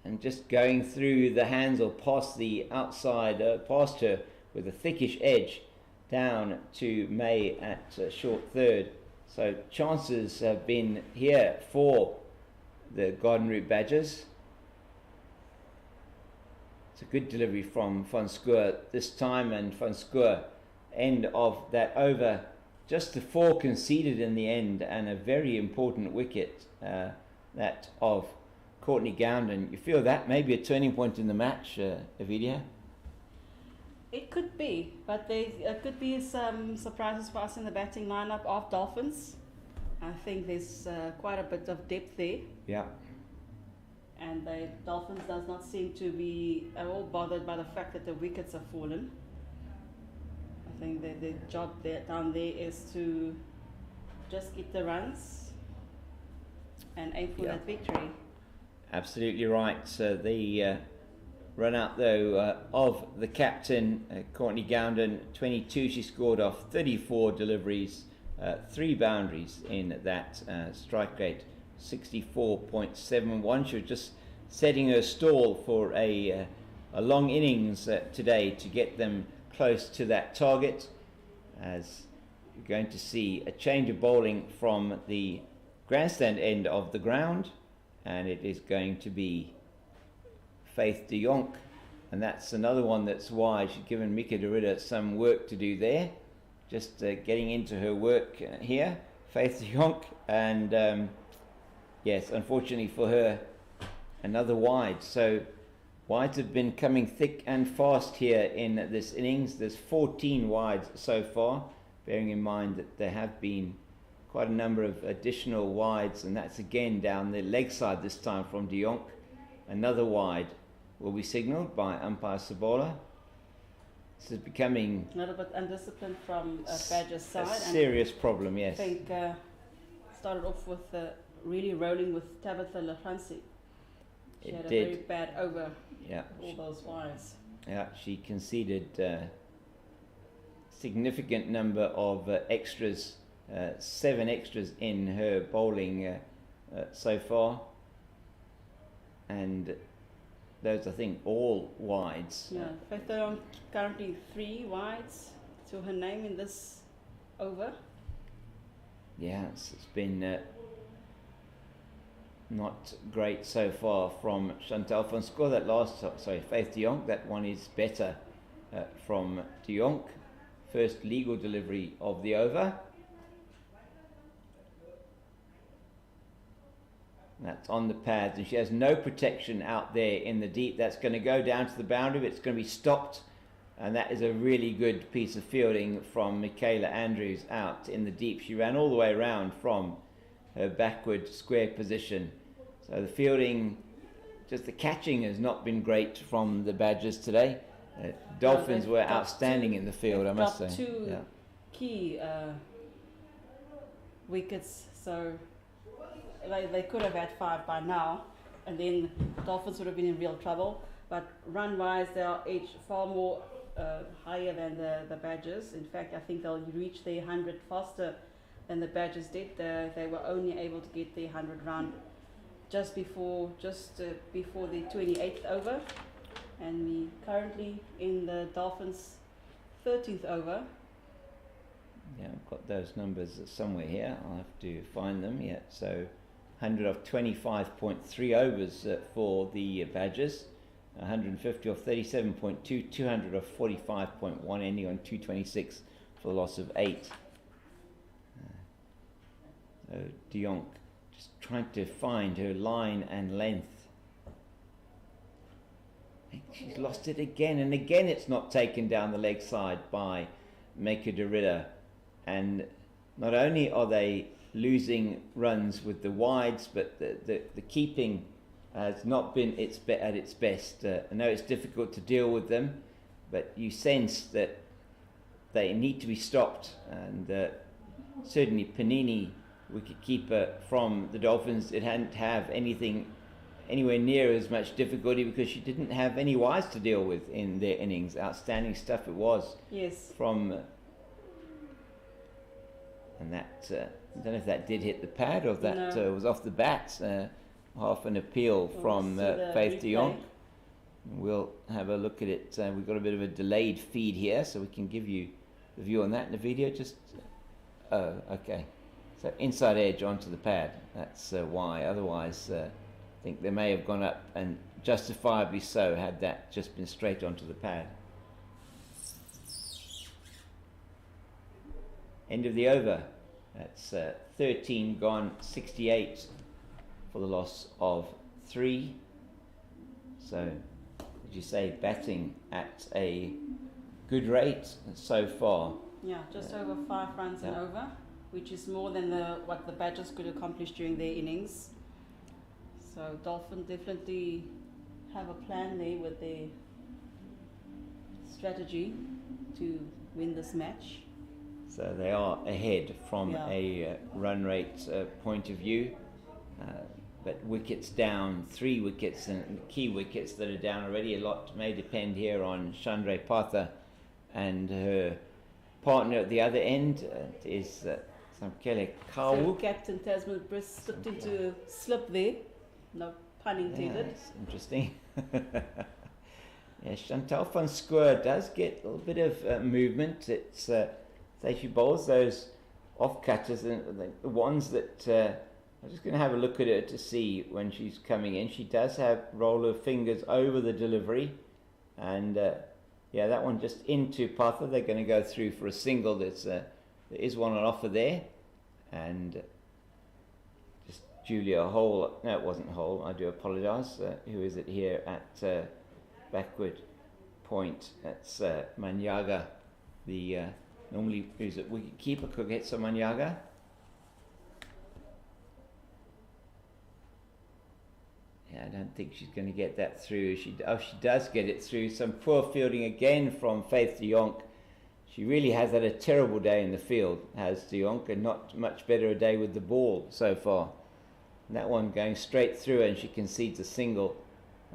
and just going through the hands or past the outside, past her with a thickish edge down to May at short third. So chances have been here for the Garden Route Badgers. It's a good delivery from Van Schoor this time, and Van Schoor, end of that over, just the 4 conceded in the end, and a very important wicket, that of Courtney Gounden. You feel that may be a turning point in the match, Avidia? It could be, but there could be some surprises for us in the batting lineup of Dolphins. I think there's quite a bit of depth there. Yeah. And the Dolphins does not seem to be at all bothered by the fact that the wickets have fallen. I think that the job down there is to just get the runs and aim for that victory. Absolutely right. So the run out though of the captain, Courtney Gounden, 22 she scored off 34 deliveries, 3 boundaries in that strike rate, 64.71. She was just setting her stall for a long innings today to get them close to that target, as you're going to see a change of bowling from the grandstand end of the ground, and it is going to be Faith de Jonk, and that's another one that's wide. She's given Mika Derrida some work to do there, just getting into her work here, Faith de Jonk, and yes, unfortunately for her, another wide. So wides have been coming thick and fast here in this innings. There's 14 wides so far, bearing in mind that there have been quite a number of additional wides, and that's again down the leg side this time from de Jonk. Another wide will be signalled by umpire Sabola. This is becoming a little bit undisciplined from Badger's side. A serious problem, yes. I think started off with really rolling with Tabitha Lafranci. She had a very bad over. Yeah. All those wides. Yeah, she conceded significant number of extras, 7 extras in her bowling so far, and those I think all wides. Yeah, in fact, there are currently 3 wides to her name in this over. Yeah, it's been not great so far from Chantal van Schoor. That last, Faith de Jonk, that one is better from de Jonk. First legal delivery of the over. That's on the pads, and she has no protection out there in the deep. That's going to go down to the boundary, but it's going to be stopped, and that is a really good piece of fielding from Michaela Andrews out in the deep. She ran all the way around from her backward square position. So the fielding, just the catching has not been great from the Badgers today. Dolphins were outstanding in the field, I must say. 2 key wickets, so they could have had 5 by now, and then Dolphins would have been in real trouble. But run-wise, they are each far more higher than the Badgers. In fact, I think they'll reach their 100 faster than the Badgers did. They were only able to get their 100 run just before the 28th over, and we currently in the Dolphins' 13th over. Yeah, I've got those numbers somewhere here. I'll have to find them. Yeah, so 100 of 25.3 overs for the Badgers, 150 of 37.2, 200 of 45.1, ending on 226 for the loss of 8. So de Jonk just trying to find her line and length. She's lost it again, and again it's not taken down the leg side by Mika Derrida. And not only are they losing runs with the wides, but the keeping has not been at its best. I know it's difficult to deal with them, but you sense that they need to be stopped. And certainly Panini, wicketkeeper from the Dolphins, it hadn't have anything anywhere near as much difficulty because she didn't have any wides to deal with in their innings. Outstanding stuff it was. Yes. From And that, I don't know if that did hit the pad or if that No. was off the bat. Half an appeal from see the Faith de Jong. replay. We'll have a look at it. We've got a bit of a delayed feed here, so we can give you the view on that in the video. Just, oh, okay. So inside edge onto the pad. That's why. Otherwise, I think they may have gone up, and justifiably so, had that just been straight onto the pad. End of the over. That's 13 gone, 68 for the loss of 3. So, did you say batting at a good rate so far? Yeah, just over 5 runs and over, which is more than what the Badgers could accomplish during their innings. So Dolphins definitely have a plan there with their strategy to win this match. So they are ahead from a run rate point of view. But wickets down, 3 wickets, and key wickets that are down already. A lot may depend here on Chandra Patha and her partner at the other end is Samkele Kawu. So Captain Tasman Briss slipped into slip there, no pun intended. That's interesting. Chantal van Schoor does get a little bit of movement. It's say she bowls those off cutters, and the ones that I'm just going to have a look at her to see when she's coming in. She does have roll her fingers over the delivery, and that one just into Patha. They're going to go through for a single. There is one on offer there, and just Julia Hole. No, it wasn't Hole. I do apologise. Who is it here at backward point? That's Manyaga. The normally who's it? Wicket keeper could get some Manyaga. I don't think she's going to get that through. She does get it through. Some poor fielding again from Faith de Jong. She really has had a terrible day in the field, has de Jong, and not much better a day with the ball so far. And that one going straight through, and she concedes a single,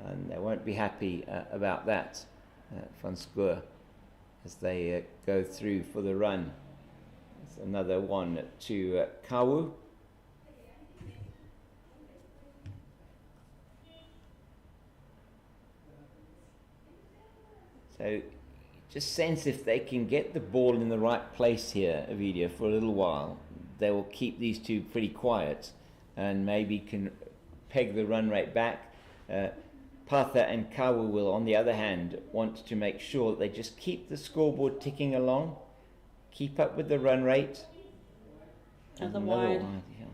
and they won't be happy about that, van Schoor, as they go through for the run. It's another one to Kawu. So just sense if they can get the ball in the right place here, Ovidia, for a little while, they will keep these two pretty quiet and maybe can peg the run rate back. Patha and Kawu will, on the other hand, want to make sure that they just keep the scoreboard ticking along, keep up with the run rate. And the wide. Yeah.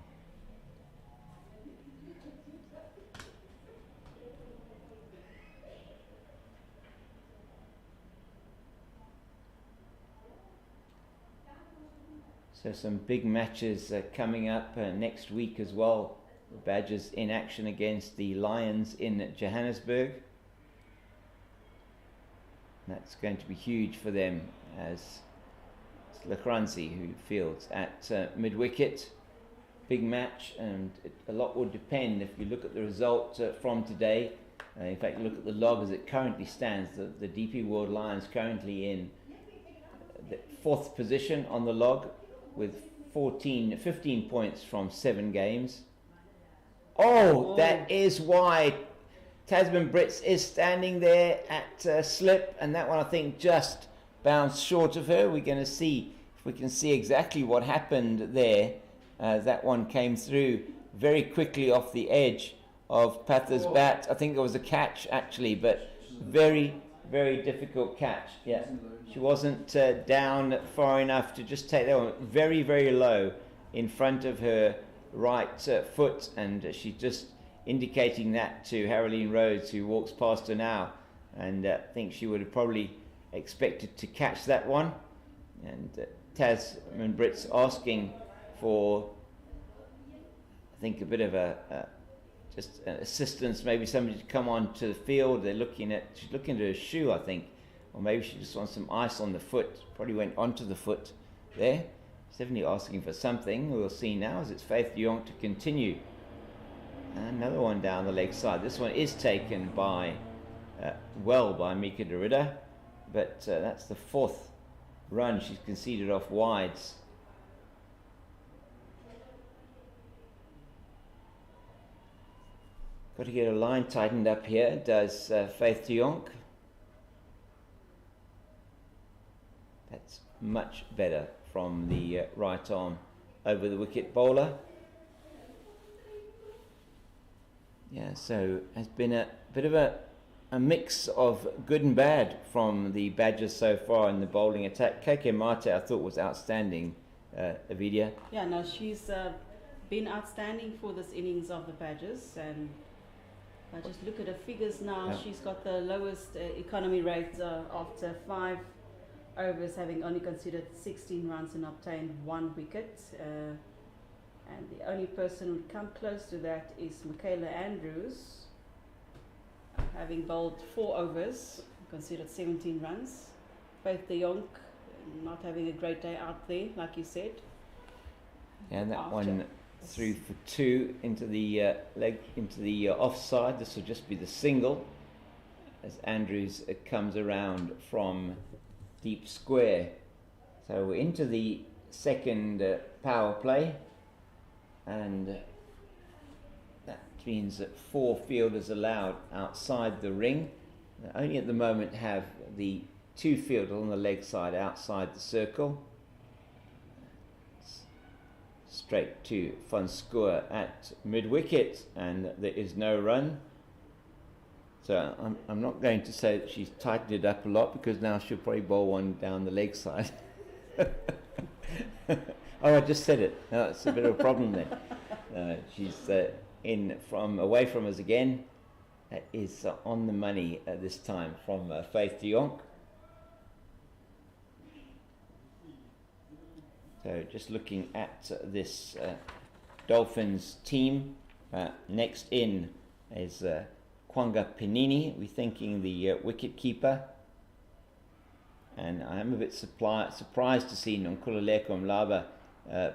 So some big matches coming up next week as well. The Badgers in action against the Lions in Johannesburg. That's going to be huge for them, as it's Lekranzi who fields at mid-wicket. Big match, and a lot will depend if you look at the result from today. In fact, look at the log as it currently stands. The DP World Lions currently in the 4th position on the log, with 15 points from 7 games. Oh, that is why Tasman Brits is standing there at slip, and that one I think just bounced short of her. We're going to see if we can see exactly what happened there. That one came through very quickly off the edge of Patha's bat. I think there was a catch actually, but very, very difficult catch. Yeah. She wasn't down far enough to just take that one. Very, very low in front of her right foot, and she's just indicating that to Haroline Rhodes, who walks past her now, and I think she would have probably expected to catch that one. And Tasman Brits asking for, I think, a bit of just assistance, maybe somebody to come onto the field. She's looking at her shoe, I think. Or maybe she just wants some ice on the foot. Probably went onto the foot there. She's definitely asking for something. We'll see now as it's Faith de Jong to continue. And another one down the leg side. This one is taken by Mika Derrida. But that's the 4th run she's conceded off wides. Got to get a line tightened up here, does Faith de Jonk. That's much better from the right arm over the wicket bowler. Yeah, so has been a bit of a mix of good and bad from the Badgers so far in the bowling attack. KK Mate I thought was outstanding, Avidia. Yeah, no, she's been outstanding for this innings of the Badgers, and I just look at her figures now. Yeah. She's got the lowest economy rate after 5 overs, having only conceded 16 runs and obtained 1 wicket. And the only person who come close to that is Michaela Andrews, having bowled 4 overs, conceded 17 runs. Faith de Jonk not having a great day out there, like you said. Yeah, and that one through for 2 into the leg, into the offside. This will just be the single as Andrews comes around from deep square. So we're into the second power play, and that means that 4 fielders allowed outside the ring. They only at the moment have the 2 fielders on the leg side outside the circle. Straight to Van Schoor at mid-wicket, and there is no run. So I'm not going to say that she's tightened it up a lot, because now she'll probably bowl one down the leg side. Oh, I just said it. No, it's a bit of a problem there. She's away from us again. Is on the money this time from Faith de Jonk. So just looking at this Dolphins team, next in is Kwanga Penini. We're thinking the wicket keeper. And I am a bit surprised to see Nonkululeko Mlaba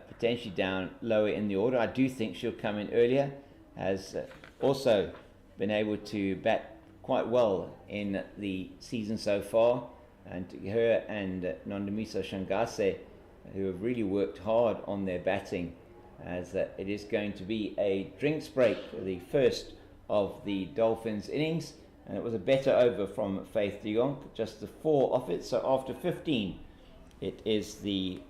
potentially down lower in the order. I do think she'll come in earlier. Has also been able to bat quite well in the season so far. And her and Nondamiso Shangase, who have really worked hard on their batting, as it is going to be a drinks break, the first of the Dolphins innings, and it was a better over from Faith de Jonk, just the 4 off it. So after 15, it is the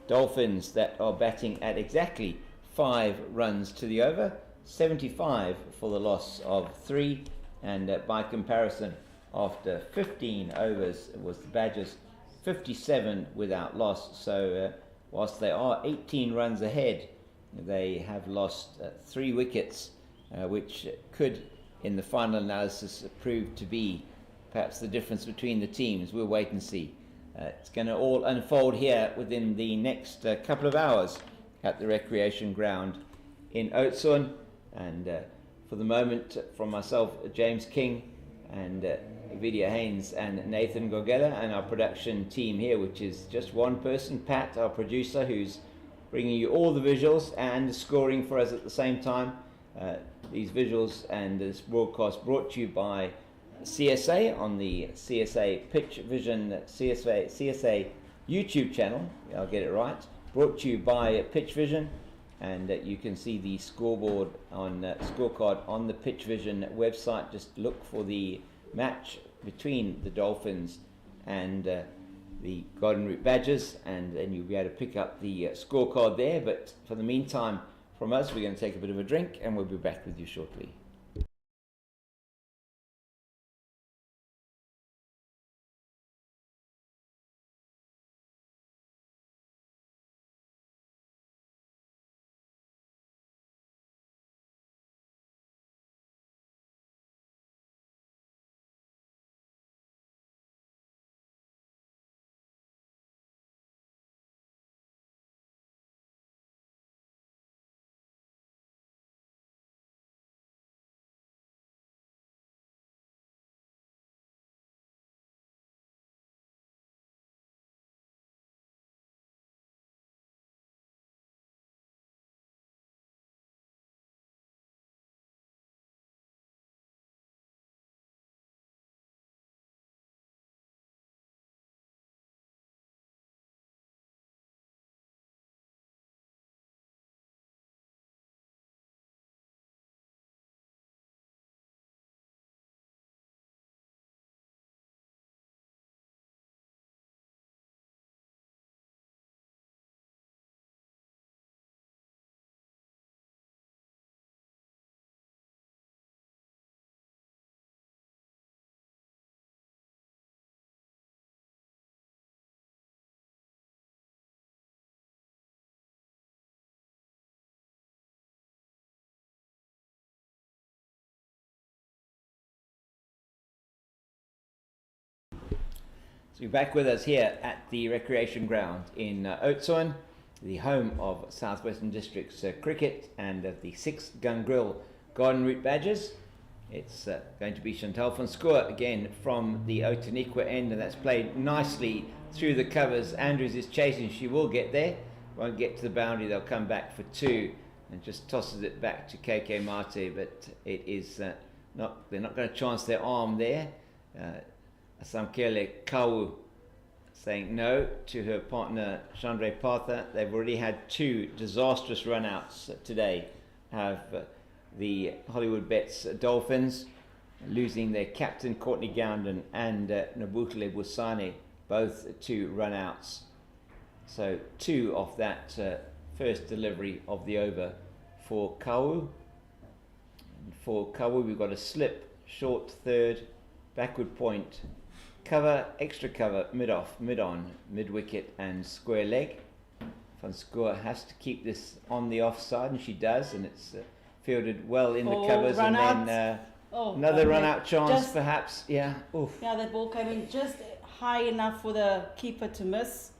Dolphins that are batting at exactly 5 runs to the over, 75 for the loss of 3, and by comparison, after 15 overs, it was the Badgers 57 without loss. So whilst they are 18 runs ahead, they have lost 3 wickets, which could, in the final analysis, prove to be perhaps the difference between the teams. We'll wait and see. It's going to all unfold here within the next couple of hours at the recreation ground in Oudtshoorn. And for the moment, from myself, James King, and Vidya Haynes and Nathan Gogella, and our production team here, which is just one person, Pat, our producer, who's bringing you all the visuals and scoring for us at the same time. These visuals and this broadcast brought to you by CSA on the CSA Pitch Vision CSA YouTube channel. I'll get it right. Brought to you by Pitch Vision, and you can see the scoreboard on scorecard on the Pitch Vision website. Just look for the match between the Dolphins and the Golden Route Badgers, and then you'll be able to pick up the scorecard there. But for the meantime, from us, we're going to take a bit of a drink, and we'll be back with you shortly. So you're back with us here at the recreation ground in Oudtshoorn, the home of Southwestern District's cricket and of the 6th Gun Grill Garden Route Badgers. It's going to be Chantal van Schoor again from the Outeniqua end, and that's played nicely through the covers. Andrews is chasing, she will get there, won't get to the boundary, they'll come back for 2 and just tosses it back to KK Mate, but it is they're not going to chance their arm there. Asamkele Kawu saying no to her partner Chandra Partha. They've already had 2 disastrous runouts today. Have the Hollywoodbets Dolphins losing their captain Courtney Gounden and Nabukele Busane, both 2 runouts. So 2 off that first delivery of the over for Kawu. And for Kawu, we've got a slip, short third, backward point, cover, extra cover, mid-off, mid-on, mid-wicket and square leg. Van Schoor has to keep this on the offside, and she does, and it's fielded well in the covers. Run and then another run-out chance, perhaps. Yeah. Oof. Yeah, that ball came in just high enough for the keeper to miss.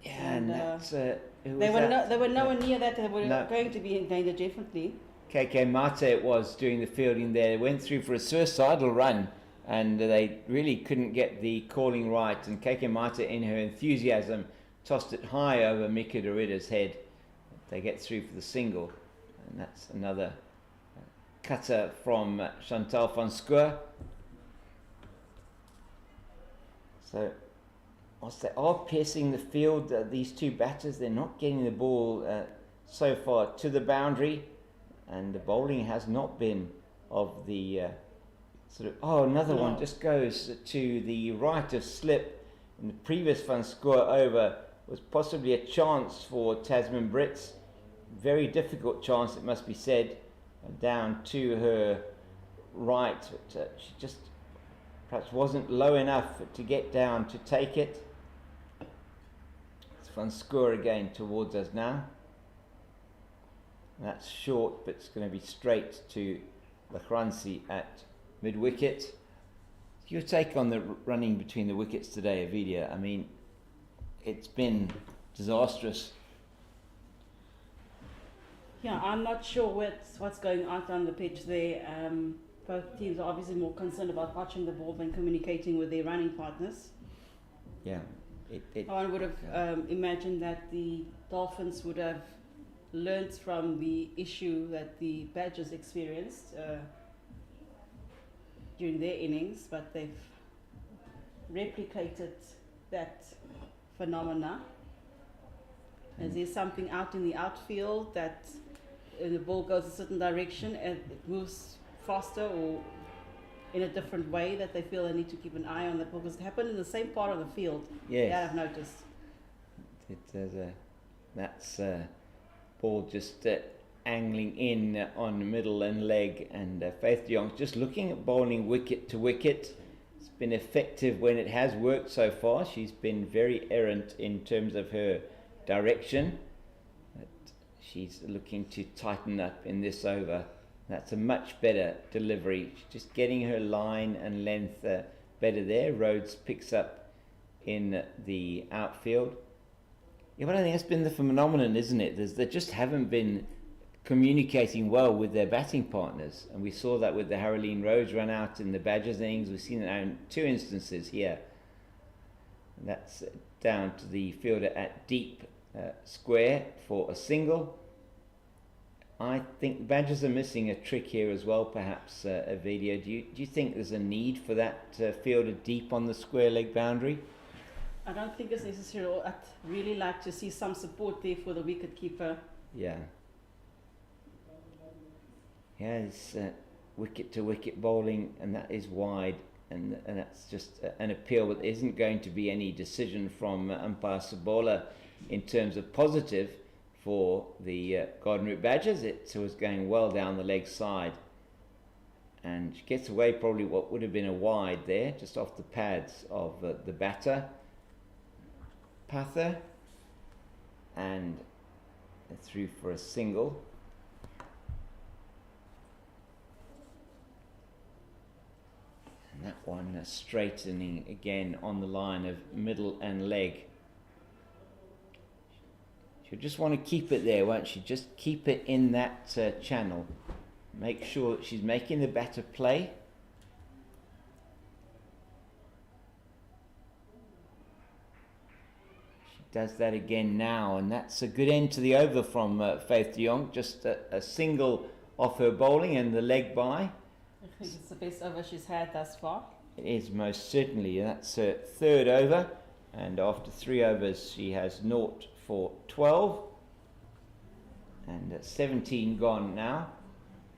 Yeah, and that's... they were nowhere near that. They were going to be in danger, definitely. KK Mate was doing the fielding there. They went through for a suicidal run, and they really couldn't get the calling right. And KK Mate, in her enthusiasm, tossed it high over Mika Dorida's head. They get through for the single, and that's another cutter from Chantal van Schoor. So, whilst they are piercing the field, these 2 batters, they're not getting the ball so far to the boundary, and the bowling has not been of the another one just goes to the right of slip. In the previous Van Schoor over was possibly a chance for Tasman Brits, very difficult chance, it must be said, down to her right, but she just perhaps wasn't low enough to get down to take it. It's Van Schoor again towards us now. That's short, but it's going to be straight to Lachransi at mid-wicket. Your take on the running between the wickets today, Avidia? I mean, it's been disastrous. Yeah, I'm not sure what's going on the pitch there. Both teams are obviously more concerned about watching the ball than communicating with their running partners. Yeah. One would have imagined that the Dolphins would have learnt from the issue that the Badgers experienced during their innings, but they've replicated that phenomena. Is there something out in the outfield that the ball goes a certain direction and it moves faster or in a different way that they feel they need to keep an eye on that ball? Because it happened in the same part of the field. Yes. Yeah, I've noticed. That's ball just angling in on middle and leg, and Faith de Jong just looking at bowling wicket to wicket. It's been effective when it has worked so far. She's been very errant in terms of her direction, but she's looking to tighten up in this over. That's a much better delivery. She's just getting her line and length better there. Rhodes picks up in the outfield. Yeah, but I think that's been the phenomenon, isn't it? They just haven't been communicating well with their batting partners, and we saw that with the Haroline Rhodes run out in the Badgers innings. We've seen it now in 2 instances here. And that's down to the fielder at deep square for a single. I think the Badgers are missing a trick here as well, perhaps, Avidia. Do you think there's a need for that fielder deep on the square leg boundary? I don't think it's necessary. I'd really like to see some support there for the wicket keeper. Yeah. Yeah, it's wicket to wicket bowling, and that is wide, and that's just an appeal. But there isn't going to be any decision from umpire Sabola in terms of positive for the Garden Route Badgers. It was going well down the leg side, and she gets away probably what would have been a wide there, just off the pads of the batter, Pather, and through for a single. And that one straightening again on the line of middle and leg. She'll just want to keep it there, won't she? Just keep it in that channel. Make sure that she's making the batter play. She does that again now, and that's a good end to the over from Faith de Jong. Just a single off her bowling and the leg by. I think it's the best over she's had thus far. It is most certainly. That's her third over, and after 3 overs she has 0 for 12, and 17 gone now.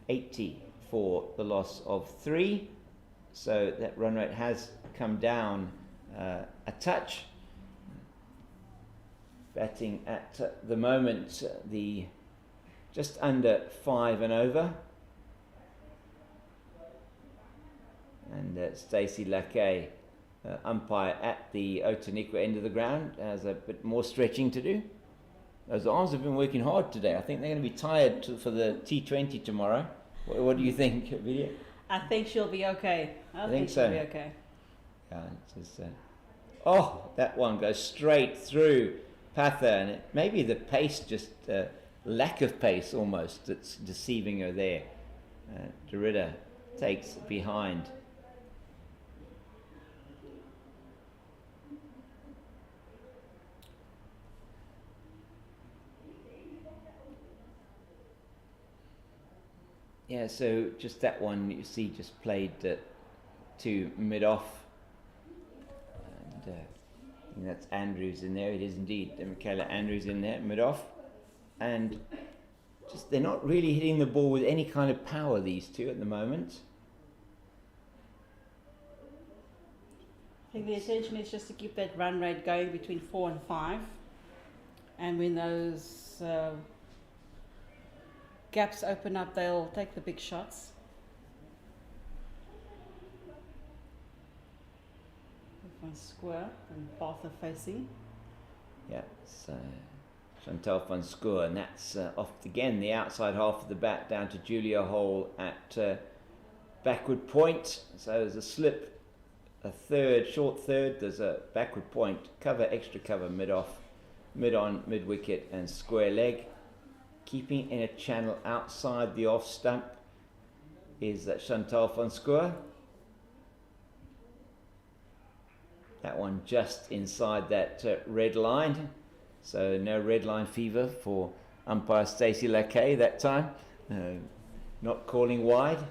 80 for the loss of 3, so that run rate has come down a touch. Batting at the moment the just under 5 and over, and Stacey Lackey, umpire at the Otaniqua end of the ground, has a bit more stretching to do. Those arms have been working hard today. I think they're going to be tired for the T20 tomorrow. What do you think, Vidya? I think she'll be okay. I think so. She'll be okay. Yeah, it's just, that one goes straight through Pather, and maybe the pace, just lack of pace almost, that's deceiving her there. Derrida takes behind. Yeah, so just that one you see just played to mid-off, and I think that's Andrews in there. It is indeed Michaela Andrews in there, mid-off, and just they're not really hitting the ball with any kind of power, these two, at the moment. I think the intention is just to keep that run rate going between 4 and 5, and when those gaps open up, they'll take the big shots. Van Square and Bath are facing. Yeah, so Chantal van Scoor, and that's off again the outside half of the bat down to Julia Hole at backward point. So there's a slip, a third, short third, there's a backward point, cover, extra cover, mid-off, mid-on, mid-wicket and square leg. Keeping in a channel outside the off stump is Chantal van Scoor. That one just inside that red line. So no red line fever for umpire Stacey Lackey that time. Not calling wide.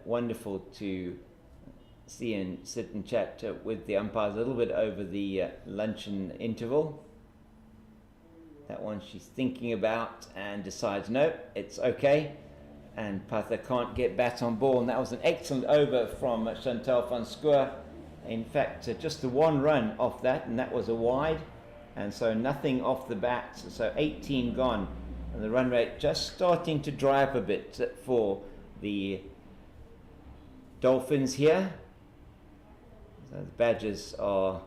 Wonderful to see and sit and chat with the umpires a little bit over the luncheon interval. That one she's thinking about and decides no, it's okay, and Pather can't get bat on ball, and that was an excellent over from Chantal van Scoor. In fact, just the one run off that, and that was a wide, and so nothing off the bat, so 18 gone, and the run rate just starting to dry up a bit for the Dolphins here. So the Badgers are,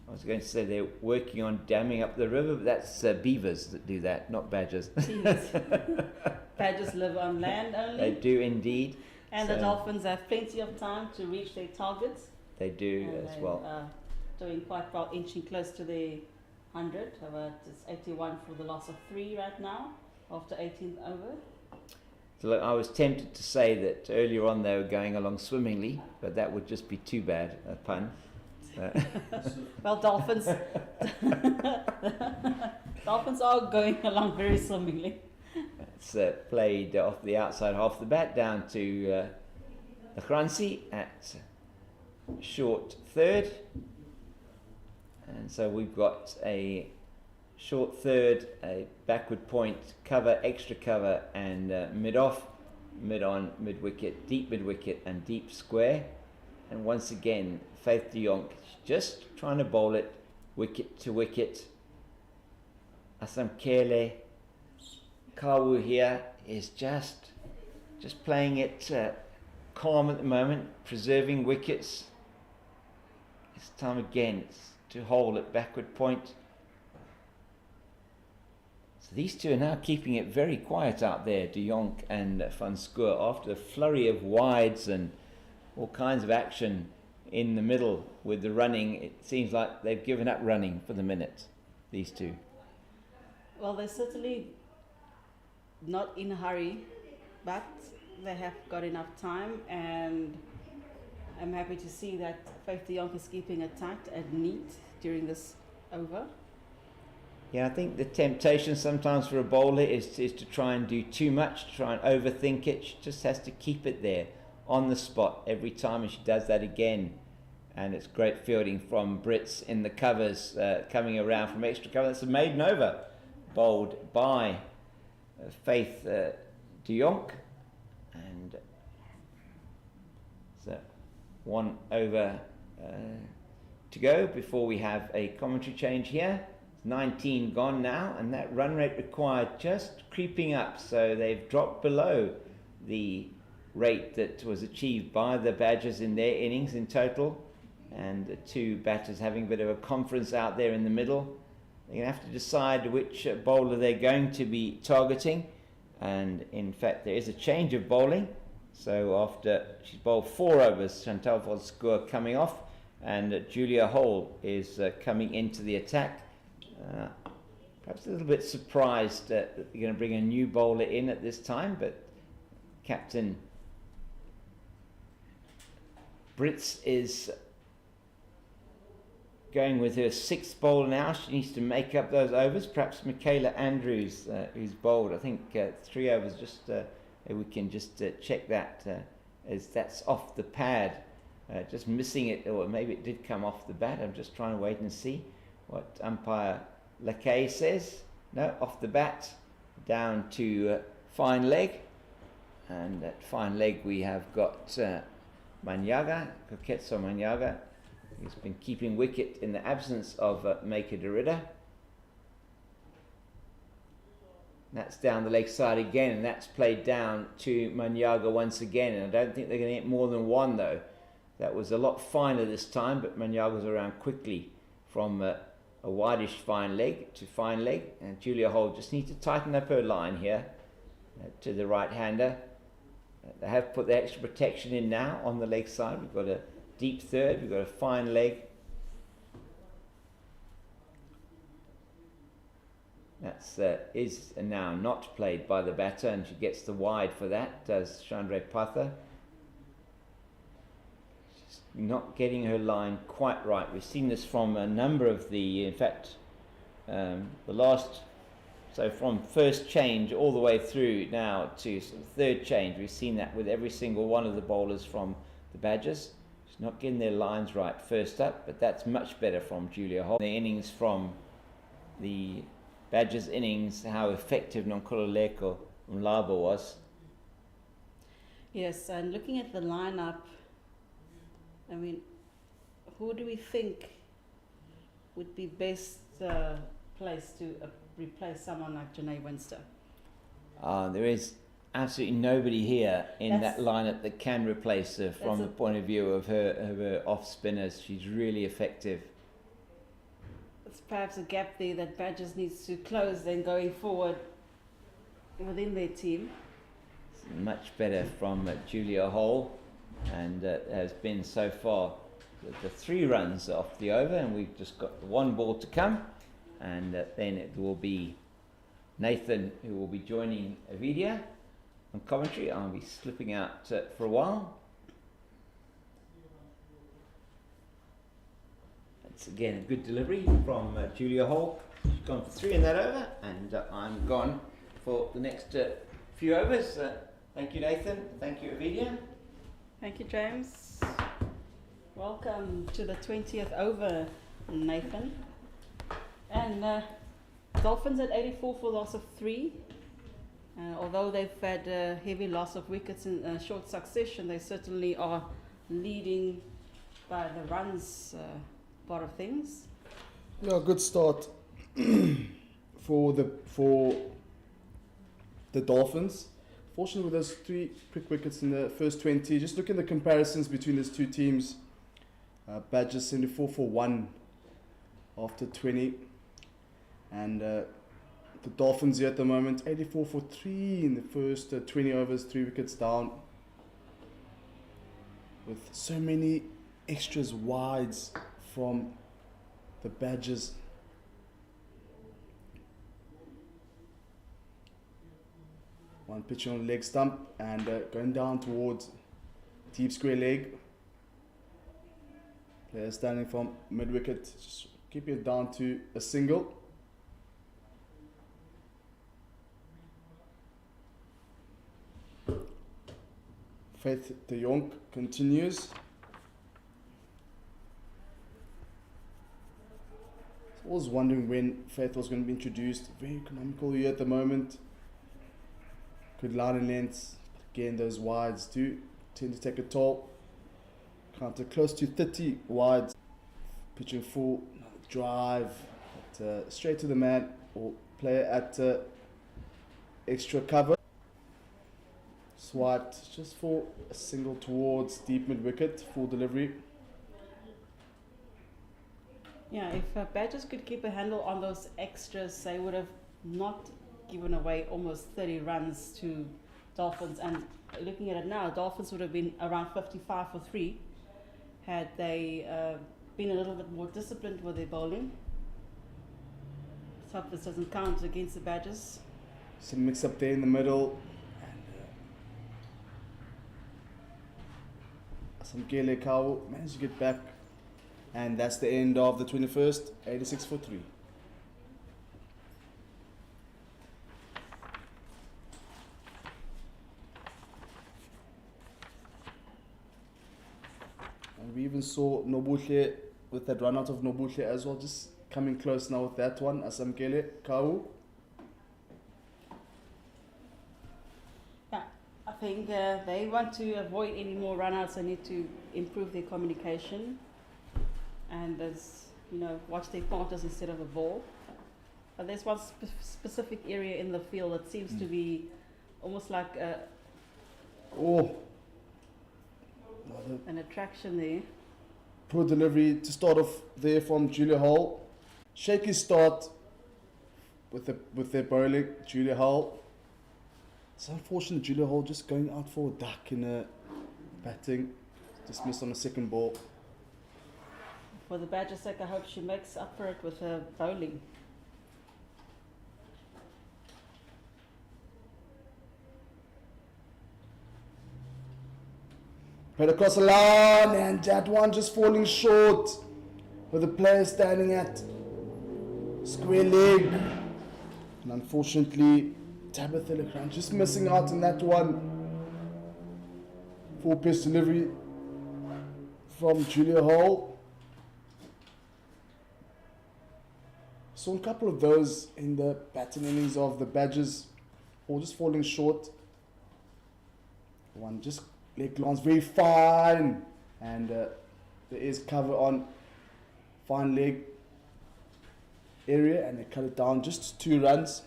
I was going to say they're working on damming up the river, but that's beavers that do that, not badgers. Badgers live on land only. They do indeed. And so the Dolphins have plenty of time to reach their targets. They do as well. Doing quite well, inching close to the 100. It's 81 for the loss of 3 right now, after 18th over. So look, I was tempted to say that earlier on they were going along swimmingly, but that would just be too bad a pun. Well, Dolphins are going along very swimmingly. It's played off the outside half of the bat down to Akransi at short third, and so we've got a short third, a backward point, cover, extra cover, and mid-off, mid-on, mid-wicket, deep mid-wicket and deep square. And once again, Faith de Jong just trying to bowl it wicket to wicket. Assam Kele, Kawu here is just playing it calm at the moment, preserving wickets. This time again, it's to hold at backward point. So these two are now keeping it very quiet out there, De Jong and Van Schoor, after a flurry of wides and all kinds of action in the middle with the running. It seems like they've given up running for the minute, these two. Well, they're certainly not in a hurry, but they have got enough time, and I'm happy to see that Faith de Jong is keeping it tight and neat during this over. Yeah, I think the temptation sometimes for a bowler is to try and do too much, to try and overthink it. She just has to keep it there on the spot every time, and she does that again. And it's great fielding from Brits in the covers, coming around from extra cover. That's a maiden over, bowled by Faith de Jong. And so 1 over to go before we have a commentary change here. 19 gone now, and that run rate required just creeping up, so they've dropped below the rate that was achieved by the Badgers in their innings in total, and the two batters having a bit of a conference out there in the middle. They're going to have to decide which bowler they're going to be targeting, and in fact there is a change of bowling. So after she's bowled 4 overs, Chantal van Schoor coming off, and Julia Hall is coming into the attack. Perhaps a little bit surprised that they're going to bring a new bowler in at this time, but Captain Brits is going with her 6th bowler now. She needs to make up those overs. Perhaps Michaela Andrews, who's bowled, I think 3 overs. Just we can just check that as that's off the pad, just missing it, or maybe it did come off the bat. I'm just trying to wait and see what umpire Lakay says. No, off the bat, down to fine leg, and at fine leg we have got Manyaga, Koketso Manyaga. He's been keeping wicket in the absence of Maker Derrida. That's down the leg side again, and that's played down to Manyaga once again, and I don't think they're going to get more than 1 though. That was a lot finer this time, but Manyaga's around quickly from a wideish fine leg to fine leg, and Julia Hall just needs to tighten up her line here to the right-hander. They have put the extra protection in now on the leg side. We've got a deep third, we've got a fine leg. That's is now not played by the batter, and she gets the wide for that, does Chandra Patha. Not getting her line quite right. We've seen this from a number of in fact, the last, so from first change all the way through now to sort of 3rd change, we've seen that with every single one of the bowlers from the Badgers. She's not getting their lines right first up, but that's much better from Julia Hall. The innings from the Badgers innings, how effective Nonkululeko Mlaba was. Yes, and looking at the lineup, I mean, who do we think would be best placed to replace someone like Janae Winster? There is absolutely nobody here in that lineup that can replace her from the point of view of her off spinners. She's really effective. It's perhaps a gap there that Badgers needs to close then going forward within their team. It's much better from Julia Hall. And has been so far the 3 runs off the over, and we've just got 1 ball to come, and then it will be Nathan who will be joining Avidia on commentary. I'll be slipping out for a while. It's again a good delivery from Julia Hall. She's gone for 3 in that over, and I'm gone for the next few overs. Thank you, Nathan. Thank you, Avidia. Thank you, James. Welcome to the 20th over, Nathan. And Dolphins at 84 for loss of 3. Although they've had a heavy loss of wickets in short succession, they certainly are leading by the runs part of things. Yeah, good start for the Dolphins. Fortunately, with those 3 quick wickets in the first 20, just look at the comparisons between these two teams. Badgers 74 for 1 after 20, and the Dolphins here at the moment. 84 for 3 in the first 20 overs, 3 wickets down. With so many extras wides from the Badgers. One pitch on the leg stump and going down towards deep square leg. Player standing from mid wicket, just keeping it down to a single. Faith de Jong continues. I was wondering when Faith was going to be introduced. Very economical here at the moment. Good line and lengths. Again, those wides do tend to take a toll. Counted close to 30 wides. Pitching full drive, but, straight to the man or player at extra cover. Swiped just for a single towards deep mid wicket, full delivery. Yeah, if Badgers could keep a handle on those extras, they would have not given away almost 30 runs to Dolphins. And looking at it now, Dolphins would have been around 55 for 3 had they been a little bit more disciplined with their bowling. Let's hope this doesn't count against the Badgers. Some mix up there in the middle. And some Gele Kau managed to get back. And that's the end of the 21st, 86 for 3. And we even saw Nobuhle with that run out of Nobuhle as well, just coming close now with that one. Asamkele Kau. Yeah, I think they want to avoid any more run-outs. They need to improve their communication and watch their partners instead of a ball. But there's one specific area in the field that seems to be almost like an attraction there. Poor delivery to start off there from Julia Hull. Shaky start with their bowling, Julia Hull. It's unfortunate Julia Hull just going out for a duck in a batting. Dismissed on the second ball. For the Badgers' sake, I hope she makes up for it with her bowling. Played across the line and that one just falling short with the player standing at square leg. And unfortunately, Tabitha Lecran just missing out on that one. Full pitch delivery from Julia Hall. Saw a couple of those in the batting innings of the Badgers, all just falling short. One just leg glance very fine, and there is cover on fine leg area, and they cut it down just 2 runs.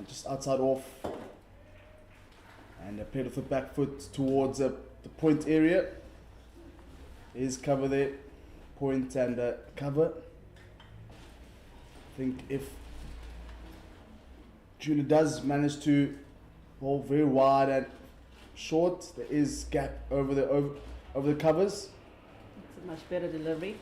Just outside off, and played with the back foot towards the point area. Is cover there, point and cover. I think if Julia does manage to bowl very wide and short, there is gap over the covers. It's a much better delivery.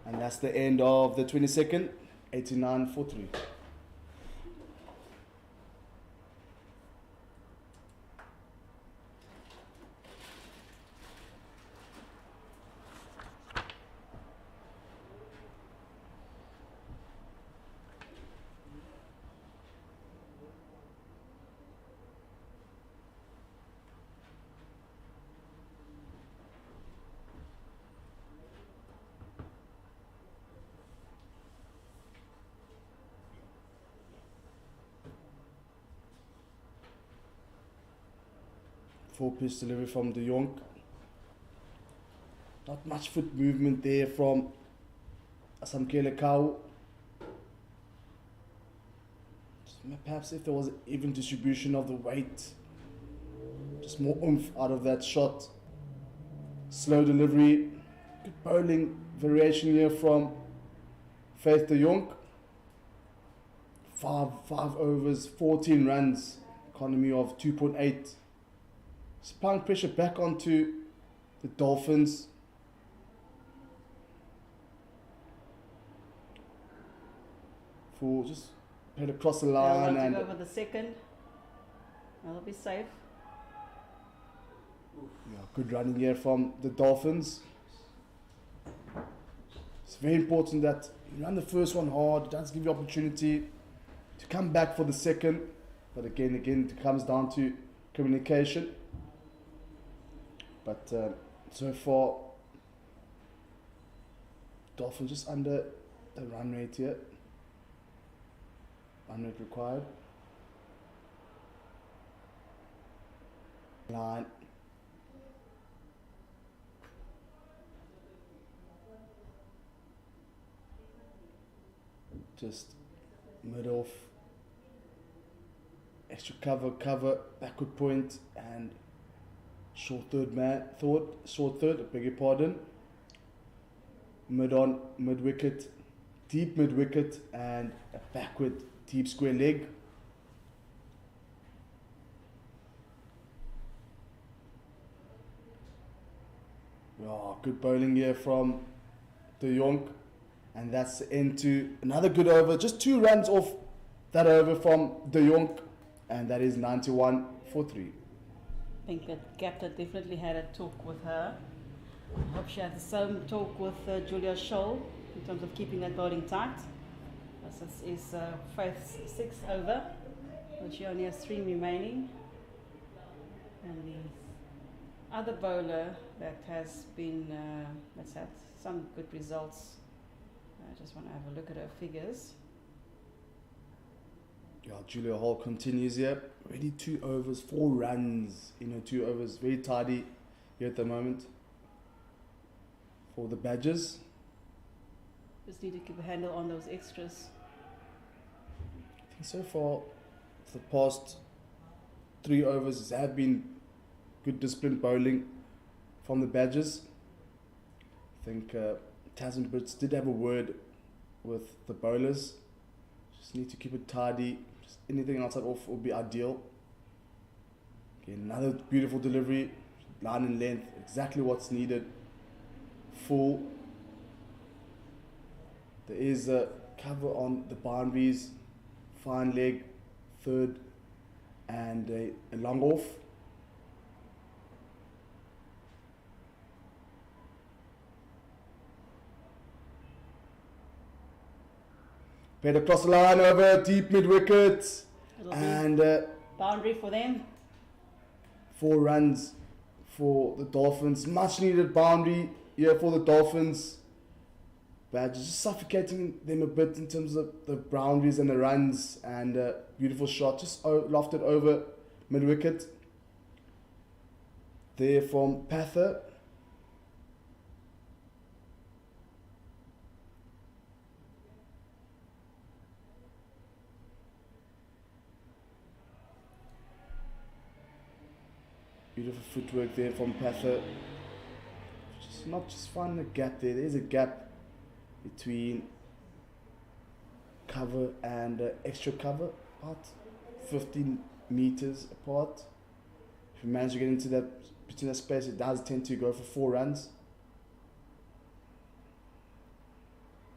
And that's the end of the 22nd. 89 for 3. Full pitch delivery from De Jong. Not much foot movement there from Asamkele Kau. Perhaps if there was an even distribution of the weight, just more oomph out of that shot. Slow delivery. Good bowling variation here from Faith De Jong. 5 overs, 14 runs, economy of 2.8. Applying pressure back onto the Dolphins. For just head across the line They'll and want to go for the second. That'll be safe. yeah, good running here from the Dolphins. It's very important that you run the first one hard. It does give you opportunity to come back for the second, but again, it comes down to communication. But so far, Dolphins just under the run rate here. Run rate required. Line. Just mid off. Extra cover, backward point, and short third, I beg your pardon. Mid on, mid wicket, deep mid wicket, and a backward deep square leg. Oh, good bowling here from De Jong, and that's into another good over. Just 2 runs off that over from De Jong, and that is 91 for 3. I think that Captain definitely had a talk with her. I hope she had the same talk with Julia Scholl in terms of keeping that bowling tight. This is Faith's 6th over, but she only has 3 remaining. And the other bowler that has been, that's had some good results, I just want to have a look at her figures. Yeah, Julia Hall continues here. Already 2 overs, 4 runs in her 2 overs. Very tidy here at the moment for the Badgers. Just need to keep a handle on those extras. I think so far, the past 3 overs have been good disciplined bowling from the Badgers. I think Tasman Brits did have a word with the bowlers. Just need to keep it tidy. Just anything outside off will be ideal. Okay, another beautiful delivery, line and length, exactly what's needed. Full. There is a cover on the boundaries, fine leg, third, and a long off. Played across the line over deep mid wicket, and Boundary for them. 4 runs for the Dolphins. Much needed boundary here for the Dolphins. Badgers just suffocating them a bit in terms of the boundaries and the runs, and beautiful shot just lofted over mid wicket there from Pather. Beautiful footwork there from Pather. Just finding a gap there. There's a gap between cover and extra cover, about 15 meters apart. If you manage to get into that between that space, it does tend to go for 4 runs.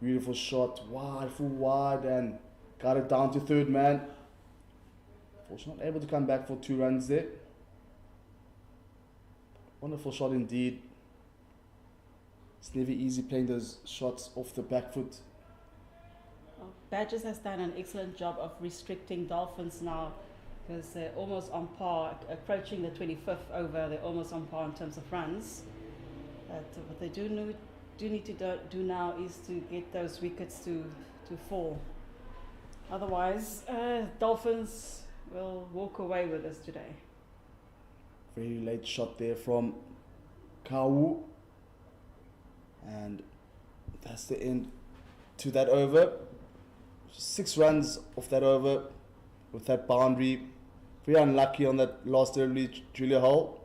Beautiful shot, wide, full wide, and got it down to third man. Fortunately, not able to come back for 2 runs there. Wonderful shot indeed. It's never easy playing those shots off the back foot. Well, Badgers has done an excellent job of restricting Dolphins now, because they're almost on par, approaching the 25th over. They're almost on par in terms of runs. But what they do need to do now is to get those wickets to fall. Otherwise, Dolphins will walk away with us today. Very late shot there from Kawu. And that's the end to that over. 6 runs off that over with that boundary. Very unlucky on that last delivery, Julia Hull.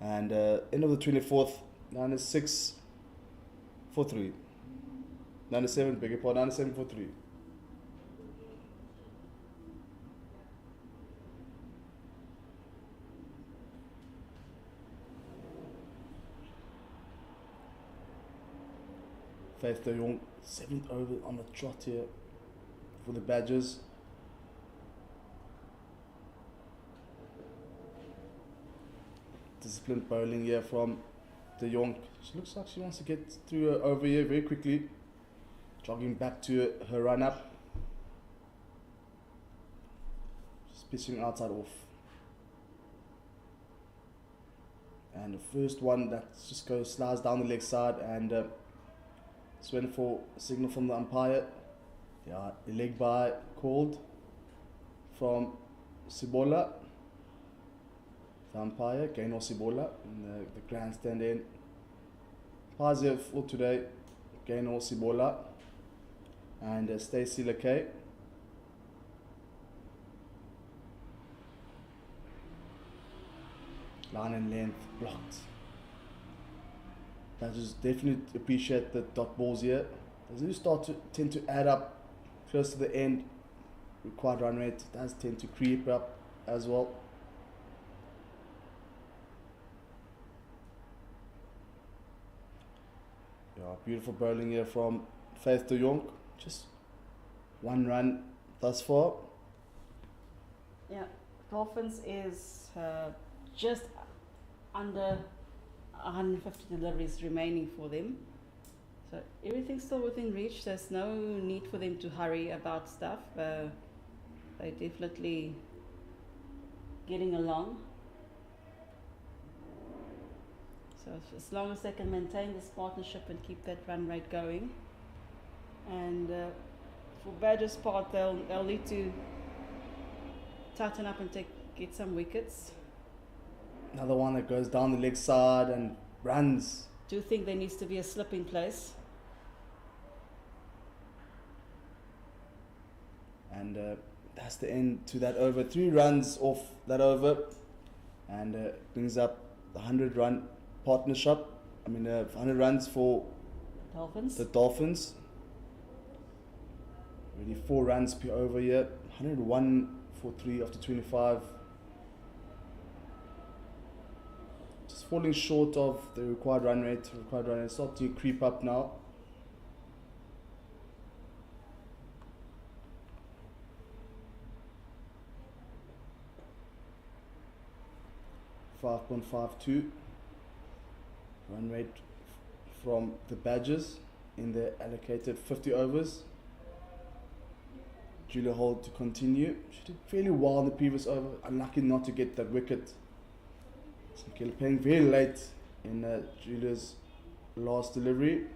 And end of the 24th, 96 for 3. 97, beg your pardon, 97 for 3. Faith de Jong, 7th over on the trot here for the Badgers. Disciplined bowling here from de Jong. She looks like she wants to get through her over here very quickly. Jogging back to her run up. Just pitching outside off. And the first one that just slides down the leg side, and it's waiting for a signal from the umpire. Yeah, a leg by called from Sibola. The umpire, Gaynor Sibola, in the grandstand end. Positive for today, Gaynor Sibola and Stacey Lakay. Line and length blocked. Badgers definitely appreciate the dot balls here. They do tend to add up close to the end. Required run rate does tend to creep up as well. Yeah, beautiful bowling here from Faith de Jong. Just 1 run thus far. Yeah, Dolphins is just under 150 deliveries remaining for them. So everything's still within reach. There's no need for them to hurry about stuff. They're definitely getting along. So as long as they can maintain this partnership and keep that run rate going. And for Badger's part, they'll need to tighten up and get some wickets. Another one that goes down the leg side and runs. Do you think there needs to be a slip in place? And that's the end to that over. 3 runs off that over, and brings up the 100-run partnership. 100 runs for Dolphins. the Dolphins. Really 4 runs per over here. 101 for 3 after 25. Just falling short of the required run rate. Required run rate starting to creep up now. .52 run rate from the Badgers in the allocated 50 overs. Julia Hall to continue. She did fairly well in the previous over. Unlucky not to get that wicket. St. playing very late in Julia's last delivery.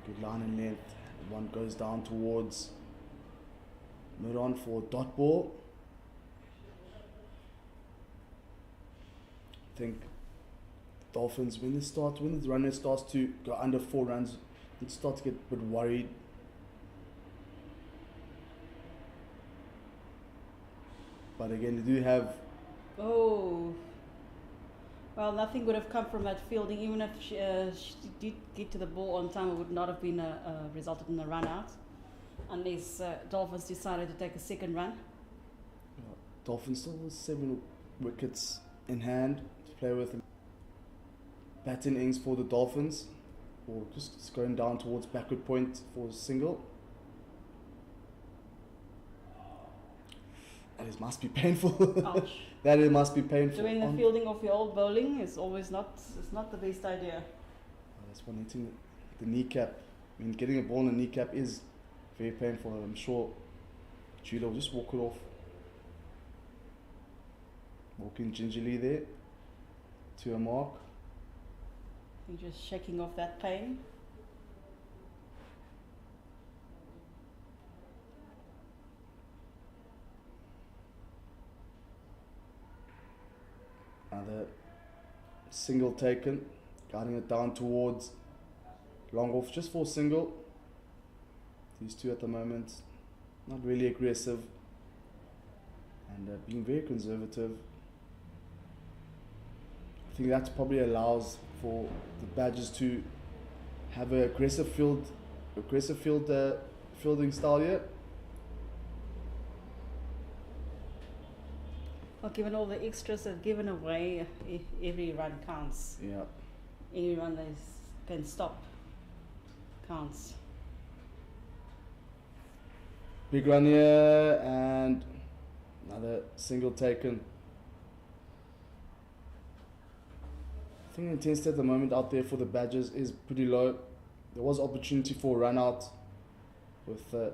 Good line and length. One goes down towards mid-on for dot ball. I think Dolphins, when the runner starts to go under 4 runs, they start to get a bit worried. But again, they do have. Oh. Well, nothing would have come from that fielding. Even if she did get to the ball on time, it would not have been resulted in a run out, unless Dolphins decided to take a second run. Dolphins still with 7 wickets in hand to play with. Batting innings for the Dolphins, or just going down towards backward point for a single. That must be painful. Ouch. That it must be painful. Doing the fielding of your old bowling is always not the best idea. That's one hitting the kneecap. Getting a ball in the kneecap is very painful. I'm sure Julia will just walk it off. Walking gingerly there. to a mark. I think just shaking off that pain. Another single taken, guiding it down towards long off just for a single. These two at the moment not really aggressive and being very conservative. I think that probably allows for the Badgers to have an aggressive fielding style here. Well, given all the extras they've given away, every run counts. Yeah. Any run they can stop counts. Big run here and another single taken. I think the intensity at the moment out there for the Badgers is pretty low. There was opportunity for a run out with During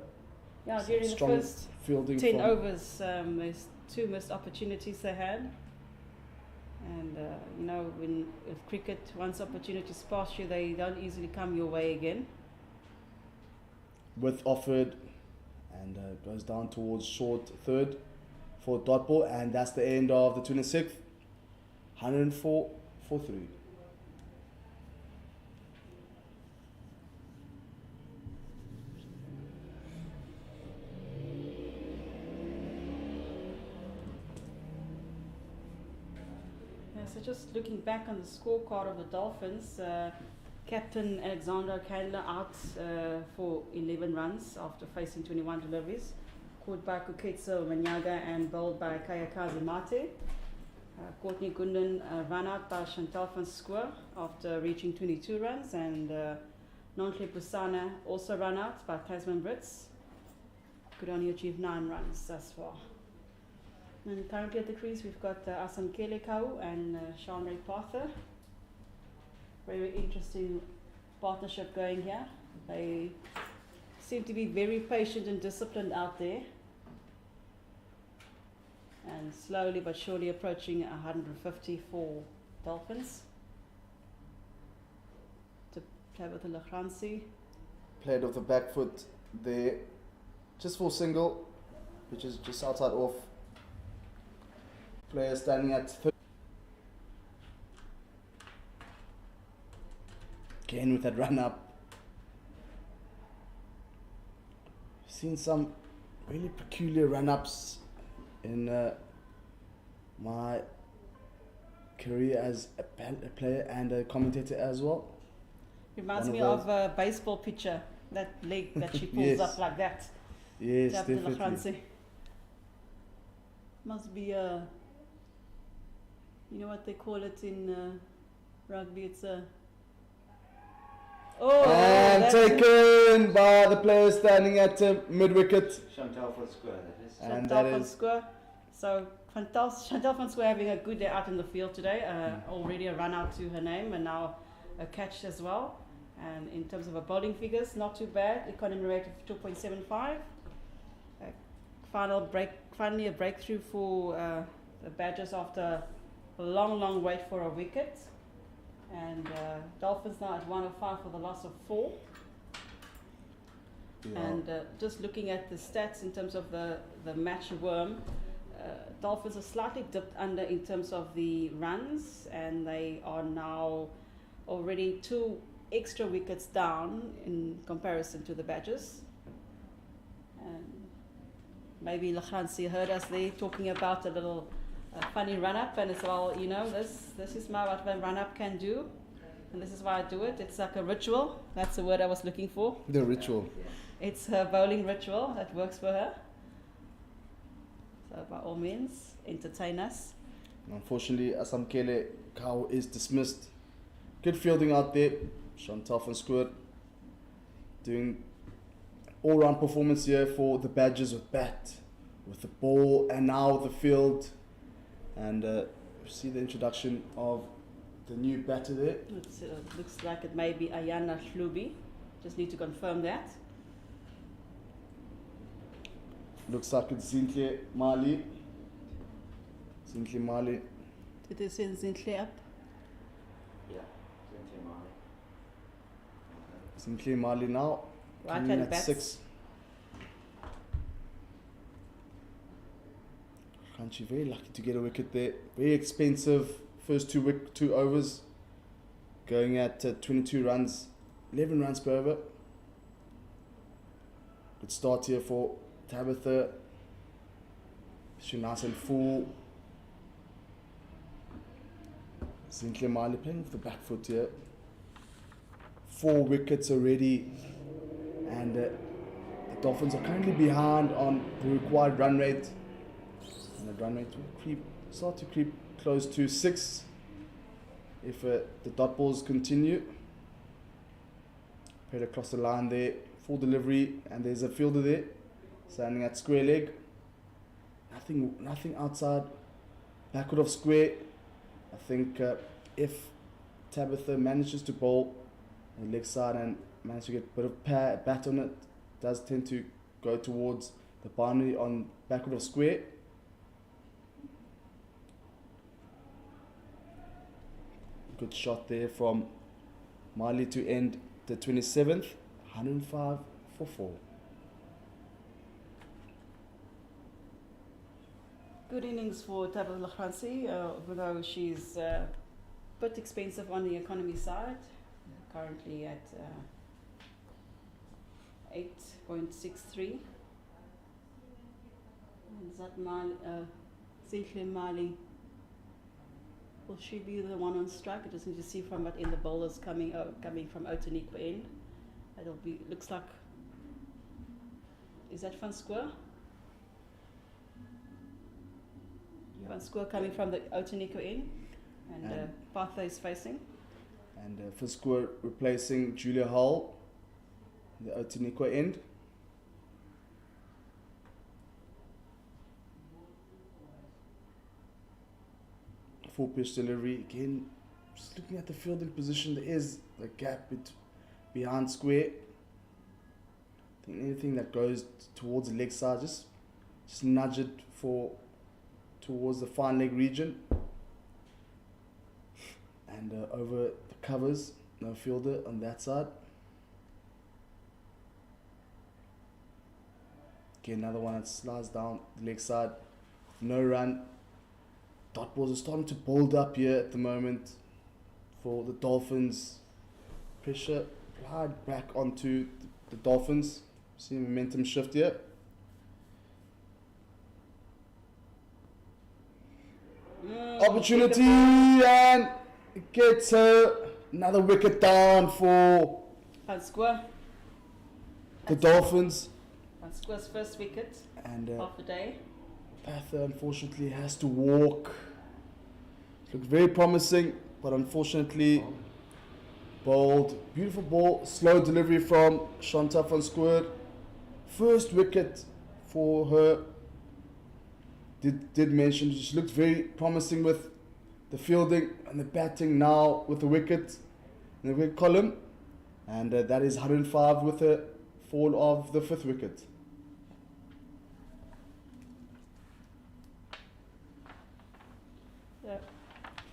the strong first fielding 10 from overs, there's 2 missed opportunities they had. And when with cricket, once opportunities pass you, they don't easily come your way again. width offered and goes down towards short third for dot ball, and that's the end of the 26th. 104 for 3. So just looking back on the scorecard of the Dolphins, Captain Alexander Candler out for 11 runs after facing 21 deliveries, caught by Kuketso Manyaga and bowled by Kayakazi Mate. Courtney Gundan run out by Chantal van Square after reaching 22 runs, and Nontle Pusana also run out by Tasman Brits, could only achieve 9 runs thus far. And currently at the crease we've got Asam Kelekau and Sean Ray Parther. Very interesting partnership going here. They seem to be very patient and disciplined out there, and slowly but surely approaching 150 for Dolphins. To play with the Lachransi. Played off the back foot there, just for single, which is just outside off. Player standing at third. Again with that run up. Seen some really peculiar run ups in my career as a player and a commentator as well. Reminds One me of of a baseball pitcher, that leg that she pulls Yes. up like that. Yes, Jab de definitely. Lachransi. Must be a, you know what they call it in rugby? It's a. Oh, And that's taken by the player standing at mid wicket. Chantal for square, that is. And Chantal that van is Square. So Chantal van Square having a good day out in the field today. Already a run out to her name and now a catch as well. And in terms of her bowling figures, not too bad. Economy rate of 2.75. Finally a breakthrough for the Badgers after a long wait for a wicket. And Dolphins now at 105 for the loss of 4. yeah. And just looking at the stats in terms of the match worm, Dolphins are slightly dipped under in terms of the runs, and they are now already 2 extra wickets down in comparison to the Badgers. And maybe Lachransi heard us there talking about a little funny run-up, and as well, you know, this is what my run-up can do, and this is why I do it. It's like a ritual. That's the word I was looking for. The ritual. It's her bowling ritual that works for her. So by all means, entertain us. Unfortunately, Asam Kele Kau is dismissed. Good fielding out there. Chantal van Square doing all-round performance here for the Badgers with bat, with the ball, and now the field. And we see the introduction of the new batter there. It looks like it may be Ayana Hlubi. Just need to confirm that. Looks like it's Zintle Mali. Zintle Mali. Did they send Zintle up? Sinclair Marley now coming Right-hand at bats. 6. Crunchy very lucky to get a wicket there. Very expensive first two overs, going at 22 runs, 11 runs per over. Good start here for Tabitha. She's nice and full. Sinclair Marley playing with the back foot here. 4 wickets already, and the Dolphins are currently behind on the required run rate. And the run rate will start to creep close to 6 if the dot balls continue. Played across the line there, full delivery, and there's a fielder there standing at square leg. Nothing outside, backward of square. I think if Tabitha manages to bowl the leg side and manages to get a bit of bat on it, does tend to go towards the boundary on backward of square. Good shot there from Marley to end the 27th, 105 for 4. Good innings for Tabitha Lachransi, although she's a bit expensive on the economy side, currently at 8.63. Is that Sinclair Marley? Will she be the one on strike? I just need to see from what end the bowler's coming from Outeniqua end. It'll be, looks like, is that Van Square? Van Square coming from the Outeniqua end, and Partha is facing. And Fiskur replacing Julia Hull, the Outeniqua end. Full pitch delivery again. Just looking at the fielding position, there is a gap behind square. I think anything that goes towards the leg side, just nudge it towards the fine leg region. And over the covers, no fielder on that side. Again, another one that slides down the leg side. No run. Dot balls are starting to build up here at the moment for the Dolphins. Pressure applied back onto the Dolphins. See momentum shift here. Opportunity, and it gets another wicket down for Van Square. the Dolphins. Van Square's first wicket And of the day. Pather unfortunately has to walk. Looked very promising, but unfortunately bowled. Beautiful ball, slow delivery from Shanta van Square. First wicket for her. Did mention she looked very promising with the fielding and the batting now with the wicket in the wicket column. And that is 105 with a fall of the 5th wicket.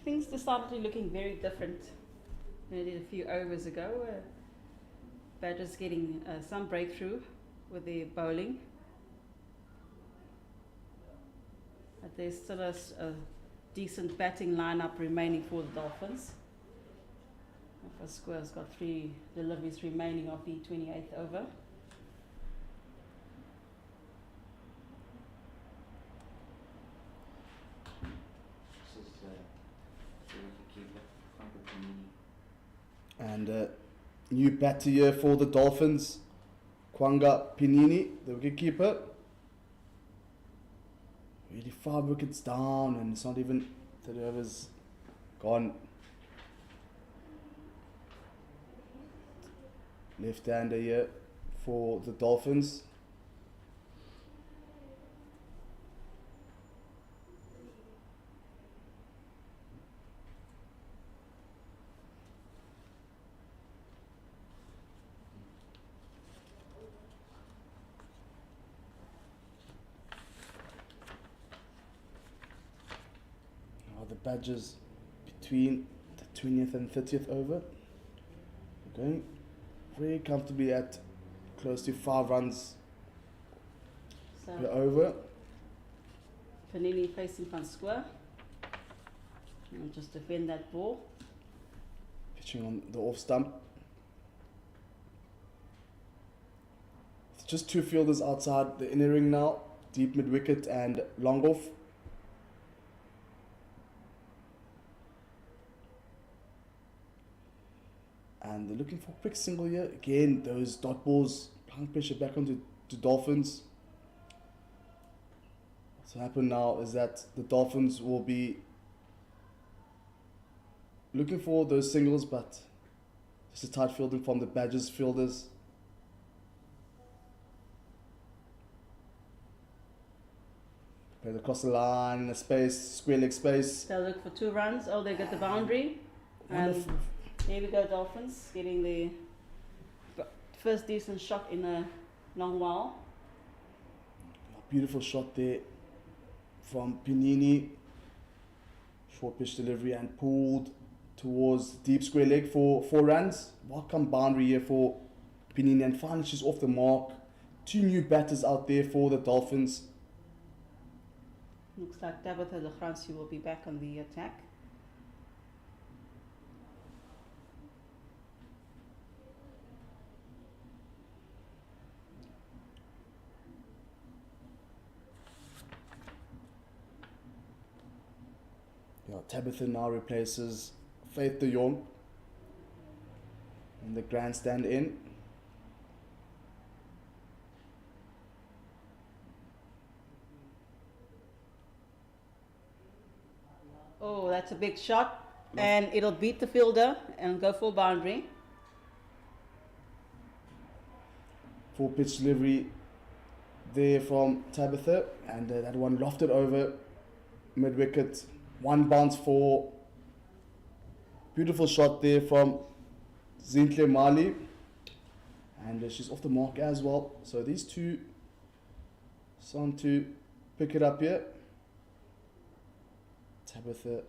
Things decidedly looking very different than it did a few overs ago. Badgers getting some breakthrough with their bowling. But there's still a decent batting lineup remaining for the Dolphins. Square's got 3 deliveries remaining of the 28th over. And new batter here for the Dolphins, Kwanga Pinini, the wicketkeeper. Really 5 wickets down, and it's not even 30 overs gone. Left-hander here for the Dolphins. The Badgers between the 20th and 30th over. Okay. very comfortably at close to 5 runs So per over. Panini facing van Square. And just defend that ball. Pitching on the off stump. It's just 2 fielders outside the inner ring now. Deep mid wicket and long off. And they're looking for a quick single here. Again, those dot balls applying pressure back onto Dolphins. What's happened now is that the Dolphins will be looking for those singles, but just a tight fielding from the Badgers fielders. Played across the line in a space, square leg space. They'll look for 2 runs. Oh, they get the boundary. And Wonderful. here we go, Dolphins getting the first decent shot in a long while. Beautiful shot there from Panini. Short pitch delivery and pulled towards deep square leg for 4 runs. Welcome boundary here for Panini, and finally she's off the mark. 2 new batters out there for the Dolphins. Looks like Tabitha Lefrancie will be back on the attack. Yeah, Tabitha now replaces Faith de Jong in the grandstand in. Oh, that's a big shot. And it'll beat the fielder and go for boundary. Full pitch delivery there from Tabitha, and that one lofted over mid wicket. 1 bounce for beautiful shot there from Zintle Mali, and she's off the mark as well. So these two starting to pick it up here. Tabitha,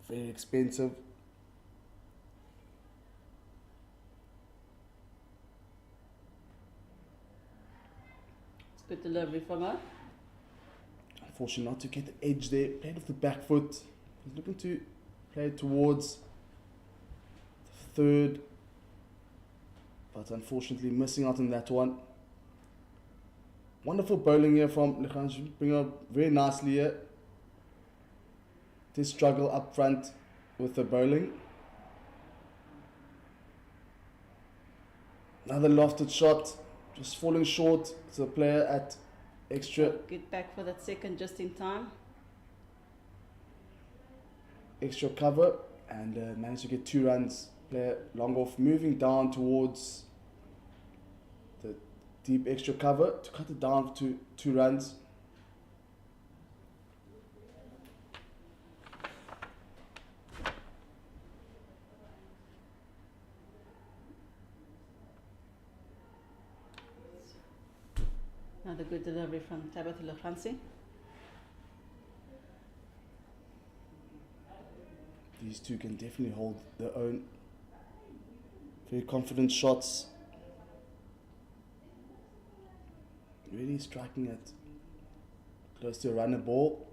very expensive. It's good delivery from her. Unfortunately not to get the edge there. Played off the back foot. He's looking to play it towards the 3rd, but unfortunately missing out on that one. Wonderful bowling here from Lekhan. Bring her very nicely here. Did struggle up front with the bowling. Another lofted shot, just falling short. It's a player at extra Get back for that second just in time. cover, and managed to get 2 runs. Player long off, moving down towards the deep extra cover to cut it down to 2 runs. Another good delivery from Tabitha Lefrancie. These two can definitely hold their own. Very confident shots. Really striking at close to a runner ball.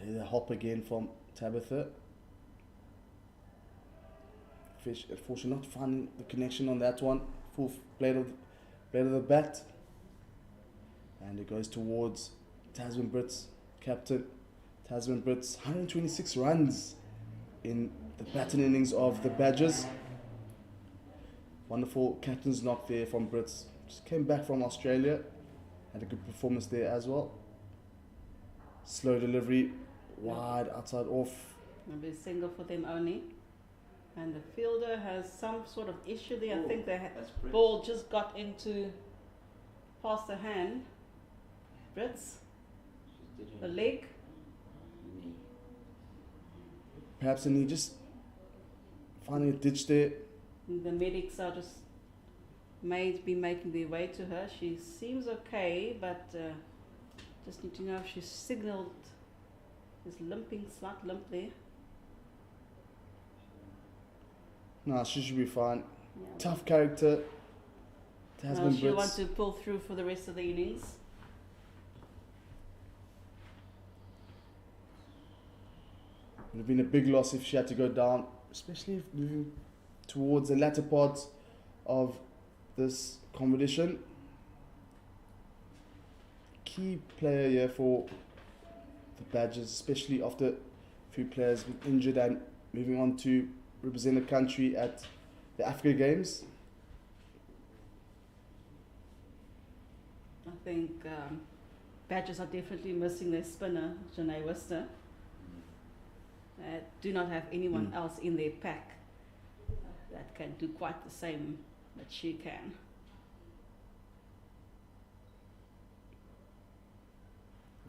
There's a hop again from Tabitha. Fish, unfortunately, not finding the connection on that one. Full blade of the bat. And it goes towards Tasman Brits, captain. Tasman Brits, 126 runs in the batting innings of the Badgers. Wonderful captain's knock there from Brits. Just came back from Australia. Had a good performance there as well. Slow delivery, wide, outside off. Maybe a single for them only. And the fielder has some sort of issue there. I think the ball just got into past the hand. Brits, the leg. Perhaps a knee, just finding a ditch there. The medics are just making their way to her. She seems okay, but just need to know if she's signalled this limping, slight limp there. No, she should be fine. Yeah. Tough character. Tasman She'll Brits. want to pull through for the rest of the innings. It would have been a big loss if she had to go down, especially if moving towards the latter parts of this competition. Key player here for the Badgers, especially after a few players been injured and moving on to represent the country at the Africa Games. I think Badgers are definitely missing their spinner, Janae Worcester. Do not have anyone else in their pack that can do quite the same that she can.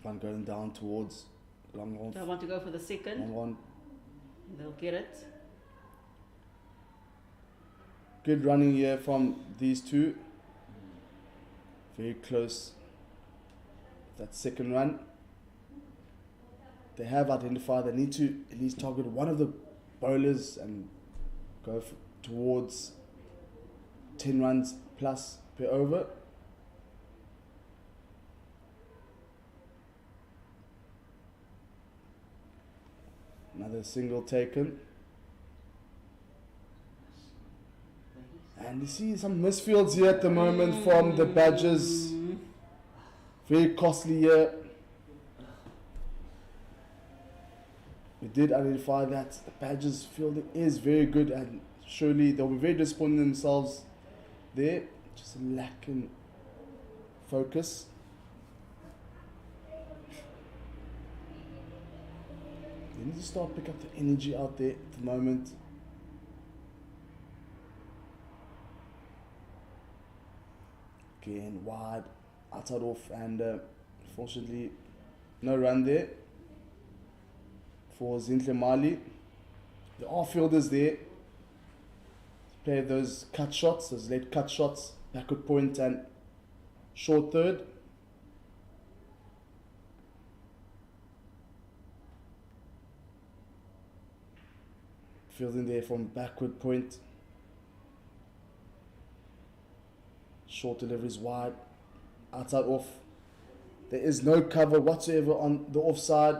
One going down towards long on. They want to go for the second. Long on. They'll get it. Good running here from these two. Very close. That second run. They have identified they need to at least target one of the bowlers and go towards 10 runs plus per over. Another single taken. And you see some misfields here at the moment from the Badgers. Very costly here. We did identify that the Badgers fielding is very good, and surely they'll be very disappointed in themselves there. Just a lack in focus. They need to start picking up the energy out there at the moment. Again, wide, outside off, and unfortunately, no run there for Zintle Mali. There are fielders there. Play those cut shots, those late cut shots, backward point and short third. Fielding there from backward point. Short deliveries wide, outside off. There is no cover whatsoever on the offside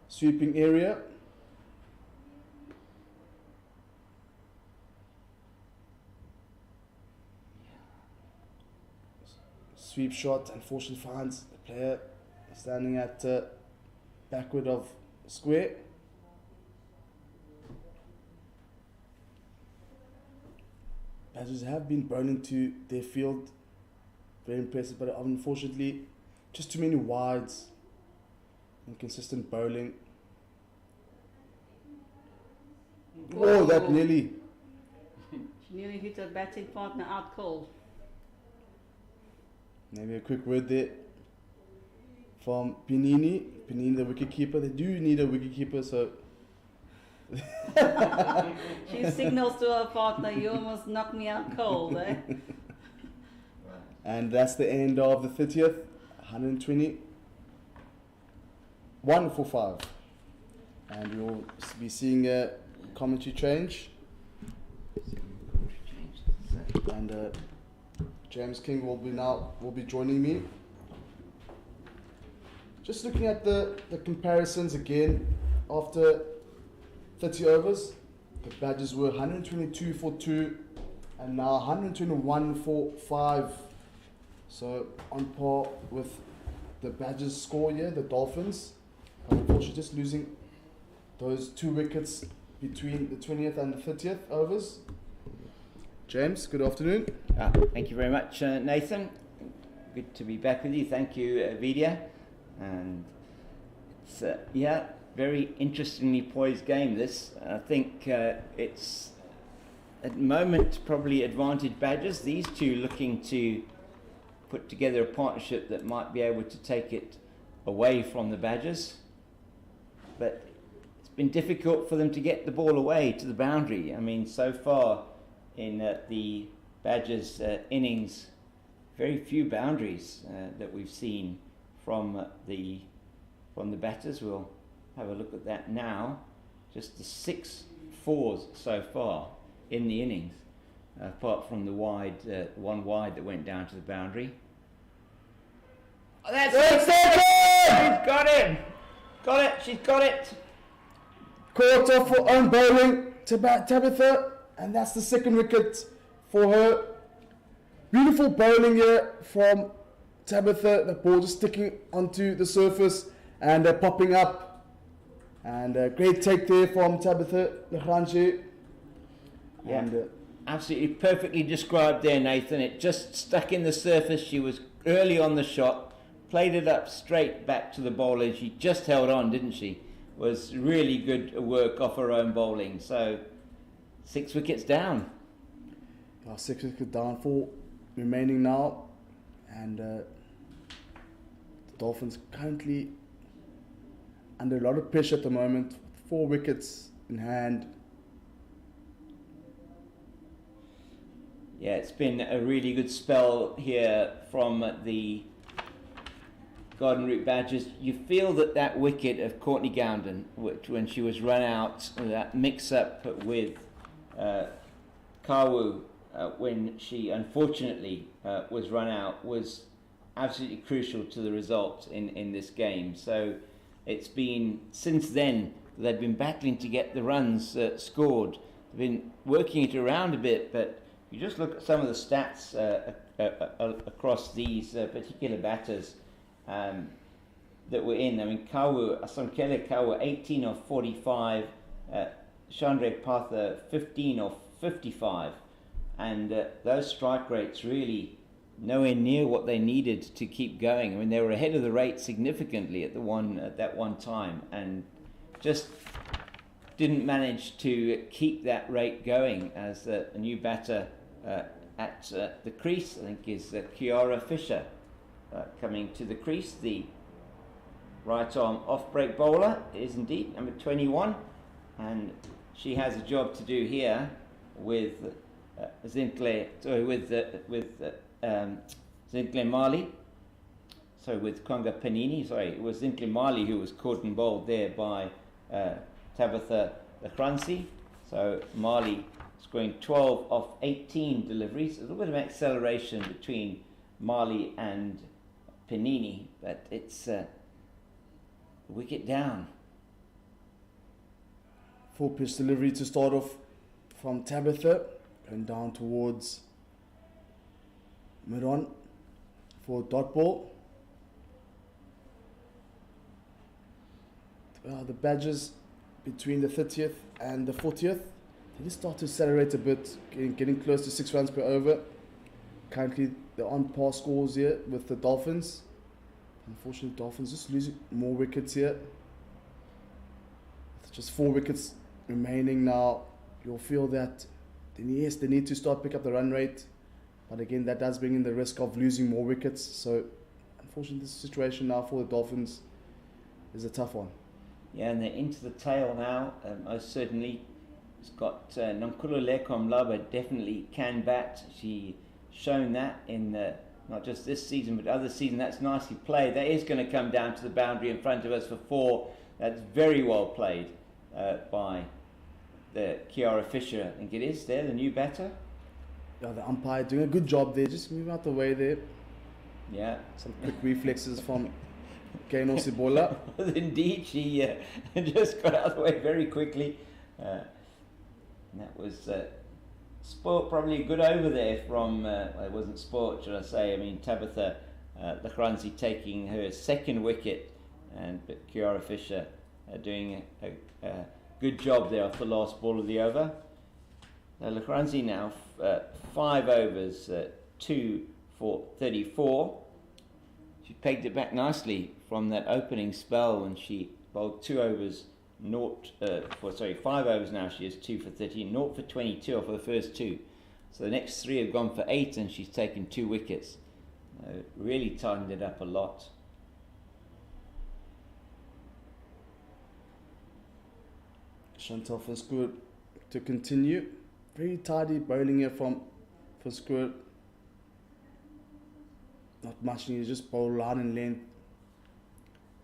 sweeping area. Sweep shot, unfortunately finds the player standing at backward of square. Badgers have been bowling to their field, very impressive, but unfortunately just too many wides, inconsistent bowling. Oh, that nearly. She nearly hit her batting partner out cold. Maybe a quick word there from Pinini. Pinini, the wicketkeeper. They do need a wicketkeeper, so. She signals to her partner, "You almost knocked me out cold, eh?" And that's the end of the 30th. 120. 1 for 5. And we'll be seeing a commentary change. And James King will be joining me. Just looking at the comparisons again after 30 overs. The Badgers were 122 for 2 and now 121 for 5. So on par with the Badgers score here, the Dolphins. Unfortunately just losing those 2 wickets between the 20th and the 30th overs. James, good afternoon. Thank you very much, Nathan. Good to be back with you. Thank you, Vidya. And it's, very interestingly poised game, this. I think it's, at the moment, probably advantage Badgers. These two looking to put together a partnership that might be able to take it away from the Badgers. But it's been difficult for them to get the ball away to the boundary. I mean, so far in the Badgers innings, very few boundaries that we've seen from the batters. We'll have a look at that now. Just the 6 fours so far. in the innings, apart from the wide, one wide that went down to the boundary. Oh, that's it! She's got him! Got it, she's got it! Caught off for own bowling to Tabitha, and that's the second wicket for her. Beautiful bowling here from Tabitha. The ball just sticking onto the surface and popping up. And a great take there from Tabitha Legrandje. Yeah, And, absolutely perfectly described there, Nathan. It just stuck in the surface. She was early on the shot, played it up straight back to the bowler. She just held on, didn't she? Was really good work off her own bowling. So 6 wickets down. 6 wickets down, 4 remaining now. And the Dolphins currently under a lot of pressure at the moment. 4 wickets in hand. Yeah, it's been a really good spell here from the Garden Route Badgers. You feel that wicket of Courtney Gounden, which when she was run out, that mix-up with Kawu when she unfortunately was run out, was absolutely crucial to the result in this game. So it's been, since then, they've been battling to get the runs scored. They've been working it around a bit, but you just look at some of the stats across these particular batters that were in. I mean, Samkele Kawu, 18 of 45, Chandra Patha, 15 of 55, and those strike rates really nowhere near what they needed to keep going. I mean, they were ahead of the rate significantly at that one time, and just didn't manage to keep that rate going. As a new batter at the crease, I think, is Kiara Fisher coming to the crease. The right arm off break bowler is indeed number 21, and she has a job to do here with Zintle Mali. So with Konga Panini, it was Zintle Mali who was caught and bowled there by Tabitha Legrandje. So Mali scoring 12 of 18 deliveries. A little bit of acceleration between Mali and Panini, but it's a wicket down. 4 pitch delivery to start off from Tabitha, going down towards mid-on for dot ball. The Badgers between the 30th and the 40th, they just start to accelerate a bit, getting close to 6 runs per over. Currently they're on par scores here with the Dolphins. Unfortunately, Dolphins just losing more wickets here. With just 4 wickets remaining now, you'll feel that they need to start pick up the run rate. But again, that does bring in the risk of losing more wickets. So unfortunately, this situation now for the Dolphins is a tough one. Yeah, and they're into the tail now, most certainly. It's got Nonkululeko Mlaba definitely can bat. She shown that in not just this season but other season. That's nicely played. That is going to come down to the boundary in front of us for 4. That's very well played by the Kiara Fisher. I think it is there, the new batter. Yeah, the umpire doing a good job there, just moving out the way there. Yeah. Some quick reflexes from Kano Sibola. Indeed, she just got out of the way very quickly. And that was spoilt, probably a good over there from, it wasn't spoilt, should I say. I mean, Tabitha Legrandje taking her second wicket, but Kiara Fisher doing a good job there off the last ball of the over. Legrandje now 5 overs, 2 for 34. She pegged it back nicely from that opening spell when she bowled 2 overs, 5 overs now. She is 2 for 13, 0 for 22 off of the first 2. So the next 3 have gone for 8, and she's taken 2 wickets. Really tightened it up a lot. Chantal Verscourt to continue. Very tidy bowling here from Verscourt. Not much needed, just bowl line and length.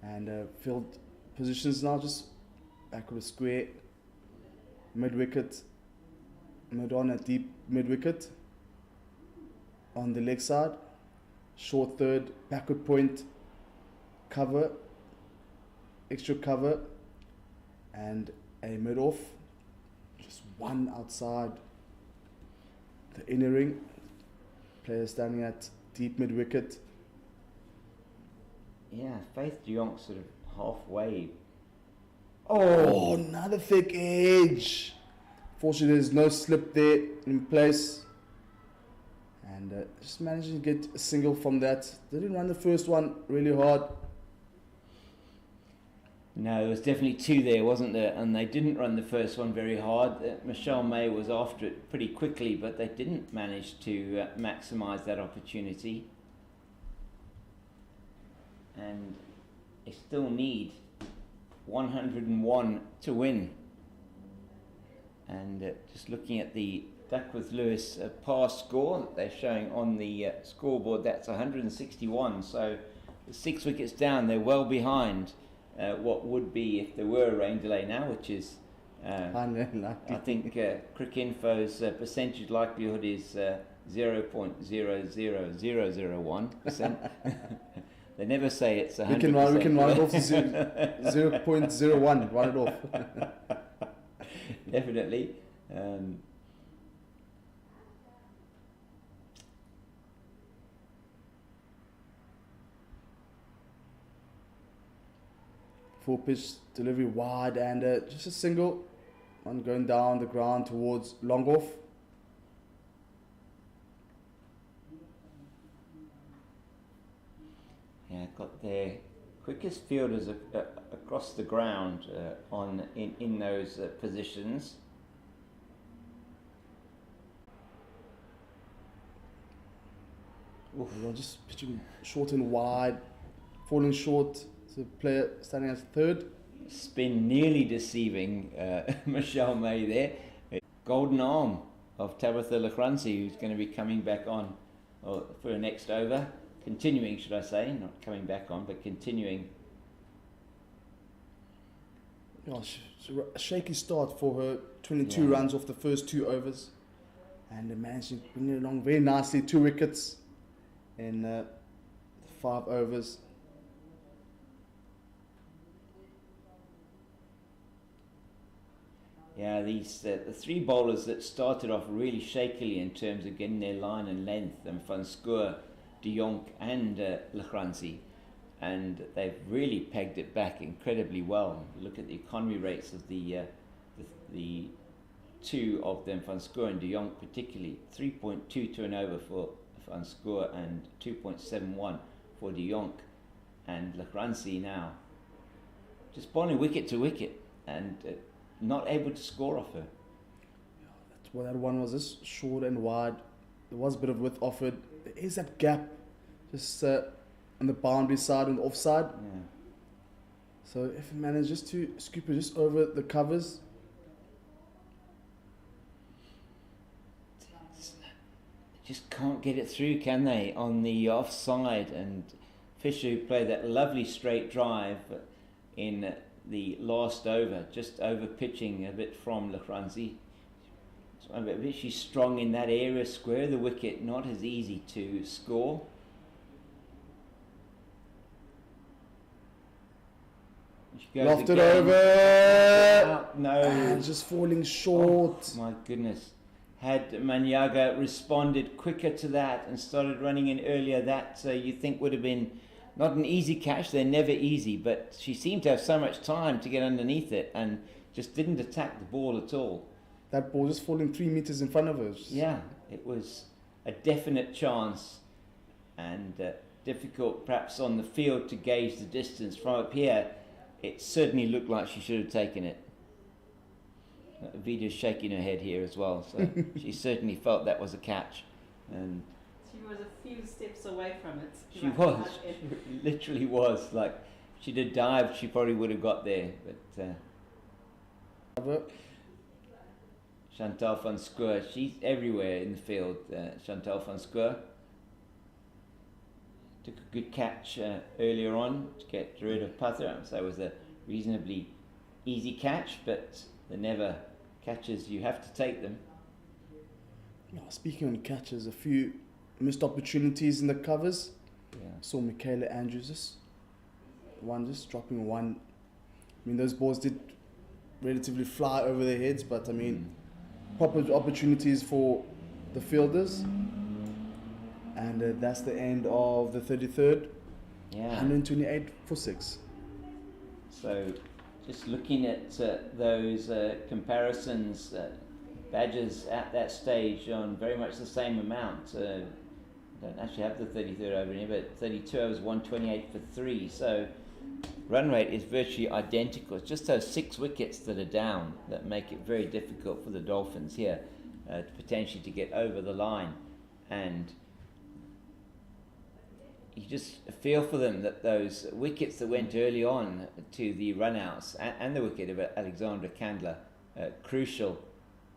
And field positions now just back with a square. Mid wicket. mid on a deep mid wicket on the leg side, short third, backward point, cover, extra cover, and a mid off, just one outside the inner ring, player standing at deep mid wicket. Yeah, Faith de Jong sort of halfway. Oh, another thick edge. Fortunately, there's no slip there in place. And just managed to get a single from that. They didn't run the first one really hard. No, there was definitely two there, wasn't there? And they didn't run the first one very hard. Michelle May was after it pretty quickly, but they didn't manage to maximise that opportunity. And they still need 101 to win. And just looking at the Duckworth Lewis pass score that they're showing on the scoreboard, that's 161. So 6 wickets down, they're well behind what would be if there were a rain delay now, which is, I think Crick Info's percentage likelihood is 0.00001%. They never say it's 100%. We can run it off to 0.01, run it off. Definitely. Full pitch delivery wide and just a single, one going down the ground towards long off. Yeah, got their quickest fielders across the ground in those positions. They're just pitching short and wide, falling short. So player standing as third. Spin nearly deceiving Michelle May there. Golden arm of Tabitha Lachransi, who's going to be coming back on for her next over. Continuing, should I say, not coming back on, but continuing. Gosh, a shaky start for her. 22 runs off the first 2 overs, and they managed to bring it along very nicely. 2 wickets in 5 overs. Yeah, these the 3 bowlers that started off really shakily in terms of getting their line and length, and Van Schoor, De Jonk and Lachransi, and they've really pegged it back incredibly well. Look at the economy rates of the 2 of them, Van Schoor and De Jonk particularly, 3.2 to an over for Van Schoor and 2.71 for De Jonk, and Lachransi now just bowling wicket to wicket and not able to score off her. That's what that one was, just short and wide. There was a bit of width offered. There is that gap just on the boundary side and the offside. Yeah. So if it manages to scoop it just over the covers. Just can't get it through, can they, on the offside? And Fisher, who played that lovely straight drive in the last over, just over pitching a bit from Lachransi. She's strong in that area, square the wicket, not as easy to score. Lofted over. Out. No. And just falling short. Oh, my goodness. Had Manyaga responded quicker to that and started running in earlier, that you think would have been not an easy catch. They're never easy, but she seemed to have so much time to get underneath it and just didn't attack the ball at all. That ball just falling 3 meters in front of her. Yeah, it was a definite chance, and difficult perhaps on the field to gauge the distance. From up here, it certainly looked like she should have taken it. Vida's shaking her head here as well, so she certainly felt that was a catch. And She was a few steps away from it. she was, she literally was. Like, if she'd have dived, she probably would have got there. But Chantal van Schoor, she's everywhere in the field. Chantal van Schoor took a good catch earlier on to get rid of Puther, so it was a reasonably easy catch, but they're never catches, you have to take them. Yeah, speaking on catches, a few missed opportunities in the covers. Yeah. Saw Michaela Andrews just dropping one. I mean, those balls did relatively fly over their heads, but I mean, proper opportunities for the fielders. And that's the end of the 33rd. Yeah. 128 for 6. So, just looking at those comparisons, Badgers at that stage on very much the same amount. Don't actually have the 33rd over here, but 32 overs, 128 for 3. So, run rate is virtually identical. It's just those 6 wickets that are down that make it very difficult for the Dolphins here potentially to get over the line. And you just feel for them that those wickets that went early on to the run-outs and the wicket of Alexandra Candler, crucial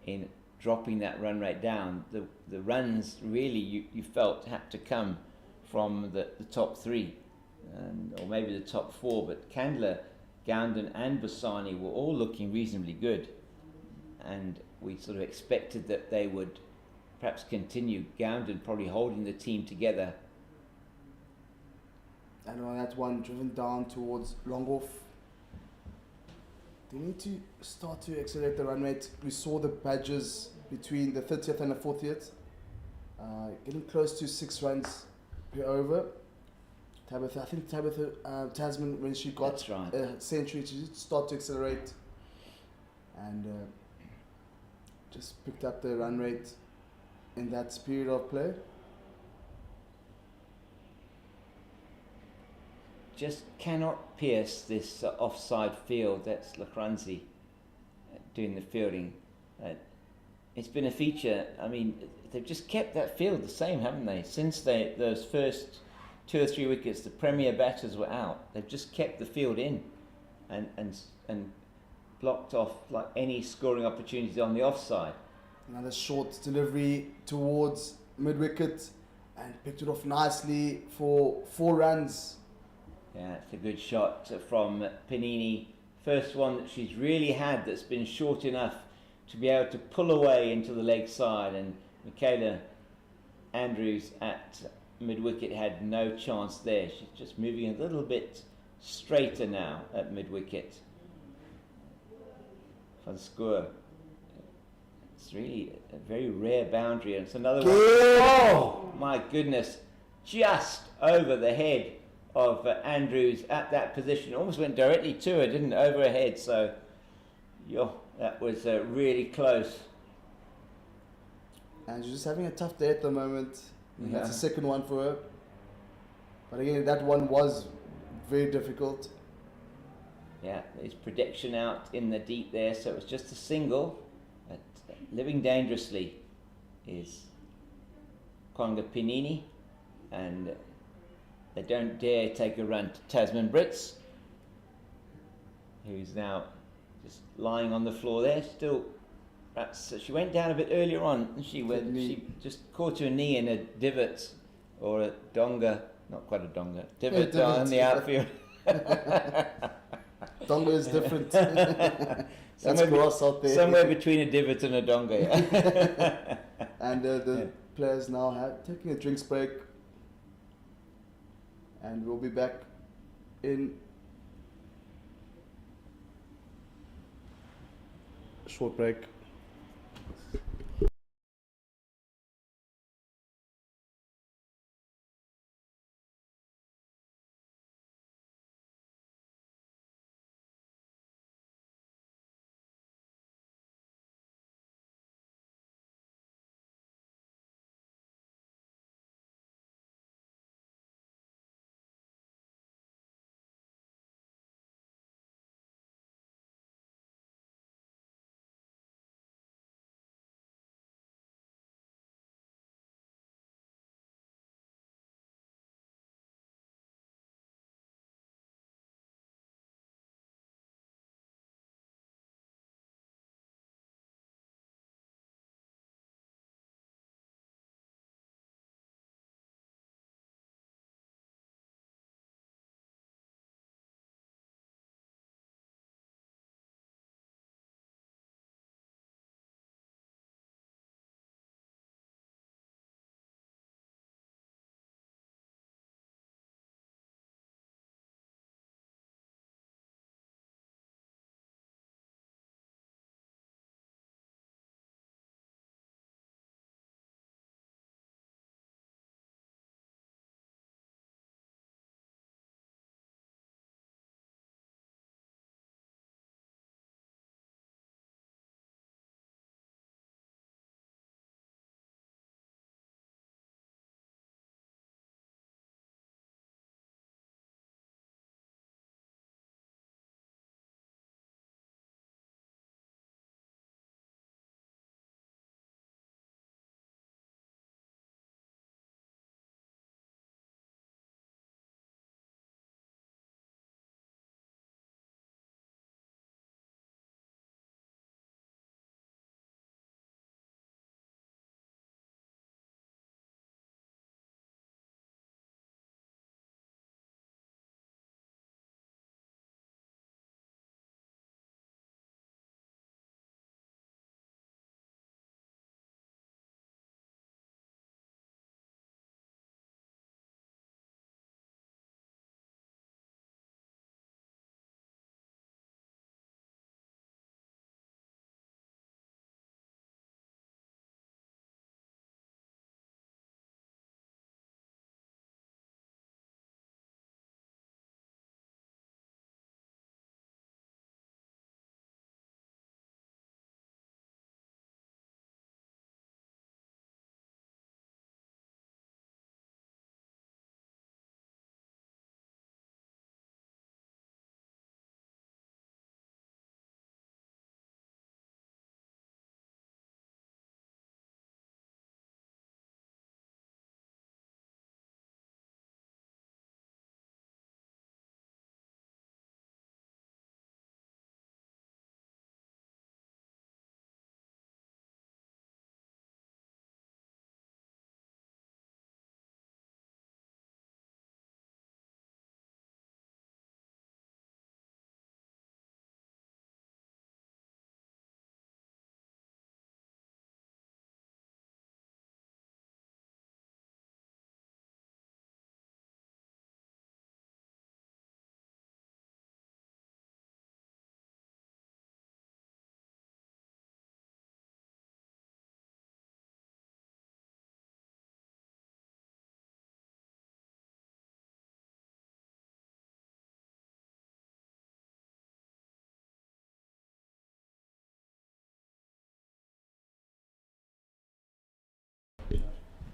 in dropping that run rate down. The runs really you felt had to come from the top 3, or maybe the top 4, but Candler, Gowden and Bassani were all looking reasonably good, and we sort of expected that they would perhaps continue. Gowden probably holding the team together. And on that one, driven down towards long off. They need to start to accelerate the run rate. We saw the Badgers between the 30th and the 40th getting close to 6 runs per over. Tabitha Tasman, when she got a century, she did start to accelerate and just picked up the run rate in that period of play. Just cannot pierce this offside field. That's Lachranzi doing the fielding. It's been a feature. I mean, they've just kept that field the same, haven't they? Since those first 2 or 3 wickets, the premier batters were out. They've just kept the field in, and blocked off like any scoring opportunities on the offside. Another short delivery towards mid wicket, and picked it off nicely for 4 runs. Yeah, it's a good shot from Panini. First one that she's really had that's been short enough to be able to pull away into the leg side, and Michaela Andrews at mid-wicket had no chance there. She's just moving a little bit straighter now at mid-wicket. Van Schoor. It's really a very rare boundary, and it's another one. Oh my goodness, just over the head of Andrews at that position. Almost went directly to her, didn't over her head. So, that was really close. And she's just having a tough day at the moment. Yeah. That's the second one for her. But again, that one was very difficult. Yeah, there's prediction out in the deep there, so it was just a single. But living dangerously is Conga Panini, and they don't dare take a run to Tasman Brits, who's now just lying on the floor there. Still, perhaps she went down a bit earlier on. She just caught her knee in a divot or a donga, not quite a donga, divot on the outfield. Donga is different. That's grass out there. Somewhere between a divot and a donga. Yeah. And the players now taking a drinks break. And we'll be back in a short break.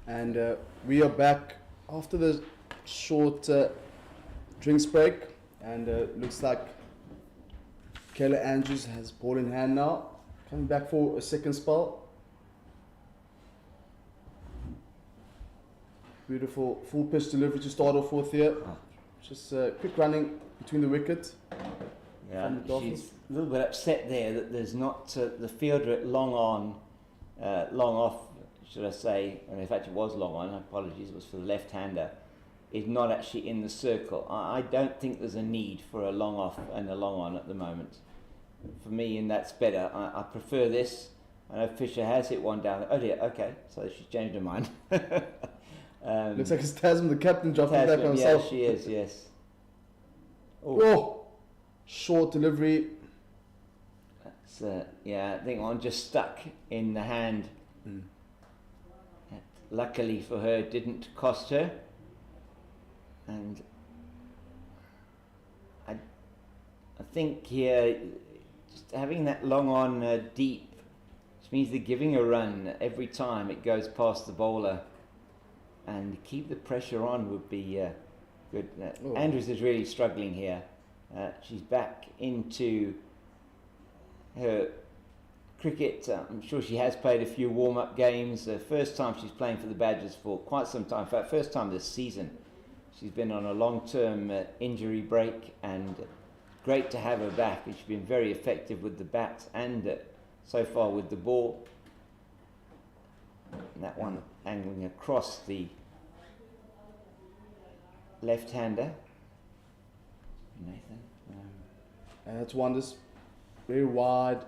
And we are back after the short drinks break, and looks like Kayla Andrews has ball in hand now, coming back for a second spell. Beautiful full pitch delivery to start off with here. Just quick running between the wicket. Yeah, from the Dolphins. she's a little bit upset there that there's not the fielder at long on, long off, should I say, and in fact it was long on, apologies, it was for the left-hander, is not actually in the circle. I don't think there's a need for a long off and a long on at the moment. For me, and that's better. I prefer this. I know Fisher has hit one down. Oh dear, okay, so she's changed her mind. Looks like it's Tasman, the captain, dropping back on yeah, himself. she is, yes. Oh, short delivery. That's, yeah, I think one just stuck in the hand. That, luckily for her, didn't cost her. And I think here, just having that long on deep, which means they're giving a run every time it goes past the bowler. And keep the pressure on would be good. Andrews is really struggling here. She's back into her cricket. I'm sure she has played a few warm-up games. First time she's playing for the Badgers for quite some time. In fact, first time this season. She's been on a long-term injury break, and great to have her back. She's been very effective with the bat and so far with the ball. And that one angling across the left-hander. Nathan. And that's one just very wide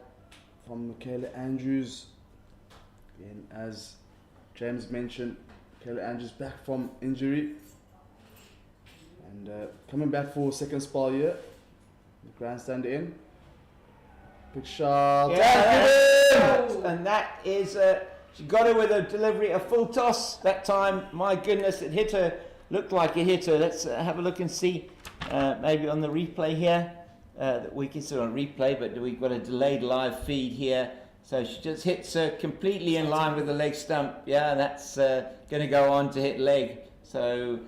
from Michaela Andrews. And as James mentioned, Michaela Andrews back from injury. And coming back for second spell here. The grandstand in. Big shot. Yeah, and that is, she got her with a delivery, a full toss that time. My goodness, it hit her. Looked like it hit her. Let's have a look and see. Maybe on the replay here. That we can see on replay, but we've got a delayed live feed here. So she just hits her completely in line with the leg stump. Yeah, that's going to go on to hit leg. So,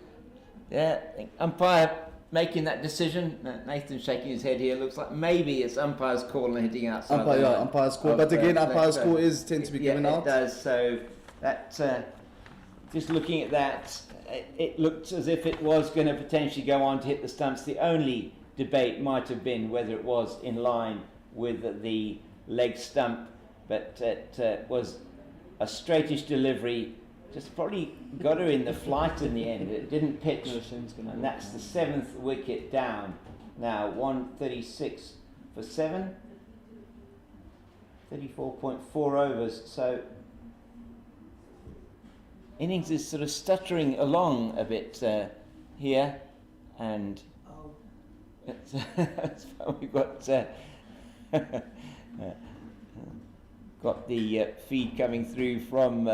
yeah, I think umpire making that decision. Nathan's shaking his head here. Looks like maybe it's umpire's call and hitting outside. Umpire's call. But again, umpire's call is tend to be given out. It does. So that just looking at that, it looked as if it was going to potentially go on to hit the stumps. The only debate might have been whether it was in line with the leg stump, but it was a straightish delivery. Just probably got her in the flight in the end. It didn't pitch, and that's the 7th wicket down. Now 136 for 7, 34.4 overs. So Innings is sort of stuttering along a bit here, and we've got got the feed coming through from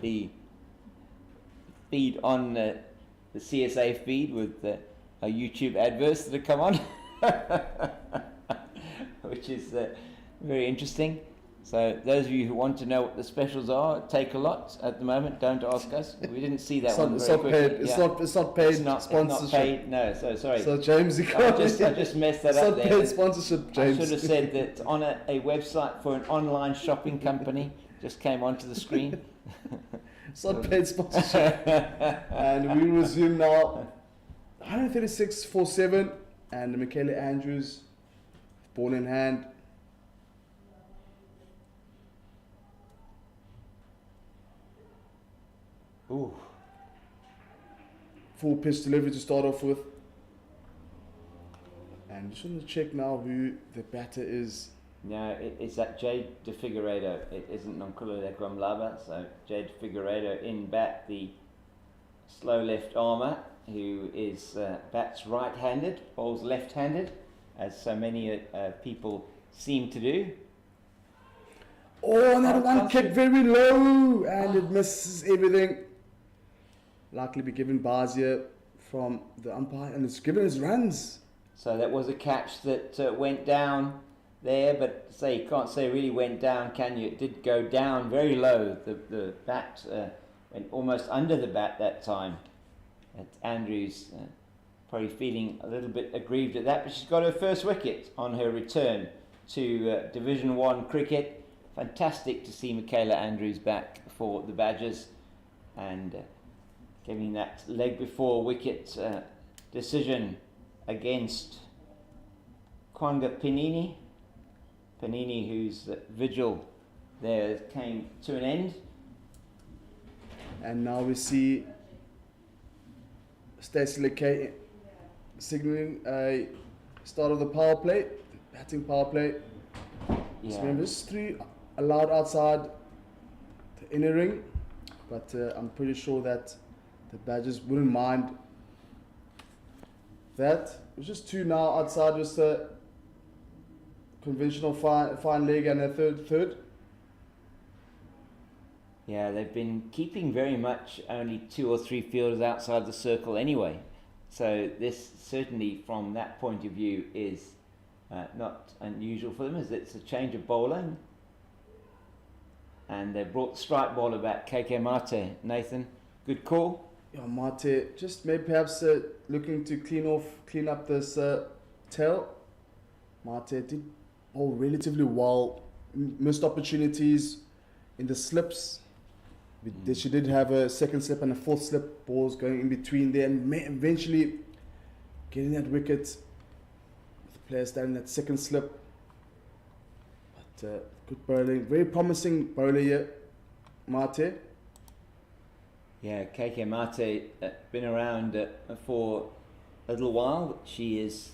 the feed on the CSA feed with our YouTube adverts that have come on, which is very interesting. So those of you who want to know what the specials are, take a lot at the moment. Don't ask us. We didn't see that one very quickly. It's not paid sponsorship. It's not paid. No, so sorry. So James, I just messed that up there. It's not paid sponsorship, James. I should have said that on a website for an online shopping company just came onto the screen. It's not paid sponsorship. And we resume now. 136 for 7, and Michaela Andrews, ball in hand. Ooh. Full pitch delivery to start off with. And just want to check now who the batter is. No, it's that Jade de Figueiredo. It isn't Nonkulu de Kwamlaba. So Jade de Figueiredo in bat, the slow left armour, who is bats right-handed, bowls left-handed, as so many people seem to do. Oh, and that one kicked very low, and it misses everything. Likely be given bars here from the umpire, and it's given his runs. So that was a catch that went down there, but you can't say really went down, can you? It did go down very low. The bat went almost under the bat that time. At Andrews, probably feeling a little bit aggrieved at that, but she's got her first wicket on her return to Division 1 cricket. Fantastic to see Michaela Andrews back for the Badgers, and giving that leg before wicket decision against Kwanga Panini, whose vigil there came to an end. And now we see Stacey Lekay signalling a start of the power play, batting power play. Yeah. So remember, it's 3 allowed outside the inner ring, but I'm pretty sure that the Badgers wouldn't mind that. It's just 2 now outside, just a conventional fine leg and a third. Yeah, they've been keeping very much only 2 or 3 fielders outside the circle anyway. So this certainly, from that point of view, is not unusual for them, as it's a change of bowler. And they brought the strike bowler back, KK Mate. Nathan, good call. Yeah, Mate, just maybe perhaps looking to clean up this tail. Mate did bowl relatively well, missed opportunities in the slips. She did have a second slip and a fourth slip, balls going in between there, and eventually getting that wicket with the player standing that second slip. But good bowling, very promising bowler here, Mate. Yeah, KK Mate been around for a little while. She has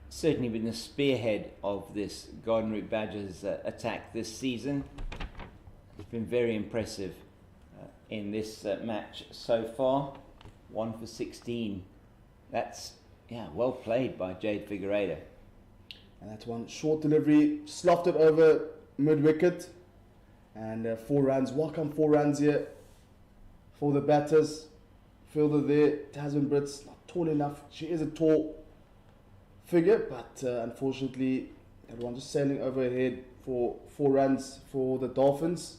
certainly been the spearhead of this Garden Route Badgers attack this season. It's been very impressive in this match so far. 1 for 16. That's well played by Jade Figueiredo. And that's one short delivery, sloughed it over mid wicket, and 4 runs. Welcome 4 runs here for the batters. Fielder there, Tasman Brits, not tall enough. She is a tall figure, but unfortunately that one just sailing overhead for 4 runs for the Dolphins.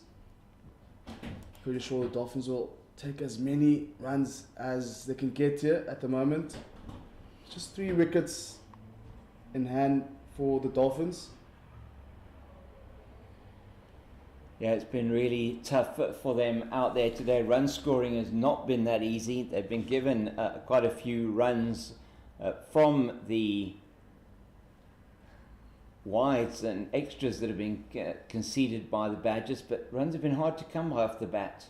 Pretty sure the Dolphins will take as many runs as they can get here at the moment. Just 3 wickets in hand for the Dolphins. Yeah, it's been really tough for them out there today. Run scoring has not been that easy. They've been given quite a few runs from the wides and extras that have been conceded by the Badgers, but runs have been hard to come by off the bat.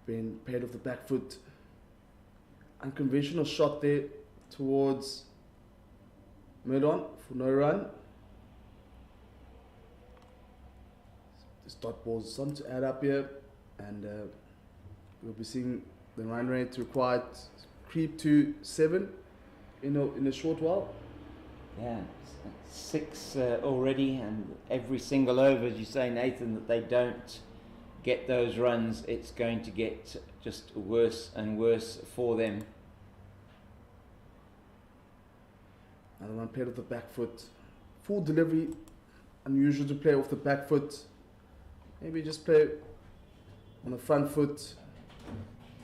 Been paired off the back foot. Unconventional shot there towards mid-on for no run. This dot ball's starting to add up here, and we'll be seeing the run rate required creep to 7 in a short while. Yeah, 6 already, and every single over, as you say, Nathan, that they don't get those runs, it's going to get just worse and worse for them. Another one paired off the back foot. Full delivery, unusual to play off the back foot. Maybe just play on the front foot,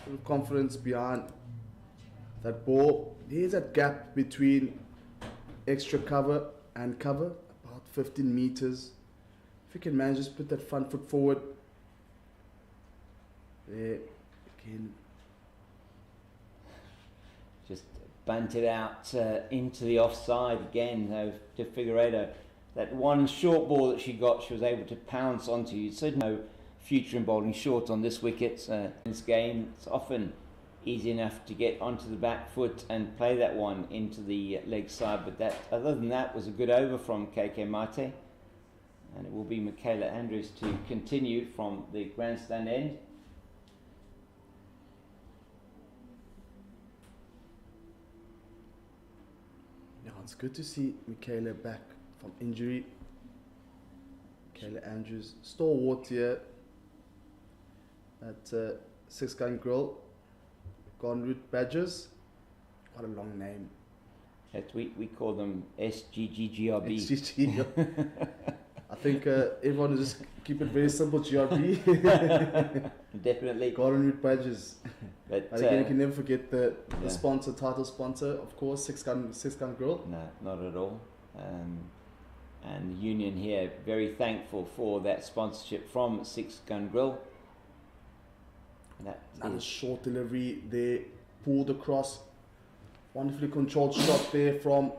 with confidence behind that ball. There's that gap between extra cover and cover, about 15 meters. If you can manage, just put that front foot forward. There, again. Just bunted out into the offside again, though, to Figueiredo. That one short ball that she got, she was able to pounce onto. You said no future in bowling short on this wicket. In this game, it's often easy enough to get onto the back foot and play that one into the leg side, but that, other than that, was a good over from KK Mate, and it will be Michaela Andrews to continue from the grandstand end. Yeah, it's good to see Michaela back from injury. Michaela Andrews, stalwart here at 6-gun grill. Garden Route Badgers. What a long name. We call them SGG GRB. SGG. I think everyone will just keep it very simple, GRP. Definitely. Garden Route Badges. But Again, you can never forget the yeah. sponsor, title sponsor, of course, Six Gun Grill. No, not at all. And the union here very thankful for that sponsorship from Six Gun Grill. That Another is short delivery there, pulled across. Wonderfully controlled shot there from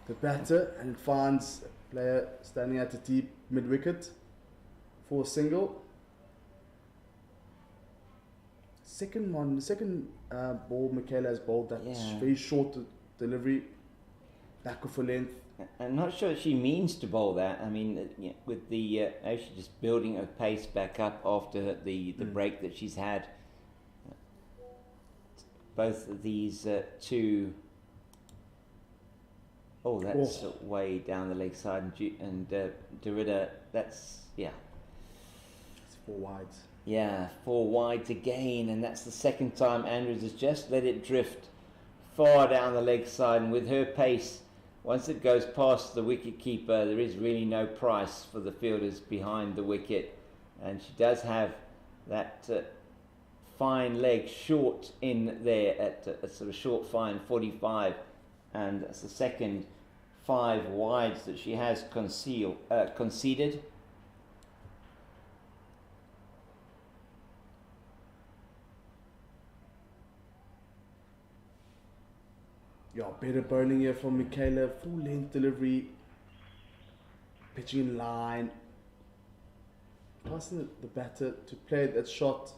the batter, and it finds a player standing at the deep mid wicket for a single. Second ball Michaela has bowled that very short delivery, back of her length. I'm not sure she means to bowl that. I mean, with the actually just building her pace back up after the break that she's had. Both of these two. Oh, that's way down the leg side, and Derrida. That's It's 4 wides. Yeah, 4 wides again, and that's the second time Andrews has just let it drift far down the leg side, and with her pace, once it goes past the wicket keeper, there is really no price for the fielders behind the wicket, and she does have that fine leg short in there at a sort of short fine 45, and that's the second 5 wides that she has conceded. Yeah, better bowling here from Michaela, full length delivery, pitching in line, passing the batter to play that shot.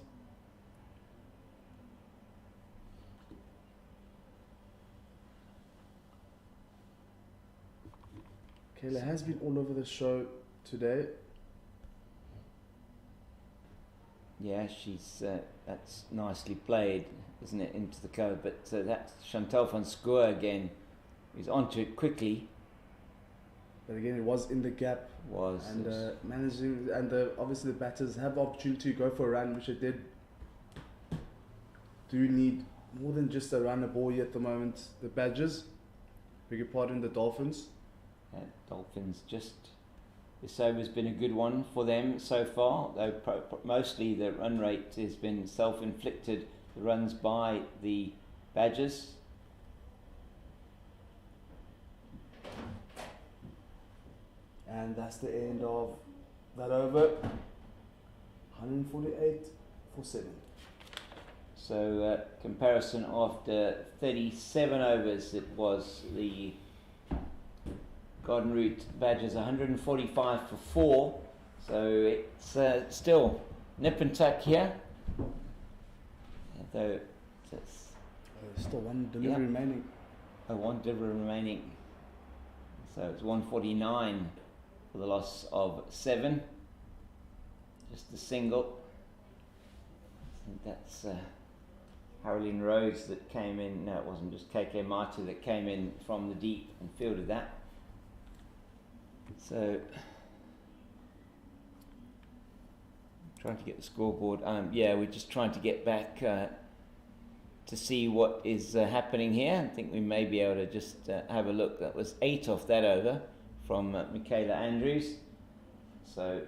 Michaela has been all over the show today. Yeah, she's that's nicely played, isn't it, into the cover? But that's Chantal van Schoor again, who's onto it quickly. But again, it was in the gap. And managing, and obviously the batters have the opportunity to go for a run, which they did. Do need more than just a run a ball here at the moment. The Badgers, beg your pardon, the Dolphins. Dolphins this over's been a good one for them so far, though mostly the run rate has been self-inflicted, the runs by the Badgers. And that's the end of that over. 148 for 7. So comparison after 37 overs, it was the Garden Route Badgers 145 for 4. So it's still nip and tuck here. Though it's still one delivery remaining. One delivery remaining. So it's 149 for the loss of 7. Just a single. I think that's Caroline Rhodes that came in. No, it wasn't, just KK Marty that came in from the deep and fielded that. So, trying to get the scoreboard. We're just trying to get back to see what is happening here. I think we may be able to just have a look. That was 8 off that over from Michaela Andrews. So,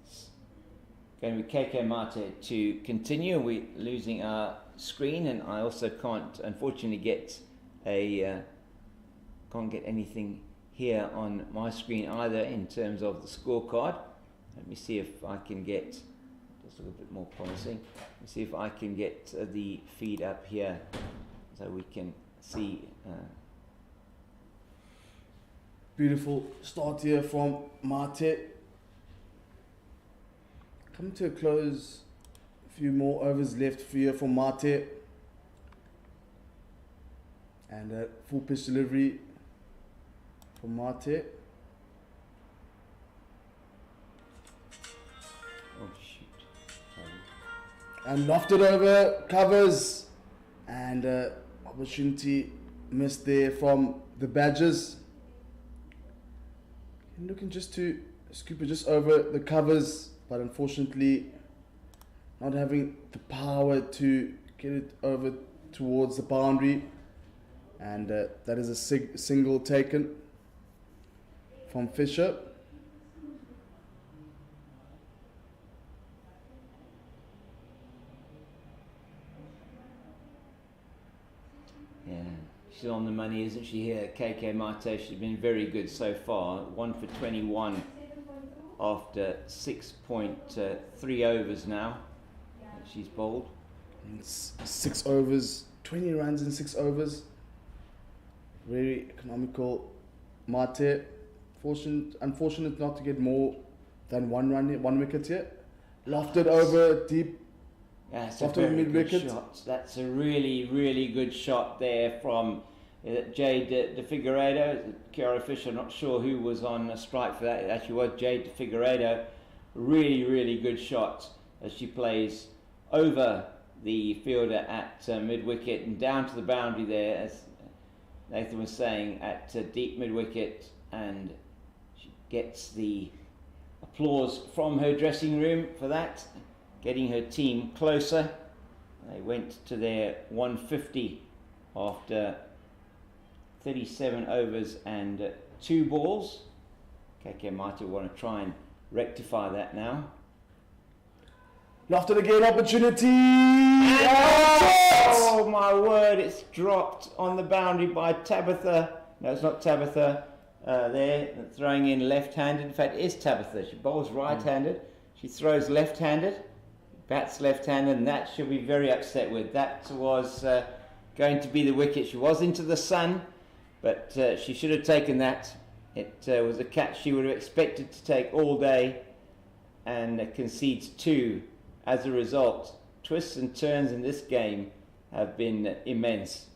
it's going to be KK Mate to continue. We're losing our screen, and I also can't unfortunately get can't get anything here on my screen either in terms of the scorecard. Let me see if I can get just a little bit more promising. Let me see if I can get the feed up here so we can see. Beautiful start here from Mate. Coming to a close. Few more overs left here for Mate, and a full pitch delivery for Mate. Oh shoot! Sorry. And lofted over, covers, and opportunity missed there from the Badgers. And looking just to scoop it just over the covers, but unfortunately not having the power to get it over towards the boundary. And that is a single taken from Fisher. Yeah, she's on the money, isn't she, here? KK Mate, she's been very good so far. 1 for 21 after 6.3 overs now. She's bowled. And 6 overs, 20 runs in 6 overs. Very economical. Mate, unfortunate not to get more than 1 wicket here. Lofted over deep. That's a very good shot. That's a really, really good shot there from Jade De Figueiredo. Kiara Fisher, not sure who was on a strike for that. It actually was Jade De Figueiredo. Really, really good shot as she plays over the fielder at mid-wicket and down to the boundary there, as Nathan was saying, at deep mid-wicket, and she gets the applause from her dressing room for that, getting her team closer. They went to their 150 after 37 overs and 2 balls. KK might want to try and rectify that now. Lofted again, opportunity! Oh my word, it's dropped on the boundary by Tabitha. No, it's not Tabitha there, throwing in left-handed. In fact, it is Tabitha. She bowls right-handed. She throws left-handed, bats left-handed, and that she'll be very upset with. That was going to be the wicket. She was into the sun, but she should have taken that. It was a catch she would have expected to take all day, and concedes 2. As a result, twists and turns in this game have been immense.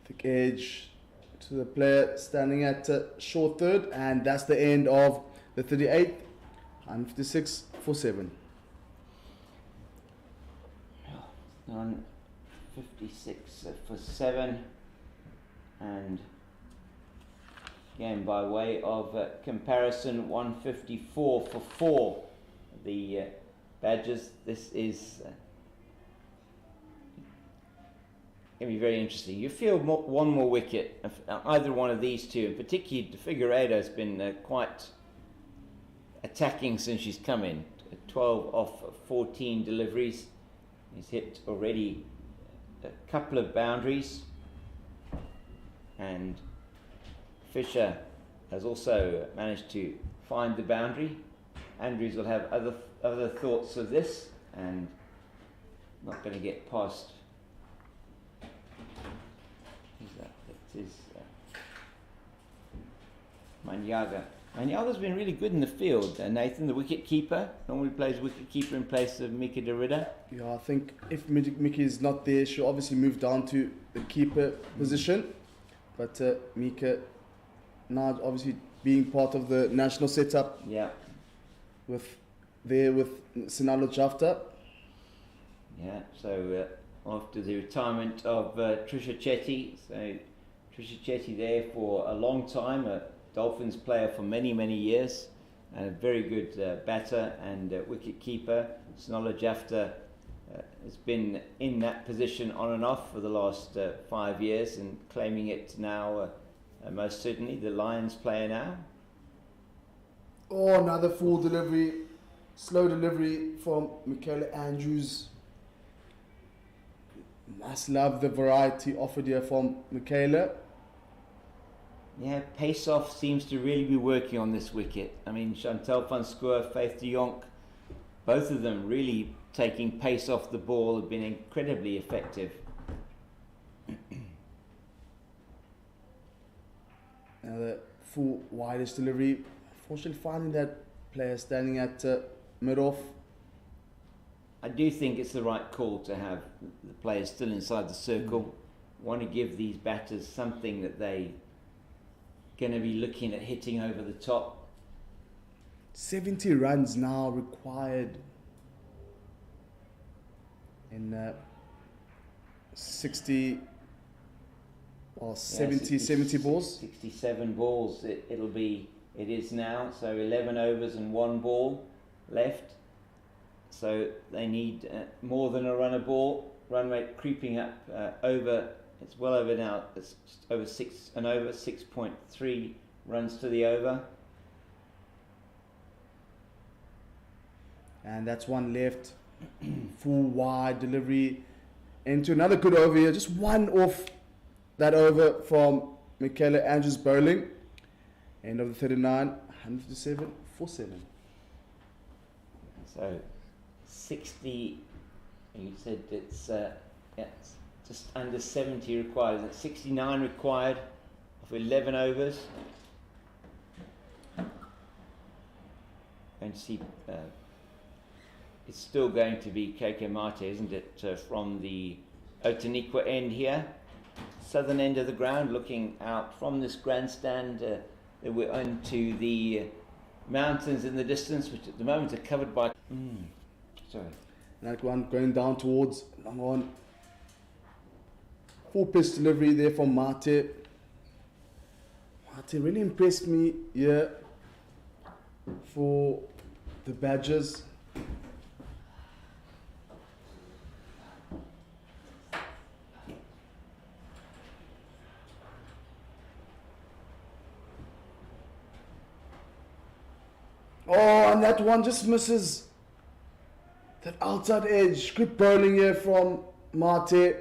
Thick edge to the player standing at short third, and that's the end of the 38th. 156 for 7. On 56 for 7, and again, by way of comparison, 154 for 4. The Badgers. This is going to be very interesting. You feel one more wicket, either one of these two, and particularly De Figueiredo has been quite attacking since she's come in. 12 off 14 deliveries. He's hit already a couple of boundaries, and Fisher has also managed to find the boundary. Andrews will have other thoughts of this, and not going to get past. Who's that? It is Manyaga. Manyaga's been really good in the field. Nathan, the wicket keeper, normally plays wicket keeper in place of Mika de Ridder. Yeah, I think if Mika is not there, she'll obviously move down to the keeper position. But Mika now obviously being part of the national setup. Yeah. With Sinalo Jafta. Yeah, so after the retirement of Trisha Chetty, so Trisha Chetty there for a long time, a Dolphins player for many, many years, and a very good batter and wicket keeper. Sinalo Jafta has been in that position on and off for the last 5 years, and claiming it now most certainly the Lions player now. Oh, another full delivery, slow delivery from Michaela Andrews. Must love the variety offered here from Michaela. Yeah, pace-off seems to really be working on this wicket. I mean, Chantal van Schoor, Faith de Jonk, both of them really taking pace off the ball, have been incredibly effective. Now the full widest delivery. Unfortunately, finding that player standing at mid-off. I do think it's the right call to have the players still inside the circle. Want to give these batters something that they going to be looking at hitting over the top. 70 runs now required in 60 or 70 balls. 67 balls it is now, so 11 overs and 1 ball left. so they need more than a runner ball. Run rate creeping up over. It's well over now. It's over 6.3 runs to the over. And that's one left. Full wide delivery into another good over here. Just one off that over from Michaela Andrews bowling. End of the 39, 157, 47. So 60, you said it's just under 70 required. Is it 69 required of 11 overs? Going to see, it's still going to be KK Mate, isn't it, from the Otaniqua end here. Southern end of the ground, looking out from this grandstand. We're onto the mountains in the distance, which at the moment are covered by... sorry. That one going down towards long on. Full pitch delivery there from Mate. Mate really impressed me here for the Badgers. Oh, and that one just misses that outside edge. Good bowling here from Mate.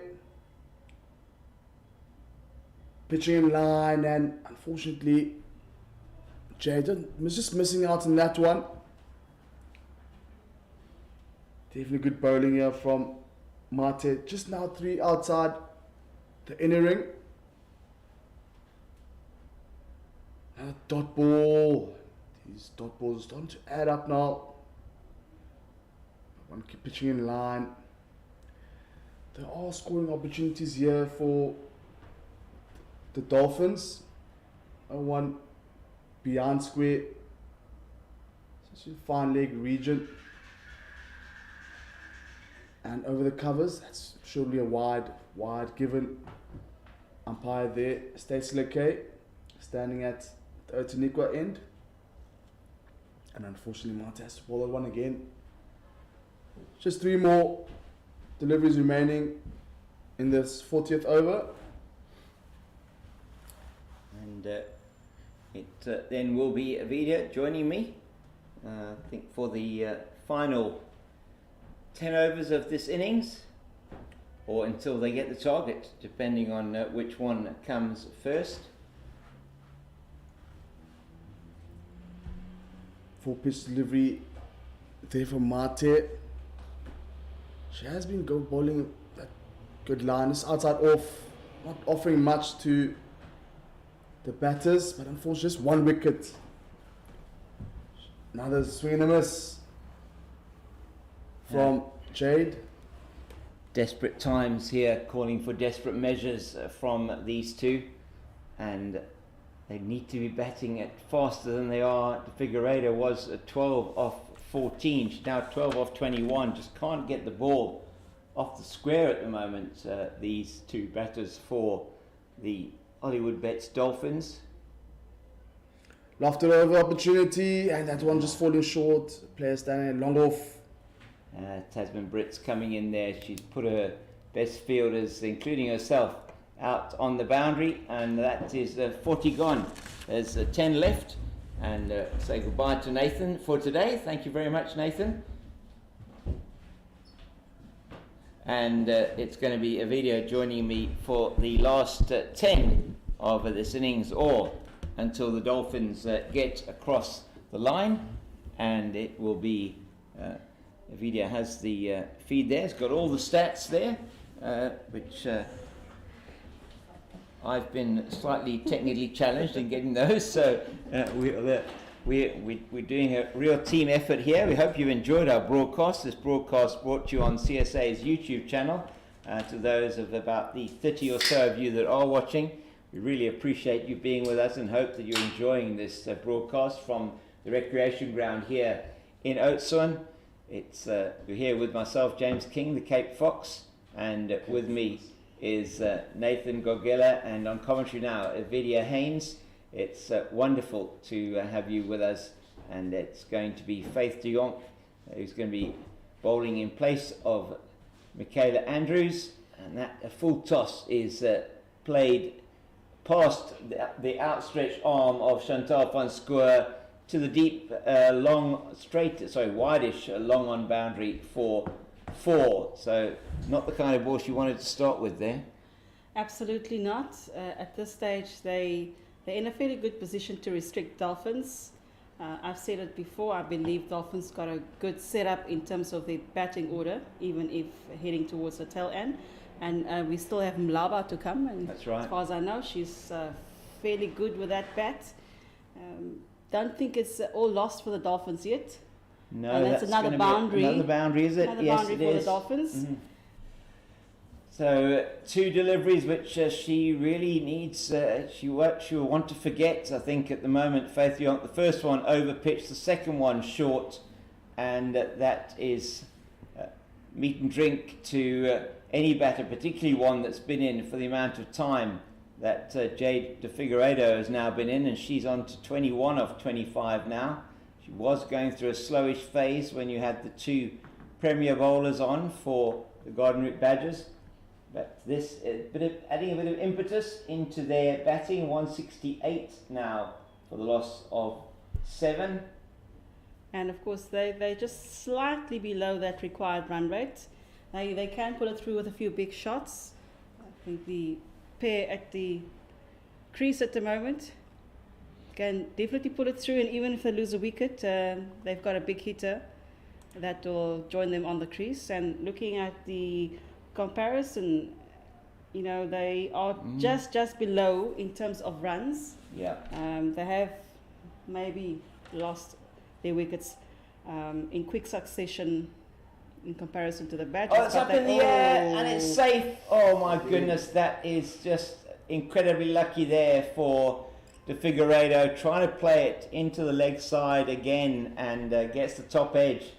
Pitching in line, and unfortunately Jaden was just missing out on that one. Definitely good bowling here from Mate. Just now 3 outside the inner ring. And a dot ball. These dot balls are starting to add up now. One keep pitching in line. There are scoring opportunities here for the Dolphins. One beyond square. Such a fine leg region. And over the covers, that's surely a wide given. Umpire there, Stacey Lekay, standing at the Otaniqua end. And unfortunately, Mate has to ball that one again. Just 3 more deliveries remaining in this 40th over. And it then will be Avidia joining me, I think, for the final 10 overs of this innings, or until they get the target, depending on which one comes first. Full pitch delivery there from Mate. She has been bowling that good line. It's outside off, not offering much to the batters, but unfortunately just 1 wicket. Another swing and a miss from Jade. Desperate times here, calling for desperate measures from these two, and they need to be batting it faster than they are. The Figueiredo was 12 off 14, she's now 12 off 21, just can't get the ball off the square at the moment, these two batters for the Hollywoodbets Dolphins. Lofted over opportunity, and that one just falling short. Player standing long off. Tasman Britt's coming in there. She's put her best fielders, including herself, out on the boundary, and that is 40 gone. There's 10 left, and say goodbye to Nathan for today. Thank you very much, Nathan. And it's going to be a video joining me for the last 10 of this innings, or until the Dolphins get across the line, and it will be Avidia has the feed there. It's got all the stats there, which I've been slightly technically challenged in getting those, so we're doing a real team effort here. We hope you've enjoyed our broadcast. This broadcast brought to you on CSA's YouTube channel. To those of about the 30 or so of you that are watching, we really appreciate you being with us and hope that you're enjoying this broadcast from the recreation ground here in Oudtshoorn. We're here with myself, James King, the Cape Fox, and with me is Nathan Gogela, and on commentary now, Avidia Haynes. It's wonderful to have you with us, and it's going to be Faith de Jonk who's going to be bowling in place of Michaela Andrews, and that a full toss is played past the outstretched arm of Chantal van Schoor to the deep, wideish, long on boundary for 4. So not the kind of ball she wanted to start with there. Absolutely not. At this stage, they're in a fairly good position to restrict Dolphins. I've said it before, I believe Dolphins got a good setup in terms of their batting order, even if heading towards the tail end. And we still have Mlaba to come. And that's right. As far as I know, she's fairly good with that bat. Don't think it's all lost for the Dolphins yet. No, and that's another boundary. Another boundary, is it? Another yes, boundary it for is. the Dolphins. Mm-hmm. So 2 deliveries which she really needs, she will want to forget, I think, at the moment. Faith Young, the first one over pitch, the second one short, and that is meat and drink to any batter, particularly one that's been in for the amount of time that Jade de Figueiredo has now been in, and she's on to 21 of 25 now. She was going through a slowish phase when you had the 2 premier bowlers on for the Garden Route Badgers. But this adding a bit of impetus into their batting. 168 now for the loss of 7. And of course, they're just slightly below that required run rate. They can pull it through with a few big shots. I think the pair at the crease at the moment can definitely pull it through, and even if they lose a wicket, they've got a big hitter that will join them on the crease. And looking at the comparison, you know, they are just below in terms of runs. Yeah. They have maybe lost their wickets in quick succession in comparison to the Badgers. Oh, it's up in the air and it's safe. Oh my goodness, that is just incredibly lucky there for de Figueiredo, trying to play it into the leg side again, and gets the top edge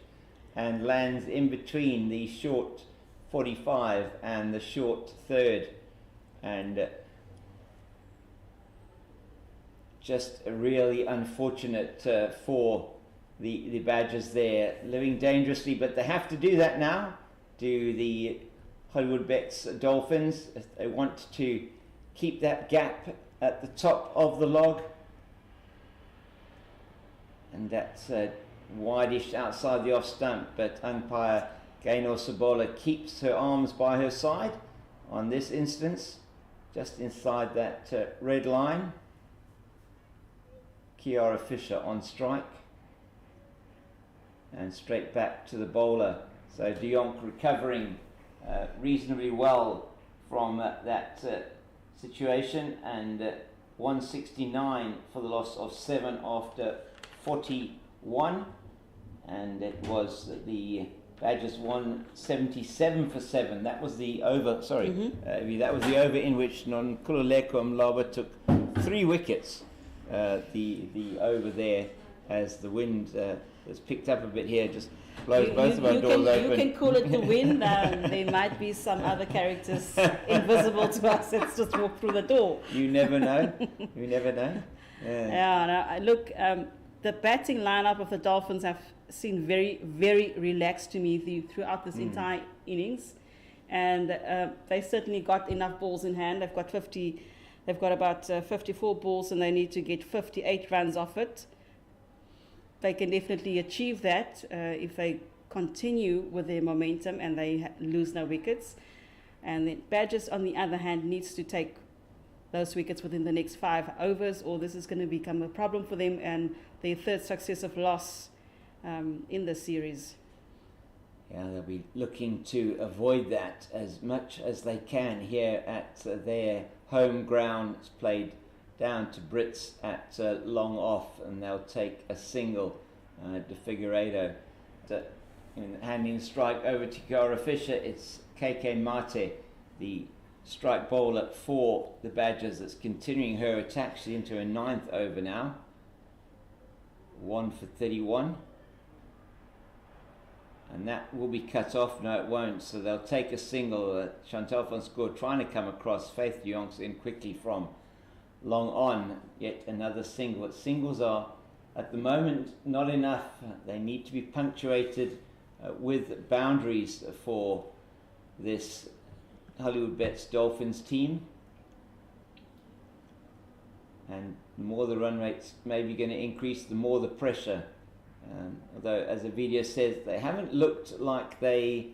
and lands in between the short 45 and the short third, and just really unfortunate for the Badgers there, living dangerously, but they have to do that now. Do the Hollywoodbets Dolphins if they want to keep that gap at the top of the log, and that's wideish outside the off stump, but umpire Gaynor Sabola keeps her arms by her side on this instance, just inside that red line. Kiara Fisher on strike, and straight back to the bowler. So de Jonk recovering reasonably well from that situation, and 169 for the loss of 7 after 41, and it was the Badgers 177 for 7. That was the over. Sorry, that was the over in which Nonkululeko Mlaba took 3 wickets. The over there, as the wind has picked up a bit here, just blows both of our doors open. You can call it the wind. There might be some other characters invisible to us. Let's just walk through the door. You never know. You never know. Yeah. Look, the batting lineup of the Dolphins have seemed very, very relaxed to me throughout this entire innings, and they certainly got enough balls in hand. They've got 50. They've got about 54 balls, and they need to get 58 runs off it. They can definitely achieve that if they continue with their momentum and they lose no wickets. And the Badgers, on the other hand, needs to take those wickets within the next 5 overs, or this is going to become a problem for them and their 3rd successive loss in the series. Yeah, they'll be looking to avoid that as much as they can here at their home ground. It's played down to Brits at long off, and they'll take a single. De Figueiredo handing the strike over to Kiara Fisher. It's KK Mate, the strike bowler for the Badgers, that's continuing her attack. She's into her 9th over now. 1 for 31. And that will be cut off. No, it won't. So they'll take a single. Chantal van Schoor trying to come across. Faith de Jonk's in quickly from long on. Yet another single. Singles are, at the moment, not enough. They need to be punctuated with boundaries for this Hollywoodbets Dolphins team. And the more the run rate's maybe going to increase, the more the pressure. Although, as the video says, they haven't looked like they...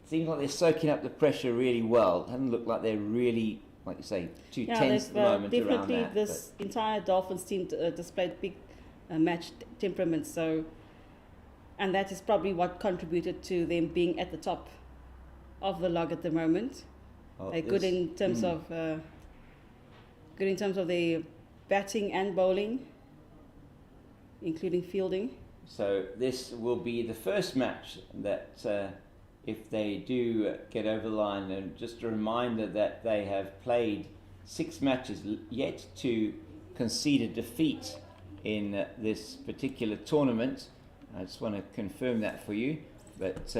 seems like they're soaking up the pressure really well. It hasn't looked like they're really, like you say, too tense at the moment around that. Definitely, this entire Dolphins team displayed big match temperament. So, and that is probably what contributed to them being at the top of the log at the moment. They're good in terms of their batting and bowling, including fielding. So this will be the first match that, if they do get over the line, and just a reminder that they have played 6 matches, yet to concede a defeat in this particular tournament. I just want to confirm that for you. But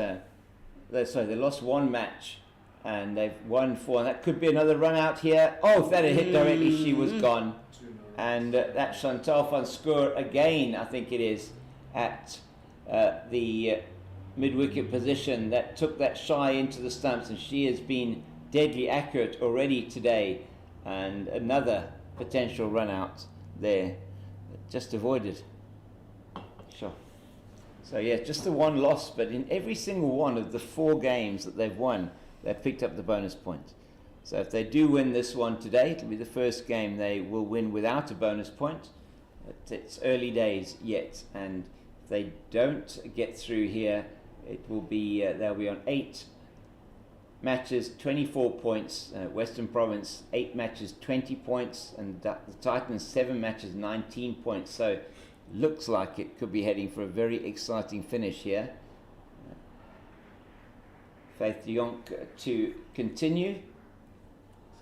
they lost 1 match and they've won 4. And that could be another run out here. Oh, if that had hit directly, she was gone. And that Chantal van Schoor again, I think it is, at the mid-wicket position that took that shy into the stumps, and she has been deadly accurate already today. And another potential run out there, just avoided. Sure. So yeah, just the 1 loss, but in every single one of the 4 games that they've won, they've picked up the bonus point. So if they do win this one today, it'll be the first game they will win without a bonus point. It's early days yet, and if they don't get through here, it will be they'll be on 8 matches, 24 points. Western Province 8 matches, 20 points, and the Titans 7 matches, 19 points. So looks like it could be heading for a very exciting finish here. Faith de Jonk to continue.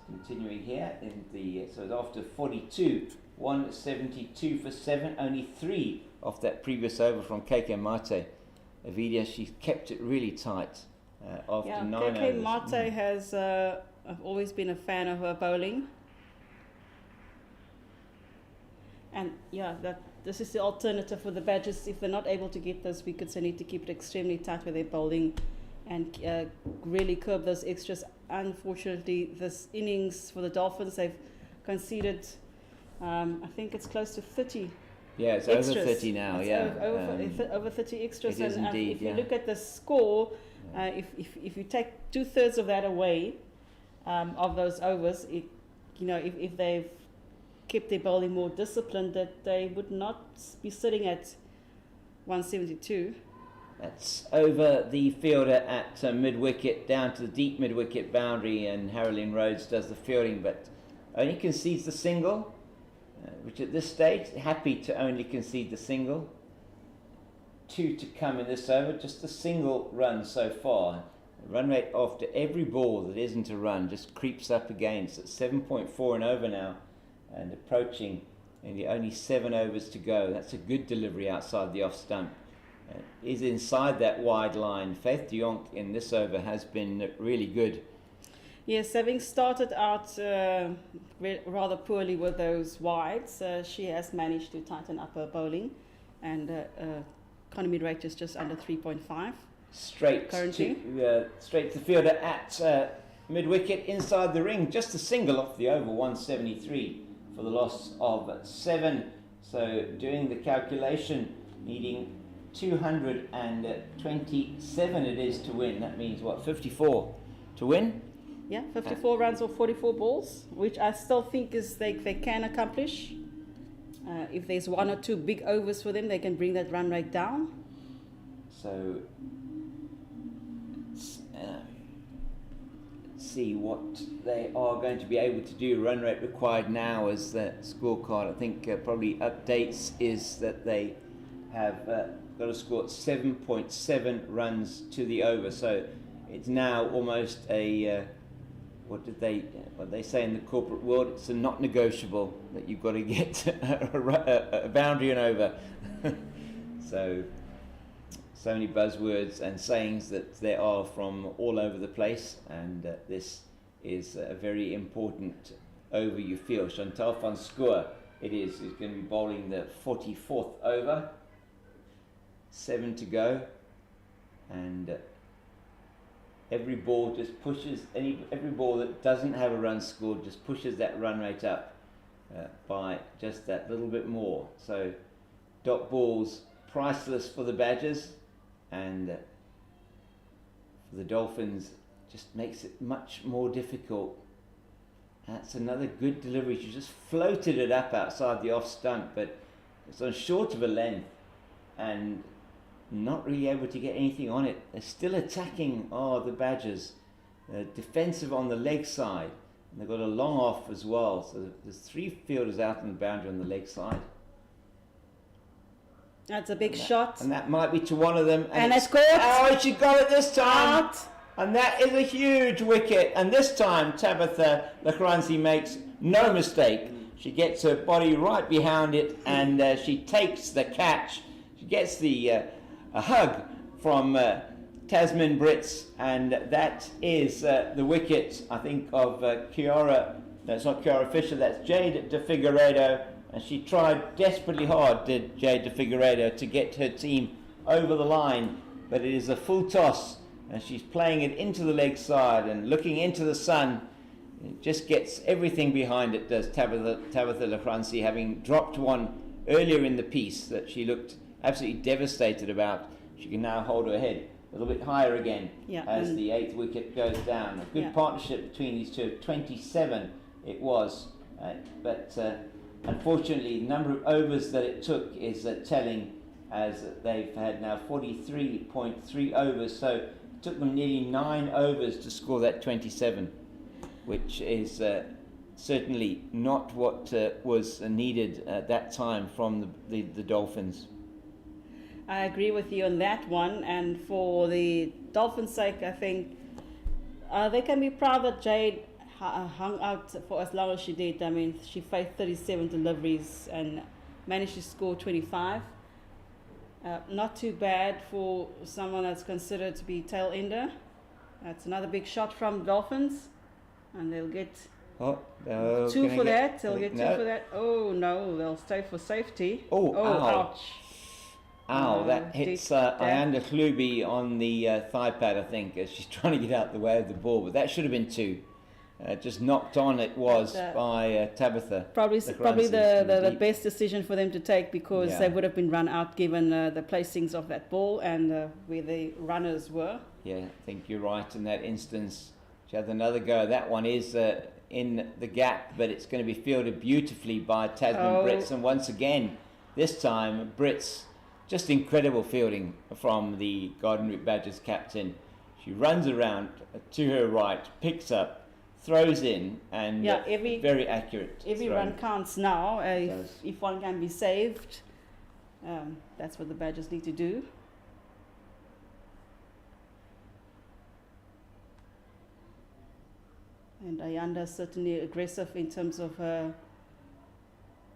Continuing here in the so after 42, 172 for 7, only 3 off that previous over from KK Mate. Avidia, she's kept it really tight after 9 overs. KK Mate has I've always been a fan of her bowling, and this is the alternative for the Badgers. If they're not able to get those wickets, they need to keep it extremely tight with their bowling and really curb those extras. Unfortunately, this innings for the Dolphins, they've conceded, I think it's close to 30. Yeah, it's extras. Over 30 now. It's over 30 extras. It is and indeed, if you look at the score, if you take 2/3 of that away, of those overs, if they've kept their bowling more disciplined, that they would not be sitting at 172. That's over the fielder at mid-wicket, down to the deep mid-wicket boundary, and Harrelyn Rhodes does the fielding, but only concedes the single, which at this stage, happy to only concede the single. 2 to come in this over, just a single run so far. The run rate after every ball that isn't a run just creeps up again. It's at 7.4 and over now, and approaching only 7 overs to go. That's a good delivery outside the off stump. Is inside that wide line. Faith de Jonk in this over has been really good. Yes, having started out rather poorly with those wides, she has managed to tighten up her bowling, and economy rate is just under 3.5. Straight to the fielder at mid-wicket inside the ring. Just a single off the over, 173 for the loss of 7. So doing the calculation, needing 227 it is to win. That means what, 54 to win? Yeah, 54 runs or 44 balls, which I still think is they can accomplish. If there's 1 or 2 big overs for them, they can bring that run rate down. So see what they are going to be able to do. Run rate required now as the scorecard, I think probably updates, is that they have got to score 7.7 runs to the over. So it's now almost a what they say in the corporate world, it's a not negotiable that you've got to get a boundary and over. So many buzzwords and sayings that there are from all over the place, and this is a very important over, you feel. Chantal van Schoor, is going to be bowling the 44th over. 7 to go. and every ball just pushes every ball that doesn't have a run scored just pushes that run rate up by just that little bit more. So dot balls priceless for the Badgers, and for the Dolphins just makes it much more difficult. That's another good delivery. She just floated it up outside the off stump, but it's on short of a length and not really able to get anything on it. They're still attacking the Badgers. Defensive on the leg side. And they've got a long off as well. So there's 3 fielders out on the boundary on the leg side. That's a big shot. And that might be to one of them. And it's caught. Oh, she got it this time. Out. And that is a huge wicket. And this time, Tabitha Lachranzi makes no mistake. She gets her body right behind it, and she takes the catch. She gets a hug from Tasman Brits, and that is the wicket, I think, of Kiara. No, it's not Kiara Fisher, that's Jade de Figueiredo. And she tried desperately hard, did Jade de Figueiredo, to get her team over the line. But it is a full toss, and she's playing it into the leg side and looking into the sun. It just gets everything behind it, does Tabitha Lachranzi, having dropped one earlier in the piece that she looked absolutely devastated about. She can now hold her head a little bit higher again as the 8th wicket goes down. A good partnership between these two. 27 it was, but unfortunately the number of overs that it took is telling, as they've had now 43.3 overs, so it took them nearly 9 overs to score that 27, which is certainly not what was needed at that time from the Dolphins. I agree with you on that one, and for the Dolphins' sake, I think they can be proud that Jade hung out for as long as she did. I mean, she faced 37 deliveries and managed to score 25. Not too bad for someone that's considered to be tail ender. That's another big shot from the Dolphins, and they'll get 2 for that. They'll get 2 for that. Oh no, they'll stay for safety. Oh, ouch. Ow, that hits Ayanda Khlubi on the thigh pad, I think, as she's trying to get out the way of the ball. But that should have been 2. Just knocked on it was by Tabitha. Probably the best decision for them to take, because they would have been run out given the placings of that ball and where the runners were. Yeah, I think you're right in that instance. She had another go. That one is in the gap, but it's going to be fielded beautifully by Tasman Brits. And once again, this time, Brits... just incredible fielding from the Garden Route Badgers captain. She runs around to her right, picks up, throws in, and very accurate. Every run counts now. If one can be saved, that's what the Badgers need to do. And Ayanda is certainly aggressive in terms of her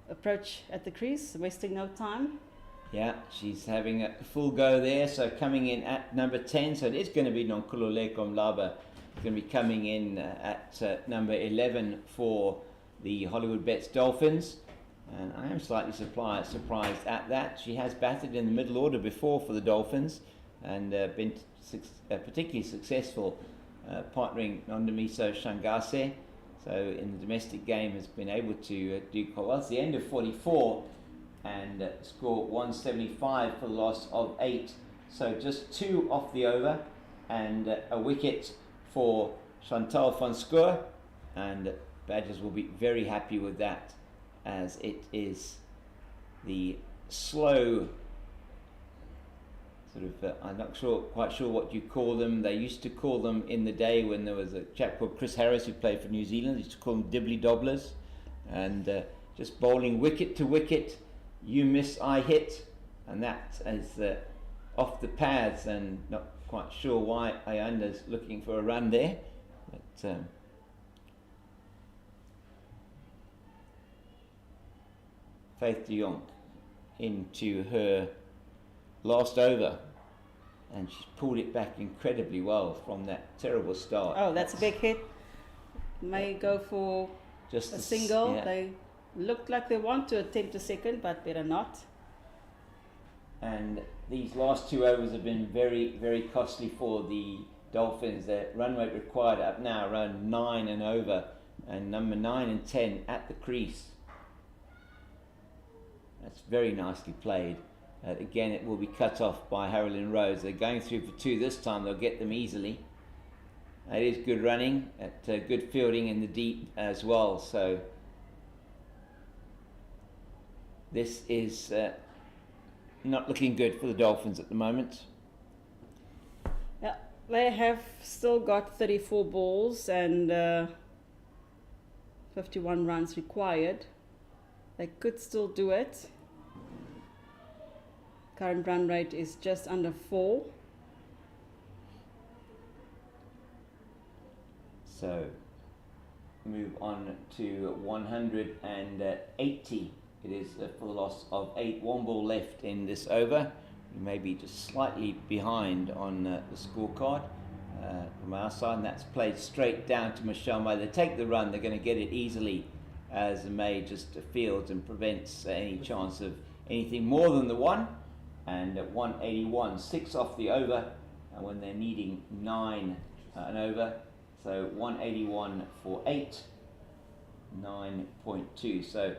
approach at the crease, wasting no time. Yeah, she's having a full go there, so coming in at number 10, so it is going to be Nonkululeko Mlaba, going to be coming in at number 11 for the Hollywoodbets Dolphins, and I am slightly surprised at that. She has batted in the middle order before for the Dolphins, and been particularly successful partnering Nondamiso Shangase, so in the domestic game has been able to do quite well. It's the end of 44, and score 175 for the loss of 8. So just 2 off the over, and a wicket for Chantal van Schoor, and Badgers will be very happy with that, as it is the slow sort of, I'm not quite sure what you call them. They used to call them in the day when there was a chap called Chris Harris who played for New Zealand, they used to call them dibbly dobblers, and just bowling wicket to wicket. You miss, I hit, and that is off the pads, and not quite sure why Ayanda's looking for a run there. But Faith de Jong into her last over, and she's pulled it back incredibly well from that terrible start. Oh, that's a big hit. May go for just a single. They looked like they want to attempt a second, but better not. And these last 2 overs have been very, very costly for the Dolphins. Their run rate required up now around 9 and over, and number 9 and 10 at the crease. That's very nicely played. Again, it will be cut off by Harold and Rose. They're going through for 2 this time. They'll get them easily. It is good running, good fielding in the deep as well. So this is not looking good for the Dolphins at the moment. Yeah, they have still got 34 balls and 51 runs required. They could still do it. Current run rate is just under 4. So move on to 180. It is for the loss of 8. 1 ball left in this over. We may be just slightly behind on the scorecard from our side, and that's played straight down to Michelle May. They take the run, they're going to get it easily as May just fields and prevents any chance of anything more than the 1. And at 181, 6 off the over, and when they're needing 9 and over. So 181 for 8, 9.2. So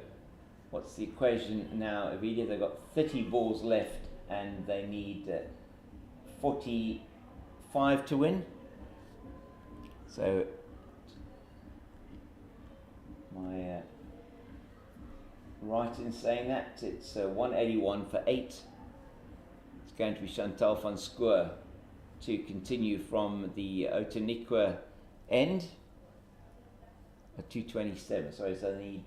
what's the equation now, Avidia? They've got 30 balls left and they need 45 to win. So my right in saying that, it's 181 for 8. It's going to be Chantal van Schoor to continue from the Otaniqua end. 227, sorry, so they need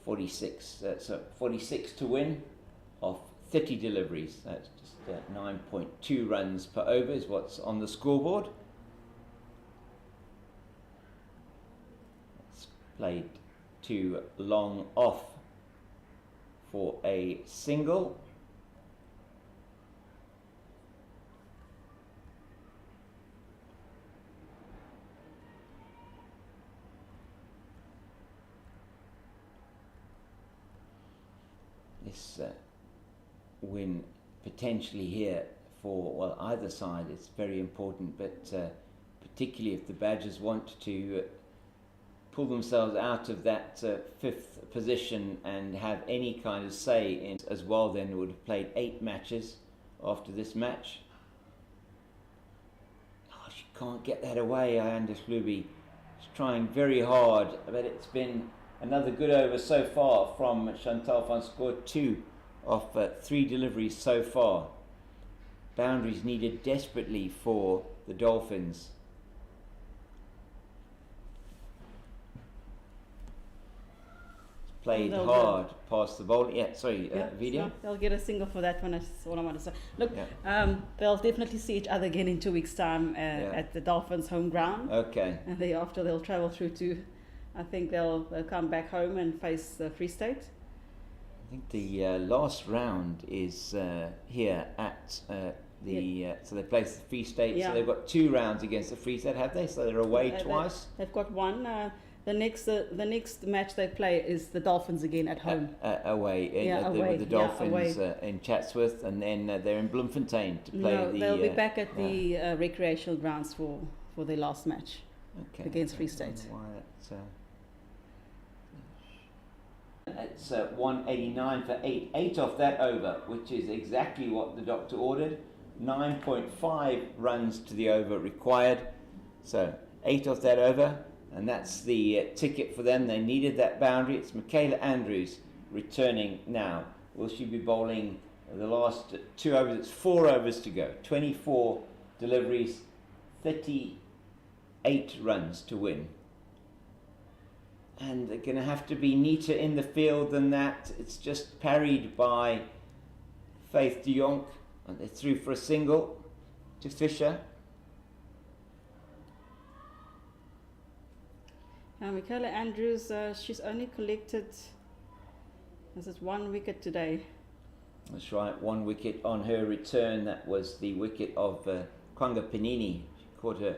46. So 46 to win off 30 deliveries. That's just 9.2 runs per over is what's on the scoreboard. It's played too long off for a single. This win potentially here for either side is very important, but particularly if the Badgers want to pull themselves out of that 5th position and have any kind of say in as well, then they would have played 8 matches after this match. Oh, she can't get that away, Anders Luby. She's trying very hard, but it's been another good over so far from Chantal van Schoor, 2 of 3 deliveries so far. Boundaries needed desperately for the Dolphins. It's played hard past the bowl. Yeah, sorry, video. So they'll get a single for that one. That's all I want to say. Look, they'll definitely see each other again in 2 weeks' time at the Dolphins' home ground. Okay. And thereafter they'll travel through to, I think they'll come back home and face the Free State. I think the last round is here at so they play the Free State. Yeah. So they've got 2 rounds against the Free State, have they? So they're away twice. They've got one. The next match they play is the Dolphins again at home. Away with the Dolphins in Chatsworth, and then they're in Bloemfontein to play they'll be back at the recreational grounds for their last match against Free State. It's 189 for 8. 8 off that over, which is exactly what the doctor ordered. 9.5 runs to the over required. So 8 off that over, and that's the ticket for them. They needed that boundary. It's Michaela Andrews returning now. Will she be bowling the last 2 overs? It's 4 overs to go. 24 deliveries, 38 runs to win. And they're going to have to be neater in the field than that. It's just parried by Faith de Jonk. And they threw for a single to Fisher. Michaela Andrews, she's only collected 1 wicket today. That's right, 1 wicket on her return. That was the wicket of Kwanga Panini. She caught her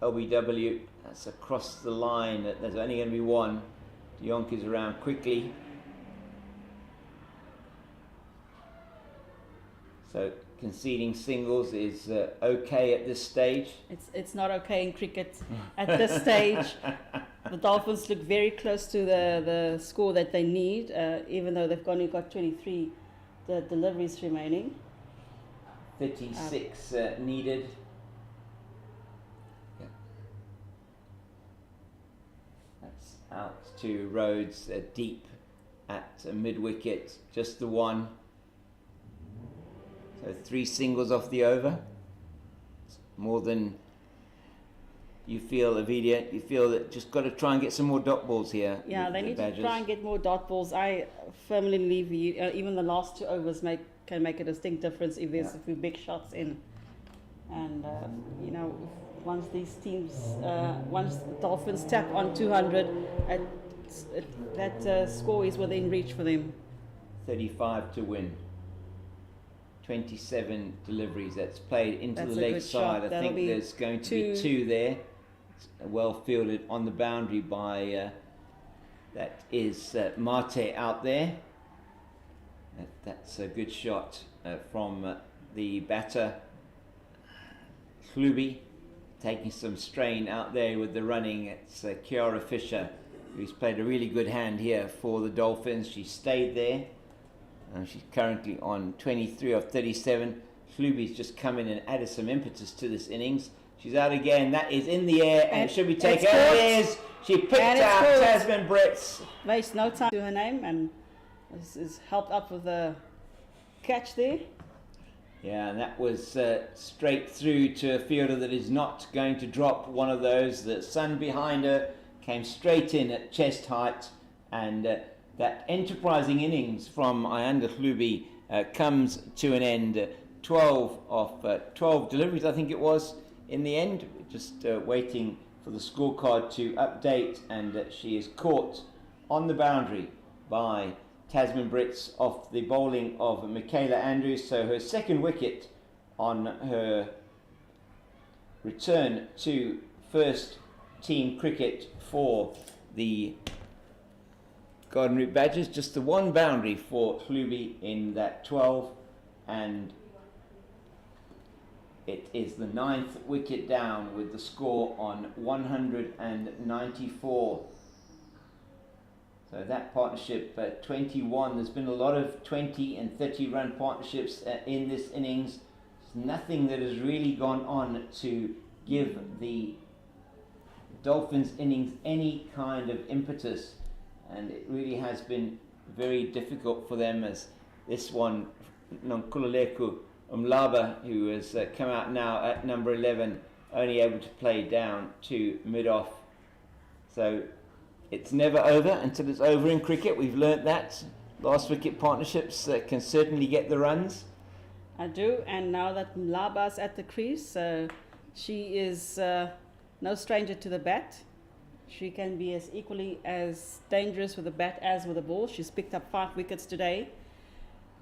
LBW. That's across the line. There's only going to be 1. De Jonk is around quickly. So conceding singles is okay at this stage. It's not okay in cricket at this stage. The Dolphins look very close to the score that they need, even though they've only got 23 deliveries remaining. 36 needed. Yeah. That's out to Rhodes, deep at mid-wicket, just the one. So 3 singles off the over. It's more than you feel, Avidia. You feel that just got to try and get some more dot balls here. Yeah, they need to try and get more dot balls. I firmly believe even the last 2 overs can make a distinct difference if there's a few big shots in. And, once these teams, once the Dolphins tap on 200, that score is within reach for them. 35 to win. 27 deliveries. That's played into That's the a leg good side. shot. I think there's going to be 2 there. It's well fielded on the boundary by that is Mate out there. That's a good shot from the batter. Hlubi taking some strain out there with the running. It's Kiara Fisher, who's played a really good hand here for the Dolphins. She stayed there. She's currently on 23 of 37. Hlubi's just come in and added some impetus to this innings. She's out again. That is in the air and should be taken. It is. She picked out Tasman Brits. Waste no time to her name and is helped up with a catch there. Yeah, and that was straight through to a fielder that is not going to drop one of those. The sun behind her came straight in at chest height, and that enterprising innings from Ayanda Hlubi comes to an end. 12 of 12 deliveries, I think it was, in the end. Just waiting for the scorecard to update, and she is caught on the boundary by Tasman Brits off the bowling of Michaela Andrews. So her second wicket on her return to first team cricket for the Garden Route Badgers. Just the one boundary for Hlubi in that 12, and it is the 9th wicket down with the score on 194. So that partnership, 21. There's been a lot of 20 and 30 run partnerships in this innings. There's nothing that has really gone on to give the Dolphins innings any kind of impetus, and it really has been very difficult for them, as this one, Nonkululeko Umlaba, who has come out now at number 11, only able to play down to mid-off. So it's never over until it's over in cricket. We've learnt that. Last wicket partnerships can certainly get the runs. I do, and now that Mlaba's at the crease, she is no stranger to the bat. She can be as equally as dangerous with the bat as with the ball. She's picked up 5 wickets today,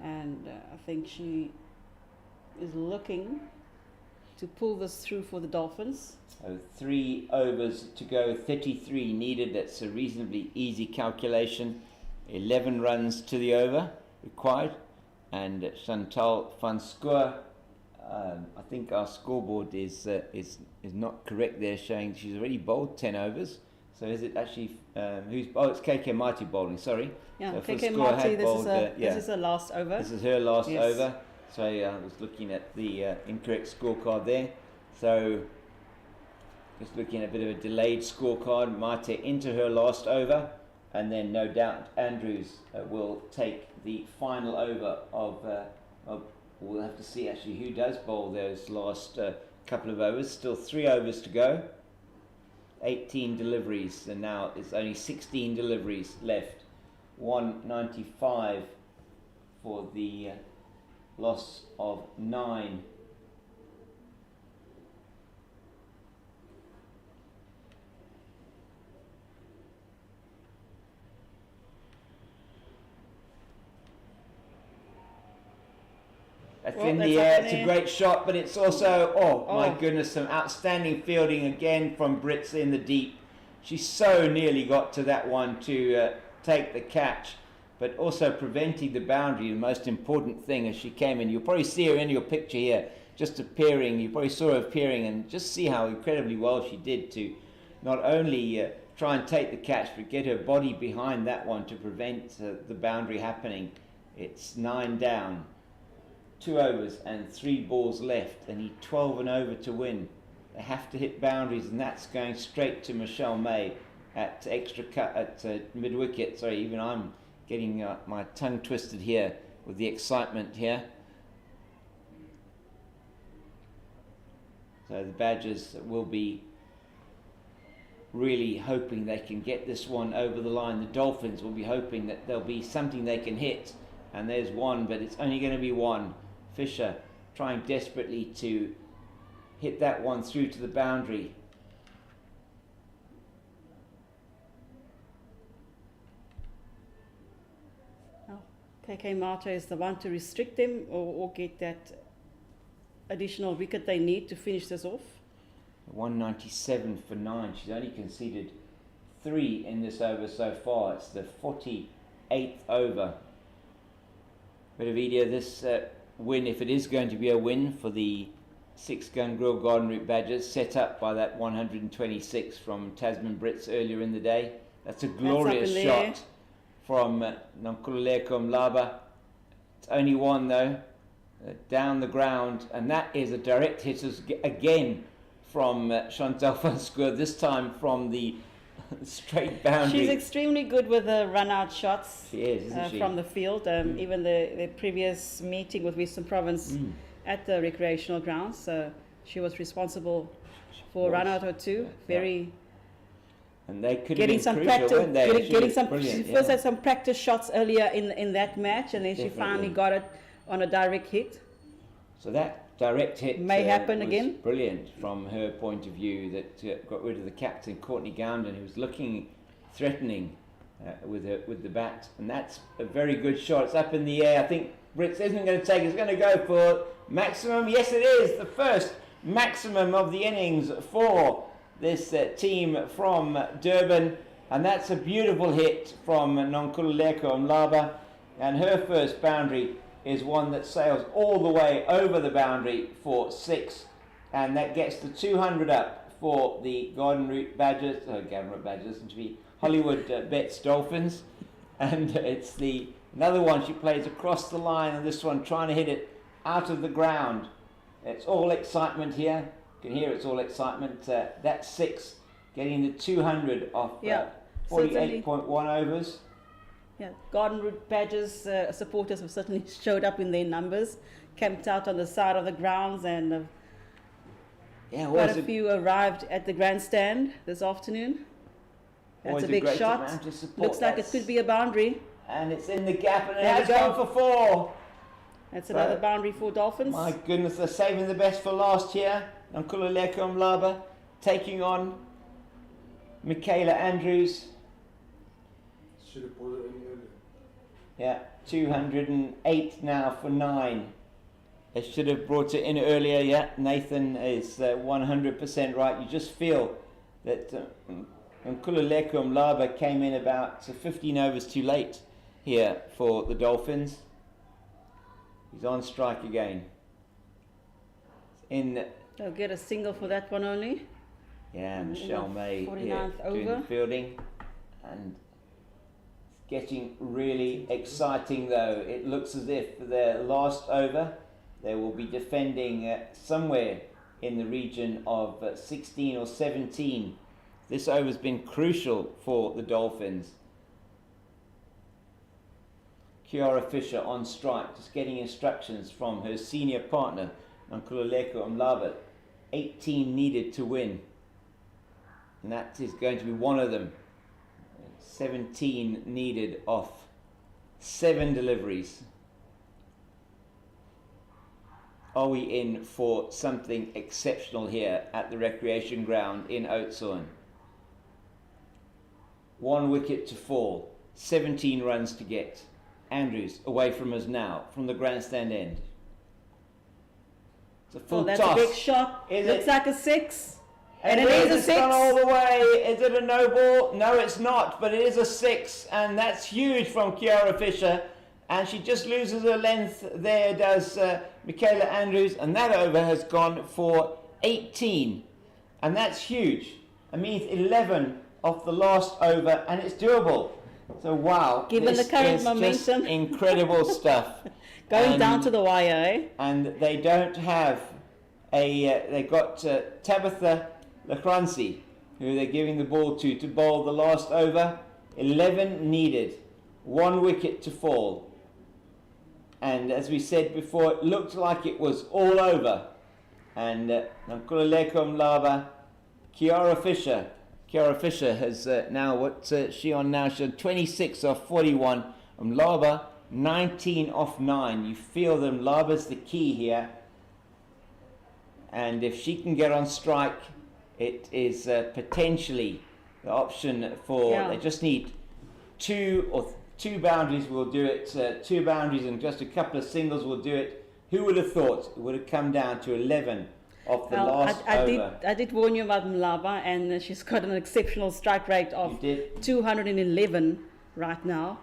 and I think she is looking to pull this through for the Dolphins. So 3 overs to go, 33 needed. That's a reasonably easy calculation. 11 runs to the over required. And Chantal van Schoor, I think our scoreboard is not correct there, showing she's already bowled 10 overs. So is it actually who's? Oh, it's KK Marty bowling. Sorry. Yeah, so KK Marty. This is her last over. This is her last over. So I was looking at the incorrect scorecard there. So just looking at a bit of a delayed scorecard. Mate into her last over, and then no doubt Andrews will take the final over of. We'll have to see actually who does bowl those last couple of overs. Still 3 overs to go. 18 deliveries, and now it's only 16 deliveries left. 195 for the loss of 9. That's in the air. It's a great shot, but it's also, my goodness, some outstanding fielding again from Brits in the deep. She so nearly got to that one to take the catch. but also preventing the boundary, the most important thing as she came in. You'll probably see her in your picture here, just appearing. You probably saw her appearing, and just see how incredibly well she did to not only try and take the catch, but get her body behind that one to prevent the boundary happening. It's 9 down, 2 overs and 3 balls left. They need 12 and over to win. They have to hit boundaries, and that's going straight to Michelle May at extra cut at mid wicket. Sorry, even I'm getting my tongue twisted here with the excitement here. So the Badgers will be really hoping they can get this one over the line. The Dolphins will be hoping that there'll be something they can hit, and there's one, but it's only going to be one. Fisher trying desperately to hit that one through to the boundary. KK Marta is the one to restrict them or get that additional wicket they need to finish this off. 197 for 9. She's only conceded 3 in this over so far. It's the 48th over. But Ovidia, this win, if it is going to be a win for the 6-gun Grill Garden Route Badgers, set up by that 126 from Tasman Brits earlier in the day. That's a glorious shot from Nonkululeko Mlaba. It's only one though, down the ground, and that is a direct hit again from Chantal van Schoor, this time from the straight boundary. She's extremely good with the run-out shots. She is, isn't she? From the field. Even the previous meeting with Western Province at the recreational grounds, she was responsible for a run-out or two. Very... And they could getting have some been crucial, practice, weren't they? getting some. Brilliant, She first had some practice shots earlier in that match, and then Definitely. she finally got it on a direct hit. So that direct hit may happen was again. Brilliant from her point of view. That got rid of the captain, Courtney Gounden, who was looking threatening with the bat, and that's a very good shot. It's up in the air. I think Brits isn't going to take it. It's going to go for maximum. Yes, it is the first maximum of the innings for this team from Durban, and that's a beautiful hit from Nonkululeko Mlaba, and her first boundary is one that sails all the way over the boundary for 6, and that gets the 200 up for the Garden Route Badgers, to be Hollywoodbets Dolphins, and it's another one she plays across the line, and this one trying to hit it out of the ground. It's all excitement here. You can hear it's all excitement. That's 6, getting the 200 off 48.1 overs. Yeah, Garden Route Badgers supporters have certainly showed up in their numbers, camped out on the side of the grounds, and quite a few arrived at the grandstand this afternoon. That's a big shot. Looks like it could be a boundary. And it's in the gap, and it has gone for 4. That's another boundary for Dolphins. My goodness, they're saving the best for last here. Nonkululeko Mlaba taking on Michaela Andrews. Should have brought it in earlier. Yeah, 208 now for 9. They should have brought it in earlier. Yeah, Nathan is 100% right. You just feel that Nonkululeko Mlaba came in about 15 overs too late here for the Dolphins. He's on strike again. They'll get a single for that one only. Yeah, Michelle May here 49th doing over. the fielding, and it's getting really exciting though. It looks as if for their last over they will be defending somewhere in the region of 16 or 17. This over's been crucial for the Dolphins. Kiara Fisher on strike, just getting instructions from her senior partner, Nonkululeko Mlaba. 18 needed to win, and that is going to be one of them. 17 needed off 7 deliveries. Are we in for something exceptional here at the recreation ground in Oudtshoorn? 1 wicket to fall, 17 runs to get. Andrews away from us now, from the grandstand end. It's a full that's toss. a big shot. Looks like a 6. And it is a 6. Gone all the way. Is it a no ball? No, it's not, but it is a 6, and that's huge from Kiara Fisher. And she just loses her length there, does Michaela Andrews, and that over has gone for 18. And that's huge. It means 11 off the last over, and it's doable. So, wow. Given the current momentum. Just incredible stuff. Going down to the wire, eh? And they don't have they've got Tabitha Lachransi, who they're giving the ball to bowl the last over. 11 needed, 1 wicket to fall. And as we said before, it looked like it was all over. And Nkululeko Mlaba, Kiara Fisher has now, what's she on now? She's on 26 off 41. Mlaba, 19 off 9. You feel that Mlaba's the key here. And if she can get on strike, it is potentially the option for. Yeah. They just need two boundaries will do it. 2 boundaries and just a couple of singles will do it. Who would have thought it would have come down to 11 off the last over? I did warn you about Mlaba, and she's got an exceptional strike rate of 211 right now.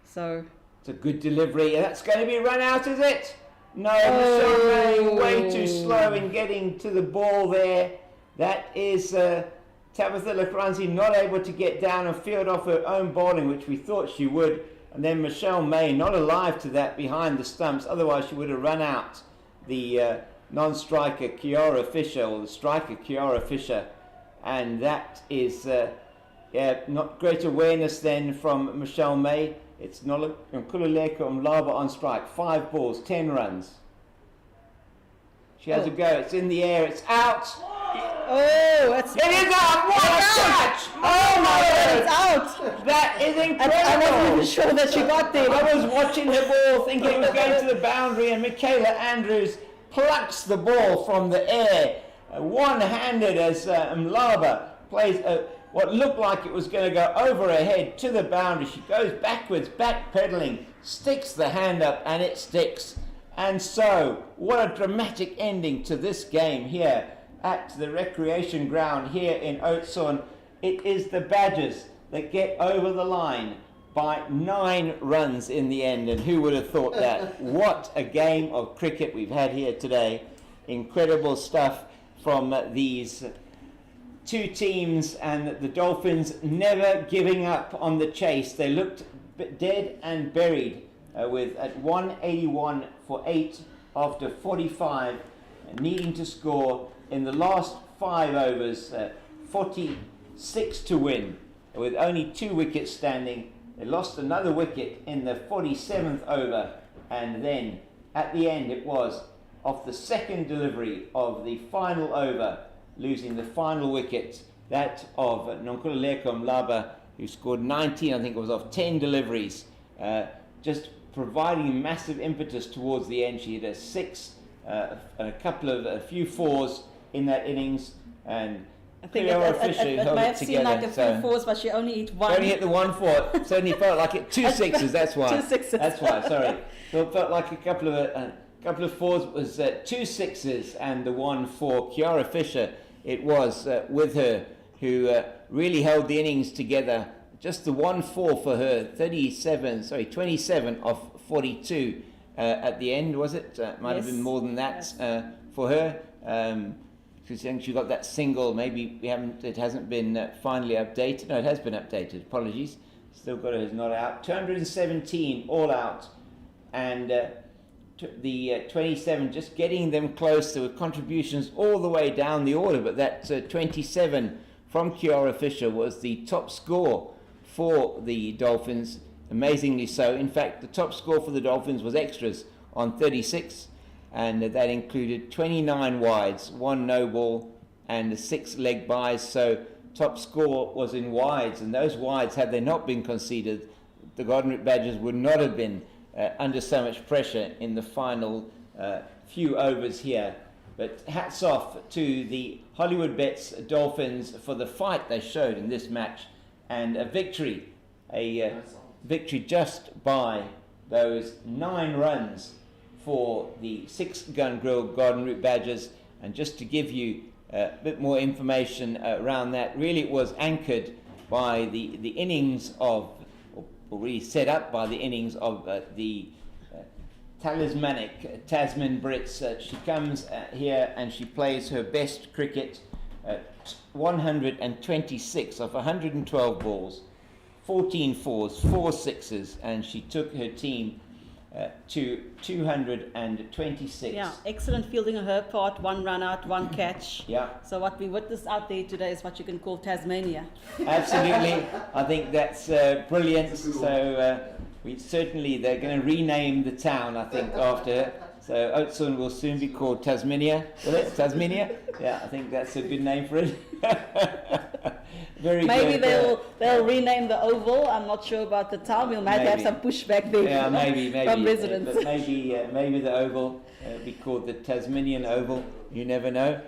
So it's a good delivery. That's going to be run out, is it? No, Michelle May, way too slow in getting to the ball there. That is Tabitha Lachransi not able to get down and field off her own bowling, which we thought she would. And then Michelle May not alive to that behind the stumps. Otherwise, she would have run out the non-striker Kiara Fisher, or the striker Kiara Fisher. And that is not great awareness then from Michelle May. It's Nkululeko Mlaba on strike. 5 balls, 10 runs. She has a go. It's in the air. It's out. it is out. What a catch! Oh my God! It's out. That is incredible. I wasn't even sure that she got there. I was watching the ball, thinking it was going to the boundary, and Michaela Andrews plucks the ball from the air, one-handed as Mlaba plays what looked like it was going to go over her head to the boundary. She goes backwards, backpedaling, sticks the hand up, and it sticks. And so, what a dramatic ending to this game here at the recreation ground here in Oudtshoorn. It is the Badgers that get over the line by 9 runs in the end. And who would have thought that? What a game of cricket we've had here today. Incredible stuff from these 2 teams, and the Dolphins never giving up on the chase. They looked dead and buried with at 181 for 8 after 45, needing to score in the last 5 overs, 46 to win, with only 2 wickets standing. They lost another wicket in the 47th over, and then at the end it was off the second delivery of the final over, losing the final wicket, that of Nkululeko Mlaba, who scored 19, I think it was, off 10 deliveries, just providing massive impetus towards the end. She had a 6, a few 4s in that innings, and I think Fisher it held may it have seemed together. like a few 4s, but she only hit 1. Only hit the 1 4. Certainly felt like it. 2 6s. That's why. 2 6s. That's why. Sorry. So it felt like a couple of 4s. Was 2 6s and the 1 4. Kiara Fisher, it was with her, who really held the innings together. Just the 1 4 for her. 27 off 42 at the end, was it? Might have been more than that for her. Because she got that single. Maybe it hasn't been finally updated. No, it has been updated. Apologies. Still got her as not out. 217 all out, and the 27 just getting them close. There were contributions all the way down the order, but that 27 from Kiara Fisher was the top score for the Dolphins. Amazingly so. In fact, the top score for the Dolphins was extras on 36. And that included 29 wides, 1 no ball, and 6 leg buys. So top score was in wides, and those wides, had they not been conceded, the Golden Root Badgers would not have been under so much pressure in the final few overs here. But hats off to the Hollywoodbets Dolphins for the fight they showed in this match, and a victory just by those 9 runs for the 6 gun grill Golden Root Badgers. And just to give you a bit more information around that. Really, it was anchored by the innings of, or really set up by the innings of the talismanic Tasman Brits. She comes here and she plays her best cricket, 126 of 112 balls, 14 fours, 4 sixes, and she took her team to 226. Yeah, excellent fielding on her part. 1 run out, 1 catch. Yeah. So what we witnessed out there today is what you can call Tasmania. Absolutely. I think that's brilliant. So they're going to rename the town, I think, after her. So Oudtshoorn will soon be called Tasmania. Will it? Tasmania? Yeah, I think that's a good name for it. Very maybe good. they'll rename the oval. I'm not sure about the town. We might have some pushback there yeah, maybe, from residents. But maybe the oval be called the Tasmanian Oval. You never know.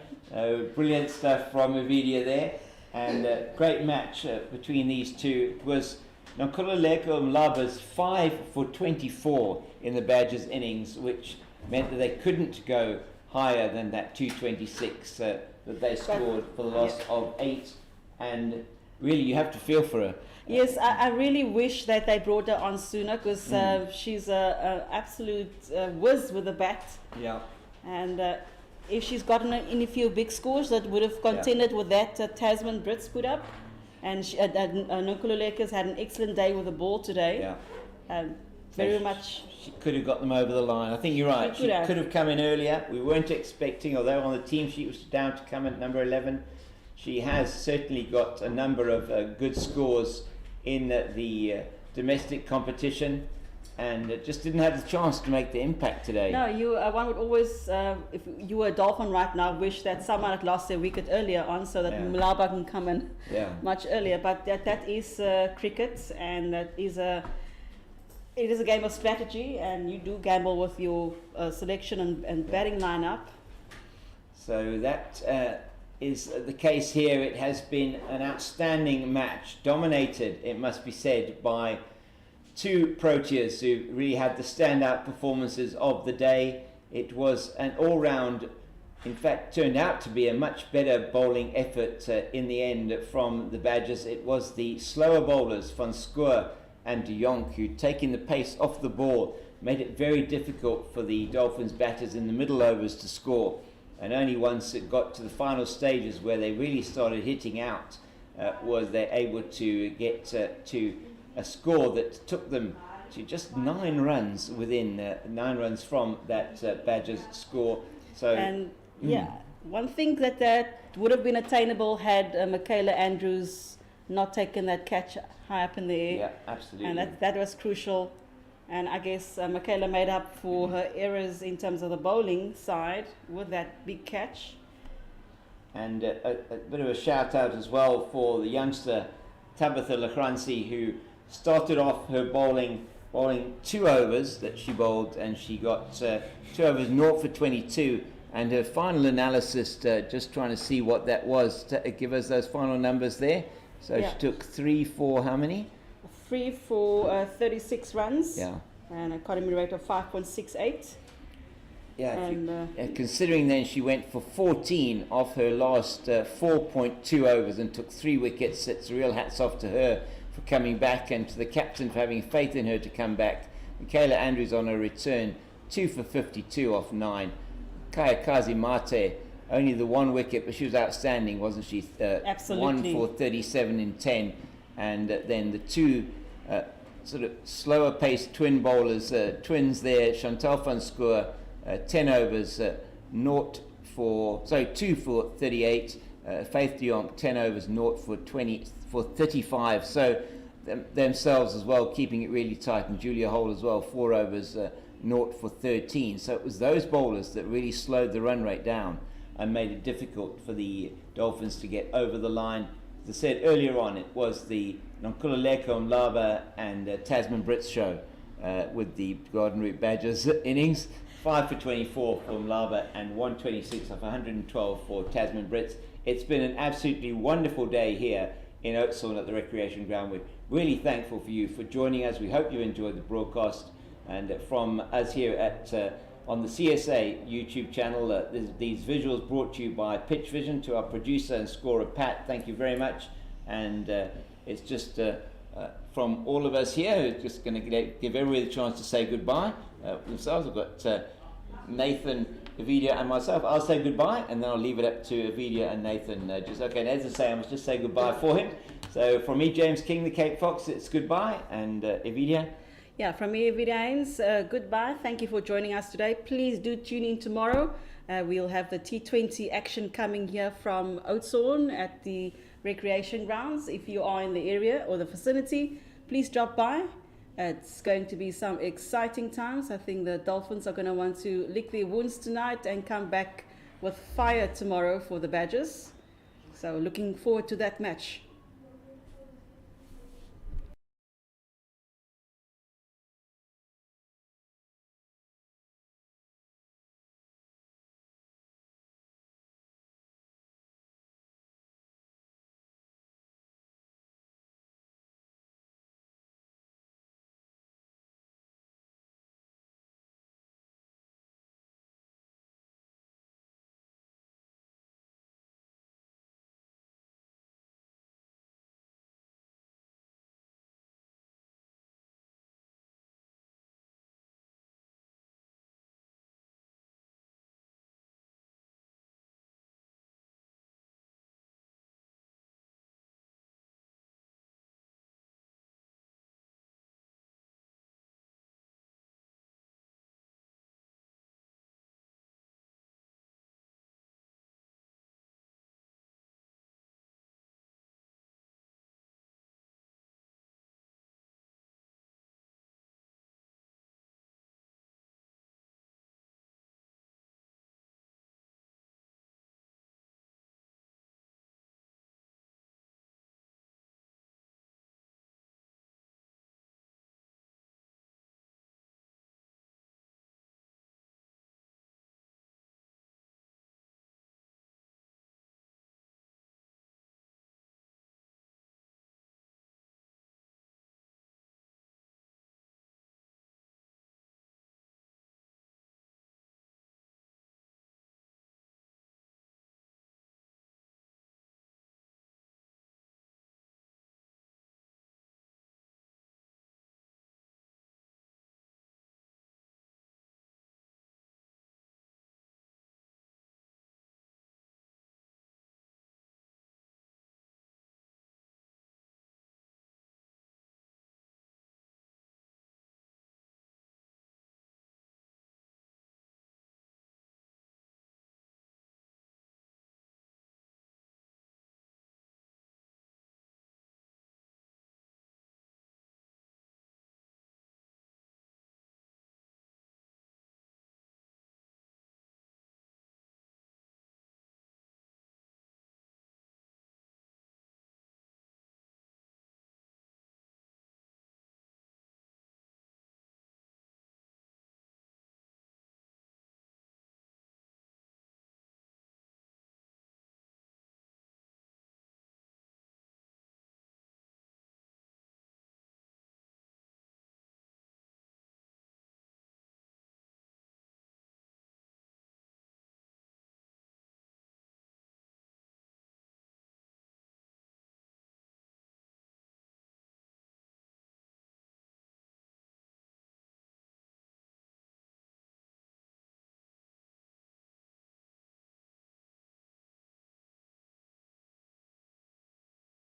Brilliant stuff from Ovidia there, and great match between these two. It was Nonkululeko Mlaba's 5 for 24 in the Badgers innings, which meant that they couldn't go higher than that 226 that they scored for the loss of 8. And really, you have to feel for her. Yes, I really wish that they brought her on sooner, because she's a absolute whiz with the bat. Yeah. And if she's gotten in a few big scores, that would have contended with that Tasman Brits put up. And Nonkululeka's had an excellent day with the ball today. Yeah. Very much. She could have got them over the line. I think you're right. She could have come in earlier. We weren't expecting, although on the team sheet was down to come at number 11. She has certainly got a number of good scores in the domestic competition, and just didn't have the chance to make the impact today. No, one would always, if you were a Dolphin right now, wish that someone had lost their wicket earlier on, so that Mlaba can come in much earlier. But that is cricket, and it is a game of strategy, and you do gamble with your selection and batting lineup. So that is the case here. It has been an outstanding match, dominated, it must be said, by 2 Proteas who really had the standout performances of the day. It was an all-round, in fact, turned out to be a much better bowling effort in the end from the Badgers. It was the slower bowlers, Van Schoor and de Jonk, who, taking the pace off the ball, made it very difficult for the Dolphins batters in the middle overs to score. And only once it got to the final stages where they really started hitting out was they able to get to a score that took them to just 9 runs within 9 runs from that Badgers score. So one thing that would have been attainable had Michaela Andrews not taken that catch high up in the air. Yeah, absolutely. And that was crucial. And I guess Michaela made up for her errors in terms of the bowling side with that big catch. And a bit of a shout out as well for the youngster Tabitha Lachransi, who started off her bowling 2 overs that she bowled, and she got 2 overs 0 for 22. And her final analysis, just trying to see what that was, to give us those final numbers there. So she took 3 for how many? 3 for 36 runs. Yeah. And a economy rate of 5.68. Yeah, considering then she went for 14 off her last 4.2 overs and took 3 wickets. It's real hats off to her for coming back, and to the captain for having faith in her to come back. Michaela Andrews on her return, 2 for 52 off 9. Kayakazi Mate, only the 1 wicket, but she was outstanding, wasn't she? Absolutely. 1 for 37 in 10. And then the 2 sort of slower paced twin bowlers, twins there, Chantal van Schoor, 10 overs, 2 for 38, Faith de Jonk, 10 overs, 0 for 35. So themselves as well, keeping it really tight, and Julia Hole as well, 4 overs, 0 for 13. So it was those bowlers that really slowed the run rate down and made it difficult for the Dolphins to get over the line. As I said earlier on, it was the Nonkululeko Mlaba and Tasman Brits show with the Garden Route Badgers innings. 5 for 24 for Mlaba and 126 of 112 for Tasman Brits. It's been an absolutely wonderful day here in Oudtshoorn at the Recreation Ground. We're really thankful for you for joining us. We hope you enjoyed the broadcast. And from us here at on the CSA YouTube channel. These visuals brought to you by Pitch Vision, to our producer and scorer Pat. Thank you very much. And it's just from all of us here, who's just going to give everybody the chance to say goodbye. Themselves, I've got Nathan, Avidia, and myself. I'll say goodbye, and then I'll leave it up to Avidia and Nathan. And as I say, I must just say goodbye for him. So from me, James King, the Cape Fox, it's goodbye, and Avidia. Yeah, from me, Avidia Haynes, goodbye. Thank you for joining us today. Please do tune in tomorrow. We'll have the T20 action coming here from Oudtshoorn at the recreation grounds. If you are in the area or the vicinity, please drop by. It's going to be some exciting times. I think the Dolphins are going to want to lick their wounds tonight and come back with fire tomorrow for the Badgers. So looking forward to that match.